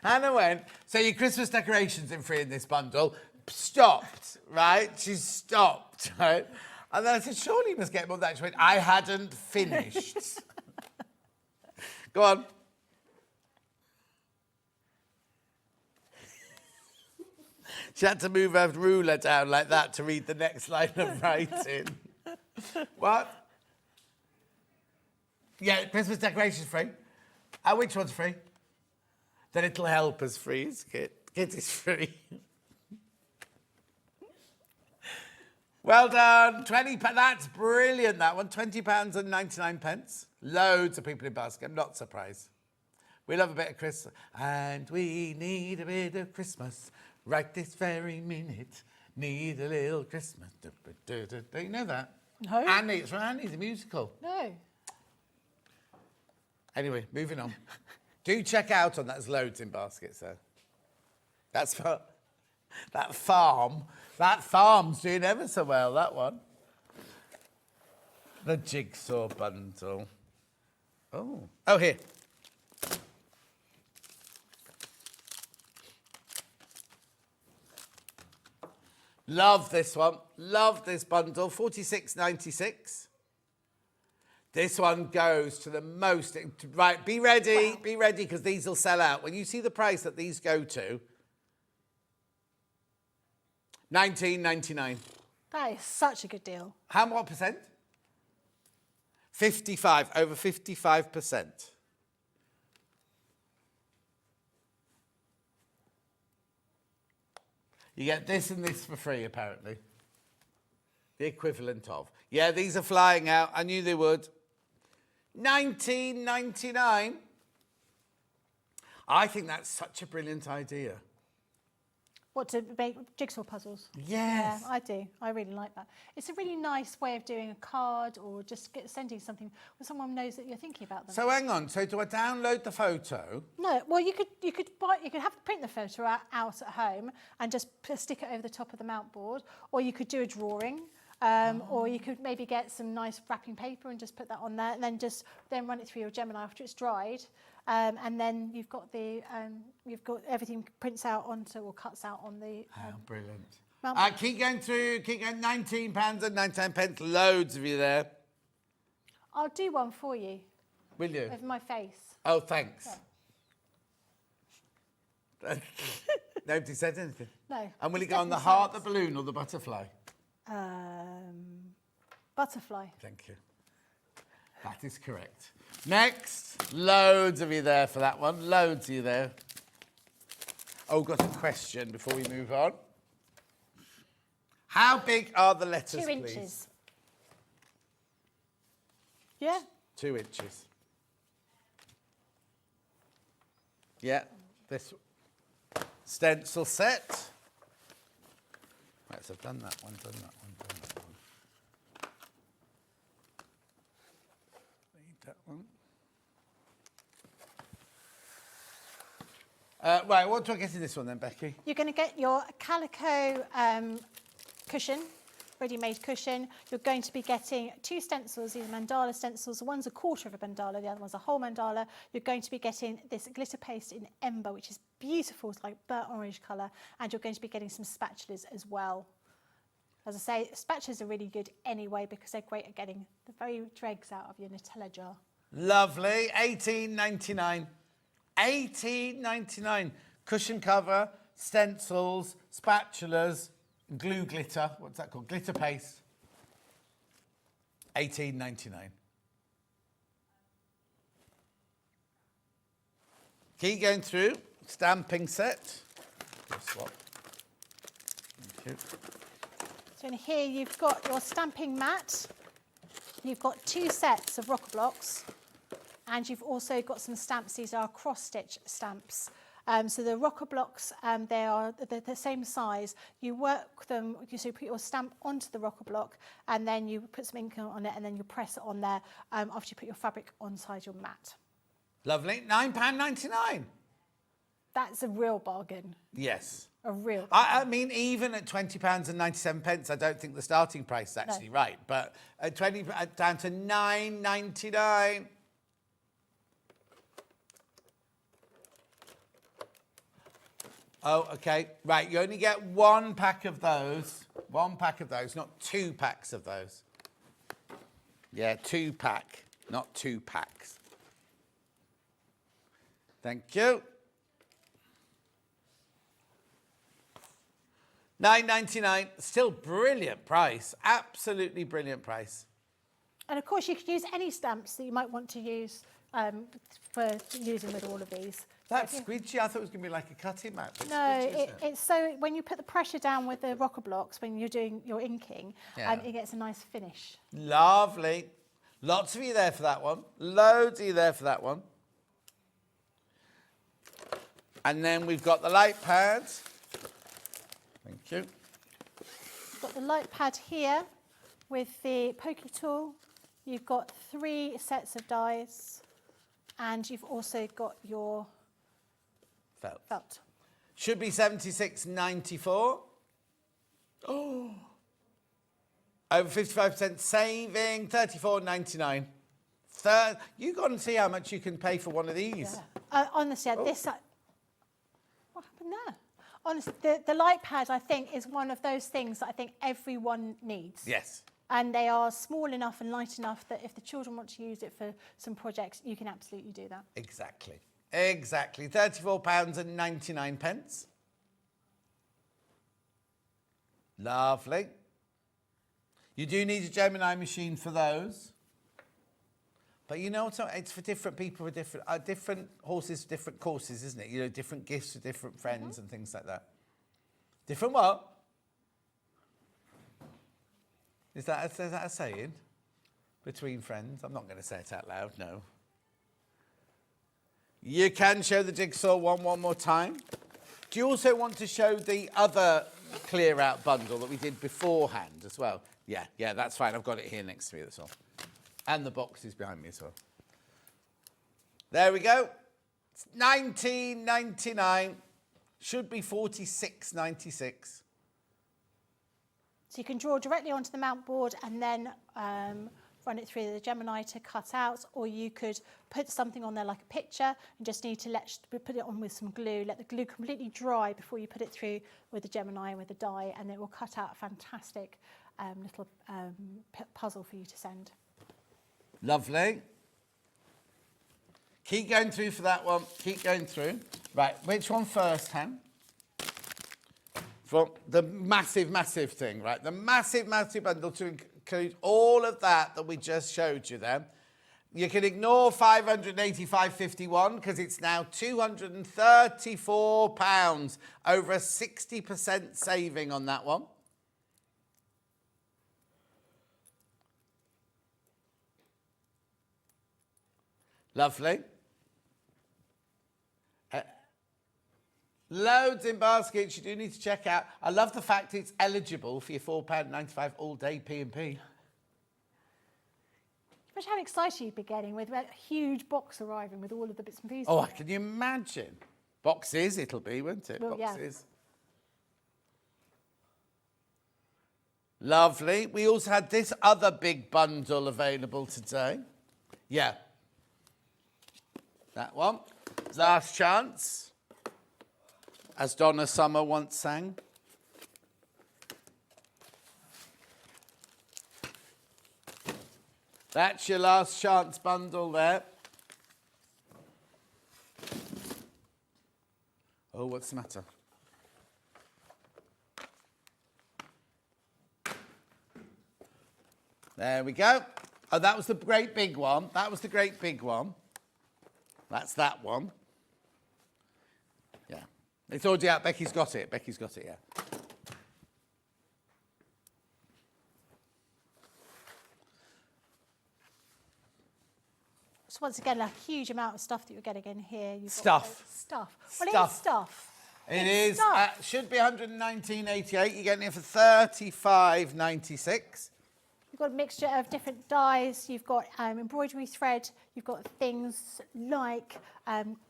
Hannah went, so your Christmas decorations in free in this bundle. Stopped, right? She stopped, right? And then I said, surely you must get more than that. She went, I hadn't finished. Go on. She had to move her ruler down like that to read the next line of writing. What? Yeah, Christmas decorations free. Which one's free? The Little Helper's free, Kit. Kit is free. Well done. 20. That's brilliant, that one. £20.99. Loads of people in basket. I'm not surprised. We love a bit of Christmas. And we need a bit of Christmas right this very minute. Need a little Christmas. Don't you know that?
No.
Annie, it's from Annie, the musical.
No.
Anyway, moving on. Do check out on that. There's loads in baskets, though. That's for that farm. That farm's doing ever so well, that one. The jigsaw bundle. Oh, here. Love this one. Love this bundle. $46.96. This one goes to the most. Right, be ready. Wow. Be ready, because these will sell out. When you see the price that these go to, $19.99.
That is such a good deal.
What percent? 55, over 55%. You get this and this for free, apparently. The equivalent of. Yeah, these are flying out. I knew they would. $19.99. I think that's such a brilliant idea.
What, to make jigsaw puzzles?
Yes.
Yeah, I do. I really like that. It's a really nice way of doing a card or just sending something when someone knows that you're thinking about them.
So hang on. So do I download the photo?
No. Well, you could print the photo out at home and just stick it over the top of the mount board, or you could do a drawing. Or you could maybe get some nice wrapping paper and just put that on there, and then run it through your Gemini after it's dried, and then you've got everything prints out onto or cuts out on the.
Brilliant! Keep going through. Keep going. £19.99. Loads of you there.
I'll do one for you.
Will you?
Of my face.
Oh, thanks. Yeah. Nobody said anything.
No.
And will it go on the heart, the balloon, or the butterfly?
Butterfly.
Thank you. That is correct. Next, loads of you there for that one. Loads of you there. Oh, got a question before we move on. How big are the letters,
2 inches.
Please?
Yeah.
2 inches. Yeah. This stencil set. Right, so I've done that one, done that one, done that one. Need that one. Right, what do I get in this one then, Becky?
You're going to get your calico cushion, ready-made cushion. You're going to be getting 2 stencils, these are mandala stencils. One's a quarter of a mandala, the other one's a whole mandala. You're going to be getting this glitter paste in Ember, which is beautiful. It's like burnt orange colour. And you're going to be getting some spatulas as well. As I say, spatulas are really good anyway because they're great at getting the very dregs out of your Nutella jar.
Lovely. $18.99. $18.99. Cushion cover, stencils, spatulas, glue glitter. What's that called? Glitter paste. $18.99. Keep going through. Stamping set. Swap. Thank you.
So in here you've got your stamping mat. You've got 2 sets of rocker blocks, and you've also got some stamps. These are cross-stitch stamps. So the rocker blocks, they are the same size. You work them, so you put your stamp onto the rocker block, and then you put some ink on it, and then you press it on there after you put your fabric onside your mat.
Lovely. £9.99.
That's a real bargain.
Yes.
A real
I mean, even at £20.97, I don't think the starting price is actually right. But at down to £9.99. Oh, okay. Right, you only get 1 pack of those. 1 pack of those, not 2 packs of those. Yeah, 2 pack, not 2 packs. Thank you. $9.99, still brilliant price. Absolutely brilliant price.
And of course, you could use any stamps that you might want to use for using with all of these.
That's squidgy. I thought it was going to be like a cutting mat. But
No, it's so when you put the pressure down with the rocker blocks, when you're doing your inking, it gets a nice finish.
Lovely. Lots of you there for that one. Loads of you there for that one. And then we've got the light pads. Thank you.
You've got the light pad here with the pokey tool. You've got 3 sets of dies, and you've also got your felt.
Should be $76.94. Oh. Over 55% saving, $34.99. You got to see how much you can pay for one of these.
Yeah. Honestly, this. What happened there? Honestly, the light pad, I think, is one of those things that I think everyone needs.
Yes.
And they are small enough and light enough that if the children want to use it for some projects, you can absolutely do that.
Exactly. Exactly. £34.99. Lovely. You do need a Gemini machine for those. But you know what? It's for different people, for different horses, for different courses, isn't it? You know, different gifts for different friends and things like that. Different what? Is that a saying? Between friends? I'm not going to say it out loud, no. You can show the jigsaw one more time. Do you also want to show the other clear out bundle that we did beforehand as well? Yeah, that's fine. I've got it here next to me, that's all. And the box is behind me as well. There we go. It's $19.99. Should be $46.96.
So you can draw directly onto the mount board and then run it through the Gemini to cut out, or you could put something on there like a picture and just need to put it on with some glue, let the glue completely dry before you put it through with the Gemini and with the die, and it will cut out a fantastic little puzzle for you to send.
Lovely. Keep going through for that one. Keep going through. Right, which one first, Han? For the massive thing, right? The massive bundle to include all of that we just showed you there. You can ignore £585.51 because it's now £234, over a 60% saving on that one. Lovely. Loads in baskets you do need to check out. I love the fact it's eligible for your £4.95 all-day P&P.
Imagine how excited you'd be getting with a huge box arriving with all of the bits and pieces.
Oh, can you imagine? Boxes it'll be, won't it?
Well,
boxes. Yeah. Lovely. We also had this other big bundle available today. Yeah. That one. Last chance. As Donna Summer once sang. That's your last chance bundle there. Oh, what's the matter? There we go. Oh, that was the great big one. That was the great big one. That's that one. Yeah. It's already out. Becky's got it. Becky's got it, yeah.
So once again, a huge amount of stuff that you're getting in here. You've
Stuff.
Got stuff. Well,
Stuff.
it is stuff.
It
It's
is.
stuff.
Should be 119.88. You're getting it for 35.96.
You've got a mixture of different dyes. You've got embroidery thread. You've got things like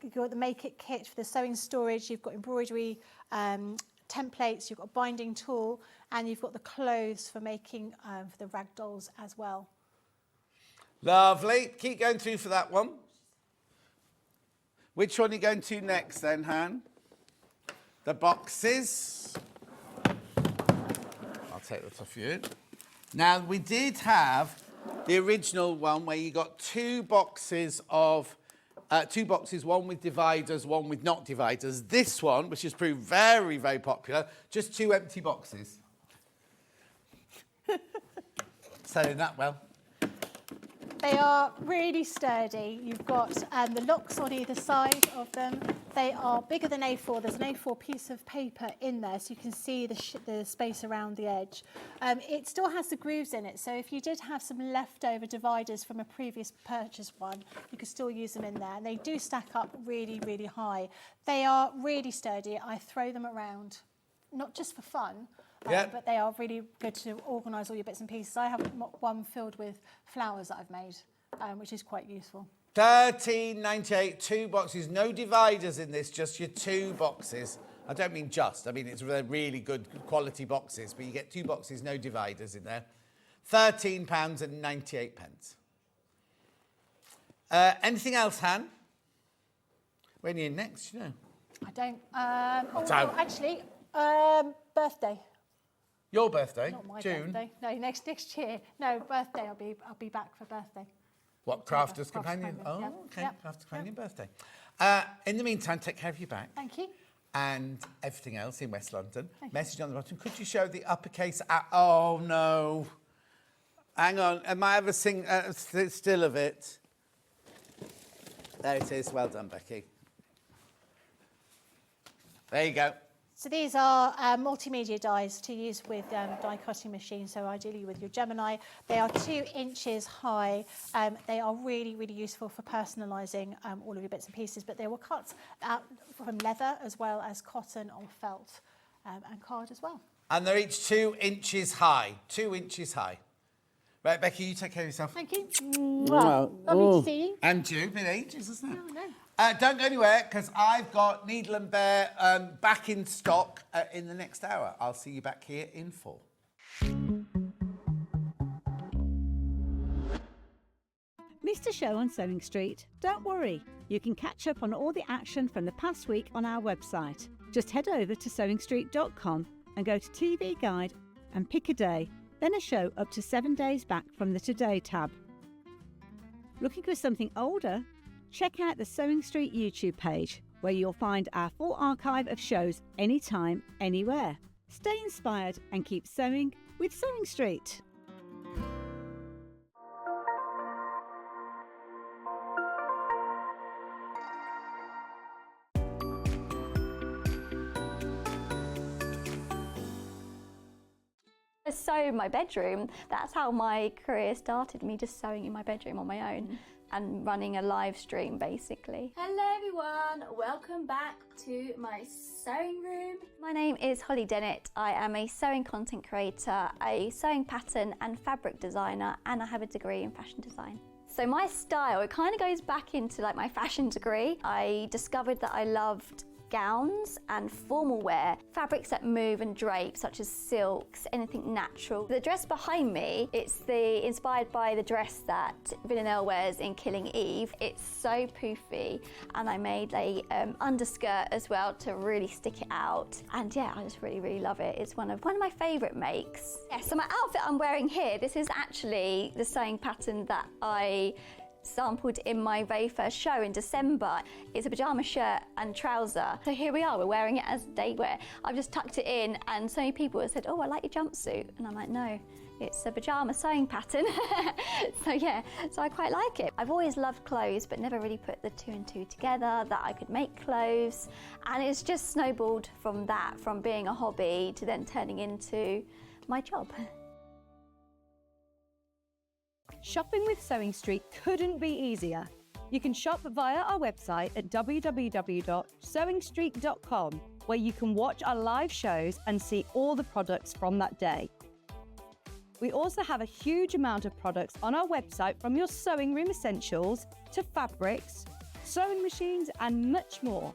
you've got the Make It kit for the sewing storage. You've got embroidery templates. You've got a binding tool, and you've got the clothes for making for the rag dolls as well.
Lovely. Keep going through for that one. Which one are you going to next then, Han? The boxes. I'll take that off you. Now, we did have the original one where you got two boxes, one with dividers, one with not dividers. This one, which has proved very, very popular, just two empty boxes. Selling that well.
They are really sturdy. You've got the locks on either side of them. They are bigger than A4. There's an A4 piece of paper in there, so you can see the space around the edge. It still has the grooves in it, so if you did have some leftover dividers from a previous purchase one, you could still use them in there. And they do stack up really, really high. They are really sturdy. I throw them around, not just for fun, but they are really good to organise all your bits and pieces. I have one filled with flowers that I've made, which is quite useful.
$13.98, two boxes, no dividers in this, just your two boxes. I don't mean just, I mean it's really good quality boxes, but you get two boxes, no dividers in there. £13.98. Anything else, Han? When are you next, you know?
I don't.
Actually,
birthday.
Your birthday?
Not my
June?
birthday. No, next year. No, birthday. I'll be back for birthday.
What, Crafter's Companion? Oh,
yeah.
okay,
Yep.
Crafter's Companion birthday. In the meantime, take care of your back.
Thank you.
And everything else in West London. Message on the bottom. Could you show the uppercase? Oh, no. Hang on. Am I ever still of it? There it is. Well done, Becky. There you go.
So these are multimedia dies to use with die cutting machines, so ideally with your Gemini. They are 2 inches high. They are really, really useful for personalising all of your bits and pieces, but they were cut out from leather as well as cotton or felt and card as well.
And they're each 2 inches high. 2 inches high. Right, Becky, you take care of yourself.
Thank you. Lovely to see you.
And you. Been ages, isn't it?
No, no.
Don't go anywhere, because I've got Needle and Bear back in stock in the next hour. I'll see you back here in 4.
Missed a show on Sewing Street? Don't worry, you can catch up on all the action from the past week on our website. Just head over to sewingstreet.com and go to TV Guide and pick a day, then a show up to 7 days back from the Today tab. Looking for something older? Check out the Sewing Street YouTube page, where you'll find our full archive of shows anytime, anywhere. Stay inspired and keep sewing with Sewing Street.
I sew in my bedroom. That's how my career started, me just sewing in my bedroom on my own and running a live stream basically.
Hello everyone, welcome back to my sewing room.
My name is Holly Dennett. I am a sewing content creator, a sewing pattern and fabric designer, and I have a degree in fashion design. So my style, it kind of goes back into like my fashion degree. I discovered that I loved gowns and formal wear, fabrics that move and drape, such as silks, anything natural. The dress behind me, it's inspired by the dress that Villanelle wears in Killing Eve. It's so poofy, and I made a underskirt as well to really stick it out. And yeah, I just really love it. It's one of my favourite makes. Yeah, so my outfit I'm wearing here, this is actually the sewing pattern that I sampled in my very first show in December. It's a pyjama shirt and trouser. So here we are, we're wearing it as day wear. I've just tucked it in, and so many people have said, oh, I like your jumpsuit. And I'm like, no, it's a pyjama sewing pattern. So yeah, so I quite like it. I've always loved clothes, but never really put the two and two together, that I could make clothes. And it's just snowballed from that, from being a hobby to then turning into my job.
Shopping with Sewing Street couldn't be easier. You can shop via our website at www.sewingstreet.com, where you can watch our live shows and see all the products from that day. We also have a huge amount of products on our website, from your sewing room essentials to fabrics, sewing machines, and much more.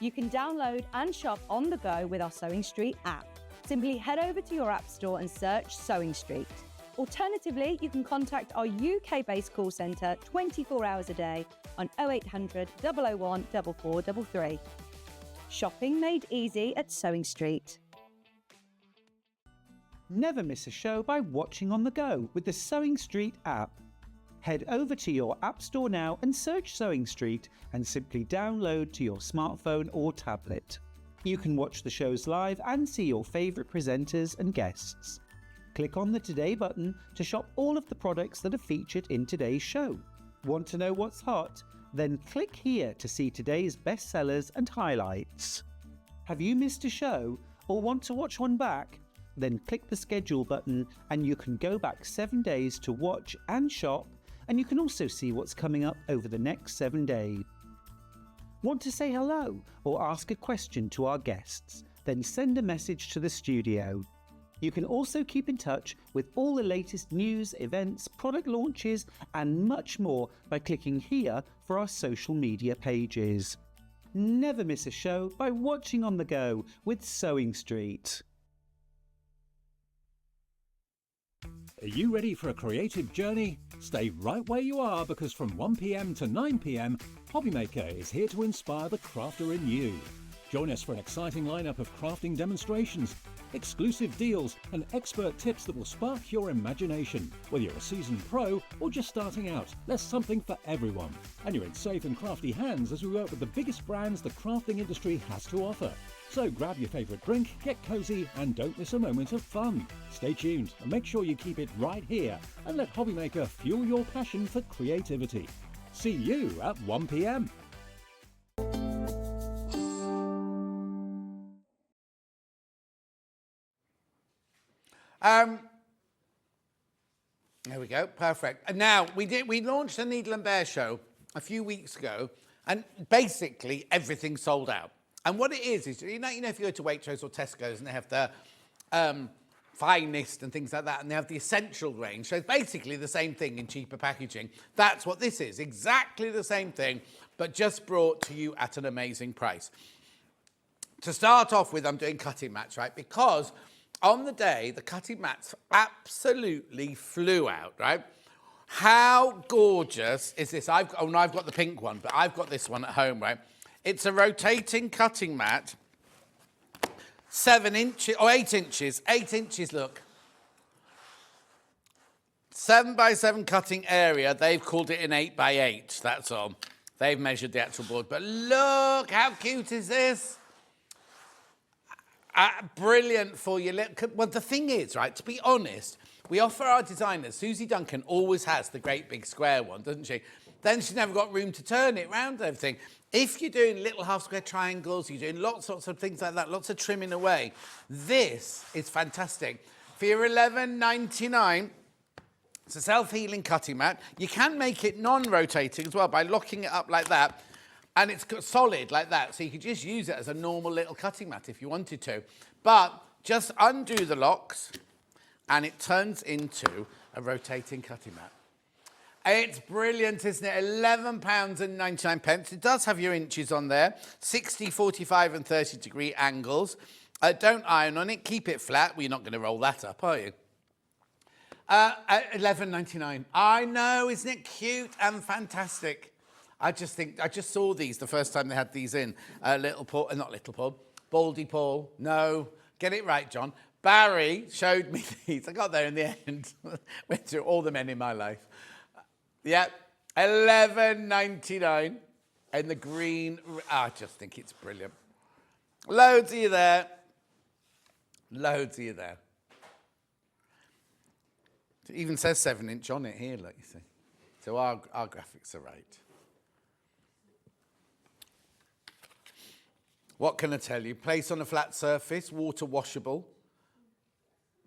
You can download and shop on the go with our Sewing Street app. Simply head over to your app store and search Sewing Street. Alternatively, you can contact our UK-based call centre 24 hours a day on 0800 001 4433. Shopping made easy at Sewing Street.
Never miss a show by watching on the go with the Sewing Street app. Head over to your app store now and search Sewing Street, and simply download to your smartphone or tablet. You can watch the shows live and see your favourite presenters and guests. Click on the Today button to shop all of the products that are featured in today's show. Want to know what's hot? Then click here to see today's bestsellers and highlights. Have you missed a show or want to watch one back? Then click the schedule button and you can go back 7 days to watch and shop, and you can also see what's coming up over the next 7 days. Want to say hello or ask a question to our guests? Then send a message to the studio. You can also keep in touch with all the latest news, events, product launches, and much more by clicking here for our social media pages. Never miss a show by watching on the go with Sewing Street.
Are you ready for a creative journey? Stay right where you are, because from 1 p.m. to 9 p.m, Hobbymaker is here to inspire the crafter in you. Join us for an exciting lineup of crafting demonstrations, exclusive deals, and expert tips that will spark your imagination. Whether you're a seasoned pro or just starting out, there's something for everyone. And you're in safe and crafty hands as we work with the biggest brands the crafting industry has to offer. So grab your favourite drink, get cosy, and don't miss a moment of fun. Stay tuned and make sure you keep it right here and let Hobbymaker fuel your passion for creativity. See you at 1 p.m.
There we go, perfect. And now we launched the Needle and Bear show a few weeks ago, and basically everything sold out. And what it is you know if you go to Waitrose or Tesco's and they have the finest and things like that, and they have the essential range. So it's basically the same thing in cheaper packaging. That's what this is, exactly the same thing, but just brought to you at an amazing price. To start off with, I'm doing cutting mats, right? Because on the day, the cutting mats absolutely flew out, right? How gorgeous is this? I've got the pink one, but I've got this one at home, right? It's a rotating cutting mat, 7 inches, or 8 inches, 8 inches, look. 7 by 7 cutting area. They've called it an 8 by 8, that's all. They've measured the actual board, but look, how cute is this? Brilliant for you. Well, the thing is, right, to be honest, we offer our designers, Susie Duncan always has the great big square one, doesn't she? Then she's never got room to turn it around and everything. If you're doing little half square triangles, you're doing lots of things like that, lots of trimming away, this is fantastic. For your $11.99, it's a self-healing cutting mat. You can make it non-rotating as well by locking it up like that. And it's solid like that, so you could just use it as a normal little cutting mat if you wanted to. But just undo the locks, and it turns into a rotating cutting mat. It's brilliant, isn't it? £11.99. It does have your inches on there. 60, 45 and 30 degree angles. Don't iron on it. Keep it flat. Well, you're not going to roll that up, are you? £11.99. I know, isn't it cute and fantastic? I just saw these the first time they had these in. Little Paul, not Little Paul, Baldy Paul. No, get it right, John. Barry showed me these. I got there in the end. Went through all the men in my life. Yep, £11.99. And the green, I just think it's brilliant. Loads of you there. Loads of you there. It even says 7-inch on it here, look, you see. So our graphics are right. What can I tell you? Place on a flat surface, water washable.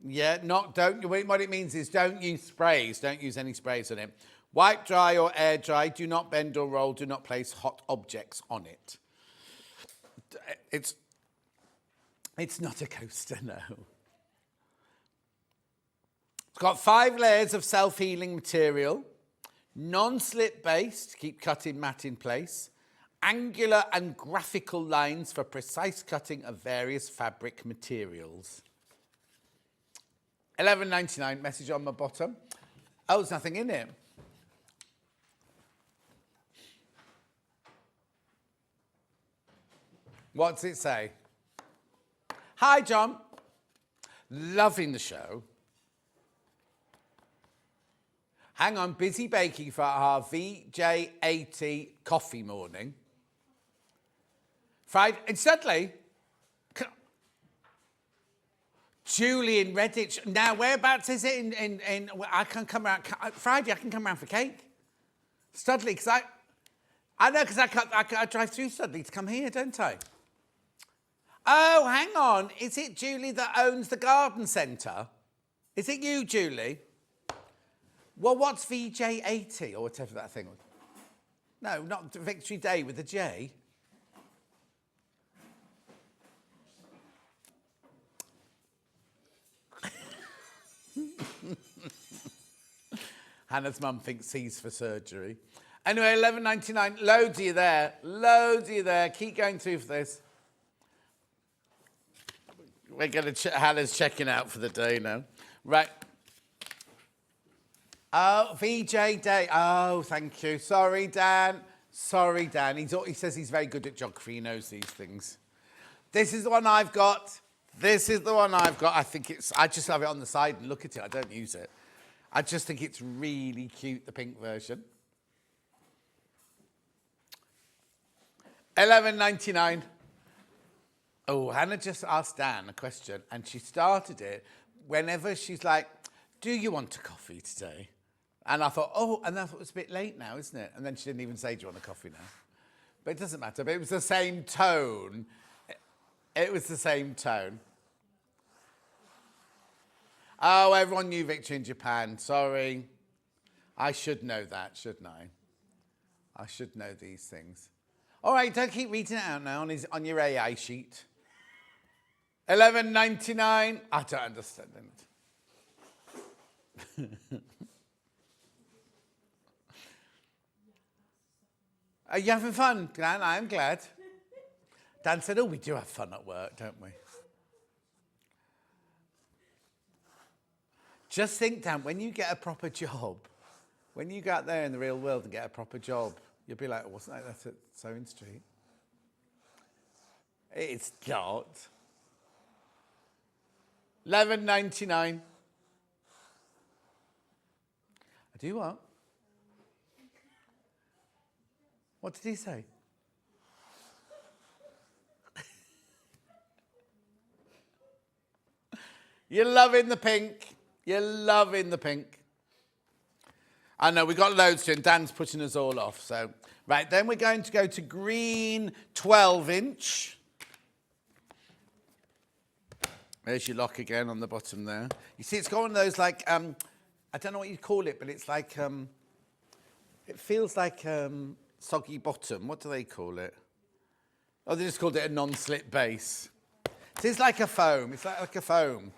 Yeah, what it means is don't use sprays. Don't use any sprays on it. Wipe dry or air dry. Do not bend or roll. Do not place hot objects on it. It's not a coaster, no. It's got 5 layers of self-healing material, non-slip base to keep cutting mat in place, angular and graphical lines for precise cutting of various fabric materials. £11.99, message on my bottom. Oh, there's nothing in it. What's it say? Hi, John. Loving the show. Hang on, busy baking for our VJ80 coffee morning. Friday, and suddenly, Julie in Redditch. Now, whereabouts is it in I can come around, Friday I can come around for cake. Studley, because I know, because I drive through Studley to come here, don't I? Oh, hang on. Is it Julie that owns the garden centre? Is it you, Julie? Well, what's VJ80 or whatever that thing was? No, not Victory Day with a J. Hannah's mum thinks C's for surgery. Anyway, £11.99. Loads of you there. Loads of you there. Keep going through for this. We're going to Hannah's checking out for the day now. Right. Oh, VJ Day. Oh, thank you. Sorry, Dan. Sorry, Dan. He says he's very good at geography. He knows these things. This is the one I've got. This is the one I've got. I just have it on the side and look at it. I don't use it. I just think it's really cute, the pink version. £11.99. Oh, Hannah just asked Dan a question, and she started it whenever she's like, do you want a coffee today? And I thought, oh, and I thought it's a bit late now, isn't it? And then she didn't even say, do you want a coffee now? But it doesn't matter. But it was the same tone. It was the same tone. Oh, everyone knew Victory in Japan. Sorry. I should know that, shouldn't I? I should know these things. All right, don't keep reading it out now on your AI sheet. £11.99. I don't understand it. Are you having fun, Dan? I'm glad. Dan said, oh, we do have fun at work, don't we? Just think, Dan, when you get a proper job, when you go out there in the real world and get a proper job, you'll be like, wasn't that at Sewing Street? It's not. £11.99. I do what? What did he say? You're loving the pink. You're loving the pink. I know, we've got loads to, and Dan's putting us all off. So, right, then we're going to go to green 12-inch. There's your lock again on the bottom there. You see, it's got one of those, like, I don't know what you'd call it, but it's like, it feels like soggy bottom. What do they call it? Oh, they just called it a non-slip base. So it's like a foam. It's like a foam.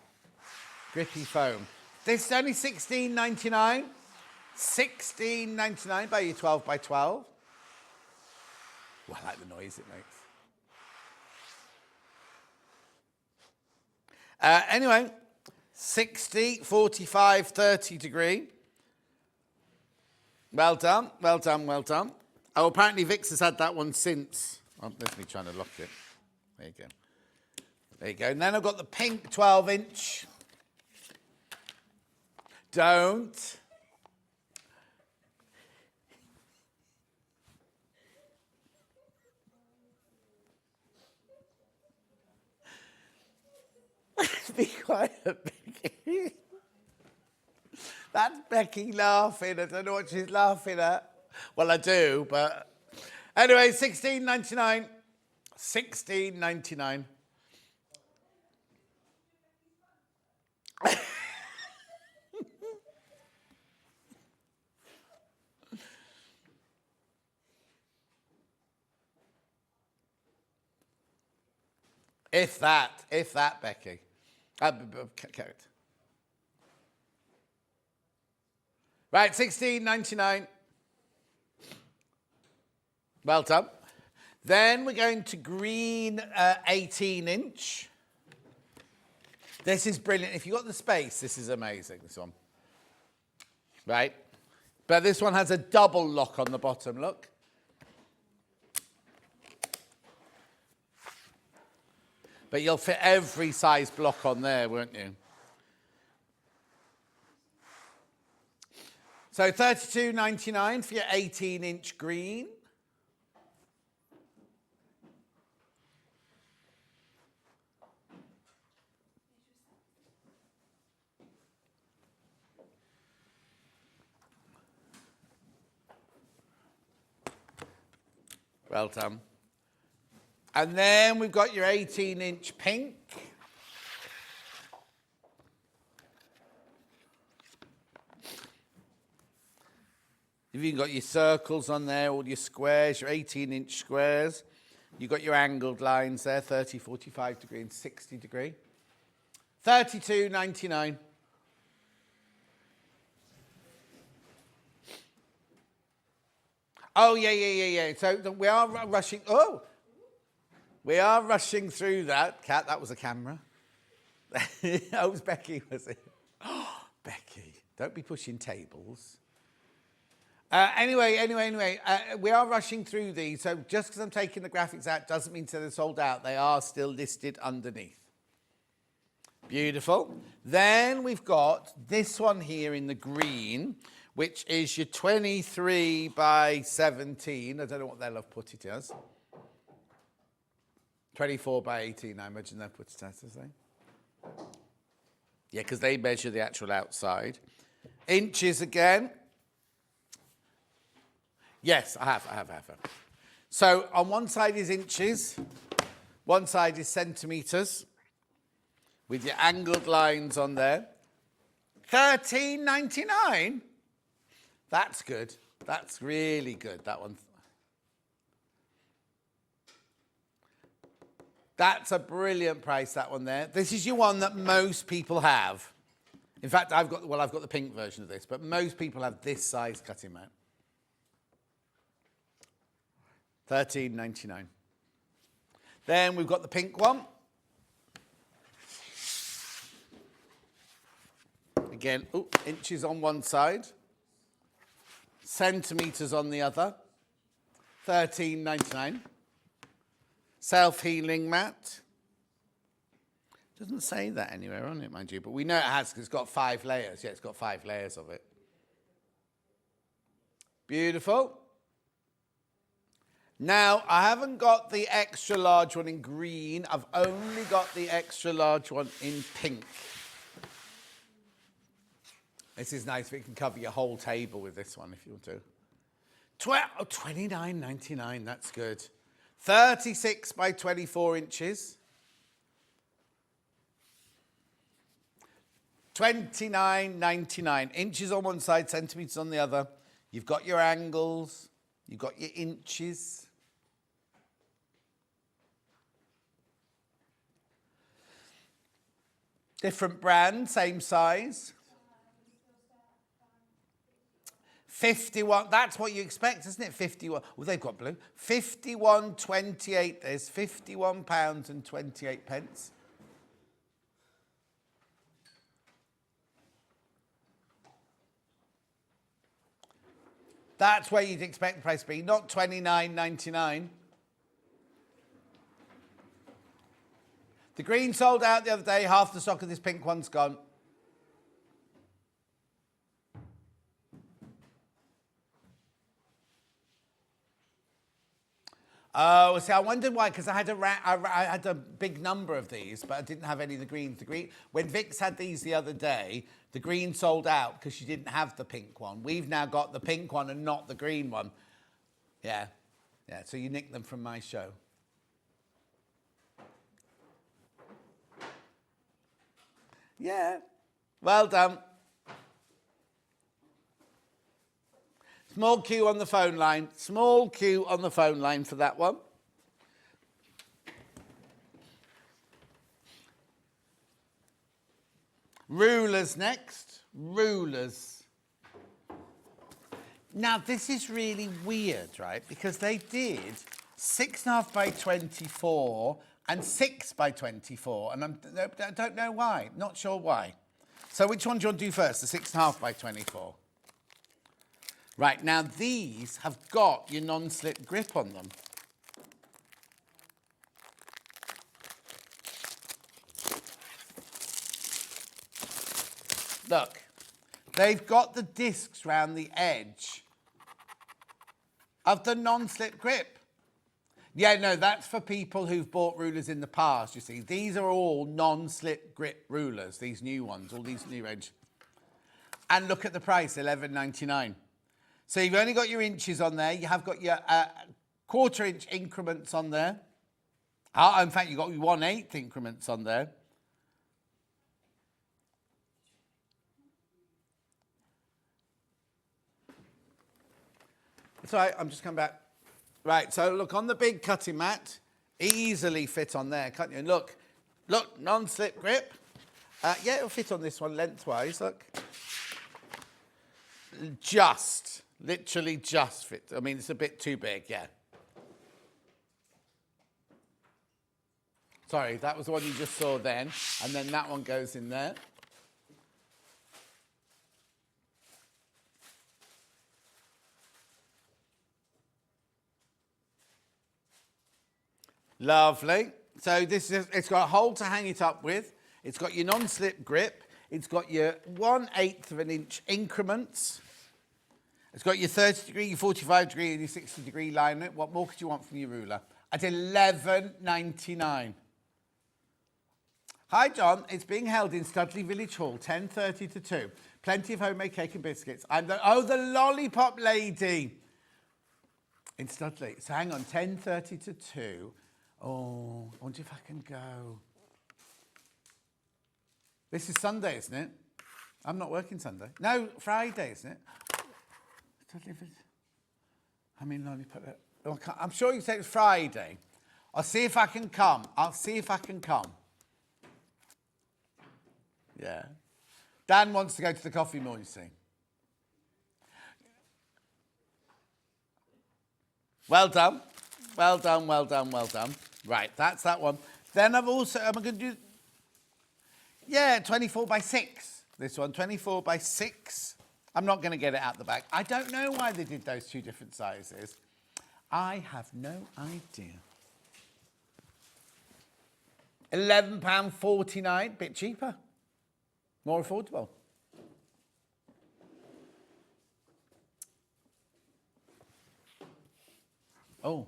Grippy foam. This is only £16.99. 16.99 by your 12 by 12. Oh, I like the noise it makes. Anyway, 60, 45, 30 degree. Well done, well done, well done. Oh, apparently Vix has had that one since. Oh, there's me trying to lock it. There you go. There you go. And then I've got the pink 12-inch. Don't. Be quiet, Becky. That's Becky laughing. I don't know what she's laughing at. Well, I do, but... Anyway, $16.99. $16.99. If that, Becky. Carrot. Right, $16.99. Well done. Then we're going to green 18-inch. This is brilliant. If you've got the space, this is amazing, this one. Right? But this one has a double lock on the bottom, look. But you'll fit every size block on there, won't you? So $32.99 for your 18-inch green. Well done. And then we've got your 18-inch pink. You've even got your circles on there, all your squares, your 18-inch squares. You've got your angled lines there, 30, 45 degree and 60 degree. $32.99. Oh, yeah. So we are rushing. Oh! We are rushing through that. Kat, that was a camera. Oh, it was Becky, was it? Oh, Becky, don't be pushing tables. Anyway, we are rushing through these. So just because I'm taking the graphics out doesn't mean they're sold out. They are still listed underneath. Beautiful. Then we've got this one here in the green, which is your 23 by 17. I don't know what they'll have put it as. 24 by 18, I imagine they've put it as, have they? Yeah, because they measure the actual outside. Inches again. Yes, I have. So on one side is inches, one side is centimetres, with your angled lines on there. $13.99? That's good. That's really good, that one. That's a brilliant price, that one there. This is your one that most people have. In fact, I've got the pink version of this, but most people have this size cutting mat. $13.99. Then we've got the pink one. Again, inches on one side, centimetres on the other. $13.99. Self-healing mat. Doesn't say that anywhere on it, mind you, but we know it has because it's got 5 layers. Yeah, it's got 5 layers of it. Beautiful. Now, I haven't got the extra large one in green. I've only got the extra large one in pink. This is nice. We can cover your whole table with this one if you want to. $29.99. That's good. 36 by 24 inches. $29.99. Inches on one side, centimetres on the other. You've got your angles. You've got your inches. Different brand, same size. 51, that's what you expect, isn't it? 51, well, they've got blue. 51.28, there's £51 and 28 pence. That's where you'd expect the price to be, not £29.99. The green sold out the other day, half the stock of this pink one's gone. Oh, see, I wondered why, because I had a big number of these, but I didn't have any of the greens. When Vix had these the other day, the green sold out because she didn't have the pink one. We've now got the pink one and not the green one. Yeah, so you nicked them from my show. Yeah, well done. Small queue on the phone line. Small queue on the phone line for that one. Rulers next. Rulers. Now, this is really weird, right? Because they did 6.5 by 24 and 6 by 24. And I don't know why. Not sure why. So which one do you want to do first? The 6.5 by 24. Right, now these have got your non-slip grip on them. Look, they've got the discs round the edge of the non-slip grip. Yeah, no, that's for people who've bought rulers in the past, you see. These are all non-slip grip rulers, these new ones, all these new range. And look at the price, $11.99. So you've only got your inches on there. You have got your 1/4 inch increments on there. In fact, you've got your 1/8 increments on there. It's all right, I'm just coming back. Right, so look, on the big cutting mat, easily fit on there, can't you? And look, non-slip grip. Yeah, it'll fit on this one lengthwise, look. Literally just fit. I mean, it's a bit too big, yeah. Sorry, that was the one you just saw then, and then that one goes in there. Lovely. So it's got a hole to hang it up with. It's got your non-slip grip. It's got your 1/8 of an inch increments. It's got your 30 degree, your 45 degree, and your 60 degree line. What more could you want from your ruler? At $11.99. Hi, John. It's being held in Studley Village Hall, 10:30 to 2. Plenty of homemade cake and biscuits. The lollipop lady in Studley. So hang on, 10:30 to 2. Oh, I wonder if I can go. This is Sunday, isn't it? I'm not working Sunday. No, Friday, isn't it? I mean, lollipop. I'm sure you say it's Friday. I'll see if I can come. Yeah. Dan wants to go to the coffee more, you see. Well done. Right, that's that one. Then I'm going to do, 24 by 6. This one, 24 by 6. I'm not going to get it out the back. I don't know why they did those two different sizes. I have no idea. £11.49, bit cheaper. More affordable. Oh.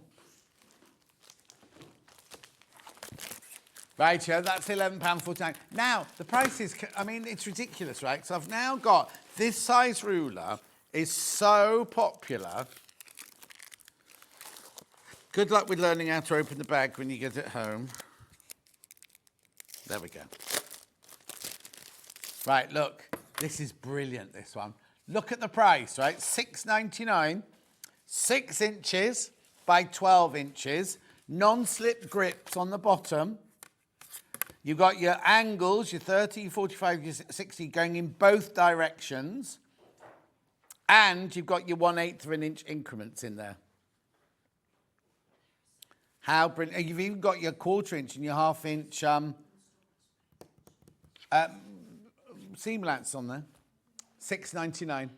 Right, yeah, that's £11.49. Now, the price is, I mean, it's ridiculous, right? So I've now got this size ruler is so popular. Good luck with learning how to open the bag when you get it home. There we go. Right, look, this is brilliant, this one. Look at the price, right? $6.99, 6 inches by 12 inches, non-slip grips on the bottom. You've got your angles, your 30, your 45, your 60 going in both directions. And you've got your 1/8 of an inch increments in there. How brilliant. You've even got your 1/4 inch and your 1/2 inch seam allowance on there. $6.99.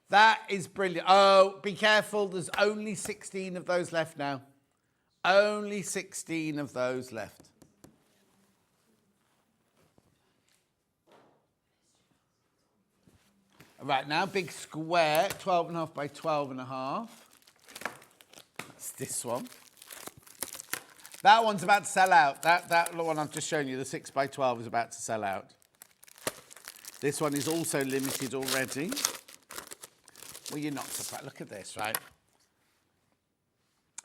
That is brilliant. Oh, be careful. There's only 16 of those left now. Only 16 of those left. Right, now big square, 12.5 by 12.5. That's this one. That one's about to sell out. That one I've just shown you, the 6 by 12, is about to sell out. This one is also limited already. Well, you're not surprised. Look at this, right?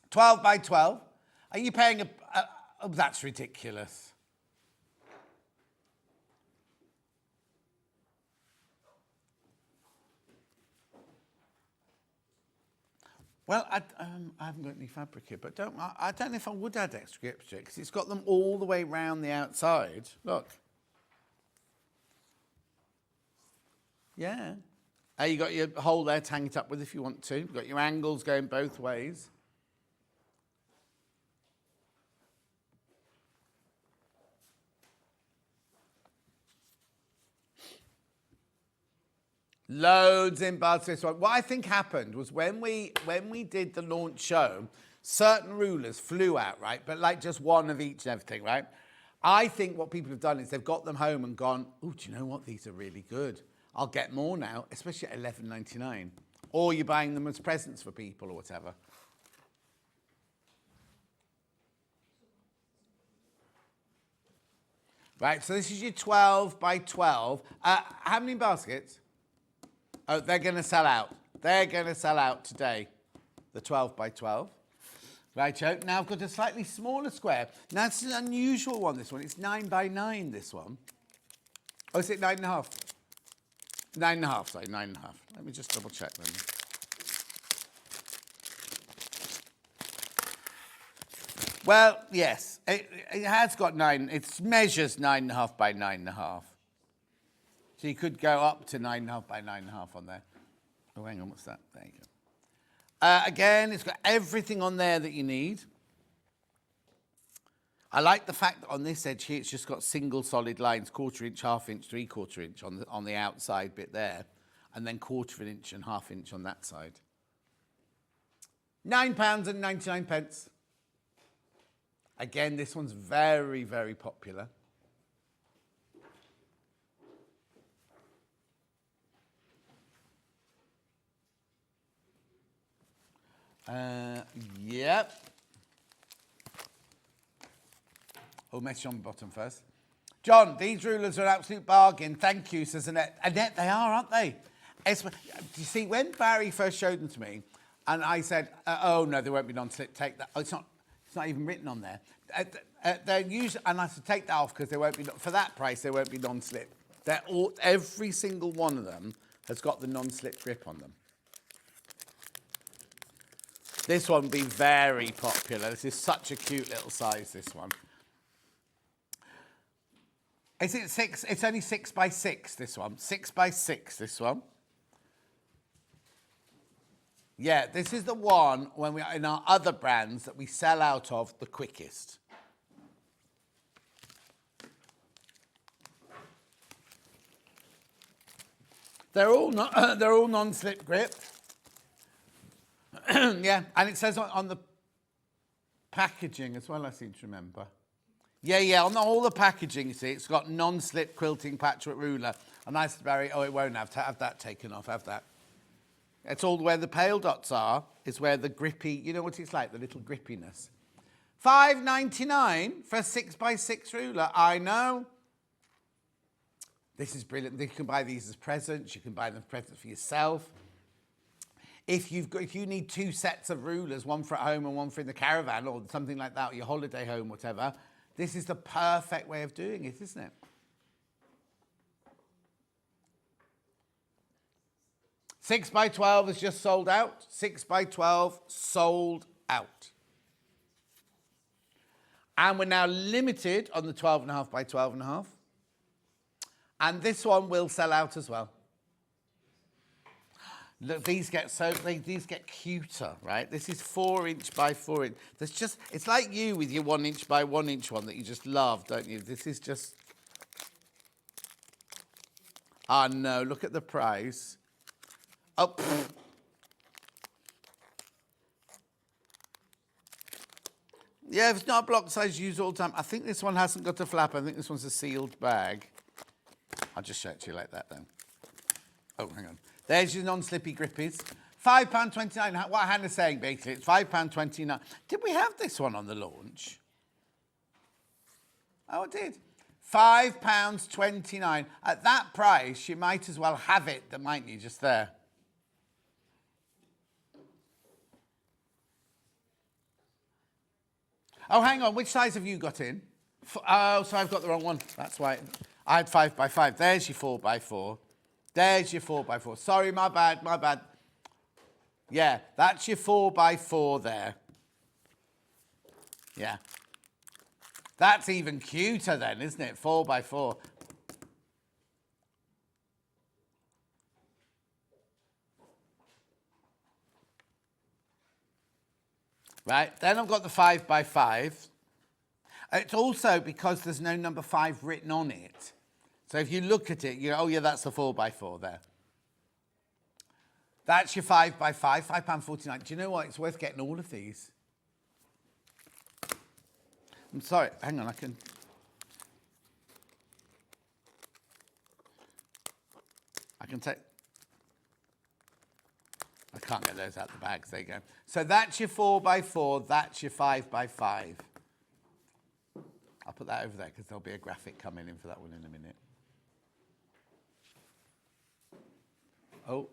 12 by 12. Are you paying oh, that's ridiculous. Well, I haven't got any fabric here, but I don't know if I would add extra grips to it, because it's got them all the way round the outside. Look. Yeah. You got your hole there to hang it up with if you want to. You've got your angles going both ways. Loads in baskets. What I think happened was when we did the launch show, certain rulers flew out, right? But like just one of each and everything, right? I think what people have done is they've got them home and gone, oh, do you know what? These are really good. I'll get more now, especially at $11.99. Or you're buying them as presents for people or whatever. Right, so this is your 12 by 12. How many baskets? Oh, they're going to sell out. They're going to sell out today, the 12 by 12. Right, now I've got a slightly smaller square. Now, it's an unusual one, this one. It's 9 by 9, this one. Oh, is it 9.5? 9.5, sorry, 9.5. Let me just double check them. Well, yes, it has got 9. It measures 9.5 by 9.5. So you could go up to 9.5 by 9.5 on there. Oh, hang on, what's that? There you go. Again, it's got everything on there that you need. I like the fact that on this edge here, it's just got single solid lines, 1/4 inch, 1/2 inch, 3/4 inch on the outside bit there, and then 1/4 inch and 1/2 inch on that side. £9.99. Again, this one's very, very popular. Yep. Oh, message on the bottom first. John, these rulers are an absolute bargain. Thank you, says Annette. Annette, they are, aren't they? Do you see, when Barry first showed them to me, and I said, oh, no, they won't be non-slip, take that. Oh, it's not even written on there. They're usually, and I said, take that off because they won't be, for that price, they won't be non-slip. Every single one of them has got the non-slip grip on them. This one will be very popular. This is such a cute little size, this one. Is it 6? It's only 6 by 6, this one. 6 by 6, this one. Yeah, this is the one when we are in our other brands that we sell out of the quickest. They're all non-slip grip. Yeah, and it says on the packaging as well, I seem to remember. Yeah, on all the packaging, you see, it's got non-slip quilting patchwork ruler. And I said to Barry, oh, it won't have to have that taken off, have that. It's all where the pale dots are, is where the grippy, you know what it's like, the little grippiness. $5.99 for a 6 by 6 ruler, I know. This is brilliant. You can buy these as presents, you can buy them as presents for yourself. If you need 2 sets of rulers, one for at home and one for in the caravan or something like that, or your holiday home, whatever, this is the perfect way of doing it, isn't it? Six by 12 is just sold out. 6 by 12 sold out. And we're now limited on the 12.5 by 12.5. And this one will sell out as well. Look, these get cuter, right? This is 4 inch by 4 inch. It's like you with your 1 inch by 1 inch one that you just love, don't you? This is just, oh no, look at the price. Oh, pfft. Yeah, if it's not a block size, use all the time. I think this one hasn't got a flap. I think this one's a sealed bag. I'll just show it to you like that then. Oh, hang on. There's your non-slippy grippies. £5.29. What Hannah's saying, basically, it's £5.29. Did we have this one on the launch? Oh, it did. £5.29. At that price, you might as well have it, mightn't you, just there? Oh, hang on. Which size have you got in? Oh, so I've got the wrong one. That's why. I had 5 by 5. There's your 4 by 4. There's your 4 by 4. Sorry, my bad, my bad. Yeah, that's your 4 by 4 there. Yeah. That's even cuter then, isn't it? 4 by 4. Right, then I've got the 5 by 5. It's also because there's no number 5 written on it. So if you look at it, you go, oh yeah, that's the 4 by 4 there. That's your 5 by 5, £5.49. Do you know what? It's worth getting all of these. I'm sorry, hang on, I can take... I can't get those out the bags. There you go. So that's your 4 by 4. That's your 5 by 5. I'll put that over there because there'll be a graphic coming in for that one in a minute. Oh,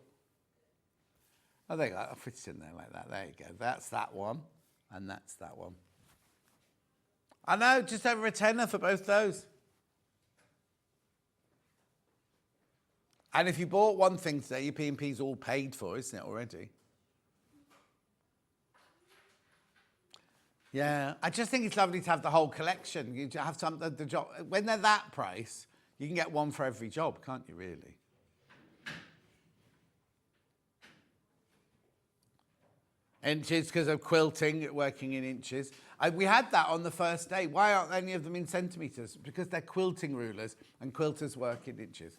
there you go. I'll fit it in there like that. There you go. That's that one, and that's that one. I know, just over a tenner for both those. And if you bought one thing today, your P&P's all paid for, isn't it, already? Yeah, I just think it's lovely to have the whole collection. You have some, the job. When they're that price, you can get one for every job, can't you, really? Inches, because of quilting, working in inches. We had that on the first day. Why aren't any of them in centimetres? Because they're quilting rulers, and quilters work in inches.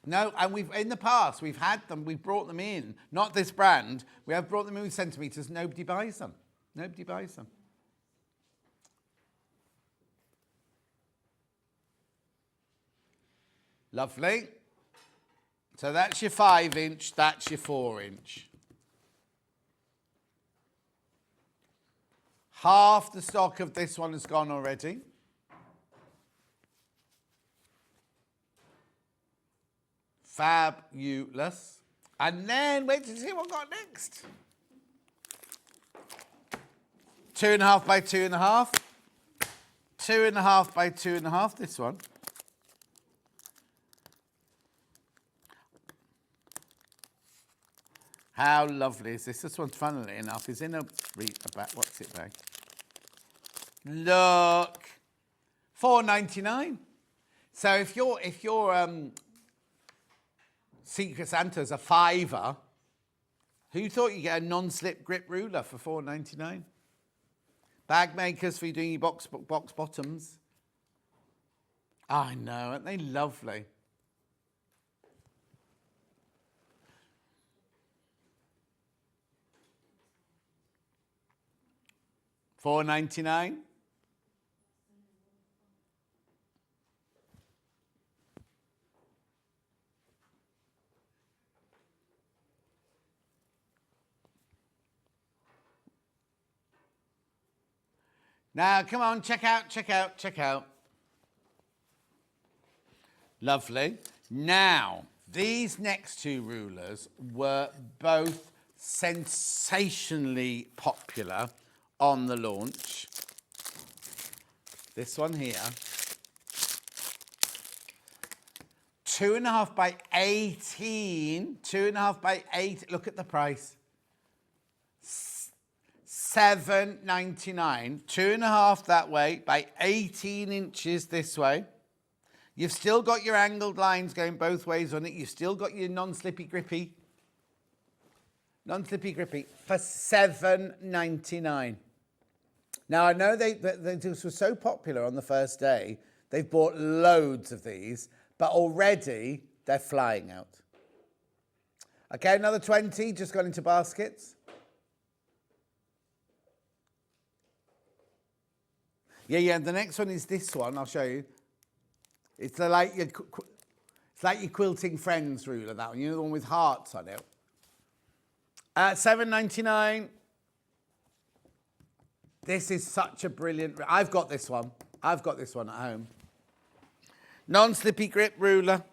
No, and in the past, we've had them, we've brought them in, not this brand, we have brought them in with centimetres, nobody buys them. Nobody buys them. Lovely. So that's your 5 inch, that's your 4 inch. Half the stock of this one has gone already. Fabulous. And then, wait to see what I've got next. 2.5 by 2.5. 2.5 by 2.5, this one. How lovely is this? This one, funnily enough, is in a what's it bag? Look, $4.99. So if your Secret Santa's a £5, who thought you'd get a non-slip grip ruler for $4.99? Bag makers for you doing your box bottoms. I know, aren't they lovely? $4.99. Now, come on, check out, check out, check out. Lovely. Now, these next two rulers were both sensationally popular on the launch. This one here. 2.5 by 18. 2.5 by 8. Look at the price. $7.99. 2.5 that way by 18 inches this way. You've still got your angled lines going both ways on it. You've still got your non-slippy grippy for $7.99. Now, I know this was so popular on the first day, they've bought loads of these, but already they're flying out. Okay, another 20 just gone into baskets. Yeah, the next one is this one, I'll show you. It's like your quilting friends ruler, that one. You know, the one with hearts on it. $7.99. This is such a brilliant... I've got this one. I've got this one at home. Non-slippy grip ruler.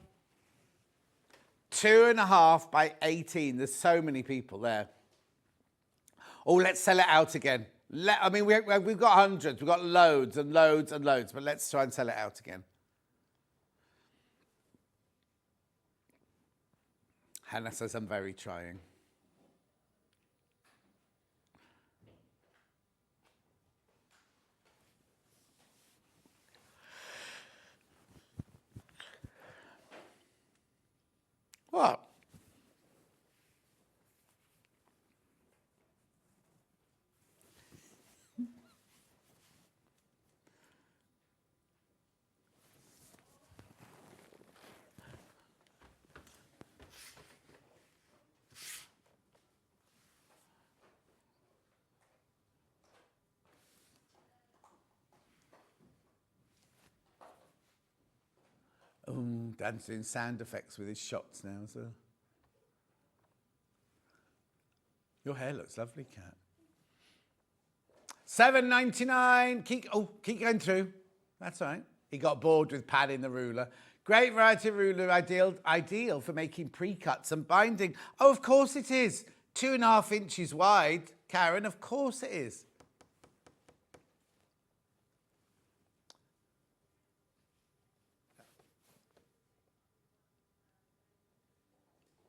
2.5 by 18. There's so many people there. Oh, let's sell it out again. We've got hundreds. We've got loads and loads and loads. But let's try and sell it out again. Hannah says, I'm very trying. What? Dan's doing sound effects with his shots now as well. Your hair looks lovely, Kat. $7.99. Keep going through. That's all right. He got bored with padding the ruler. Great variety of ruler, ideal for making pre-cuts and binding. Oh, of course it is. 2.5 inches wide, Karen. Of course it is.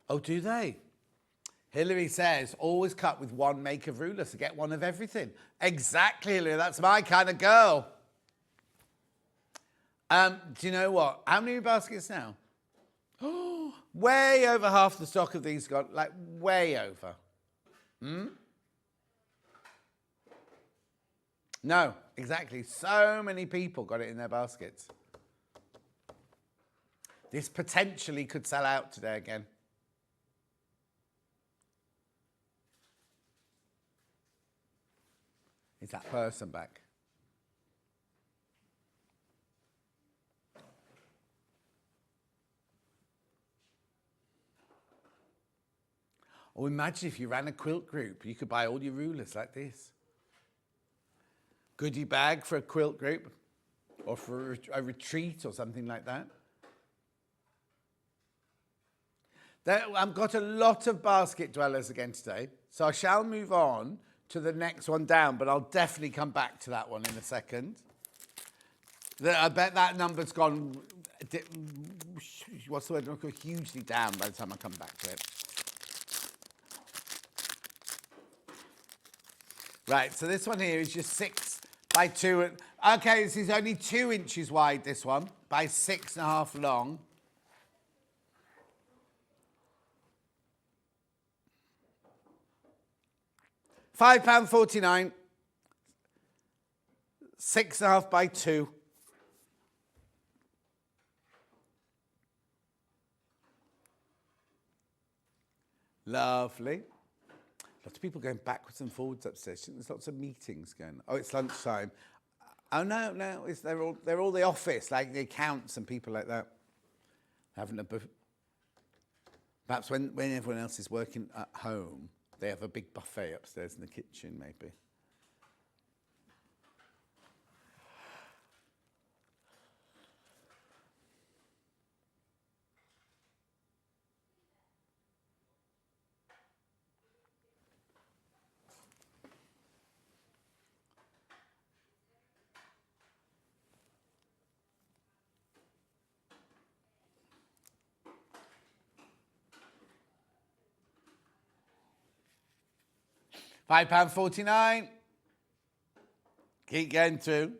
Oh, do they? Hilary says, always cut with one make of ruler, so get one of everything. Exactly, Hilary. That's my kind of girl. Do you know what? How many baskets now? Oh, way over half the stock of these got, like, way over. No, exactly. So many people got it in their baskets. This potentially could sell out today again. Is that person back? Or imagine if you ran a quilt group, you could buy all your rulers like this. Goodie bag for a quilt group or for a retreat or something like that. I've got a lot of basket dwellers again today, so I shall move on to the next one down, but I'll definitely come back to that one in a second. I bet that number's gone, what's the word, hugely down by the time I come back to it. Right, so this one here is just 6 by 2. Okay, this is only 2 inches wide, this one, by 6.5 long. £5.49, 6.5 by 2. Lovely. Lots of people going backwards and forwards upstairs. There's lots of meetings going on. Oh, it's lunchtime. Oh no, they're all the office, like the accounts and people like that. Having a perhaps when everyone else is working at home, they have a big buffet upstairs in the kitchen, maybe. £5.49. Keep going through.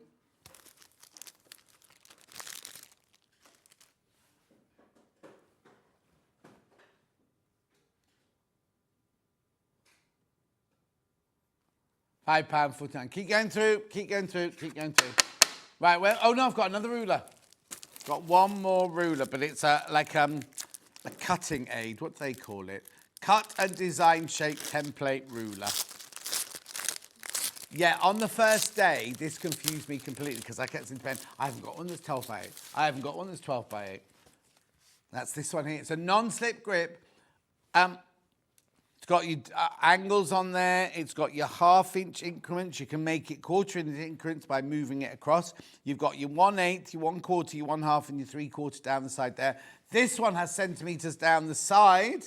£5.49. Keep going through, keep going through, keep going through. Right, well, oh no, I've got another ruler. Got one more ruler, but it's like a cutting aid. What do they call it? Cut and design shape template ruler. Yeah, on the first day, this confused me completely because I kept saying, I haven't got one that's 12 by 8. I haven't got one that's 12 by 8. That's this one here. It's a non-slip grip. It's got your angles on there. It's got your half-inch increments. You can make it quarter-inch increments by moving it across. You've got your 1/8, your 1/4, your 1/2, and your 3/4 down the side there. This one has centimetres down the side,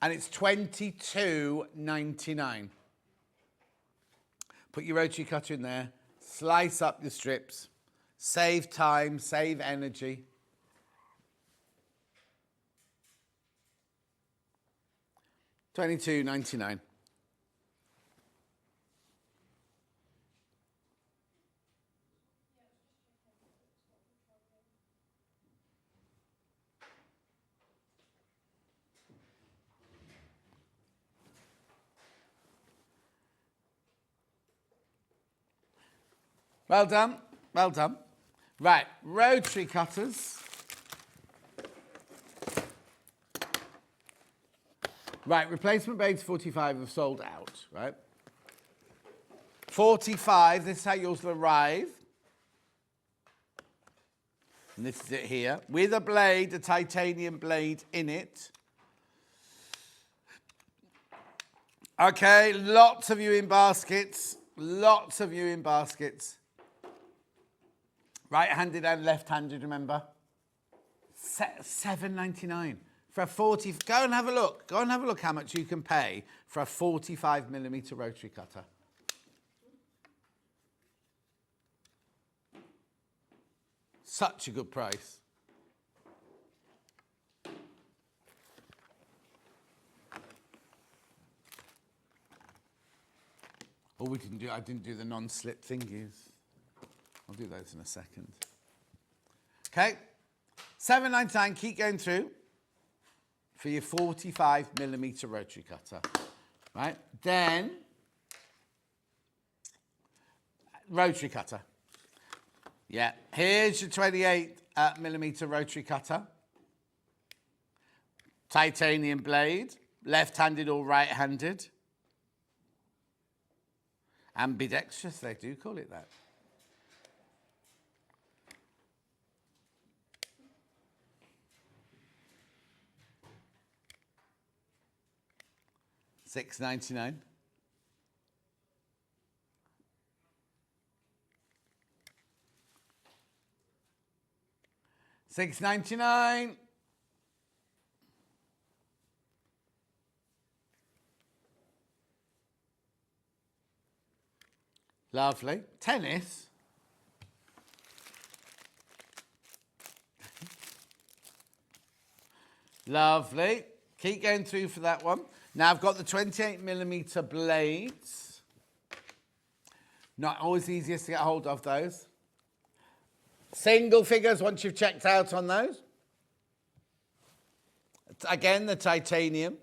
and it's $22.99. Put your rotary cutter in there, slice up your strips, save time, save energy. $22.99. Well done, well done. Right, rotary cutters. Right, replacement blades 45 have sold out, right? 45, this is how yours will arrive. And this is it here. With a blade, a titanium blade in it. Okay, lots of you in baskets. Lots of you in baskets. Right-handed and left-handed, remember? $7.99 for a 40. Go and have a look. Go and have a look how much you can pay for a 45mm rotary cutter. Such a good price. Oh, I didn't do the non-slip thingies. I'll do those in a second. Okay, $7.99, keep going through for your 45mm rotary cutter. Right, then, rotary cutter. Yeah, here's your 28mm rotary cutter. Titanium blade, left-handed or right-handed. Ambidextrous, they do call it that. $6.99. $6.99. Lovely. Tennis. Lovely. Keep going through for that one. Now I've got the 28mm blades. Not always easiest to get hold of those. Single figures once you've checked out on those. Again, the titanium.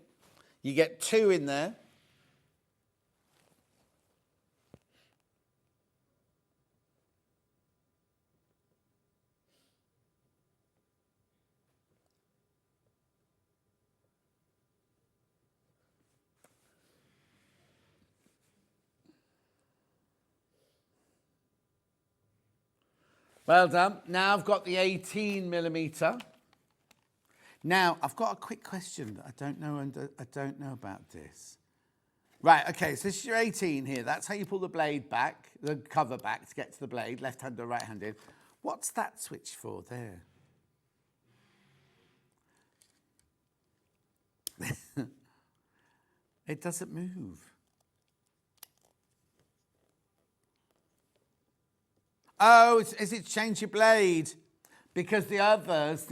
You get 2 in there. Well done. Now I've got the 18mm. Now I've got a quick question that I don't know about this. Right, okay, so this is your 18 here. That's how you pull the blade back, the cover back to get to the blade, left-handed or right-handed. What's that switch for there? It doesn't move. Oh, is it change your blade? Because the others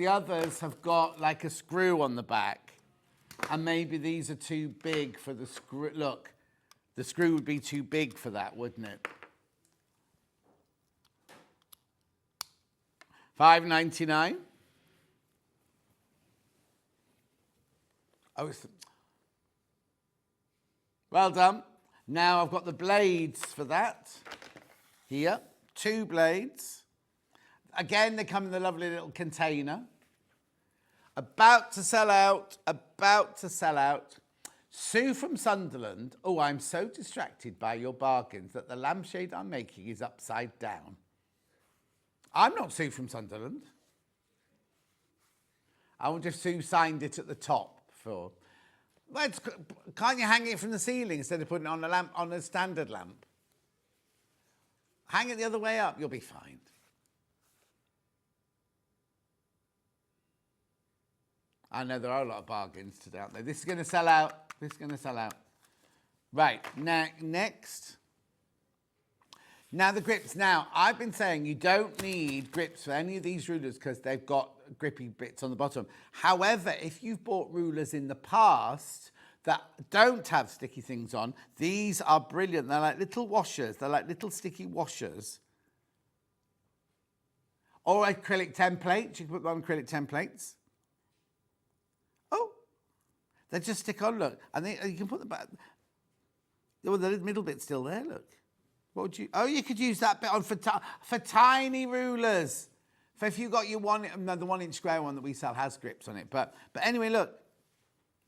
have got like a screw on the back. And maybe these are too big for the screw. Look, the screw would be too big for that, wouldn't it? $5.99. Oh, well done. Now I've got the blades for that. Here, 2 blades. Again, they come in the lovely little container. About to sell out, about to sell out. Sue from Sunderland. Oh, I'm so distracted by your bargains that the lampshade I'm making is upside down. I'm not Sue from Sunderland. I wonder if Sue signed it at the top for... Well, can't you hang it from the ceiling instead of putting it on a lamp, on a standard lamp? Hang it the other way up, you'll be fine. I know there are a lot of bargains today, aren't there? This is going to sell out. This is going to sell out. Right, next. Now the grips. Now, I've been saying you don't need grips for any of these rulers because they've got grippy bits on the bottom. However, if you've bought rulers in the past that don't have sticky things on, these are brilliant. They're like little washers. They're like little sticky washers. Or acrylic templates. You can put them on acrylic templates. Oh, they just stick on, look. And you can put them back. Oh, the middle bit's still there, look. What would you... Oh, you could use that bit on for tiny rulers. For if you got your the 1-inch square one that we sell has grips on it. But anyway, look.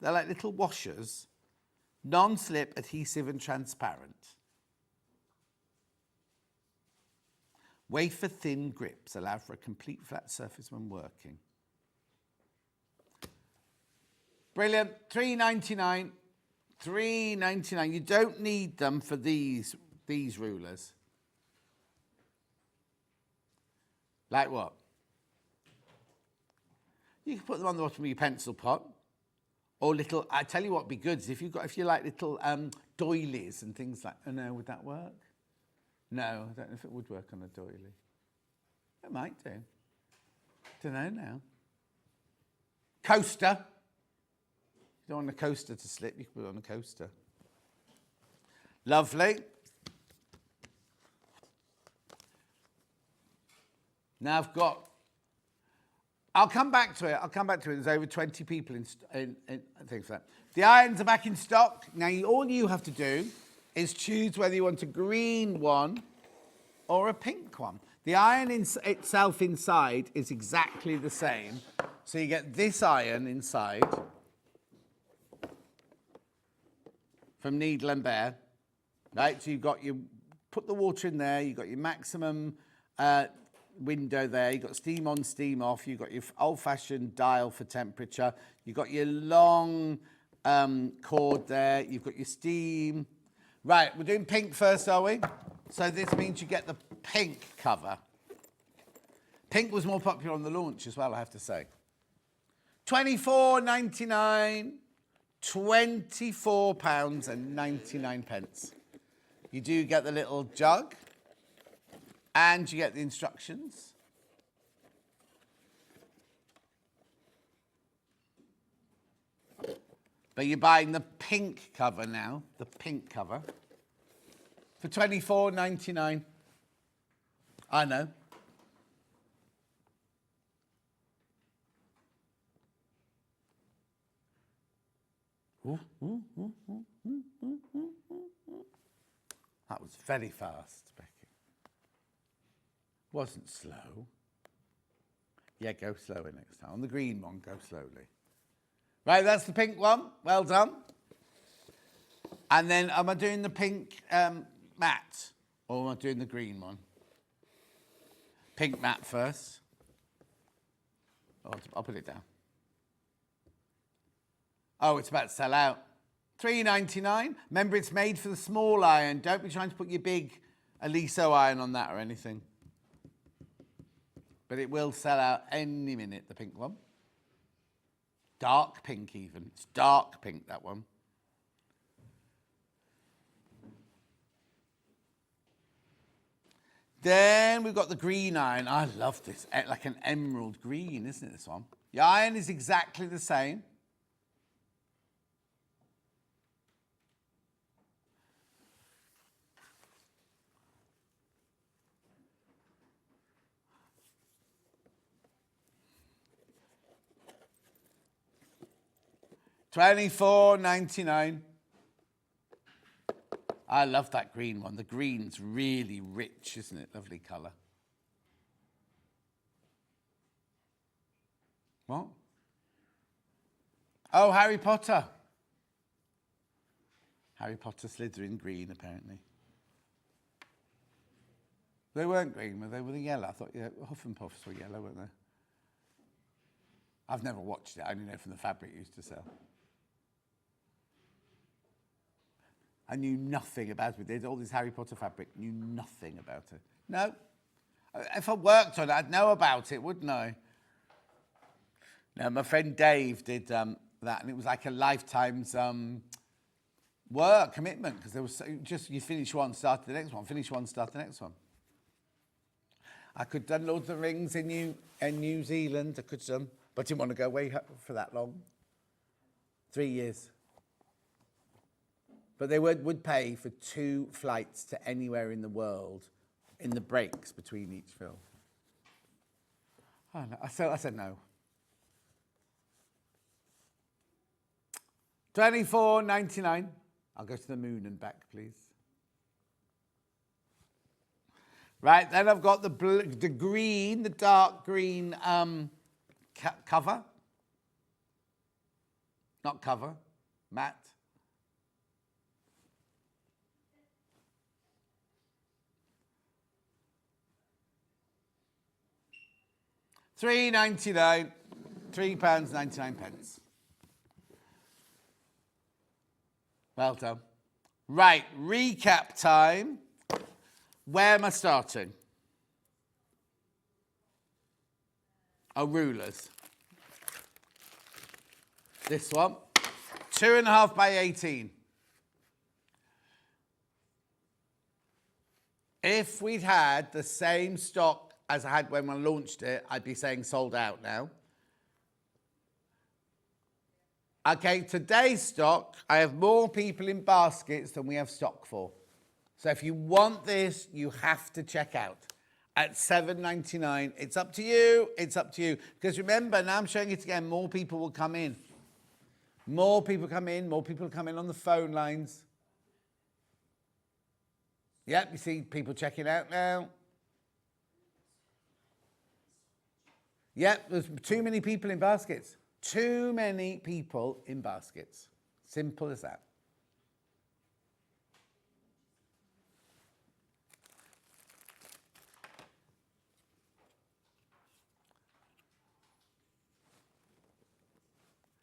They're like little washers. Non-slip, adhesive and transparent. Wafer-thin grips allow for a complete flat surface when working. Brilliant. $3.99. $3.99. You don't need them for these rulers. Like what? You can put them on the bottom of your pencil pot. Or little, I tell you what would be good is if you like little doilies and things like, oh no, would that work? No, I don't know if it would work on a doily. It might do. Don't know now. Coaster. You don't want a coaster to slip, you can put it on a coaster. Lovely. Now I'll come back to it. There's over 20 people in things like that. The irons are back in stock. Now, all you have to do is choose whether you want a green one or a pink one. The iron itself inside is exactly the same. So you get this iron inside from Needle and Bear. Right, so put the water in there, you've got your maximum window there, you've got steam on, steam off, you've got your old-fashioned dial for temperature, you've got your long cord there, you've got your steam. Right, we're doing pink first, are we? So this means you get the pink cover. Pink was more popular on the launch as well, I have to say. £24.99, £24.99. You do get the little jug. And you get the instructions. But you're buying the pink cover now, the pink cover, for £24.99. I know. That was very fast, Becky. Wasn't slow. Yeah, go slower next time. On the green one, go slowly. Right, that's the pink one. Well done. And then, am I doing the pink matte? Or am I doing the green one? Pink matte first. I'll put it down. Oh, it's about to sell out. $3.99. Remember, it's made for the small iron. Don't be trying to put your big Aliso iron on that or anything. But it will sell out any minute, the pink one. Dark pink even. It's dark pink, that one. Then we've got the green iron. I love this. Like an emerald green, isn't it, this one? The iron is exactly the same. $24.99. I love that green one. The green's really rich, isn't it? Lovely colour. What? Oh, Harry Potter. Harry Potter Slytherin green, apparently. They weren't green, were they? Were they yellow? I thought, yeah, Huff and Puffs were yellow, weren't they? I've never watched it. I only know from the fabric it used to sell. I knew nothing about it. There's all this Harry Potter fabric. Knew nothing about it. No. If I worked on it, I'd know about it, wouldn't I? No, my friend Dave did that, and it was like a lifetime's work, commitment, because there was just, you finish one, start the next one, finish one, start the next one. I could have done Lord of the Rings in New Zealand. I could have done, but didn't want to go away for that long. 3 years. But they would pay for 2 flights to anywhere in the world in the breaks between each film. Oh, no. I said no. $24.99. I'll go to the moon and back, please. Right, then I've got the green, the dark green cover. Not cover, matte. £3.99, £3.99. Well done. Right, recap time. Where am I starting? Oh, rulers. This one, 2.5 by 18. If we'd had the same stock as I had when I launched it, I'd be saying sold out now. Okay, today's stock, I have more people in baskets than we have stock for. So if you want this, you have to check out at $7.99. It's up to you. It's up to you. Because remember, now I'm showing it again, more people will come in. More people come in. More people come in on the phone lines. Yep, you see people checking out now. Yep, there's too many people in baskets. Too many people in baskets. Simple as that.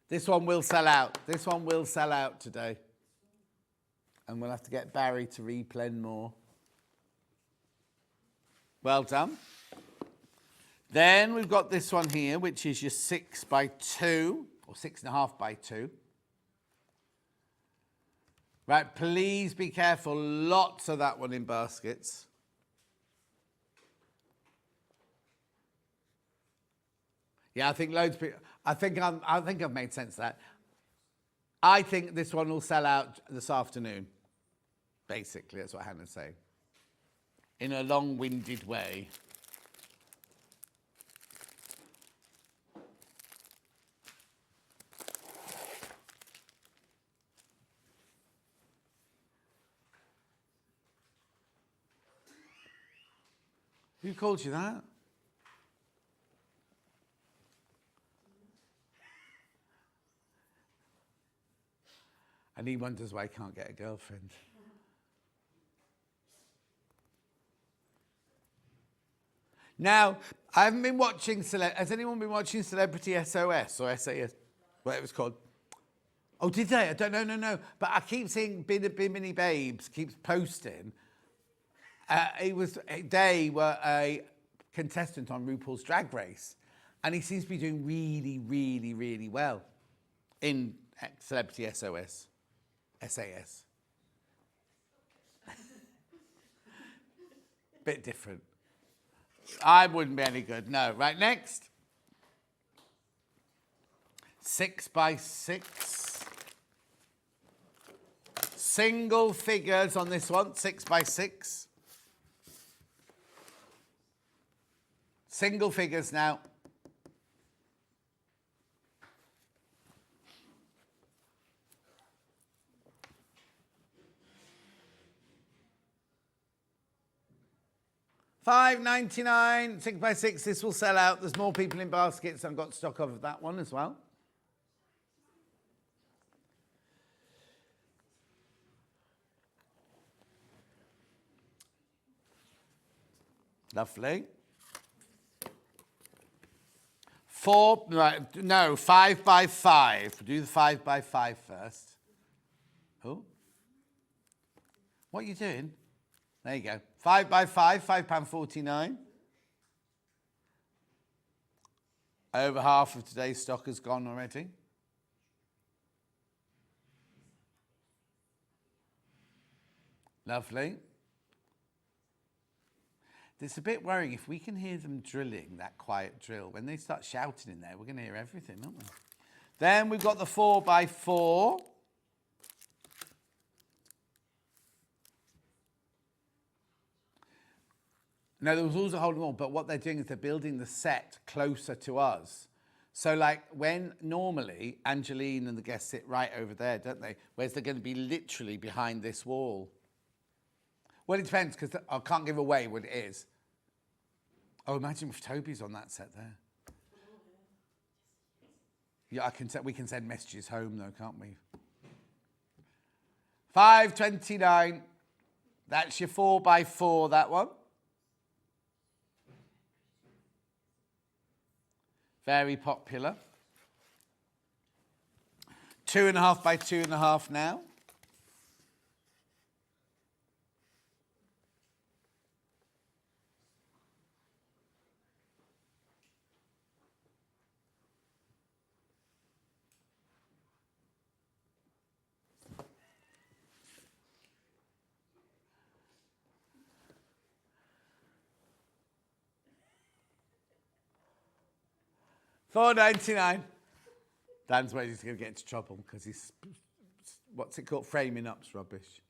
This one will sell out. This one will sell out today. And we'll have to get Barry to replen more. Well done. Then we've got this one here, which is your 6 by 2, or 6.5 by 2. Right, please be careful. Lots of that one in baskets. Yeah, I think loads of people. I think I've made sense of that. I think this one will sell out this afternoon. Basically, that's what Hannah's saying. In a long-winded way. Who called you that? And he wonders why he can't get a girlfriend. Now, I haven't been watching... Has anyone been watching Celebrity SOS or SAS? What it was called? Oh, did they? I don't know, no. But I keep seeing Bimini Babes keeps posting. They were a contestant on RuPaul's Drag Race. And he seems to be doing really, really, really well in Celebrity SOS. SAS. Bit different. I wouldn't be any good. No. Right, next. 6 by 6. Single figures on this one. 6 by 6. Single figures now. $5.99, 6x6. This will sell out. There's more people in baskets. I've got stock of that one as well. Lovely. 5 by 5. We'll do the 5 by 5 first. Oh. What are you doing? There you go. 5 by 5, £5.49. Over half of today's stock has gone already. Lovely. It's a bit worrying if we can hear them drilling, that quiet drill. When they start shouting in there, we're going to hear everything, aren't we? Then we've got the 4 by 4. No, there was also holding on, but what they're doing is they're building the set closer to us. So like when normally Angeline and the guests sit right over there, don't they? Whereas they're going to be literally behind this wall. Well, it depends because I can't give away what it is. Oh, imagine if Toby's on that set there. Yeah, we can send messages home though, can't we? $5.29. That's your 4 by 4, that one. Very popular. 2.5 by 2.5 now. $4.99. Dan's worried he's going to get into trouble because he's, what's it called? Framing up's rubbish.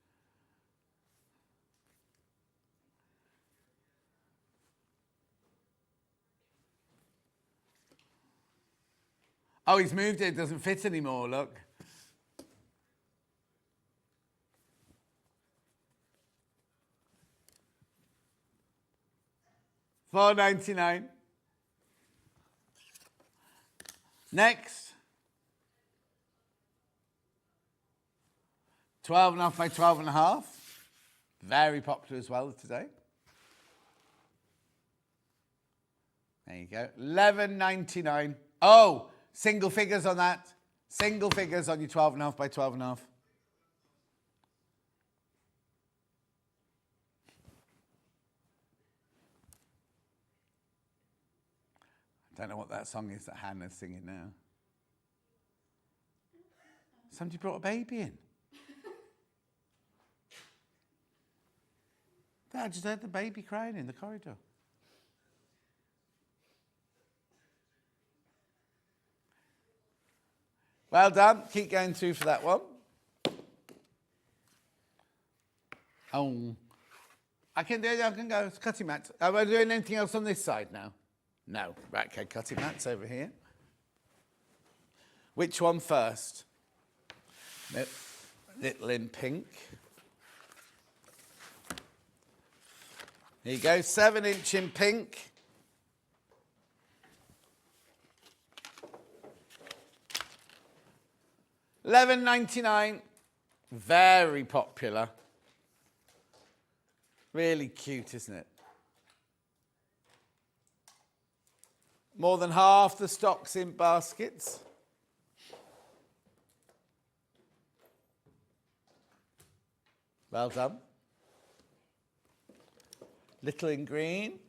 Oh, he's moved it. It doesn't fit anymore, look. $4.99. Next, 12.5 by 12.5. Very popular as well today. There you go. $11.99. Oh, single figures on that. Single figures on your 12.5 by 12.5. I don't know what that song is that Hannah's singing now. Somebody brought a baby in. I just heard the baby crying in the corridor. Well done. Keep going through for that one. Oh, I can go. It's cutting mat. Are we doing anything else on this side now? No. Right, okay, cutting mats over here. Which one first? Little in pink. There you go, 7-inch in pink. $11.99. Very popular. Really cute, isn't it? More than half the stock's in baskets. Well done. Little in green.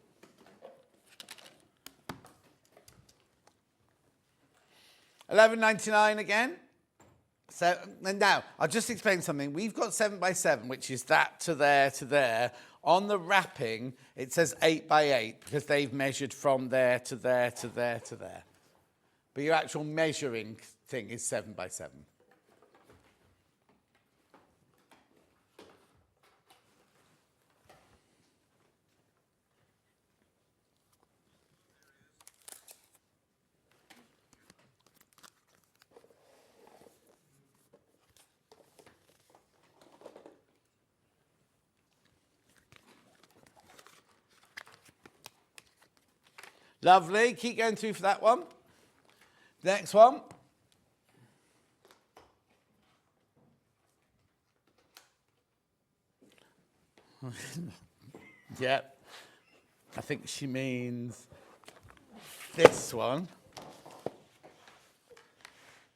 $11.99 again. So, and now, I'll just explain something. We've got 7 by 7, which is that to there to there. On the wrapping, it says 8 by 8 because they've measured from there to there to there to there. But your actual measuring thing is 7 by 7. Lovely. Keep going through for that one. Next one. Yep. I think she means this one.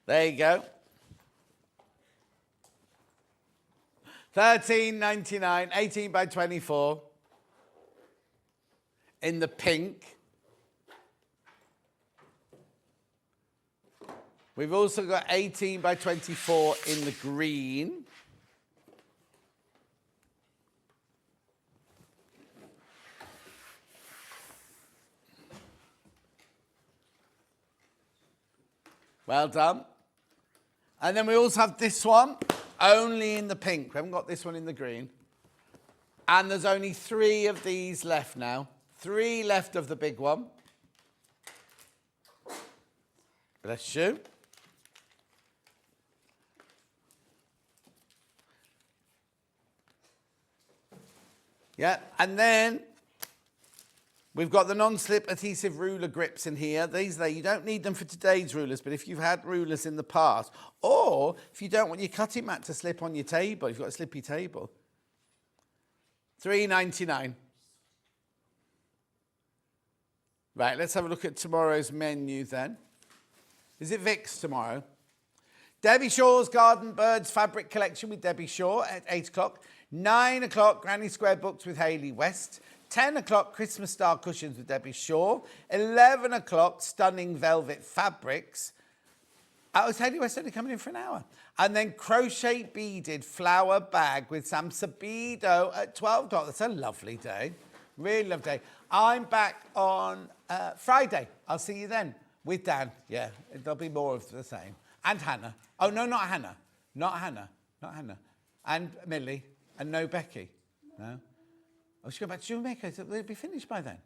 There you go. $13.99, 18 by 24 in the pink. We've also got 18 by 24 in the green. Well done. And then we also have this one, only in the pink. We haven't got this one in the green. And there's only 3 of these left now. 3 left of the big one. Bless you. Yeah, and then we've got the non-slip adhesive ruler grips in here. These you don't need them for today's rulers, but if you've had rulers in the past, or if you don't want your cutting mat to slip on your table, if you've got a slippy table. $3.99. Right, let's have a look at tomorrow's menu then. Is it Vic's tomorrow? Debbie Shaw's Garden Birds Fabric Collection with Debbie Shaw at 8 o'clock. 9 o'clock, Granny Square Books with Hayley West. 10 o'clock, Christmas Star Cushions with Debbie Shaw. 11 o'clock, Stunning Velvet Fabrics. Oh, is Hayley West only coming in for an hour? And then Crochet Beaded Flower Bag with Sam Sabido at 12 o'clock. That's a lovely day. Really lovely day. I'm back on Friday. I'll see you then with Dan. Yeah, there'll be more of the same. And Hannah. Oh, no, not Hannah. Not Hannah. Not Hannah. And Millie. And no Becky. No? Oh, she's going back to Jamaica. They'll be finished by then.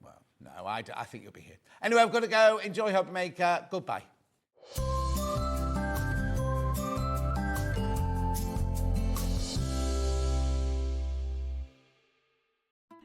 Well, no, I think you'll be here. Anyway, I've got to go. Enjoy Hub Maker. Goodbye.